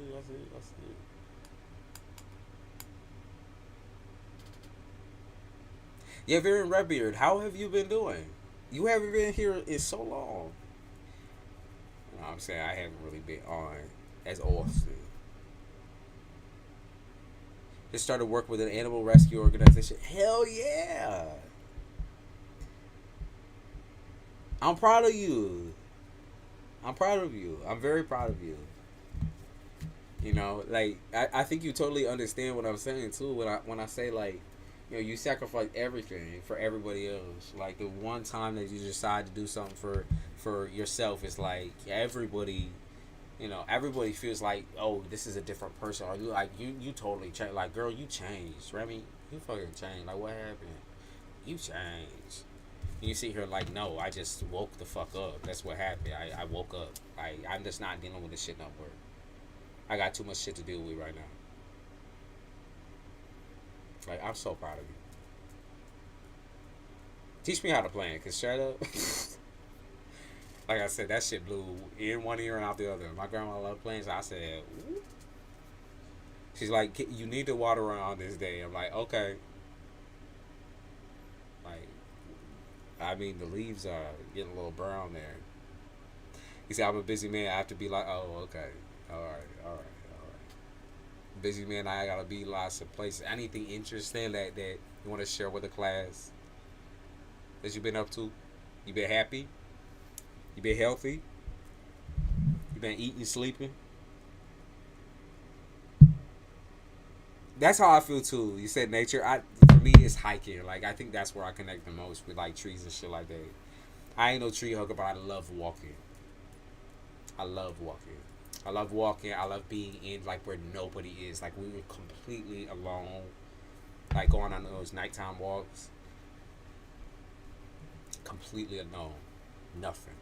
Yeah, Very Redbeard, how have you been doing? You haven't been here in so long. You know what I'm saying? I haven't really been on as often. Just started work with an animal rescue organization. Hell yeah! I'm proud of you. I'm proud of you. I'm very proud of you. Like I think you totally understand what I'm saying too when I say like, you sacrifice everything for everybody else. Like the one time that you decide to do something for yourself, it's like everybody feels like, oh, this is a different person, or you totally changed. Like, girl, you changed, Remy. You fucking changed. Like, what happened? You changed. And you sit here like, no, I just woke the fuck up. That's what happened. I woke up. I'm just not dealing with this shit no more. I got too much shit to deal with right now. Like, I'm so proud of you. Teach me how to plan, cause straight up, like I said, that shit blew in one ear and out the other. My grandma loved playing, so I said, ooh. She's like, you need to water on this day. I'm like, okay. Like, I mean, the leaves are getting a little brown there. He said, I'm a busy man. I have to be like, oh, okay. All right. Busy man, I gotta be lots of places. Anything interesting that you want to share with the class that you've been up to? You been happy? You been healthy? You been eating, sleeping? That's how I feel too. You said nature. For me, it's hiking. Like, I think that's where I connect the most with like trees and shit like that. I ain't no tree hugger, but I love walking. I love walking. I love walking. I love being in like where nobody is. Like, we were completely alone. Like, going on those nighttime walks. Completely alone. Nothing.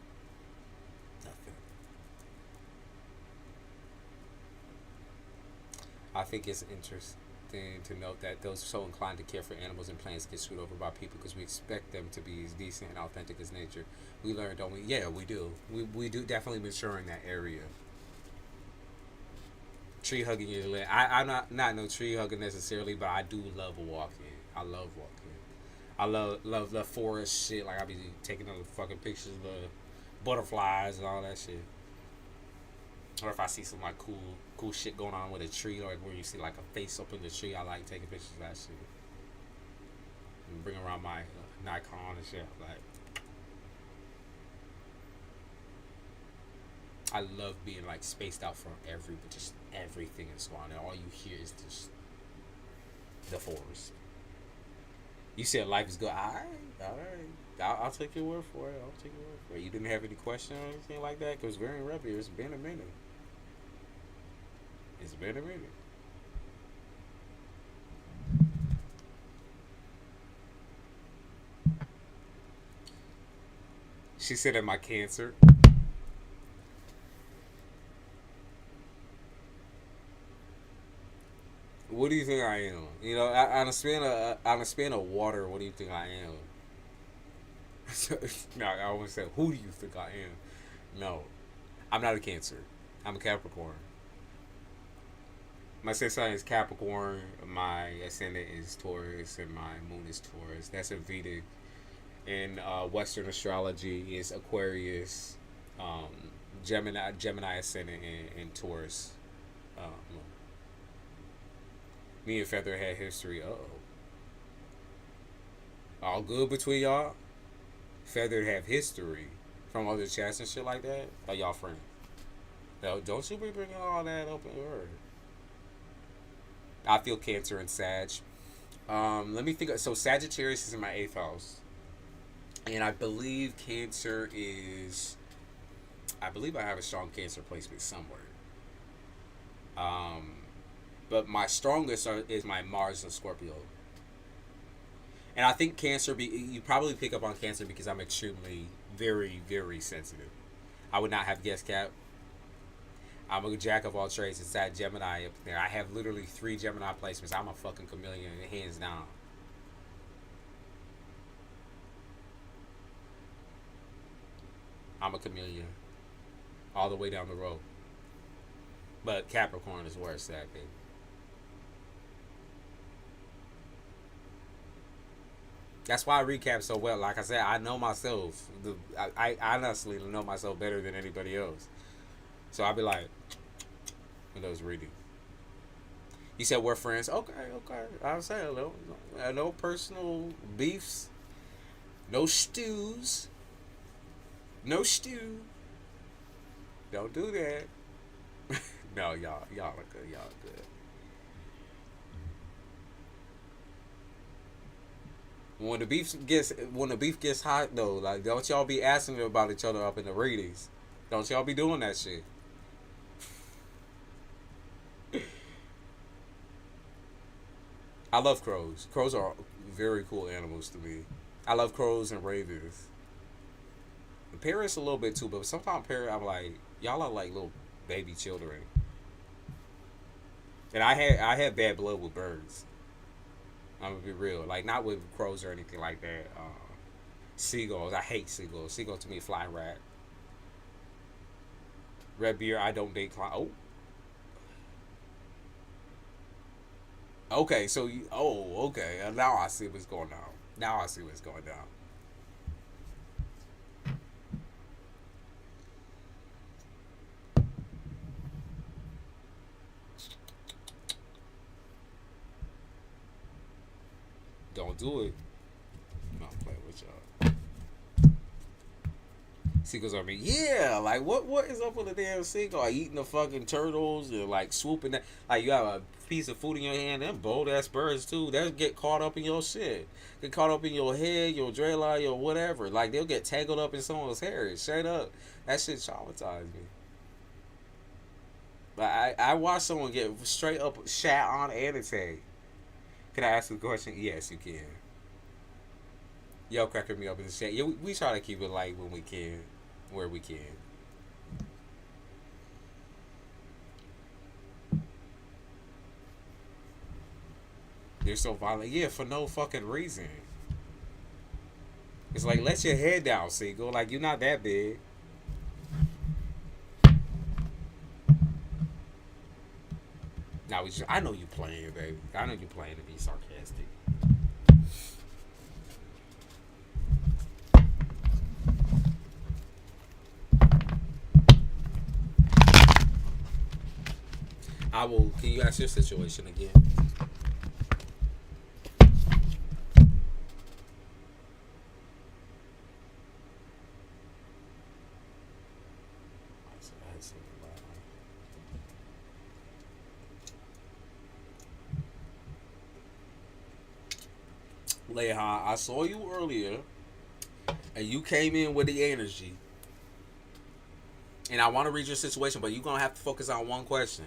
I think it's interesting to note that those so inclined to care for animals and plants get screwed over by people because we expect them to be as decent and authentic as nature. We learn, don't we? Yeah, we do. We do definitely mature in that area. Tree hugging is lit. I'm not no tree hugger necessarily, but I do love walking. I love walking. I love the forest shit. Like, I be taking those fucking pictures of the butterflies and all that shit. Or if I see some like cool shit going on with a tree, or where you see like a face up in the tree, I like taking pictures of that shit. And bring around my Nikon and shit. Like, I love being like spaced out from just everything is going on. All you hear is just the forest. You said life is good. Alright. I'll take your word for it. You didn't have any questions or anything like that? Because we're in rep here. It's been a minute. She said that my Cancer. What do you think I am? You know, on a span of water, what do you think I am? No, I always say, who do you think I am? No, I'm not a Cancer. I'm a Capricorn. My sun sign is Capricorn. My ascendant is Taurus, and my moon is Taurus. That's in Vedic. In Western astrology, is Aquarius, Gemini ascendant, and Taurus. Me and Feather had history. All good between y'all? Feather have history from other chats and shit like that? Are y'all friends? No, don't you be bringing all that up in her. I feel Cancer and Sag. Let me think. So Sagittarius is in my 8th house. And I believe Cancer is... I believe I have a strong Cancer placement somewhere. But my strongest is my Mars and Scorpio. And I think Cancer, you probably pick up on Cancer because I'm extremely, very, very sensitive. I would not have guessed Cap. I'm a jack of all trades inside Gemini up there. I have literally 3 Gemini placements. I'm a fucking chameleon, hands down. I'm a chameleon. All the way down the road. But Capricorn is where it's at, baby. That's why I recap so well. Like I said, I know myself. I honestly know myself better than anybody else. So I'll be like, when those reading. You said we're friends. Okay. I'll say no personal beefs. No stews. No stew. Don't do that. No, y'all are good. Y'all are good. When the beef gets hot though, like, don't y'all be asking about each other up in the readings. Don't y'all be doing that shit. I love crows. Crows are very cool animals to me. I love crows and ravens. Parrots a little bit too, but sometimes parrot I'm like, y'all are like little baby children. And I had bad blood with birds. I'm gonna be real, like not with crows or anything like that. Seagulls, I hate seagulls. Seagulls to me flying rat. Red beard, I don't date clown. Oh, okay. So you, oh, okay. Now I see what's going on. Now I see what's going down. Don't do it. I'm not playing with y'all. Seagulls are me. Yeah, like what is up with the damn seagull? Like eating the fucking turtles and like swooping that. Like you have a piece of food in your hand. Them bold ass birds too. They'll get caught up in your shit. Get caught up in your head, your dreadlock, your whatever. Like they'll get tangled up in someone's hair. Straight up, that shit traumatized me. But I watched someone get straight up shat on and attacked. Can I ask you a question? Yes, you can. Yo, cracking me up in the chat. Yeah, we try to keep it light when we can, where we can. They're so violent. Yeah, for no fucking reason. It's like, let your head down, Seagull. Like, you're not that big. Now, I know you playing, baby. I know you playing to be sarcastic. I will. Can you ask your situation again? Leha, I saw you earlier, and you came in with the energy. And I want to read your situation, but you're gonna have to focus on one question,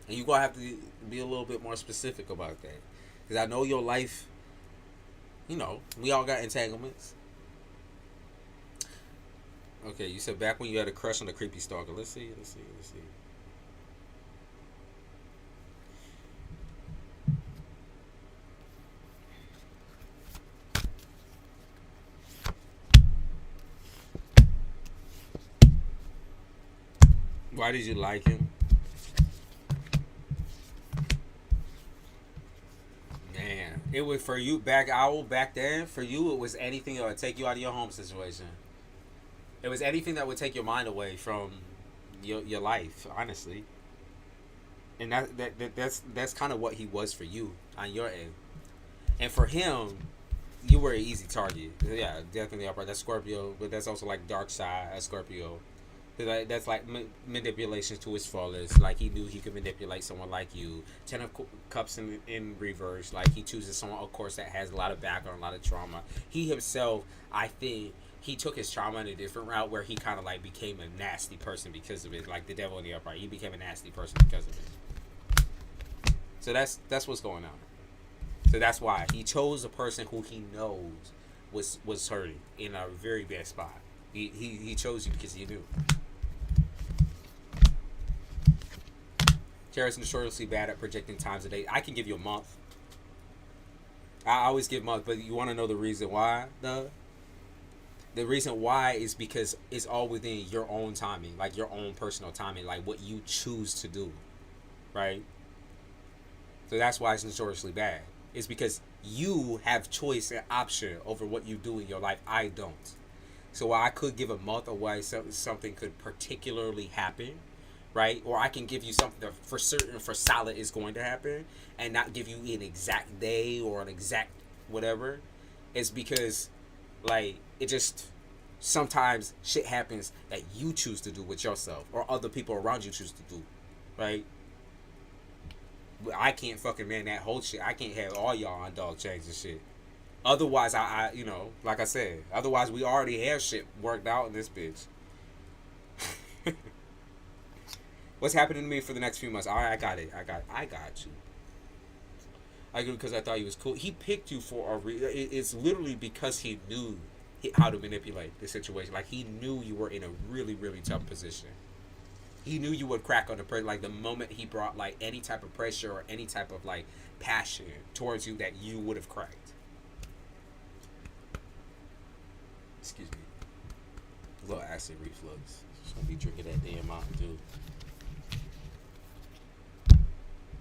and you're gonna have to be a little bit more specific about that, because I know your life. You know, we all got entanglements. Okay, you said back when you had a crush on the creepy stalker. Let's see. Why did you like him? Man, it was for you back then. For you, it was anything that would take you out of your home situation. It was anything that would take your mind away from your life, honestly. And that's kind of what he was for you on your end. And for him, you were an easy target. Yeah, definitely upright. That's Scorpio, but that's also like dark side as Scorpio. That's like manipulation to his fullest. Like he knew he could manipulate someone like you. Ten of Cups in reverse. Like he chooses someone, of course, that has a lot of background, a lot of trauma. He himself, I think, he took his trauma in a different route where he kind of like became a nasty person because of it. Like the devil in the upright, he became a nasty person because of it. So that's what's going on. So that's why he chose a person who he knows was hurting in a very bad spot. He chose you because he knew. Taurus notoriously bad at projecting times a day. I can give you a month. I always give month, but you want to know the reason why? The reason why is because it's all within your own timing, like your own personal timing, like what you choose to do, right? So that's why it's notoriously bad. It's because you have choice and option over what you do in your life. I don't. So while I could give a month of why something could particularly happen, right? Or I can give you something that for certain, for solid is going to happen, and not give you an exact day or an exact whatever. It's because, like, it just sometimes shit happens that you choose to do with yourself or other people around you choose to do, right? I can't fucking man that whole shit. I can't have all y'all on dog chains and shit. Otherwise, I you know, like I said, otherwise we already have shit worked out in this bitch. What's happening to me for the next few months? All right, I got it. I got you. I agree because I thought he was cool. He picked you for a it's literally because he knew how to manipulate the situation. Like he knew you were in a really really tough position. He knew you would crack on the pressure. Like the moment he brought like any type of pressure or any type of like passion towards you, that you would have cracked. Excuse me. A little acid reflux. Just gonna be drinking that damn Mountain Dew.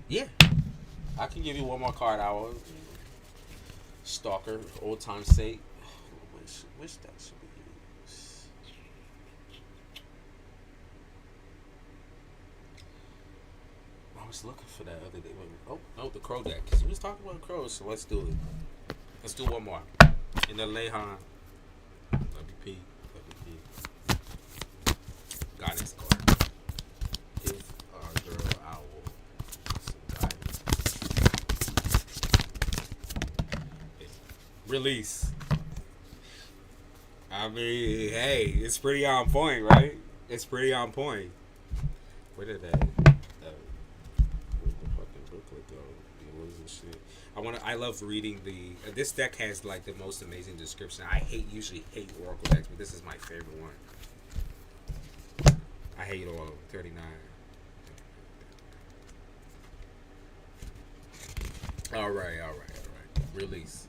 Yeah, I can give you one more card. Hour. Stalker, old time's sake. Which that should be used? I was looking for that other day. Oh, no, the crow deck. Because we was talking about crows, so let's do it. Let's do one more. In the Lehan. WP. Guidance card. Give our girl owl some guidance. Release. I mean, hey, it's pretty on point, right? It's pretty on point. Where did that? Where'd the fucking booklet go? What is this shit? I love reading the. This deck has like the most amazing description. I usually hate Oracle decks, but this is my favorite one. I hate all of them. 39. All right. Release.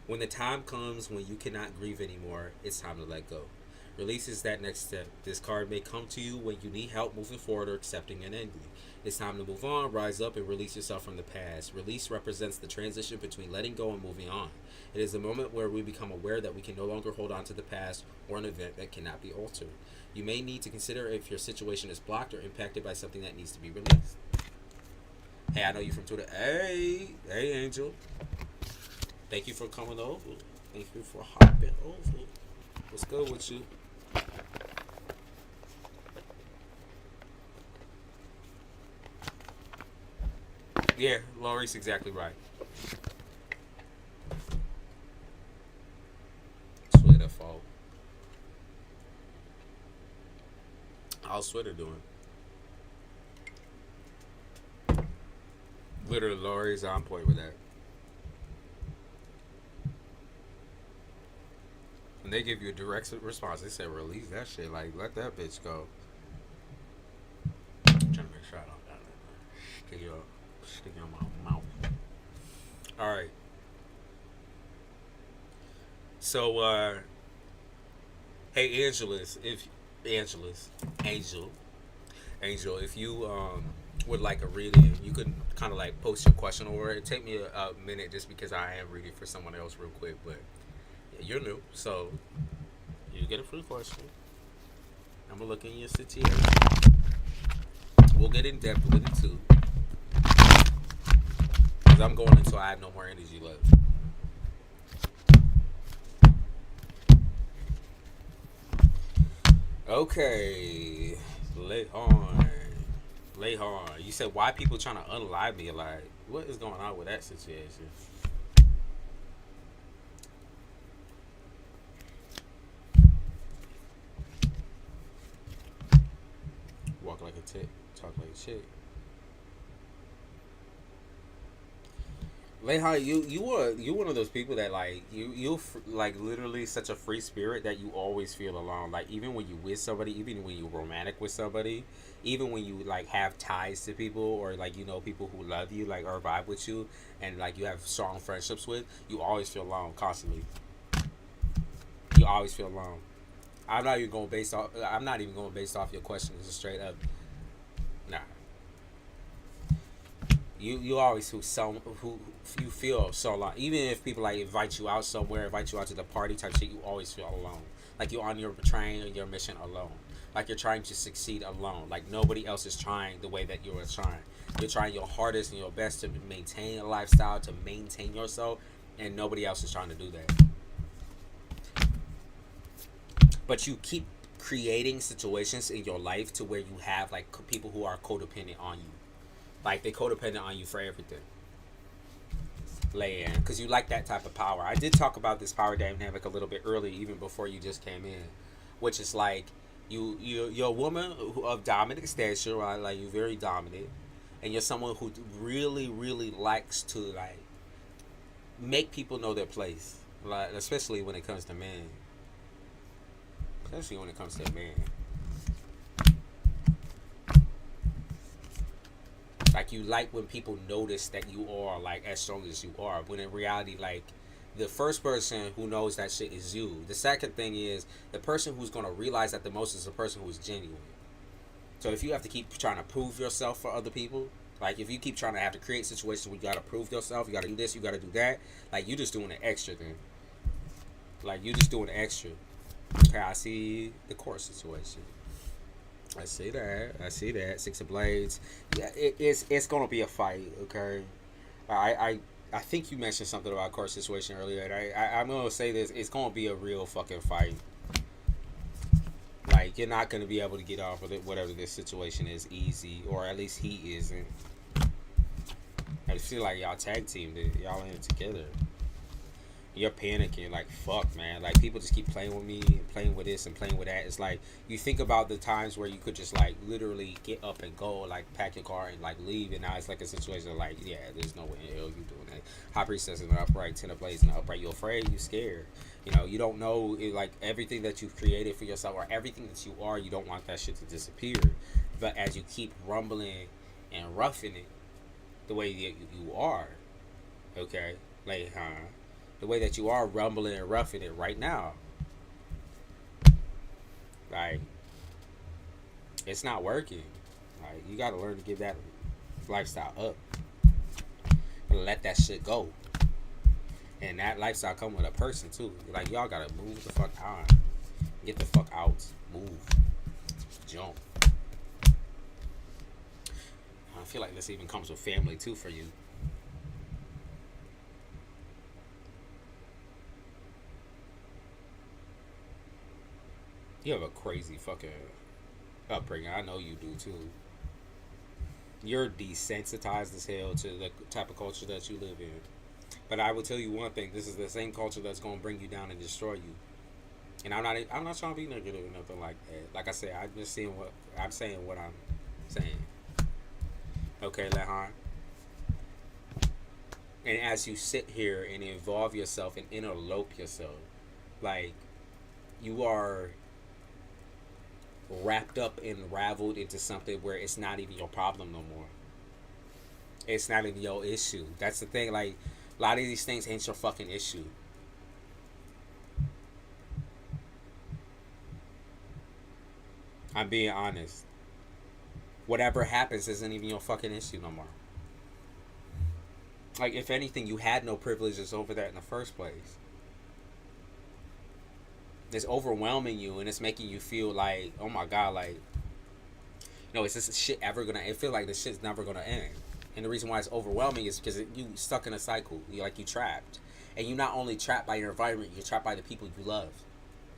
When the time comes when you cannot grieve anymore, it's time to let go. Release is that next step. This card may come to you when you need help moving forward or accepting an ending. It's time to move on, rise up, and release yourself from the past. Release represents the transition between letting go and moving on. It is a moment where we become aware that we can no longer hold on to the past or an event that cannot be altered. You may need to consider if your situation is blocked or impacted by something that needs to be released. Hey, I know you from Twitter. Hey, Angel. Thank you for coming over. Thank you for hopping over. What's good with you? Yeah, Laurie's exactly right. Sweater fault. How's Sweater doing? Literally, Laurie's on point with that. And they give you a direct response. They say, release that shit. Like, let that bitch go. I'm trying to make sure I don't got it. Stick your mouth. Alright. So, hey, Angel, if you would like a reading, you could kind of like post your question over it. Take me a minute just because I am reading for someone else real quick, but yeah, you're new, so you get a free question. I'm gonna look in your situation. We'll get in depth with it too, because I'm going until I have no more energy left. Okay, lay on. You said why people trying to unalive me? Like, what is going on with that situation? Walk like a tick, talk like a chick. Leha, you one of those people that like you like literally such a free spirit that you always feel alone. Like even when you with somebody, even when you're romantic with somebody, even when you like have ties to people or like you know people who love you like or vibe with you and like you have strong friendships with, you always feel alone constantly. You always feel alone. I'm not even going based off your question. It's just straight up. Nah. You always who you feel so alone. Even if people like invite you out somewhere, invite you out to the party type shit, you always feel alone. Like you're on your train or your mission alone. Like you're trying to succeed alone. Like nobody else is trying the way that you are trying. You're trying your hardest and your best to maintain a lifestyle, to maintain yourself, and nobody else is trying to do that. But you keep creating situations in your life to where you have like people who are codependent on you. Like they codependent on you for everything. Lay in, because you like that type of power. I did talk about this power dynamic a little bit early, even before you just came in, which is like you're a woman of dominant stature, right? Like you're very dominant, and you're someone who really, really likes to like make people know their place, like especially when it comes to men, especially when it comes to men. Like you like when people notice that you are like as strong as you are, when in reality, like the first person who knows that shit is you. The second thing is the person who's gonna realize that the most is the person who's genuine. So if you have to keep trying to prove yourself for other people, like if you keep trying to have to create situations where you gotta prove yourself, you gotta do this, you gotta do that, like you just doing an extra thing. Like you just doing an extra. Okay, I see the court situation. I see that. I see that. Six of Blades. Yeah, it's gonna be a fight. Okay, I think you mentioned something about court situation earlier. And I'm gonna say this. It's gonna be a real fucking fight. Like you're not gonna be able to get off with it, whatever this situation is, easy, or at least he isn't. I feel like y'all tag teamed it. Y'all in it together. You're panicking like fuck, man. Like people just keep playing with me and playing with this and playing with that. It's like you think about the times where you could just like literally get up and go, like pack your car and like leave, and now it's like a situation of like, yeah, there's no way in hell you doing that. High Priestess in the upright, Ten of Blades in the upright. You're afraid, you're scared. You know, you don't know like everything that you've created for yourself or everything that you are. You don't want that shit to disappear. But as you keep rumbling and roughing it, the way that you are, okay, like the way that you are rumbling and roughing it right now, like it's not working. Like you gotta learn to give that lifestyle up and let that shit go. And that lifestyle come with a person too. Like y'all gotta move the fuck on, get the fuck out, move, jump. I feel like this even comes with family too for you. You have a crazy fucking upbringing. I know you do too. You're desensitized as hell to the type of culture that you live in. But I will tell you one thing: this is the same culture that's gonna bring you down and destroy you. And I'm not trying to be negative or nothing like that. Like I said, I'm just saying what I'm saying. What I'm saying. Okay, Lehan. And as you sit here and involve yourself and interlope yourself, like you are wrapped up and raveled into something where it's not even your problem no more. It's not even your issue. That's the thing. Like a lot of these things ain't your fucking issue. I'm being honest. Whatever happens isn't even your fucking issue no more. Like if anything, you had no privileges over that in the first place. It's overwhelming you and it's making you feel like, oh my god, like, is this shit ever gonna? It feel like this shit's never gonna end. And the reason why it's overwhelming is because you stuck in a cycle. You trapped, and you not only trapped by your environment, you're trapped by the people you love,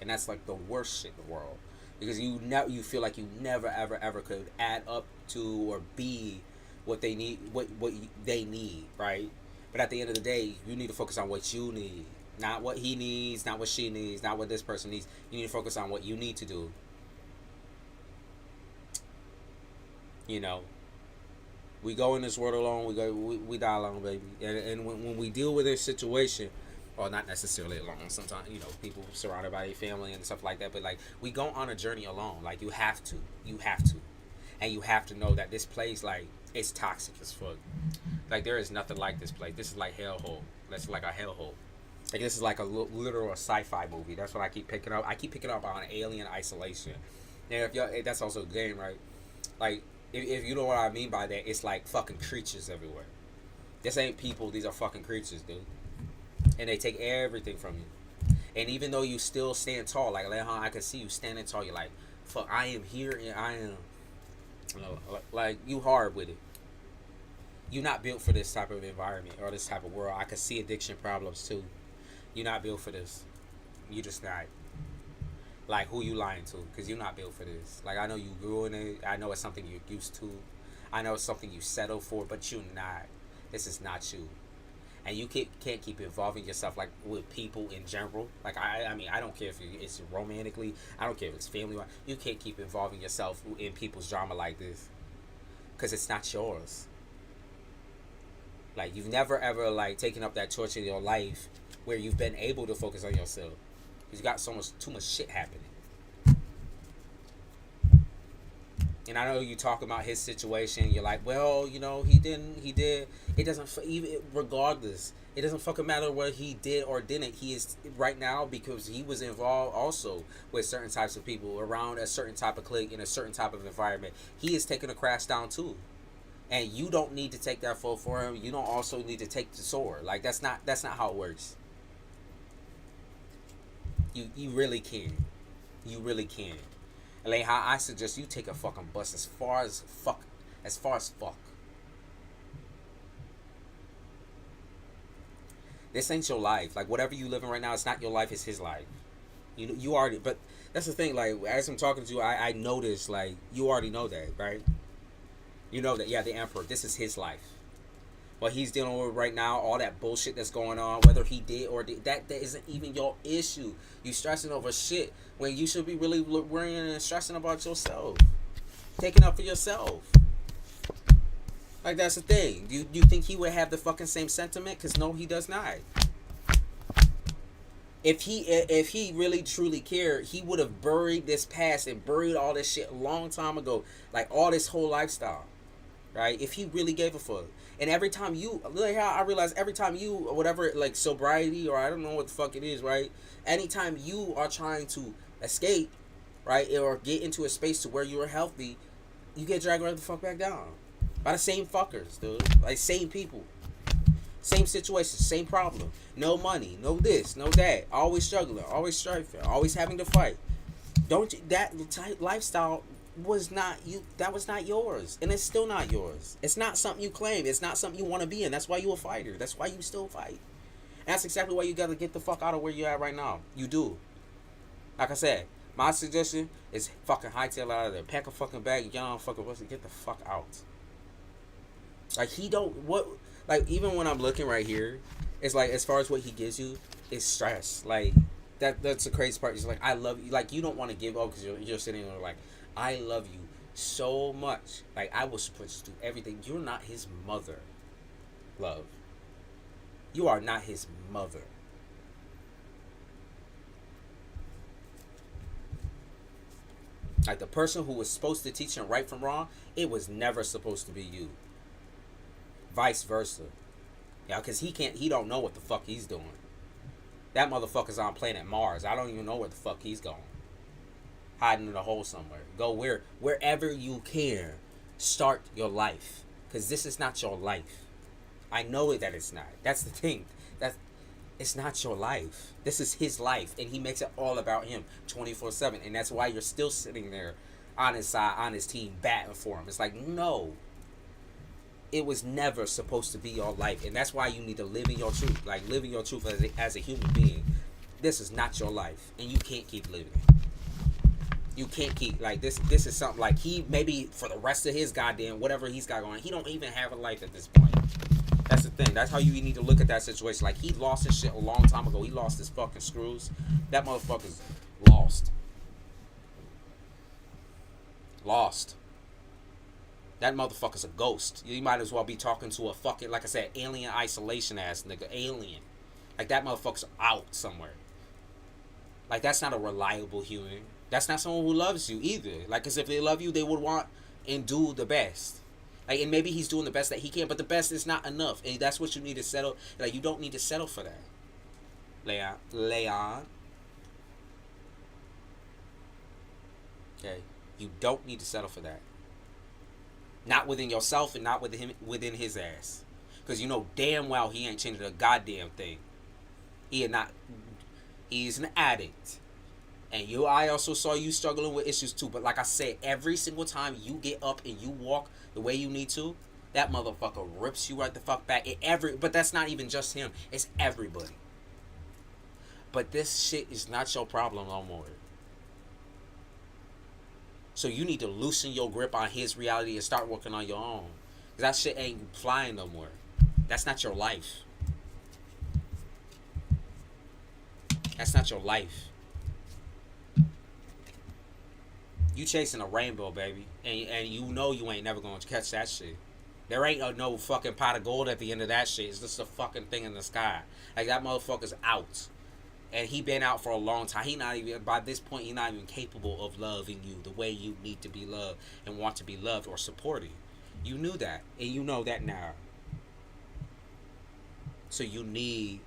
and that's like the worst shit in the world because you feel like you never ever ever could add up to or be what they need, what they need, right? But at the end of the day, you need to focus on what you need. Not what he needs, not what she needs, not what this person needs. You need to focus on what you need to do. You know, we go in this world alone. We die alone, baby. And when we deal with this situation, or not necessarily alone. Sometimes people surrounded by their family and stuff like that. But like we go on a journey alone. Like you have to, and you have to know that this place like it's toxic as fuck. Like there is nothing like this place. This is like hellhole. That's like a hellhole. Like this is like a literal sci-fi movie. That's what I keep picking up. I keep picking up on Alien Isolation. And if y'all, that's also a game, right? Like if you know what I mean by that, it's like fucking creatures everywhere. This ain't people. These are fucking creatures, dude. And they take everything from you. And even though you still stand tall, like Lehan, I can see you standing tall. You're like, fuck, I am here and I am. Like you hard with it. You're not built for this type of environment or this type of world. I can see addiction problems too. You're not built for this. You just not. Like, who you lying to? Because you're not built for this. Like, I know you grew in it. I know it's something you're used to. I know it's something you settle for, but you're not. This is not you. And you can't keep involving yourself, like, with people in general. Like, I mean, I don't care if it's romantically. I don't care if it's family. You can't keep involving yourself in people's drama like this. Because it's not yours. Like you've never ever like taken up that torch in your life where you've been able to focus on yourself. You've got too much shit happening. And I know you talk about his situation. You're like, well, you know, he did. It doesn't even regardless. It doesn't fucking matter what he did or didn't. He is right now because he was involved also with certain types of people around a certain type of clique in a certain type of environment. He is taking a crash down too, and you don't need to take that fall for him. You don't also need to take the sword. Like that's not how it works. You really can. You really can. Like how I suggest you take a fucking bus as far as fuck. This ain't your life. Like whatever you living right now, it's not your life. It's his life. You already. But that's the thing. Like as I'm talking to you, I notice like you already know that, right? You know that the emperor. This is his life. What he's dealing with right now, all that bullshit that's going on, whether he did or did, that isn't even your issue. You stressing over shit when you should be really worrying and stressing about yourself, taking up for yourself. Like that's the thing. You think he would have the fucking same sentiment? Cause no, he does not. If he really truly cared, he would have buried this past and buried all this shit a long time ago. Like all this whole lifestyle, right? If he really gave a fuck. And every time like how I realize every time you, whatever, like sobriety or I don't know what the fuck it is, right? Anytime you are trying to escape, right, or get into a space to where you are healthy, you get dragged right the fuck back down by the same fuckers, dude. Like same people, same situation, same problem. No money, no this, no that. Always struggling, always striving, always having to fight. Don't you, that type lifestyle was not you. That was not yours, and it's still not yours. It's not something you claim. It's not something you want to be in. That's why you're a fighter. That's why you still fight. And that's exactly why you gotta get the fuck out of where you're at right now. You do. Like I said, my suggestion is fucking hightail out of there. Pack a fucking bag, young fucking pussy. Get the fuck out. Like he don't what. Like even when I'm looking right here, it's like as far as what he gives you, it's stress. Like that's the crazy part. It's like I love you. Like you don't want to give up because you're sitting there like. I love you so much. Like, I will put you through everything. You're not his mother, love. You are not his mother. Like, the person who was supposed to teach him right from wrong, it was never supposed to be you. Vice versa. Yeah, because he don't know what the fuck he's doing. That motherfucker's on planet Mars. I don't even know where the fuck he's going. Hiding in a hole somewhere. Go wherever you can. Start your life, because this is not your life. I know that it's not. That's the thing. It's not your life. This is his life, and he makes it all about him 24/7, and that's why you're still sitting there on his side, on his team, batting for him. It's like no. It was never supposed to be your life, and that's why you need to live in your truth. Like living your truth as a human being. This is not your life, and you can't keep living it. You can't keep like this is something like he maybe for the rest of his goddamn whatever he's got going, he don't even have a life at this point. That's the thing. That's how you need to look at that situation. Like he lost his shit a long time ago. He lost his fucking screws. That motherfucker's lost. That motherfucker's a ghost. You might as well be talking to a fucking, like I said, alien isolation ass nigga. Alien. Like that motherfucker's out somewhere. Like that's not a reliable human. That's not someone who loves you either. Like, cause if they love you, they would want and do the best. Like, and maybe he's doing the best that he can, but the best is not enough, and that's what you need to settle. Like, you don't need to settle for that, Leon. Okay, you don't need to settle for that. Not within yourself, and not within his ass, cause you know damn well he ain't changing a goddamn thing. He's an addict. And I also saw you struggling with issues too. But like I said, every single time you get up and you walk the way you need to, that motherfucker rips you right the fuck back. But that's not even just him. It's everybody. But this shit is not your problem no more. So you need to loosen your grip on his reality and start working on your own. Because that shit ain't flying no more. That's not your life. That's not your life. You chasing a rainbow, baby, and you know you ain't never gonna catch that shit. There ain't no fucking pot of gold at the end of that shit. It's just a fucking thing in the sky. Like, that motherfucker's out. And he been out for a long time. He not even, by this point, he not even capable of loving you the way you need to be loved and want to be loved or supported. You knew that. And you know that now. So you need,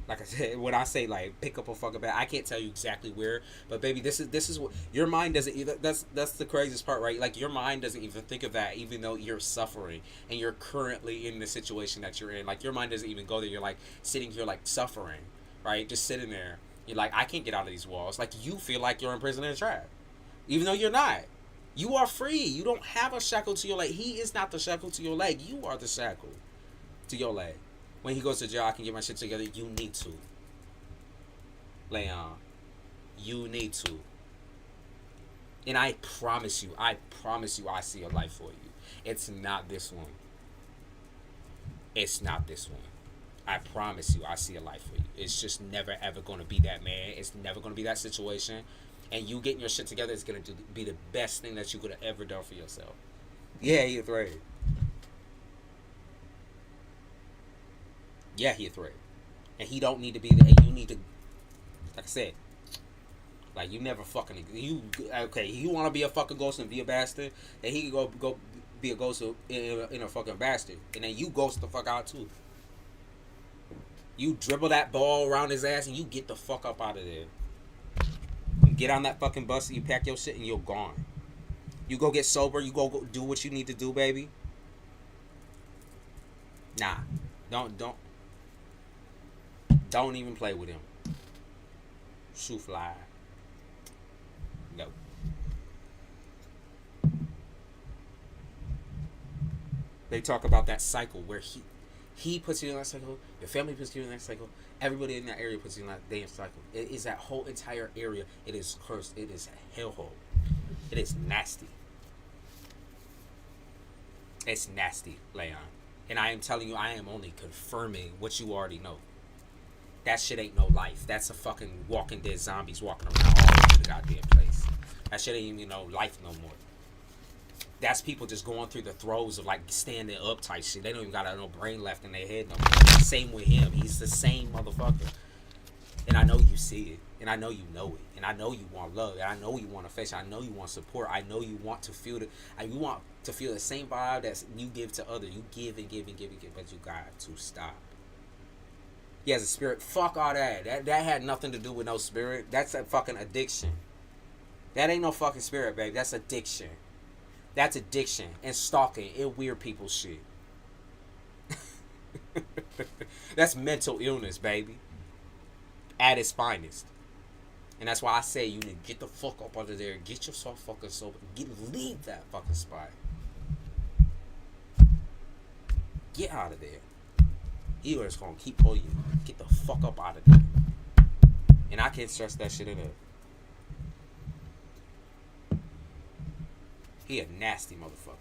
like I said, when I say like pick up a fucking bag, I can't tell you exactly where, but baby, this is what your mind doesn't either. That's the craziest part, right? Like, your mind doesn't even think of that, even though you're suffering and you're currently in the situation that you're in. Like, your mind doesn't even go there. You're like sitting here like suffering, right? Just sitting there. You're like, I can't get out of these walls. Like, you feel like you're in prison and trapped, even though you're not. You are free. You don't have a shackle to your leg. He is not the shackle to your leg. You are the shackle to your leg. When he goes to jail, I can get my shit together. You need to. Leon. You need to. And I promise you, I see a life for you. It's not this one. It's not this one. I promise you, I see a life for you. It's just never ever going to be that, man. It's never going to be that situation. And you getting your shit together is going to be the best thing that you could have ever done for yourself. Yeah, he a threat. Yeah, he a threat. And he don't need to be there. And you need to, like I said, like, you never fucking, okay, you want to be a fucking ghost and be a bastard, then he can go be a ghost in a fucking bastard. And then you ghost the fuck out too. You dribble that ball around his ass and you get the fuck up out of there. You get on that fucking bus and you pack your shit and you're gone. You go get sober, you go do what you need to do, baby. Nah. Don't even play with him. Shoe fly. No. They talk about that cycle where he puts you in that cycle, your family puts you in that cycle, everybody in that area puts you in that damn cycle. It is that whole entire area. It is cursed. It is a hellhole. It is nasty. It's nasty, Leon. And I am telling you, I am only confirming what you already know. That shit ain't no life. That's a fucking Walking Dead zombies walking around all over the goddamn place. That shit ain't even no life no more. That's people just going through the throes of like standing up type shit. They don't even got no brain left in their head no more. Same with him. He's the same motherfucker. And I know you see it. And I know you know it. And I know you want love. And I know you want affection. I know you want support. I know you want to feel you want to feel the same vibe that you give to others. You give and give and give and give. But you got to stop. He has a spirit. Fuck all that. That had nothing to do with no spirit. That's a fucking addiction. That ain't no fucking spirit, baby. That's addiction. That's addiction and stalking and weird people shit. That's mental illness, baby. At its finest. And that's why I say you need to get the fuck up out of there. Get yourself fucking sober. Leave that fucking spot. Get out of there. You are just gonna keep pulling you. Get the fuck up out of there. And I can't stress that shit enough. He a nasty motherfucker.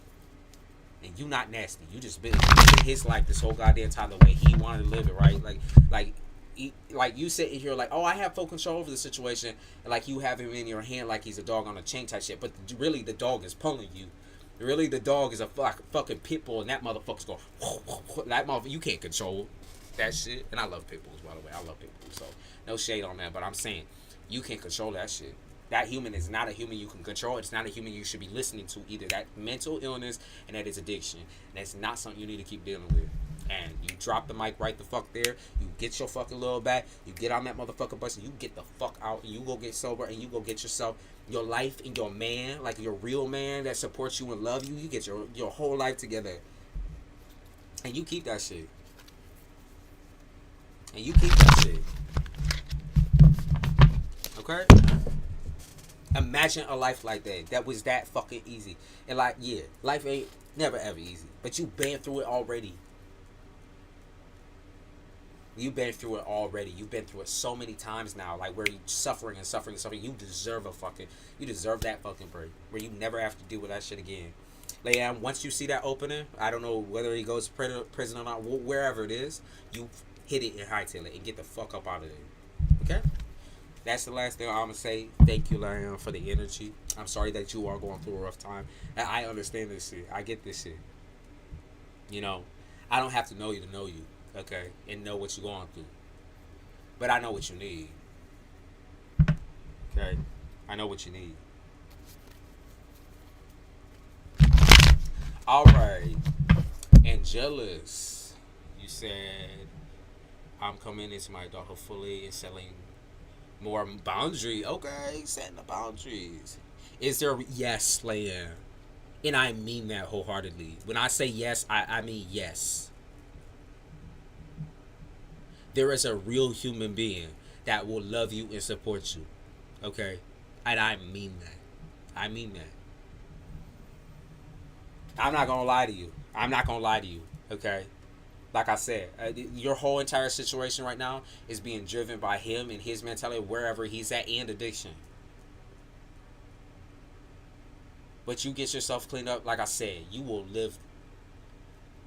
And you not nasty. You just been in his life this whole goddamn time the way he wanted to live it, right? Like you sitting here like, oh, I have full control over the situation, and like you have him in your hand like he's a dog on a chain type shit. But really, the dog is pulling you. Really, the dog is a fucking pit bull, and that motherfucker's going. That motherfucker, you can't control that shit. And I love pit bulls, by the way. I love pit bulls, so no shade on that. But I'm saying you can't control that shit. That human is not a human you can control. It's not a human you should be listening to either. That mental illness and that is addiction. And that's not something you need to keep dealing with. And you drop the mic right the fuck there. You get your fucking little back. You get on that motherfucking bus and you get the fuck out. And you go get sober and you go get yourself your life and your man, like your real man that supports you and love you. You get your whole life together. And you keep that shit. And you keep that shit. Okay? Imagine a life like that was that fucking easy. And like, yeah, life ain't never ever easy. But you been through it already. You've been through it already. You've been through it so many times now. Like, where you suffering and suffering and suffering. You deserve that fucking break. Where you never have to deal with that shit again. Like, once you see that opening, I don't know whether he goes to prison or not, wherever it is, you hit it and hightail it and get the fuck up out of there. Okay? That's the last thing I'm going to say. Thank you, Lion, for the energy. I'm sorry that you are going through a rough time. I understand this shit. I get this shit. You know, I don't have to know you, okay, and know what you're going through. But I know what you need. Okay, I know what you need. All right, and jealous. You said I'm coming into my adulthood fully and selling more boundary. Okay, setting the boundaries. Is there yes, Leia? And I mean that wholeheartedly. When I say yes, I mean yes. There is a real human being that will love you and support you. Okay? And I mean that. I mean that. I'm not going to lie to you. I'm not going to lie to you. Okay? Like I said, your whole entire situation right now is being driven by him and his mentality, wherever he's at, and addiction. But you get yourself cleaned up, like I said, you will live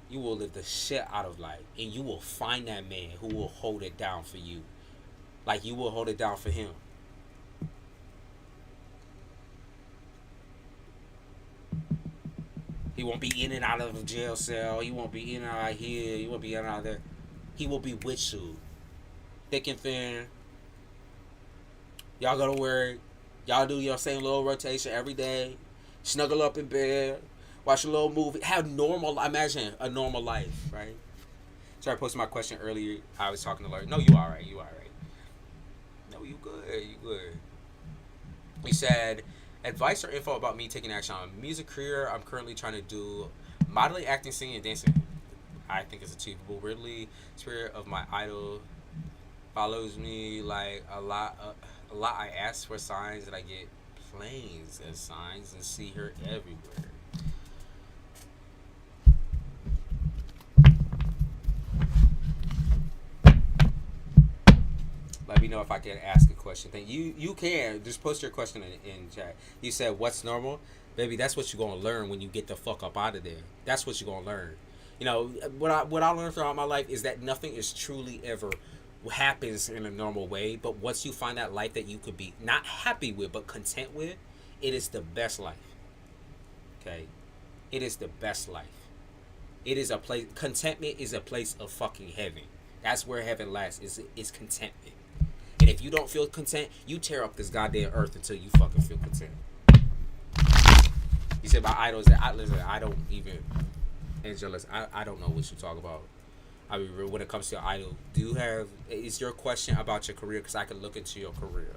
the shit out of life, and you will find that man who will hold it down for you, like you will hold it down for him. He won't be in and out of a jail cell. He won't be in and out here. He won't be in and out there. He will be with you, thick and thin. Y'all go to work. Y'all do your same little rotation every day. Snuggle up in bed. Watch a little movie. Have normal. Imagine a normal life, right? So I posted my question earlier. I was talking to Larry. No, you all right. You all right. No, you good. You good. He said, advice or info about me taking action on music career. I'm currently trying to do modeling, acting, singing, and dancing. I think it's achievable. Weirdly, spirit of my idol follows me like a lot. A lot. I ask for signs and I get planes as signs and see her everywhere. Let me know if I can ask a question. Thank you. You can just post your question in chat. You said what's normal, baby. That's what you're gonna learn when you get the fuck up out of there. That's what you're gonna learn. You know what I learned throughout my life is that nothing is truly ever happens in a normal way. But once you find that life that you could be not happy with but content with, it is the best life. Okay, it is the best life. It is a place. Contentment is a place of fucking heaven. That's where heaven lasts. Is contentment. And if you don't feel content, you tear up this goddamn earth until you fucking feel content. You said my idols that listen, I don't even Angelus, I don't know what you talk about. I mean, when it comes to your idol, is your question about your career? Because I can look into your career.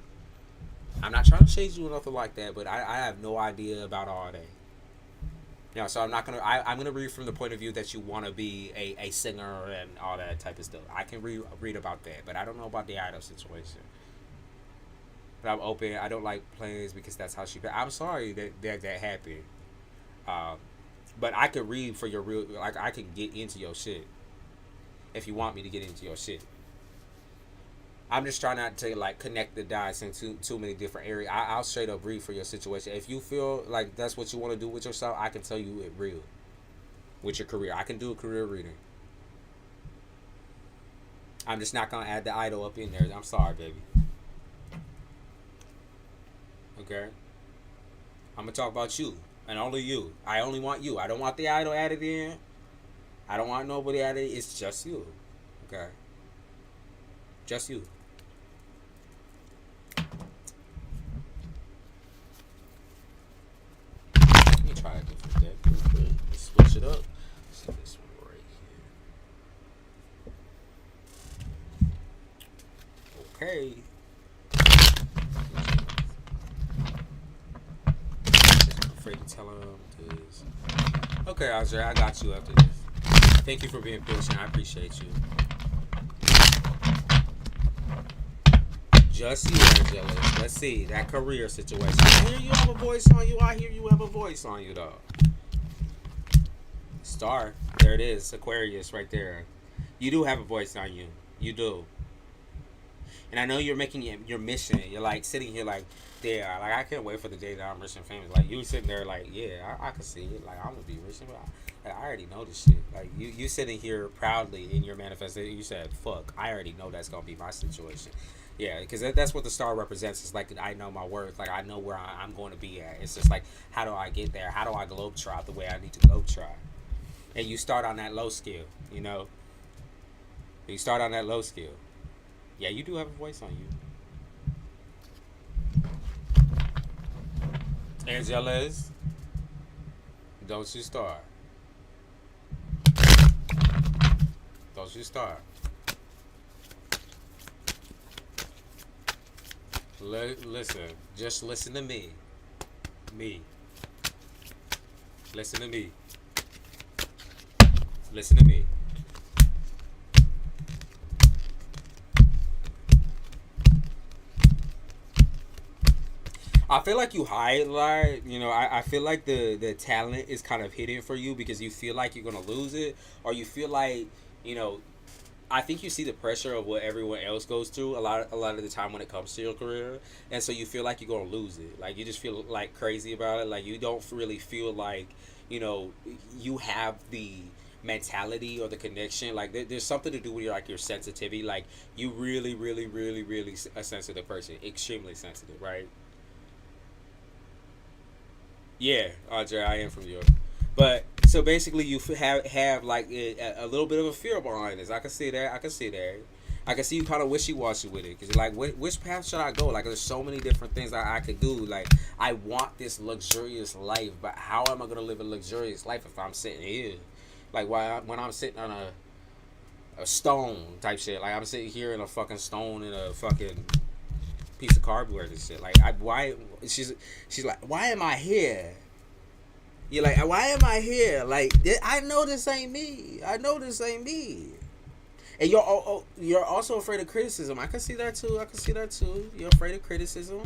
I'm not trying to shade you or nothing like that, but I have no idea about all that. You know, so I'm gonna read from the point of view that you want to be a singer and all that type of stuff. I can read about that, but I don't know about the idol situation. But I'm open. I don't like plays because that's how she. I'm sorry that happened. But I could read for your real. Like I can get into your shit if you want me to get into your shit. I'm just trying not to like connect the dots in too many different areas. I'll straight up read for your situation. If you feel like that's what you want to do with yourself, I can tell you it real with your career. I can do a career reading. I'm just not gonna add the idol up in there. I'm sorry, baby. Okay. I'm gonna talk about you and only you. I only want you. I don't want the idol added in. I don't want nobody added. It's just you. Okay. Just you. Let me try a different deck real quick. Let's switch it up. Let's see this one right here. Okay. I'm afraid to tell him this. Okay, Andre, I got you after this. Thank you for being patient. I appreciate you. Just you, Angela. Let's see that career situation. I hear you have a voice on you. I hear you have a voice on you, though. Star, there it is, Aquarius, right there. You do have a voice on you. You do. And I know you're making your mission. You're like sitting here, like, yeah, like I can't wait for the day that I'm rich and famous. Like you sitting there, like, yeah, I can see it. Like I'm gonna be rich, but I already know this shit. Like you sitting here proudly in your manifestation. You said, "Fuck, I already know that's gonna be my situation." Yeah, because that's what the star represents. It's like I know my worth. Like I know where I'm going to be at. It's just like, how do I get there? How do I globetrot the way I need to globetrot? and you start on that low skill. You know, you start on that low skill. Yeah, you do have a voice on you. Angeles, don't you start. Don't you start. Listen, just listen to me. Me. Listen to me. Listen to me. I feel like you highlight, you know, I feel like the talent is kind of hidden for you because you feel like you're going to lose it, or you feel like, you know, I think you see the pressure of what everyone else goes through a lot of the time when it comes to your career, and so you feel like you're gonna lose it. Like you just feel like crazy about it. Like you don't really feel like, you know, you have the mentality or the connection. Like there's something to do with your sensitivity. Like you really, really, really, really a sensitive person, extremely sensitive, right? Yeah, Andre, I am from New York. But so basically, you have like a little bit of a fear behind this. I can see that. I can see that. I can see you kind of wishy washy with it because like, which path should I go? Like, there's so many different things I could do. Like, I want this luxurious life, but how am I gonna live a luxurious life if I'm sitting here? Like, when I'm sitting on a stone type shit. Like, I'm sitting here in a fucking stone in a fucking piece of cardboard and shit. Like, why? She's like, why am I here? You're like, why am I here? Like, I know this ain't me. I know this ain't me. And you're also afraid of criticism. I can see that too. I can see that too. You're afraid of criticism.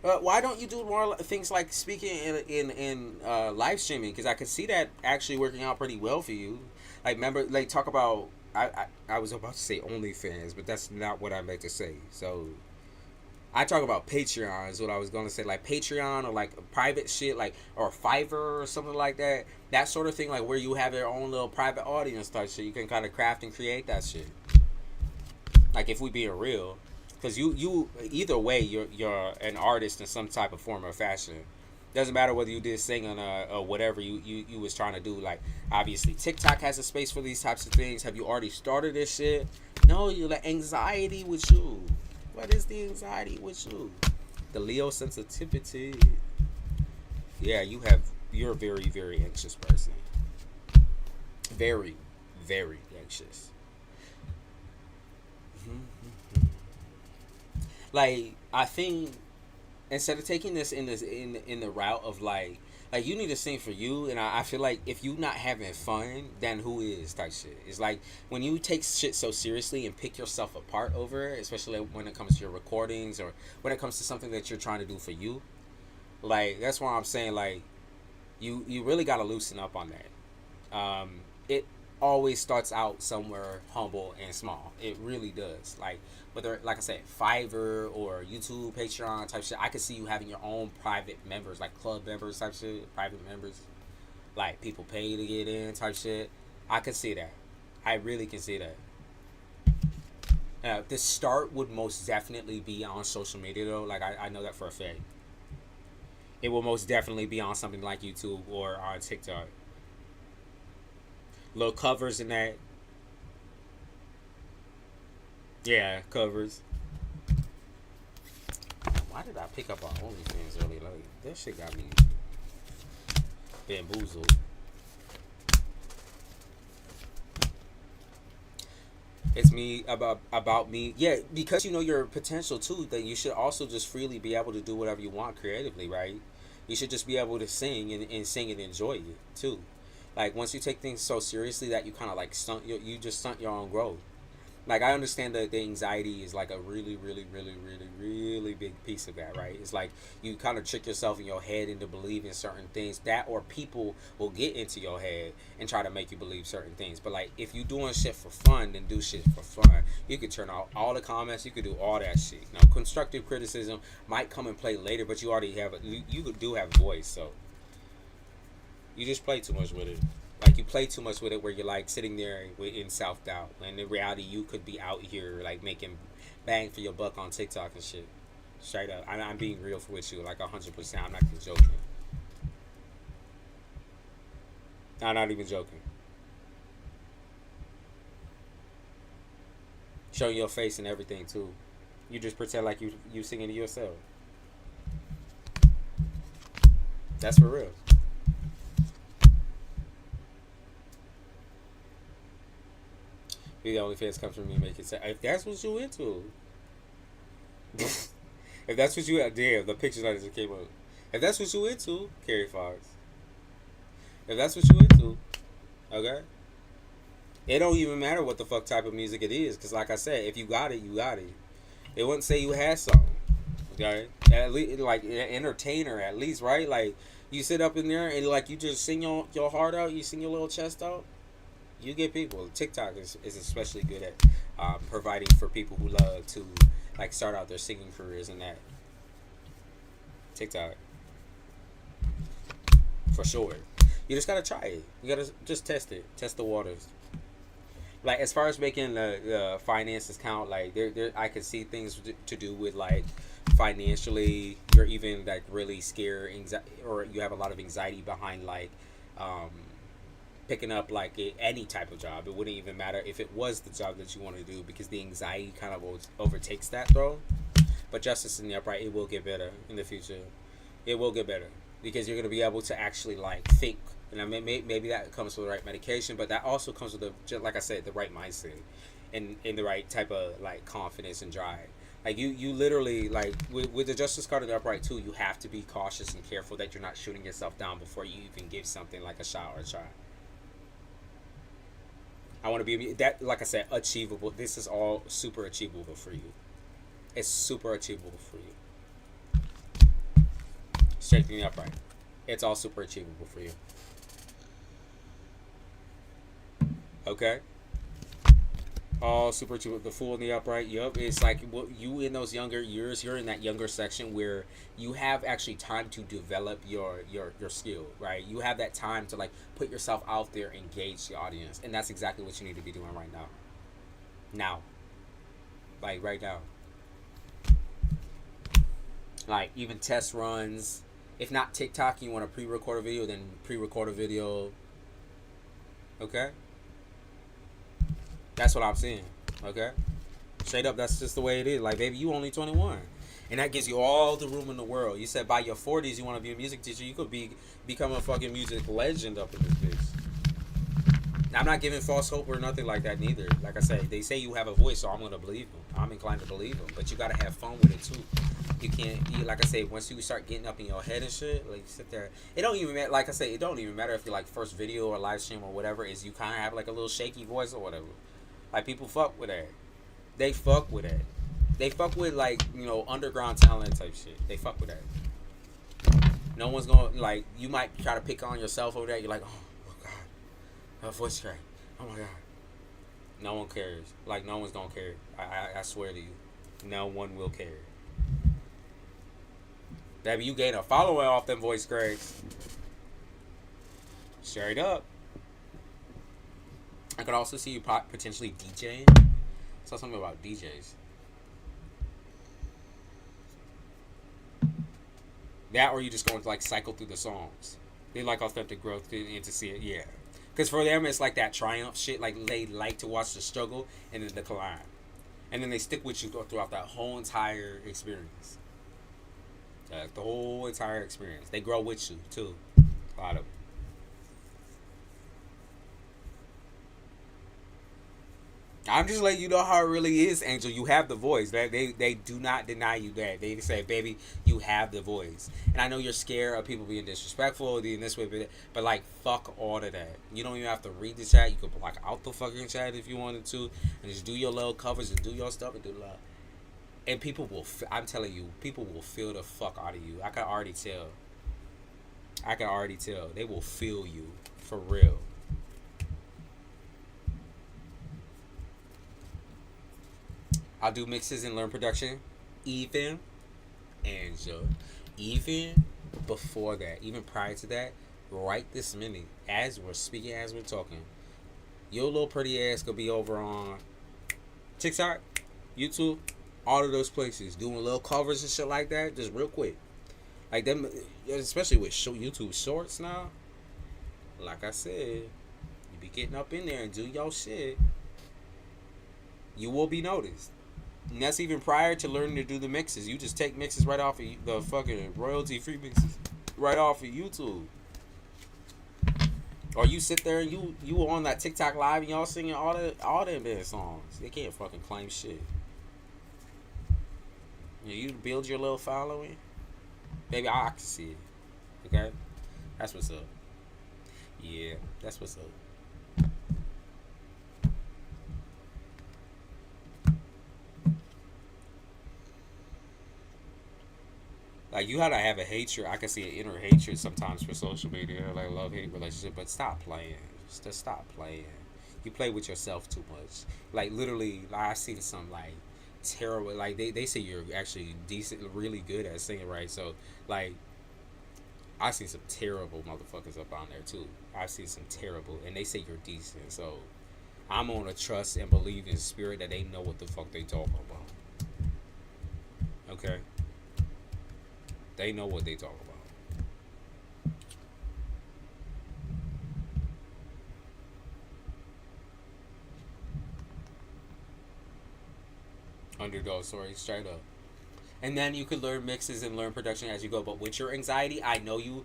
Why don't you do more things like speaking in live streaming? Because I could see that actually working out pretty well for you. Like, remember, like, talk about. I was about to say OnlyFans, but that's not what I meant to say. So I talk about Patreon is what I was gonna say, like Patreon or like private shit, like or Fiverr or something like that. That sort of thing, like where you have your own little private audience type shit. You can kind of craft and create that shit. Like if we being real, because you either way you're an artist in some type of form or fashion. Doesn't matter whether you did singing or whatever you was trying to do. Like obviously TikTok has a space for these types of things. Have you already started this shit? No, you like anxiety with you. What is the anxiety with you? The Leo sensitivity. Yeah, you're a very, very anxious person. Very, very anxious. Like, I think instead of taking this in the route of like you need to sing for you, and I feel like if you not having fun, then who is type shit. It's like when you take shit so seriously and pick yourself apart over it, especially when it comes to your recordings or when it comes to something that you're trying to do for you. Like that's why I'm saying like you really gotta loosen up on that. It always starts out somewhere humble and small. It really does. Like whether, like I said, Fiverr or YouTube, Patreon type shit. I could see you having your own private members, like club members type shit, private members, like people pay to get in type shit. I could see that. I really can see that. The start would most definitely be on social media though. Like I know that for a fact. It will most definitely be on something like YouTube or on TikTok. Little covers in that. Yeah, covers. Why did I pick up on OnlyFans earlier? Like that shit got me bamboozled. It's me about me. Yeah, because you know your potential too. Then you should also just freely be able to do whatever you want creatively, right? You should just be able to sing and sing and enjoy it too. Like once you take things so seriously that you kind of like you just stunt your own growth. Like I understand that the anxiety is like a really, really, really, really, really big piece of that, right? It's like you kind of trick yourself in your head into believing certain things that, or people will get into your head and try to make you believe certain things. But like if you doing shit for fun, then do shit for fun. You could turn off all the comments. You could do all that shit. Now constructive criticism might come and play later, but you already have you do have a voice, so you just play too much with it. Like you play too much with it, where you're like sitting there in self doubt, and in reality, you could be out here like making bang for your buck on TikTok and shit. Straight up, I'm being real with you, like 100%. I'm not even joking. I'm not even joking. Show your face and everything too. You just pretend like you singing to yourself. That's for real. The only fans comes from me make it say if that's what you into. If that's what you damn the pictures I just came up. If that's what you into, Carrie Fox. If that's what you into, okay. It don't even matter what the fuck type of music it is, cause like I said, if you got it, you got it. It wouldn't say you had something. Okay, at least like an entertainer, at least, right? Like you sit up in there and like you just sing your heart out, you sing your little chest out. You get people. TikTok is especially good at providing for people who love to like start out their singing careers and that. TikTok, for sure. You just gotta try it. You gotta just test it. Test the waters. Like as far as making the finances count, like there I could see things to do with like financially. You're even like really scared, or you have a lot of anxiety behind like um, picking up like any type of job. It wouldn't even matter if it was the job that you want to do because the anxiety kind of overtakes that though. But justice in the upright, it will get better in the future. It will get better because you're gonna be able to actually like think. And I mean, maybe that comes with the right medication, but that also comes with the, just like I said, the right mindset and the right type of like confidence and drive. Like you literally like with the justice card in the upright too. You have to be cautious and careful that you're not shooting yourself down before you even give something like a shot or a try. I want to be that, like I said, achievable. This is all super achievable for you. It's super achievable for you. Straightening the upright. It's all super achievable for you. Okay. All super achievable. The Fool in the upright. Yup. It's like you in those younger years. You're in that younger section where you have actually time to develop your skill. Right. You have that time to like put yourself out there, engage the audience, and that's exactly what you need to be doing right now. Now. Like right now. Like even test runs. If not TikTok, you want to pre-record a video, then pre-record a video. Okay? That's what I'm saying. Okay? Straight up, that's just the way it is. Like, baby, you only 21. And that gives you all the room in the world. You said by your 40s you want to be a music teacher. You could become a fucking music legend up in this bitch. Now, I'm not giving false hope or nothing like that neither. Like I said, they say you have a voice, so I'm going to believe them. I'm inclined to believe them. But you got to have fun with it, too. You can't, like I say, once you start getting up in your head and shit, like you sit there, it don't even matter, like I say, it don't even matter if your like first video or live stream or whatever is you kind of have like a little shaky voice or whatever. Like people fuck with that. They fuck with that. They fuck with like, underground talent type shit. They fuck with that. No one's gonna, like, you might try to pick on yourself over that. You're like, oh God, her voice crack. Oh my God. No one cares. Like, no one's gonna care. I swear to you. No one will care. Baby, you gain a following off them voice cracks. Straight up. I could also see you potentially DJing. I saw something about DJs. That or you just going to like cycle through the songs. They like authentic growth and to see it, yeah. Because for them, it's like that triumph shit. Like they like to watch the struggle and then the climb. And then they stick with you throughout that whole entire experience. The whole entire experience. They grow with you, too. A lot of them. I'm just letting you know how it really is, Angel. You have the voice. They do not deny you that. They say, baby, you have the voice. And I know you're scared of people being disrespectful, being this way, but like, fuck all of that. You don't even have to read the chat. You could block out the fucking chat if you wanted to, and just do your little covers and do your stuff and do love. And people will, I'm telling you, people will feel the fuck out of you. I can already tell. They will feel you. For real. I'll do mixes and learn production. Even before that, even prior to that, right this minute, as we're speaking, as we're talking, your little pretty ass could be over on TikTok, YouTube, all of those places, doing little covers and shit like that, just real quick. Like them, especially with YouTube Shorts now. like I said, you be getting up in there and do your shit, you will be noticed. And that's even prior to learning to do the mixes. You just take mixes right off of the fucking royalty free mixes right off of YouTube. Or you sit there and you on that TikTok live and y'all singing all them bad songs. They can't fucking claim shit. You build your little following, baby. I can see it. Okay, that's what's up. Yeah, that's what's up. Like you gotta have a hatred. I can see an inner hatred sometimes for social media, like love hate relationship. But stop playing. Just stop playing. You play with yourself too much. Like literally, like I seen some like terrible. Like they say you're actually decent, really good at singing, right? So like I seen some terrible motherfuckers up on there too. I seen some terrible, and they say you're decent. So I'm on a trust and believe in spirit that they know what the fuck they talking about. Okay. They know what they talk about. Underdog story, straight up. And then you could learn mixes and learn production as you go. But with your anxiety, I know you.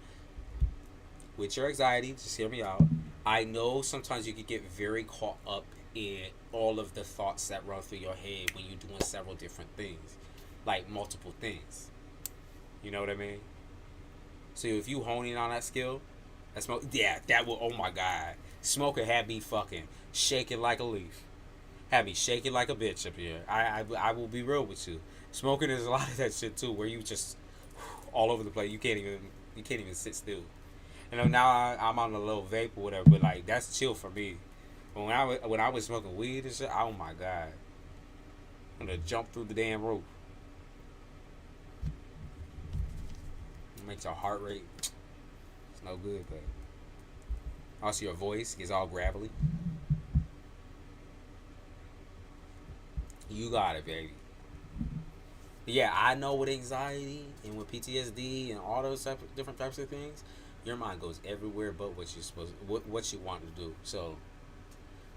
With your anxiety, just hear me out. I know sometimes you could get very caught up in all of the thoughts that run through your head when you're doing several different things, like multiple things. You know what I mean? So if you honing on that skill, that smoke, yeah, that will. Oh my god, smoking had me fucking shaking like a leaf, had me shaking like a bitch up here. I will be real with you. Smoking is a lot of that shit too, where you just all over the place. You can't even sit still. And now I'm on a little vape or whatever, but like that's chill for me. But when I was smoking weed and shit, oh my god, I'm gonna jump through the damn roof. It makes your heart rate. It's no good, but also your voice gets all gravelly. You got it, baby. Yeah, I know with anxiety and with PTSD and all those different types of things, your mind goes everywhere but what you're supposed, what you want to do. So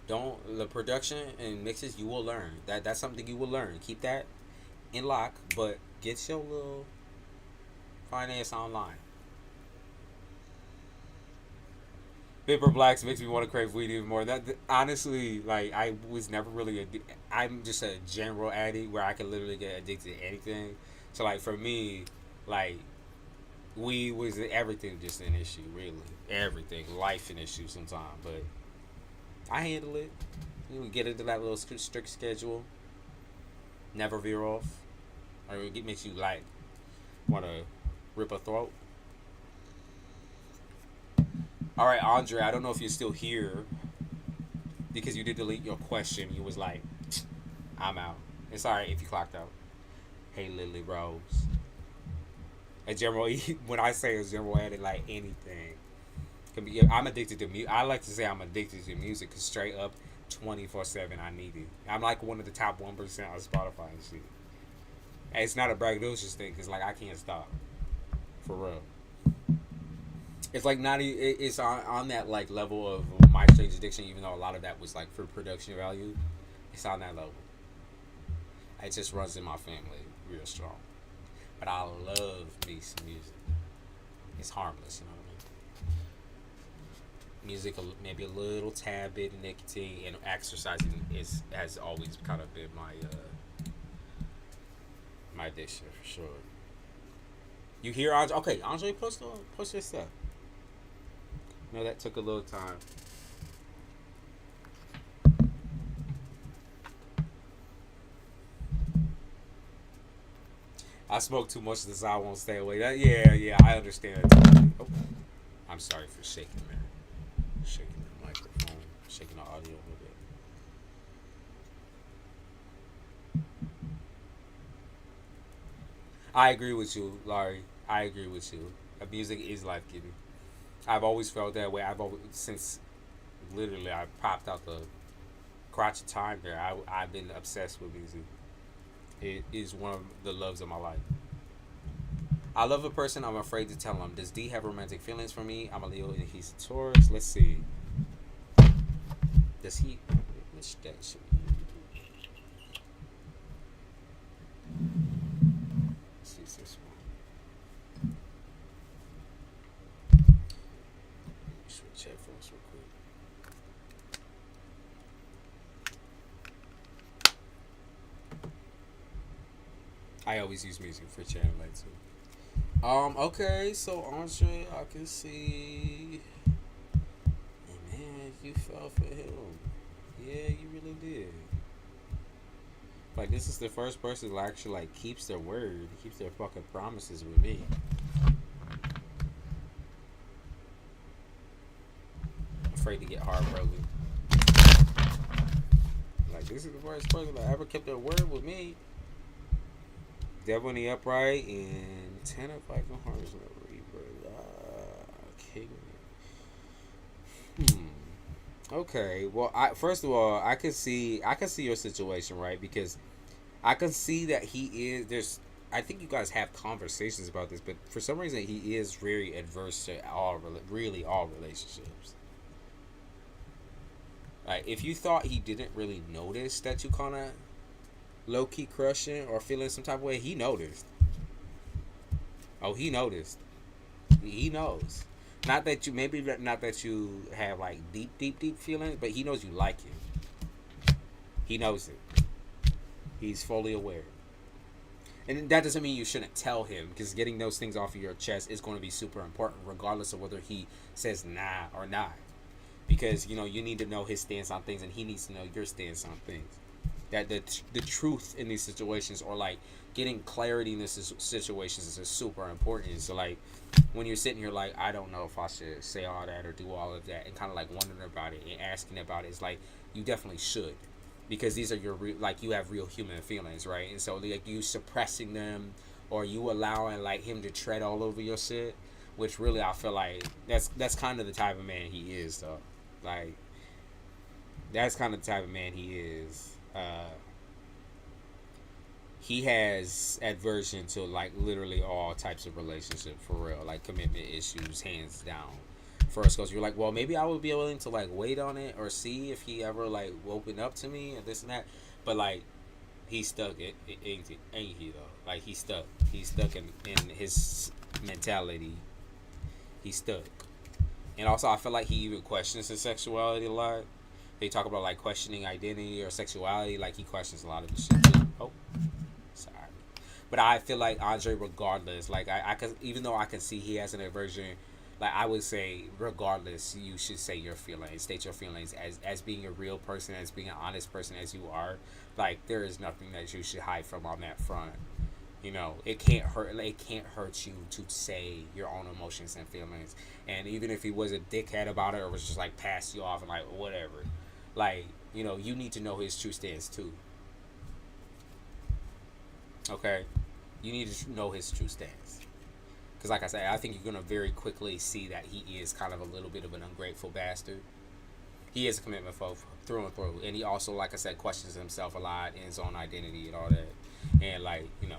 don't the production and mixes you will learn that's something you will learn. Keep that in lock, but get your little finance online. Paper blacks makes me want to crave weed even more. That honestly, like I was never really. I'm just a general addict where I can literally get addicted to anything. So like for me, like weed was everything just an issue, really everything, life an issue sometimes. But I handle it. You can get into that little strict schedule. Never veer off, or it makes you like want to rip a throat. All right, Andre, I don't know if you're still here because you did delete your question. You was like, I'm out. It's all right if you clocked out. Hey, Lily Rose. A general, when I say a general addict, like anything. Can be, I'm addicted to music. I like to say I'm addicted to music because straight up 24/7 I need it. I'm like one of the top 1% on Spotify and shit. And it's not a braggadocious thing because like I can't stop. For real. It's like not. It's on that like level of my strange addiction. Even though a lot of that was like for production value, it's on that level. It just runs in my family real strong. But I love me some music. It's harmless, you know what I mean. Music, maybe a little tad bit of nicotine, and exercising has always kind of been my addiction for sure. You hear Andre? Okay, Andre, post your stuff. No, that took a little time. I smoke too much this I won't stay away. Yeah, I understand that totally. Oh, I'm sorry for shaking, man. Shaking the microphone, shaking the audio a little bit. I agree with you, Laurie. I agree with you. Music is life giving. I've always felt that way. I've always since literally I popped out the crotch of time there. I've been obsessed with music. It is one of the loves of my life. I love a person. I'm afraid to tell him. Does D have romantic feelings for me? I'm a Leo and he's a Taurus. Let's see. Does he? Which deck should we Let's use this one. Switch headphones real quick. I always use music for channel light too. Okay, so Andre, I can see. And man, you fell for him. Yeah, you really did. Like, this is the first person who actually, like, keeps their word, keeps their fucking promises with me. I'm afraid to get heartbroken. Like, this is the first person that ever kept their word with me. Devil in the upright and 10 of Viking Hearts in the Reaper. Okay. Well, first of all, I can see your situation, right? Because I can see that he is. I think you guys have conversations about this, but for some reason, he is very adverse to all relationships. Like, if you thought he didn't really notice that you kind of low key crushing or feeling some type of way, he noticed. Oh, he noticed. He knows. Not that you have like deep feelings, but he knows you like it. He knows it. He's fully aware. And that doesn't mean you shouldn't tell him, because getting those things off of your chest is going to be super important, regardless of whether he says nah or not. Because, you know, you need to know his stance on things, and he needs to know your stance on things. That the truth in these situations, or like getting clarity in these situations, is super important. So like when you're sitting here like, I don't know if I should say all that or do all of that, and kind of like wondering about it and asking about it, it's like you definitely should, because these are your like, you have real human feelings, right? And so like you suppressing them, or you allowing like him to tread all over your shit, which really I feel like that's kind of the type of man he is, though. Like, that's kind of the type of man he is. He has aversion to like literally all types of relationship, for real, like commitment issues, hands down. For us, because you're like, well, maybe I would be willing to like wait on it or see if he ever like open up to me and this and that, but like he's stuck. Ain't he though? Like he's stuck. He's stuck in his mentality. He's stuck. And also, I feel like he even questions his sexuality a lot. They talk about like questioning identity or sexuality, like he questions a lot of this shit too. Oh, sorry. But I feel like Andre, regardless, like I can, even though I can see he has an aversion, like I would say, regardless, you should say your feelings, state your feelings as being a real person, as being an honest person as you are. Like, there is nothing that you should hide from on that front. You know, it can't hurt. It can't hurt you to say your own emotions and feelings. And even if he was a dickhead about it, or was just like pass you off and like whatever, like, you know, you need to know his true stance too. Okay, you need to know his true stance. Because like I said, I think you're gonna very quickly see that he is kind of a little bit of an ungrateful bastard. He is a commitment phobe through and through, and he also, like I said, questions himself a lot and his own identity and all that. And like, you know.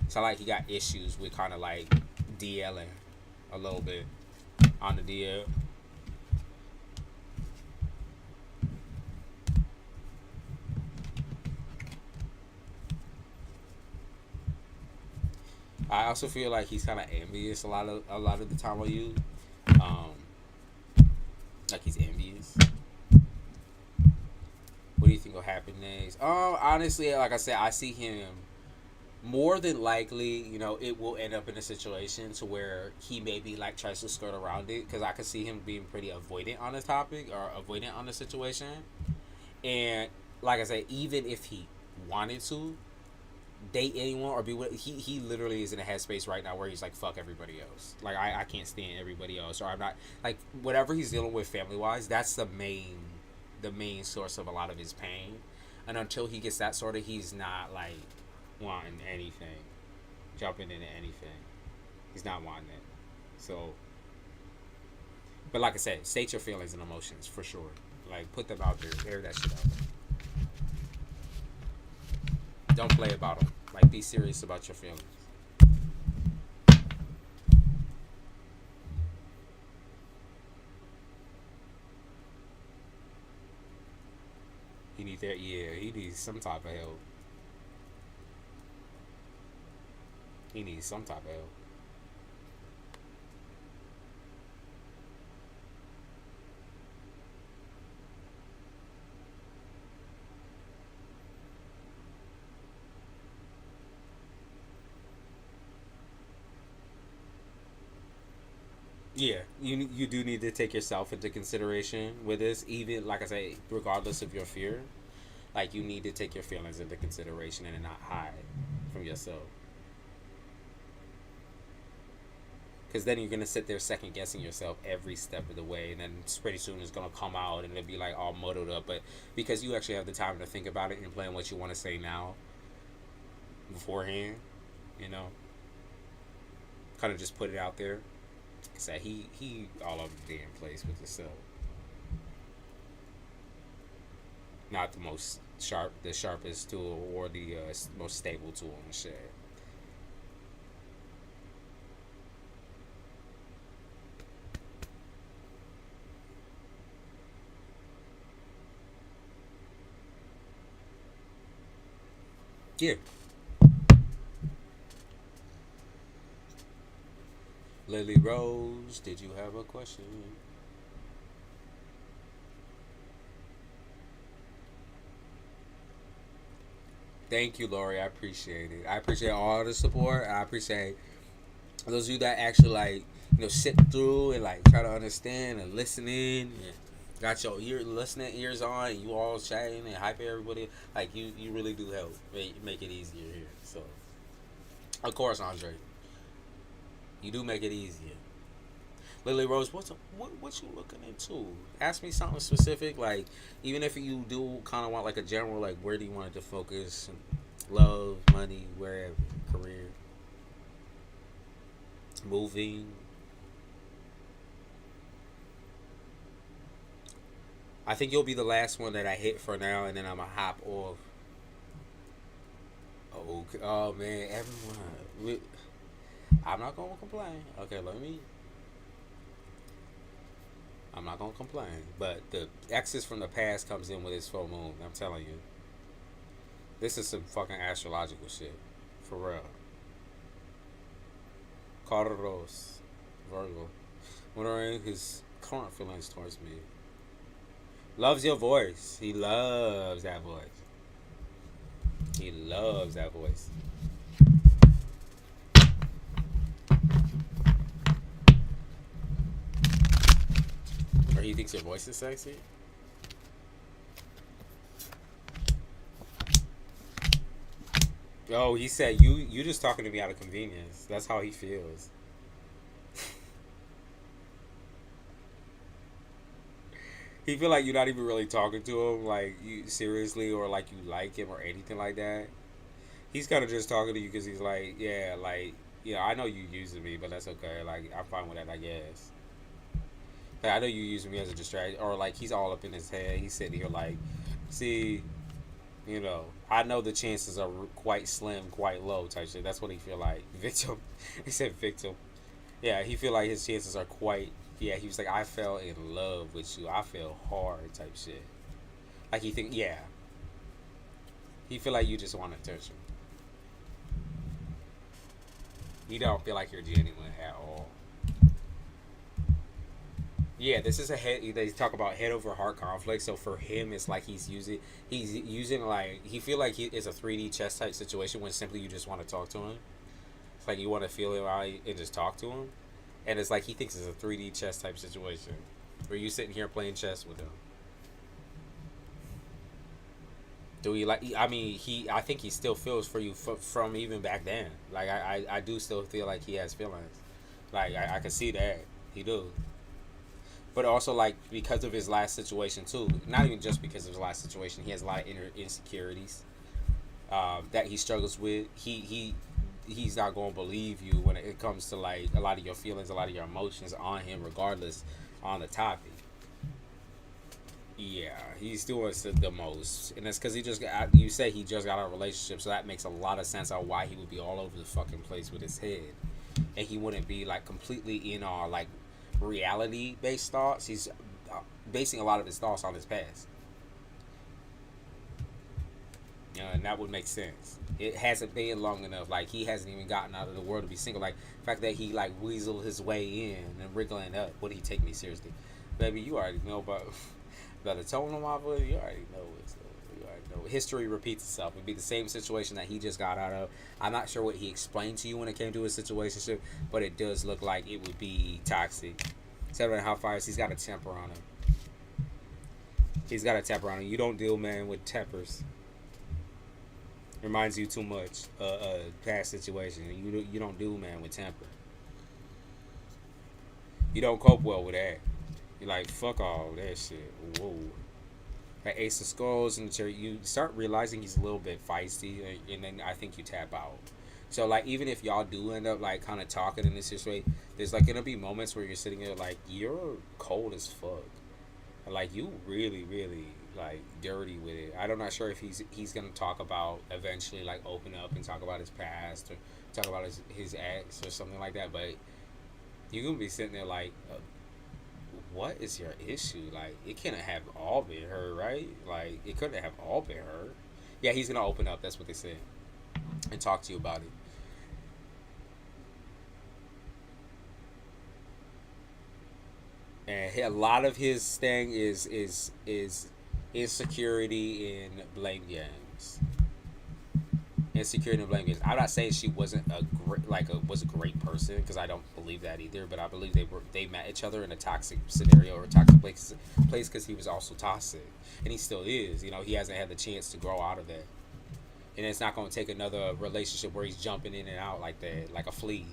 So like he got issues with kind of like DLing a little bit on the DL. I also feel like he's kind of envious a lot of the time on you. Like he's envious. What do you think will happen next? Honestly, like I said, I see him. More than likely, you know, it will end up in a situation to where he maybe like tries to skirt around it, because I could see him being pretty avoidant on the topic or avoidant on the situation. And like I said, even if he wanted to date anyone or be with, he literally is in a headspace right now where he's like, fuck everybody else. Like I can't stand everybody else, or I'm not, like, whatever he's dealing with family wise, that's the main source of a lot of his pain. And until he gets that sorted, he's not like wanting anything, jumping into anything. He's not wanting it. So, but like I said, state your feelings and emotions for sure. Like, put them out there, air that shit out. Don't play about them. Like, be serious about your feelings. He needs that. Yeah, he needs some type of help. He needs some type of help. Yeah, you do need to take yourself into consideration with this. Even like I say, regardless of your fear, like you need to take your feelings into consideration and not hide from yourself. Because then you're gonna sit there second guessing yourself every step of the way, and then pretty soon it's gonna come out and it'll be like all muddled up. But because you actually have the time to think about it and plan what you want to say now beforehand, you know, kind of just put it out there. Say he all over the damn place with himself. Not the most the sharpest tool or the most stable tool in the shed. Yeah. Lily Rose, did you have a question? Thank you, Lori. I appreciate it. I appreciate all the support. I appreciate those of you that actually like sit through and like try to understand and listen in. And got your listening ears on. And you all chatting and hype everybody. Like you really do help make it easier here. So, of course, Andre, you do make it easier. Lily Rose, what you looking into? Ask me something specific, like even if you do kind of want like a general, like where do you want it to focus? Love, money, wherever, career, moving. I think you'll be the last one that I hit for now, and then I'm gonna hop off. Oh man, everyone. I'm not gonna complain. Okay, let me. I'm not gonna complain, but the exes from the past comes in with his full moon. I'm telling you, this is some fucking astrological shit, for real. Carlos, Virgo, wondering his current feelings towards me. Loves your voice. He loves that voice. He loves that voice. Or he thinks your voice is sexy. Oh, he said you just talking to me out of convenience. That's how he feels. He feel like you're not even really talking to him, like you seriously, or like you like him or anything like that. He's kind of just talking to you because he's like, yeah, I know you using me, but that's okay. Like, I'm fine with that, I guess. Like, I know you using me as a distraction, or like he's all up in his head. He's sitting here like, see, I know the chances are quite slim, quite low, type shit. That's what he feel like. Victim. He said victim. Yeah, he feel like his chances are quite. Yeah, he was like, I fell in love with you. I fell hard, type shit. Like he think, yeah. He feel like you just want attention. You don't feel like you're genuine at all. Yeah, this is a head. They talk about head over heart conflict. So for him, it's like he's using like he feel like it's a 3D chess type situation when simply you just want to talk to him. It's like you want to feel him out and just talk to him, and it's like he thinks it's a 3D chess type situation where you sitting here playing chess with him. Do he like? I mean, I think he still feels for you from even back then. Like I do still feel like he has feelings. Like I can see that he do. But also like because of his last situation too. Not even just because of his last situation, he has a lot of inner insecurities that he struggles with. He's not going to believe you when it comes to like a lot of your feelings, a lot of your emotions on him, regardless on the topic. Yeah, he's doing the most, and that's because he just got. You say he just got a relationship, so that makes a lot of sense on why he would be all over the fucking place with his head, and he wouldn't be like completely in our like reality based thoughts. He's basing a lot of his thoughts on his past. And that would make sense. It hasn't been long enough. Like, he hasn't even gotten out of the world to be single. Like, the fact that he, like, weaseled his way in and wriggling up. Would he take me seriously? Baby, you already know about the tone of my voice. You already know it. So you already know. History repeats itself. It'd be the same situation that he just got out of. I'm not sure what he explained to you when it came to his situationship, but it does look like it would be toxic. 7.5 fires. He's got a temper on him. He's got a temper on him. You don't deal, man, with tempers. Reminds you too much past situation. You don't do, man, with temper. You don't cope well with that. You're like, fuck all that shit. Whoa. That Ace of Skulls in the chair, you start realizing he's a little bit feisty, and then I think you tap out. So, like, even if y'all do end up, like, kind of talking in this situation, there's, like, going to be moments where you're sitting there, like, you're cold as fuck. Like, you really, really, like, dirty with it. I'm not sure if he's going to talk about, eventually, like, open up and talk about his past or talk about his ex or something like that, but you're going to be sitting there, like, what is your issue? Like, it couldn't have all been her, right? Like, it couldn't have all been her. Yeah, he's going to open up, that's what they said, and talk to you about it. And a lot of his thing is insecurity in blame games. Insecurity and blame games. I'm not saying she wasn't was a great person, because I don't believe that either. But I believe they met each other in a toxic scenario or a toxic place because he was also toxic, and he still is. You know, he hasn't had the chance to grow out of that, and it's not going to take another relationship where he's jumping in and out like that, like a flea.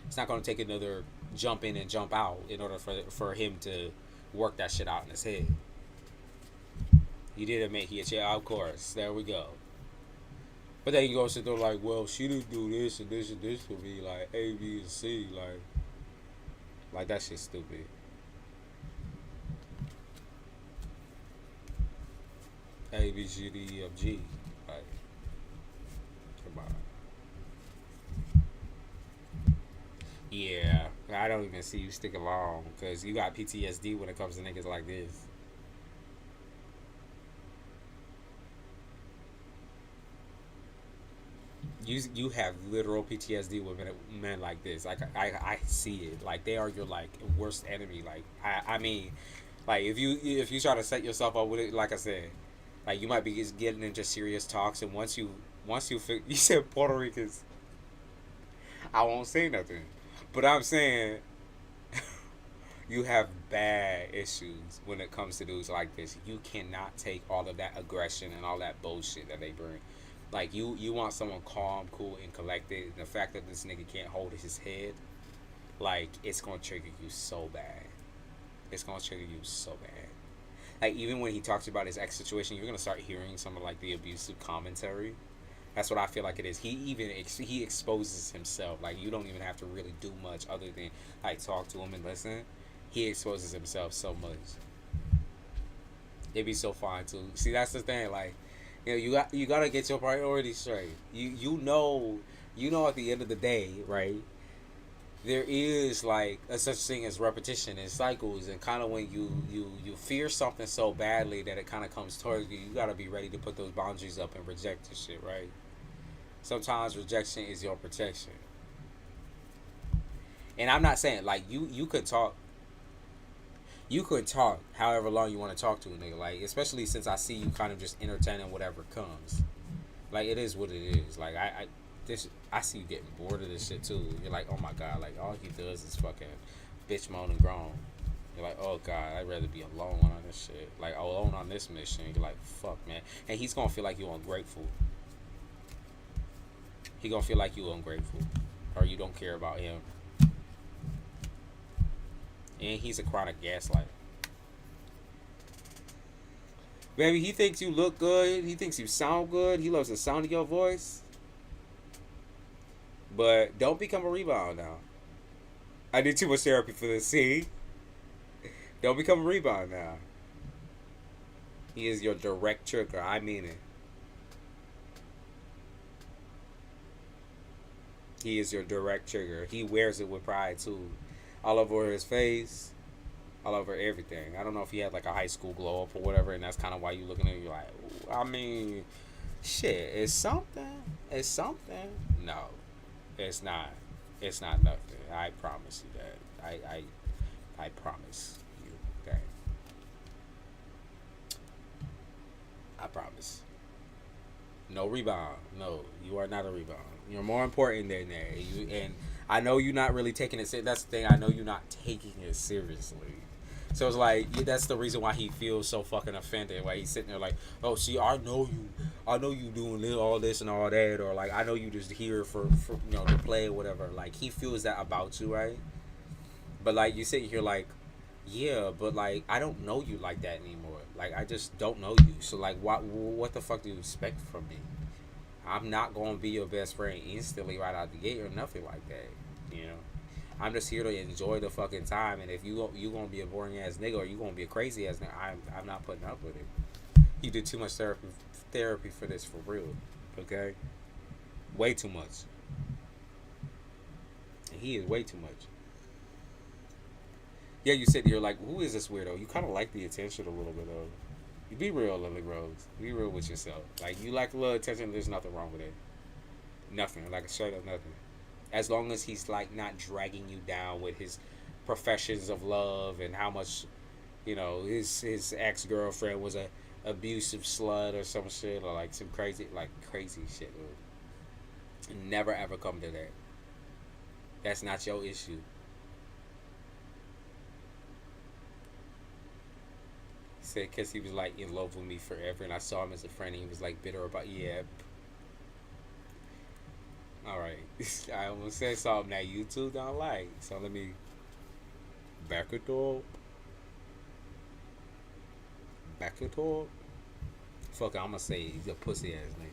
It's not going to take another jump in and jump out in order for him to work that shit out in his head. He did admit he had, yeah, of course. There we go. But then you go sit there like, well, she didn't do this and this and this for me, like A, B, and C, like that shit's stupid. A, B, C, D, E, F, G, like, come on. Yeah, I don't even see you stick along because you got PTSD when it comes to niggas like this. You have literal PTSD with men like this. Like, I see it. Like, they are your, like, worst enemy. Like, I mean, like, if you try to set yourself up with it, like I said, like, you might be just getting into serious talks, and once you you said Puerto Ricans, I won't say nothing. But I'm saying you have bad issues when it comes to dudes like this. You cannot take all of that aggression and all that bullshit that they bring. Like, you want someone calm, cool, and collected. And the fact that this nigga can't hold his head, like, it's gonna trigger you so bad. It's gonna trigger you so bad. Like, even when he talks about his ex situation, you're gonna start hearing some of, like, the abusive commentary. That's what I feel like it is. He exposes himself. Like, you don't even have to really do much other than, like, talk to him and listen. He exposes himself so much. It'd be so fine too. See, that's the thing. Like, you gotta get your priorities straight. You know at the end of the day, right? There is, like, a such thing as repetition and cycles, and kind of when you fear something so badly that it kind of comes towards you, you gotta be ready to put those boundaries up and reject the shit, right? Sometimes rejection is your protection. And I'm not saying, like, you could talk. You could talk however long you want to talk to a nigga, like, especially since I see you kind of just entertaining whatever comes. Like, it is what it is. Like, I see you getting bored of this shit too. You're like, oh my god, like, all he does is fucking bitch moan and groan. You're like, oh god, I'd rather be alone on this shit. Like, alone on this mission. You're like, fuck, man. And he's gonna feel like you're ungrateful. He gonna feel like you ungrateful, or you don't care about him. And he's a chronic gaslighter. Baby, he thinks you look good. He thinks you sound good. He loves the sound of your voice. But don't become a rebound now. I did too much therapy for this. See? Don't become a rebound now. He is your direct trigger. I mean it. He is your direct trigger. He wears it with pride too. All over his face, all over everything. I don't know if he had, like, a high school glow up or whatever, and that's kind of why you looking at him, you're like, ooh, I mean, Shit, it's something. It's something. No, it's not. It's not nothing. I promise you that. I promise you that. I promise. No rebound. No, you are not a rebound. You're more important than that. And I know you're not really taking it. That's the thing. I know you're not taking it seriously. So it's like that's the reason why he feels so fucking offended. Why he's sitting there like, oh, see, I know you doing all this and all that, or like I know you just here for to play or whatever. Like he feels that about you, right? But like you sit here like, yeah, but like I don't know you like that anymore. Like I just don't know you. So like what the fuck do you expect from me? I'm not gonna be your best friend instantly right out the gate or nothing like that. You know, I'm just here to enjoy the fucking time. And if you gonna be a boring ass nigga or you gonna be a crazy ass nigga, I'm not putting up with it. You did too much therapy for this for real. Okay, way too much. And he is way too much. Yeah, you sit here like, who is this weirdo? You kind of like the attention a little bit though. You be real, Lily Rose. Be real with yourself. Like you like a little attention. There's nothing wrong with it. Nothing. Like a straight up nothing. As long as he's like not dragging you down with his professions of love and how much, his ex girlfriend was a abusive slut or some shit or like some crazy shit. Never ever come to that. That's not your issue. Said because he was like in love with me forever and I saw him as a friend and he was like bitter about all right. I almost said something that you two don't like, so let me back it up. Fuck it, I'm gonna say he's a pussy ass nigga.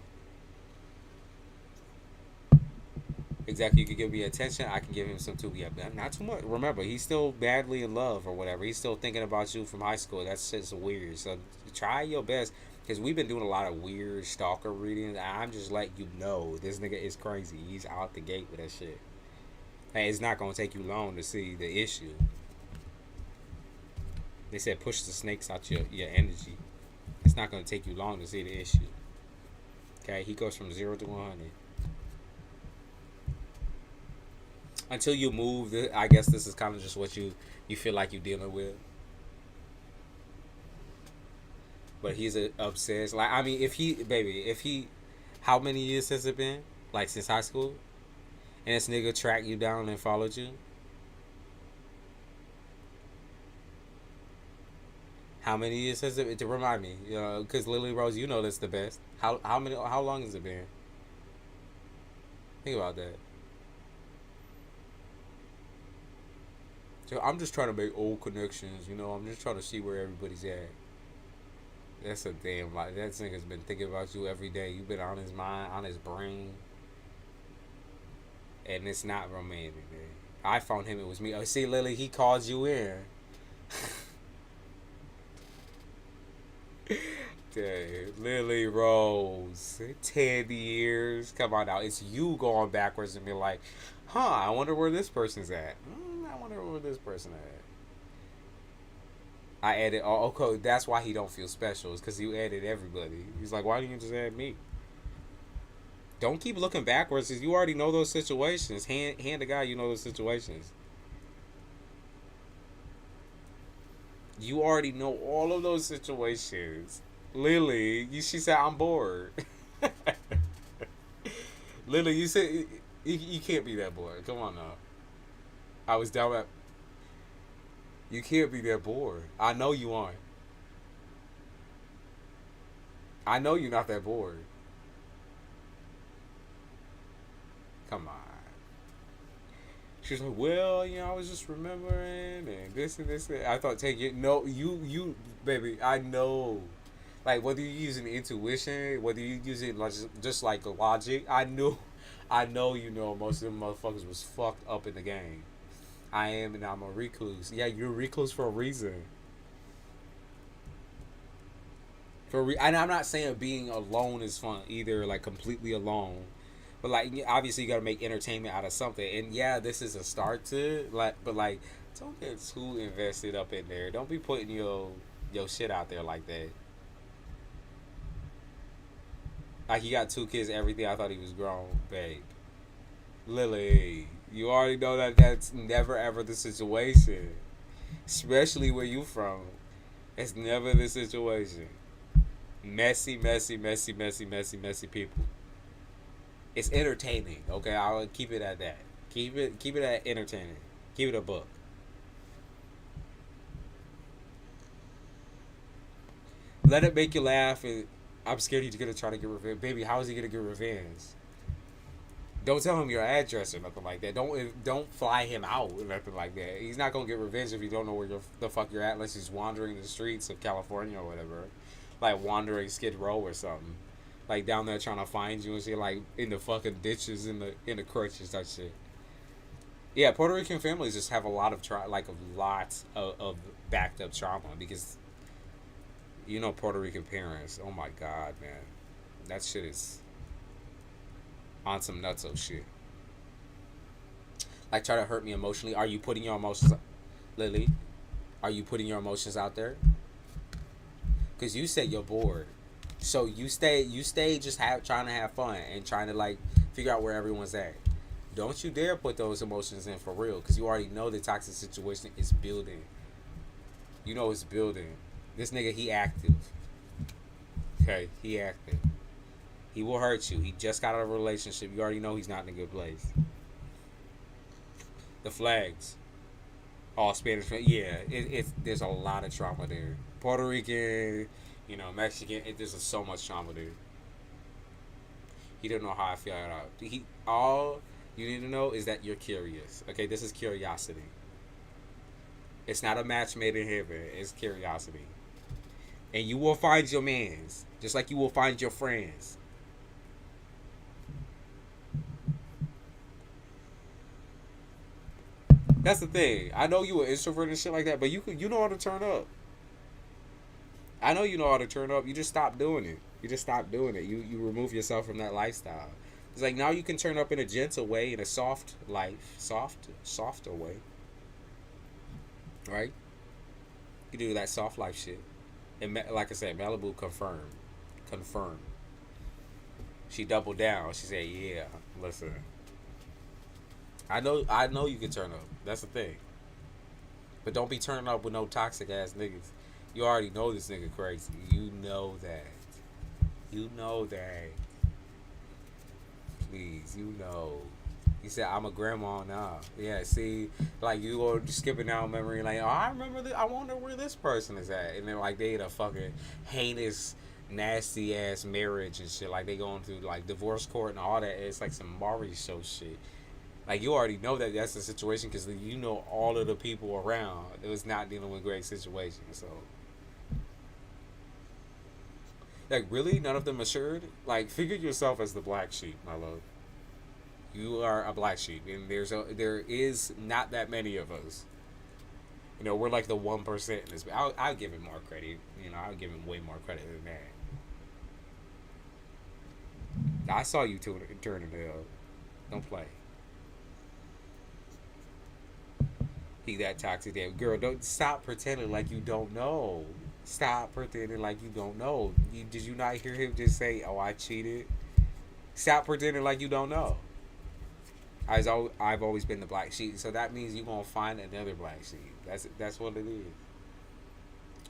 Exactly, you can give me attention, I can give him some too. Yeah, not too much. Remember, he's still badly in love or whatever. He's still thinking about you from high school. That's just weird. So try your best, because we've been doing a lot of weird stalker readings. I'm just letting you know this nigga is crazy. He's out the gate with that shit. Hey, it's not gonna take you long to see the issue. They said push the snakes out your energy. It's not gonna take you long to see the issue. Okay, he goes from 0 to 100. Until you move, I guess this is kind of just what you feel like you're dealing with. But he's obsessed. Like I mean, if he, how many years has it been? Like since high school, and this nigga tracked you down and followed you. How many years has it? To remind me, because Lily Rose, you know that's the best. How long has it been? Think about that. So I'm just trying to make old connections. I'm just trying to see where everybody's at. That's a damn like that nigga's been thinking about you every day. You've been on his mind, on his brain, and it's not romantic, man. I found him. It was me. Oh, see, Lily, he called you in. Dude, Lily Rose, 10 years. Come on now, it's you going backwards and be like, I wonder where this person's at. I wonder where this person at. I added. Oh, okay. That's why he don't feel special. It's because you added everybody. He's like, why didn't you just add me? Don't keep looking backwards, because you already know those situations. Hand the guy you know those situations. You already know all of those situations. Lily, she said I'm bored. Lily, you said you can't be that bored. Come on now. I was down at. You can't be that bored. I know you aren't. I know you're not that bored. Come on. She's like, well, I was just remembering and this and this. I thought, take it. No, baby, I know. Like, whether you're using intuition, whether you're using just like logic, I know most of them motherfuckers was fucked up in the game. I am, and I'm a recluse. Yeah, you're a recluse for a reason. And I'm not saying being alone is fun either, like completely alone. But like, obviously, you gotta make entertainment out of something. And yeah, this is a start to it. But don't get too invested up in there. Don't be putting your shit out there like that. Like he got 2 kids, everything. I thought he was grown, babe. Lily, you already know that that's never ever the situation. Especially where you from. It's never the situation. Messy, messy, messy, messy, messy, messy people. It's entertaining. Okay, I'll keep it at that. Keep it at entertaining. Keep it a book. Let it make you laugh. And I'm scared he's gonna try to get revenge, baby. How is he gonna get revenge? Don't tell him your address or nothing like that. Don't fly him out or nothing like that. He's not gonna get revenge if you don't know where the fuck you're at, unless he's wandering the streets of California or whatever, like wandering Skid Row or something, like down there trying to find you and shit, like in the fucking ditches in the crutches type shit. Yeah, Puerto Rican families just have a lot of like a lot of backed up trauma because Puerto Rican parents. Oh my god, man, that shit is on some nutso shit. Like try to hurt me emotionally. Are you putting your emotions, Lily? Are you putting your emotions out there? Cause you said you're bored, so you stay just trying to have fun and trying to like figure out where everyone's at. Don't you dare put those emotions in for real, cause you already know the toxic situation is building. You know it's building. This nigga, he active. Okay, he active. He will hurt you. He just got out of a relationship. You already know he's not in a good place. The flags. All Spanish. Yeah, there's a lot of trauma there. Puerto Rican, Mexican. There's so much trauma there. He didn't know how I feel out. All you need to know is that you're curious. Okay, this is curiosity. It's not a match made in heaven. It's curiosity. And you will find your mans, just like you will find your friends. That's the thing. I know you an introvert and shit like that, but you know how to turn up. I know you know how to turn up. You just stop doing it. You just stop doing it. You remove yourself from that lifestyle. It's like now you can turn up in a gentle way, in a softer way, right? You do that soft life shit. And like I said, Malibu confirmed. She doubled down. She said, "Yeah, listen, I know you can turn up. That's the thing. But don't be turning up with no toxic ass niggas. You already know this nigga crazy. You know that. You know that. Please, you know." He said, "I'm a grandma now." Yeah, see, like you go skipping down memory, like, "Oh, I remember this. I wonder where this person is at," and then like they in a fucking heinous, nasty ass marriage and shit. Like they going through like divorce court and all that. It's like some Maury show shit. Like you already know that that's the situation because you know all of the people around. It was not dealing with great situations. So, like, really, none of them assured. Like, figure yourself as the black sheep, my love. You are a black sheep, and there is not that many of us. We're like the 1% in this. I'll give him more credit. I'll give him way more credit than that. I saw you turning the hell. Don't play. He that toxic damn girl. Don't stop pretending like you don't know. Stop pretending like you don't know. Did you not hear him just say, "Oh, I cheated"? Stop pretending like you don't know. I've always been the black sheep, so that means you're gonna find another black sheep. That's what it is,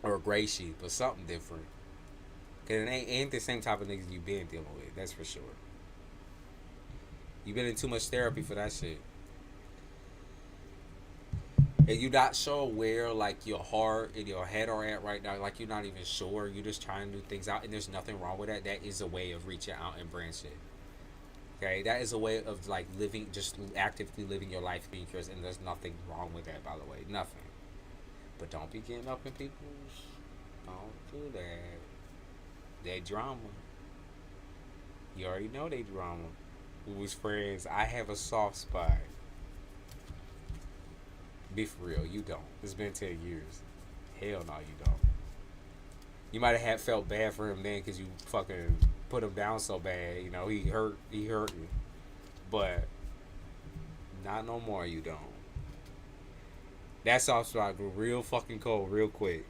or a gray sheep, or something different. Cause it ain't the same type of niggas you been dealing with. That's for sure. You been in too much therapy for that shit, and you not sure where like your heart and your head are at right now. Like you're not even sure. You're just trying to do things out, and there's nothing wrong with that. That is a way of reaching out and branching. Okay, that is a way of like living, just actively living your life, being curious, and there's nothing wrong with that, by the way, nothing. But don't be getting up in people's. Don't do that. They drama. You already know they drama. We was friends. I have a soft spot. Be for real, you don't. It's been 10 years. Hell no, you don't. You might have felt bad for him then because you fucking put him down so bad. He hurt you. But not no more, you don't. That soft spot grew real fucking cold real quick.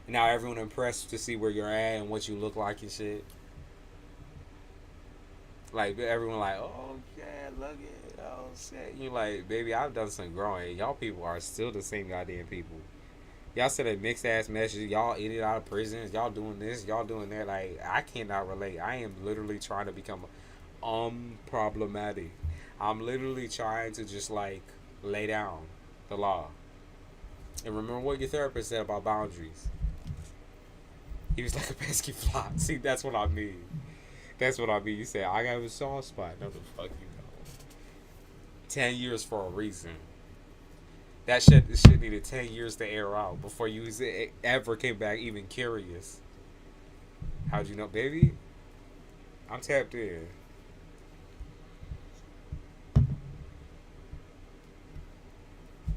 And now everyone impressed to see where you're at and what you look like and shit. Like everyone like, oh yeah, look at, oh shit. You like, baby, I've done some growing. Y'all people are still the same goddamn people. Y'all said a mixed ass message. Y'all in and out of prisons. Y'all doing this. Y'all doing that. Like I cannot relate. I am literally trying to become unproblematic. I'm literally trying to just like lay down the law. And remember what your therapist said about boundaries. He was like a pesky fly. See, that's what I mean. That's what I mean. You say I got a soft spot. No, the fuck you know. 10 years for a reason. That shit needed 10 years to air out before you ever came back even curious. How'd you know, baby? I'm tapped in.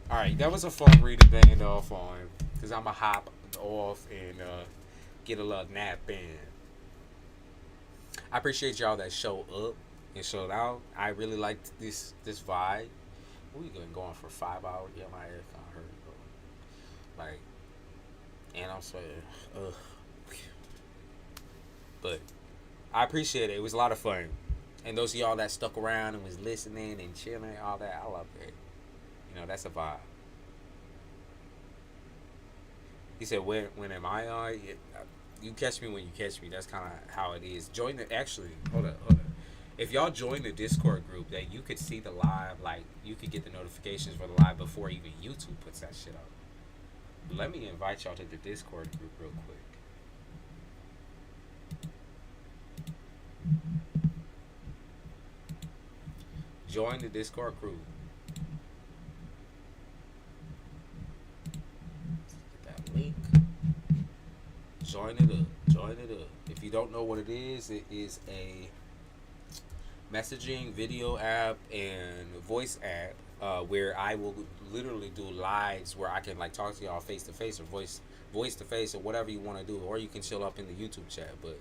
All right, that was a fun reading to end off on, cause I'ma hop off and get a little nap in. I appreciate y'all that showed up and showed out. I really liked this vibe. We been going for 5 hours. Yeah, my ear kind of hurt, bro. Like, and I'm sweating. Ugh. But I appreciate it. It was a lot of fun. And those of y'all that stuck around and was listening and chilling, all that, I love it. You know, that's a vibe. He said, when am I on? You catch me when you catch me. That's kind of how it is. Join the, actually, hold up. If y'all join the Discord group, that you could see the live, like, you could get the notifications for the live before even YouTube puts that shit up. Let me invite y'all to the Discord group real quick. Join the Discord group. Get that link. Join it up. Join it up. If you don't know what it is a messaging video app and voice app where I will literally do lives where I can like talk to y'all face to face or voice to face or whatever you want to do, or you can chill up in the YouTube chat. But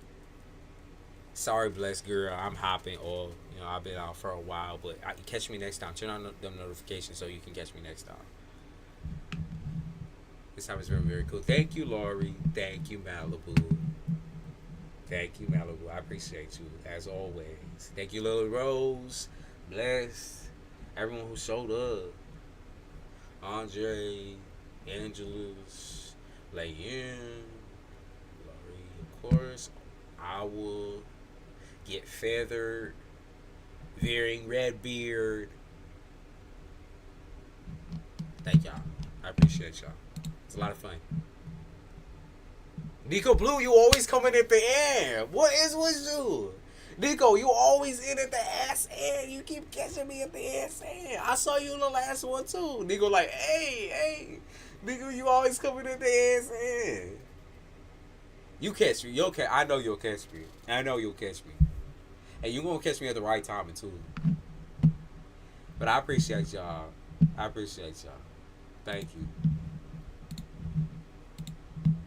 sorry, blessed girl, I'm hopping off. You know, I've been out for a while, but catch me next time. Turn on them notifications so you can catch me next time. This time it's been very cool. Thank you, Lori. Thank you, Malibu. Thank you, Malibu. I appreciate you, as always. Thank you, Lily Rose. Bless everyone who showed up. Andre, Angelus, Layan, Laurie, of course. I will get feathered, veering red beard. Thank y'all. I appreciate y'all. It's a lot of fun. Nico Blue, you always coming at the end. What is with you? Nico, you always in at the ass end. You keep catching me at the ass end. I saw you in the last one too. Nico like, hey. Nico, you always coming at the ass end. You catch me. You'll catch. I know you'll catch me. I know you'll catch me. And you gonna catch me at the right time too. But I appreciate y'all. I appreciate y'all. Thank you.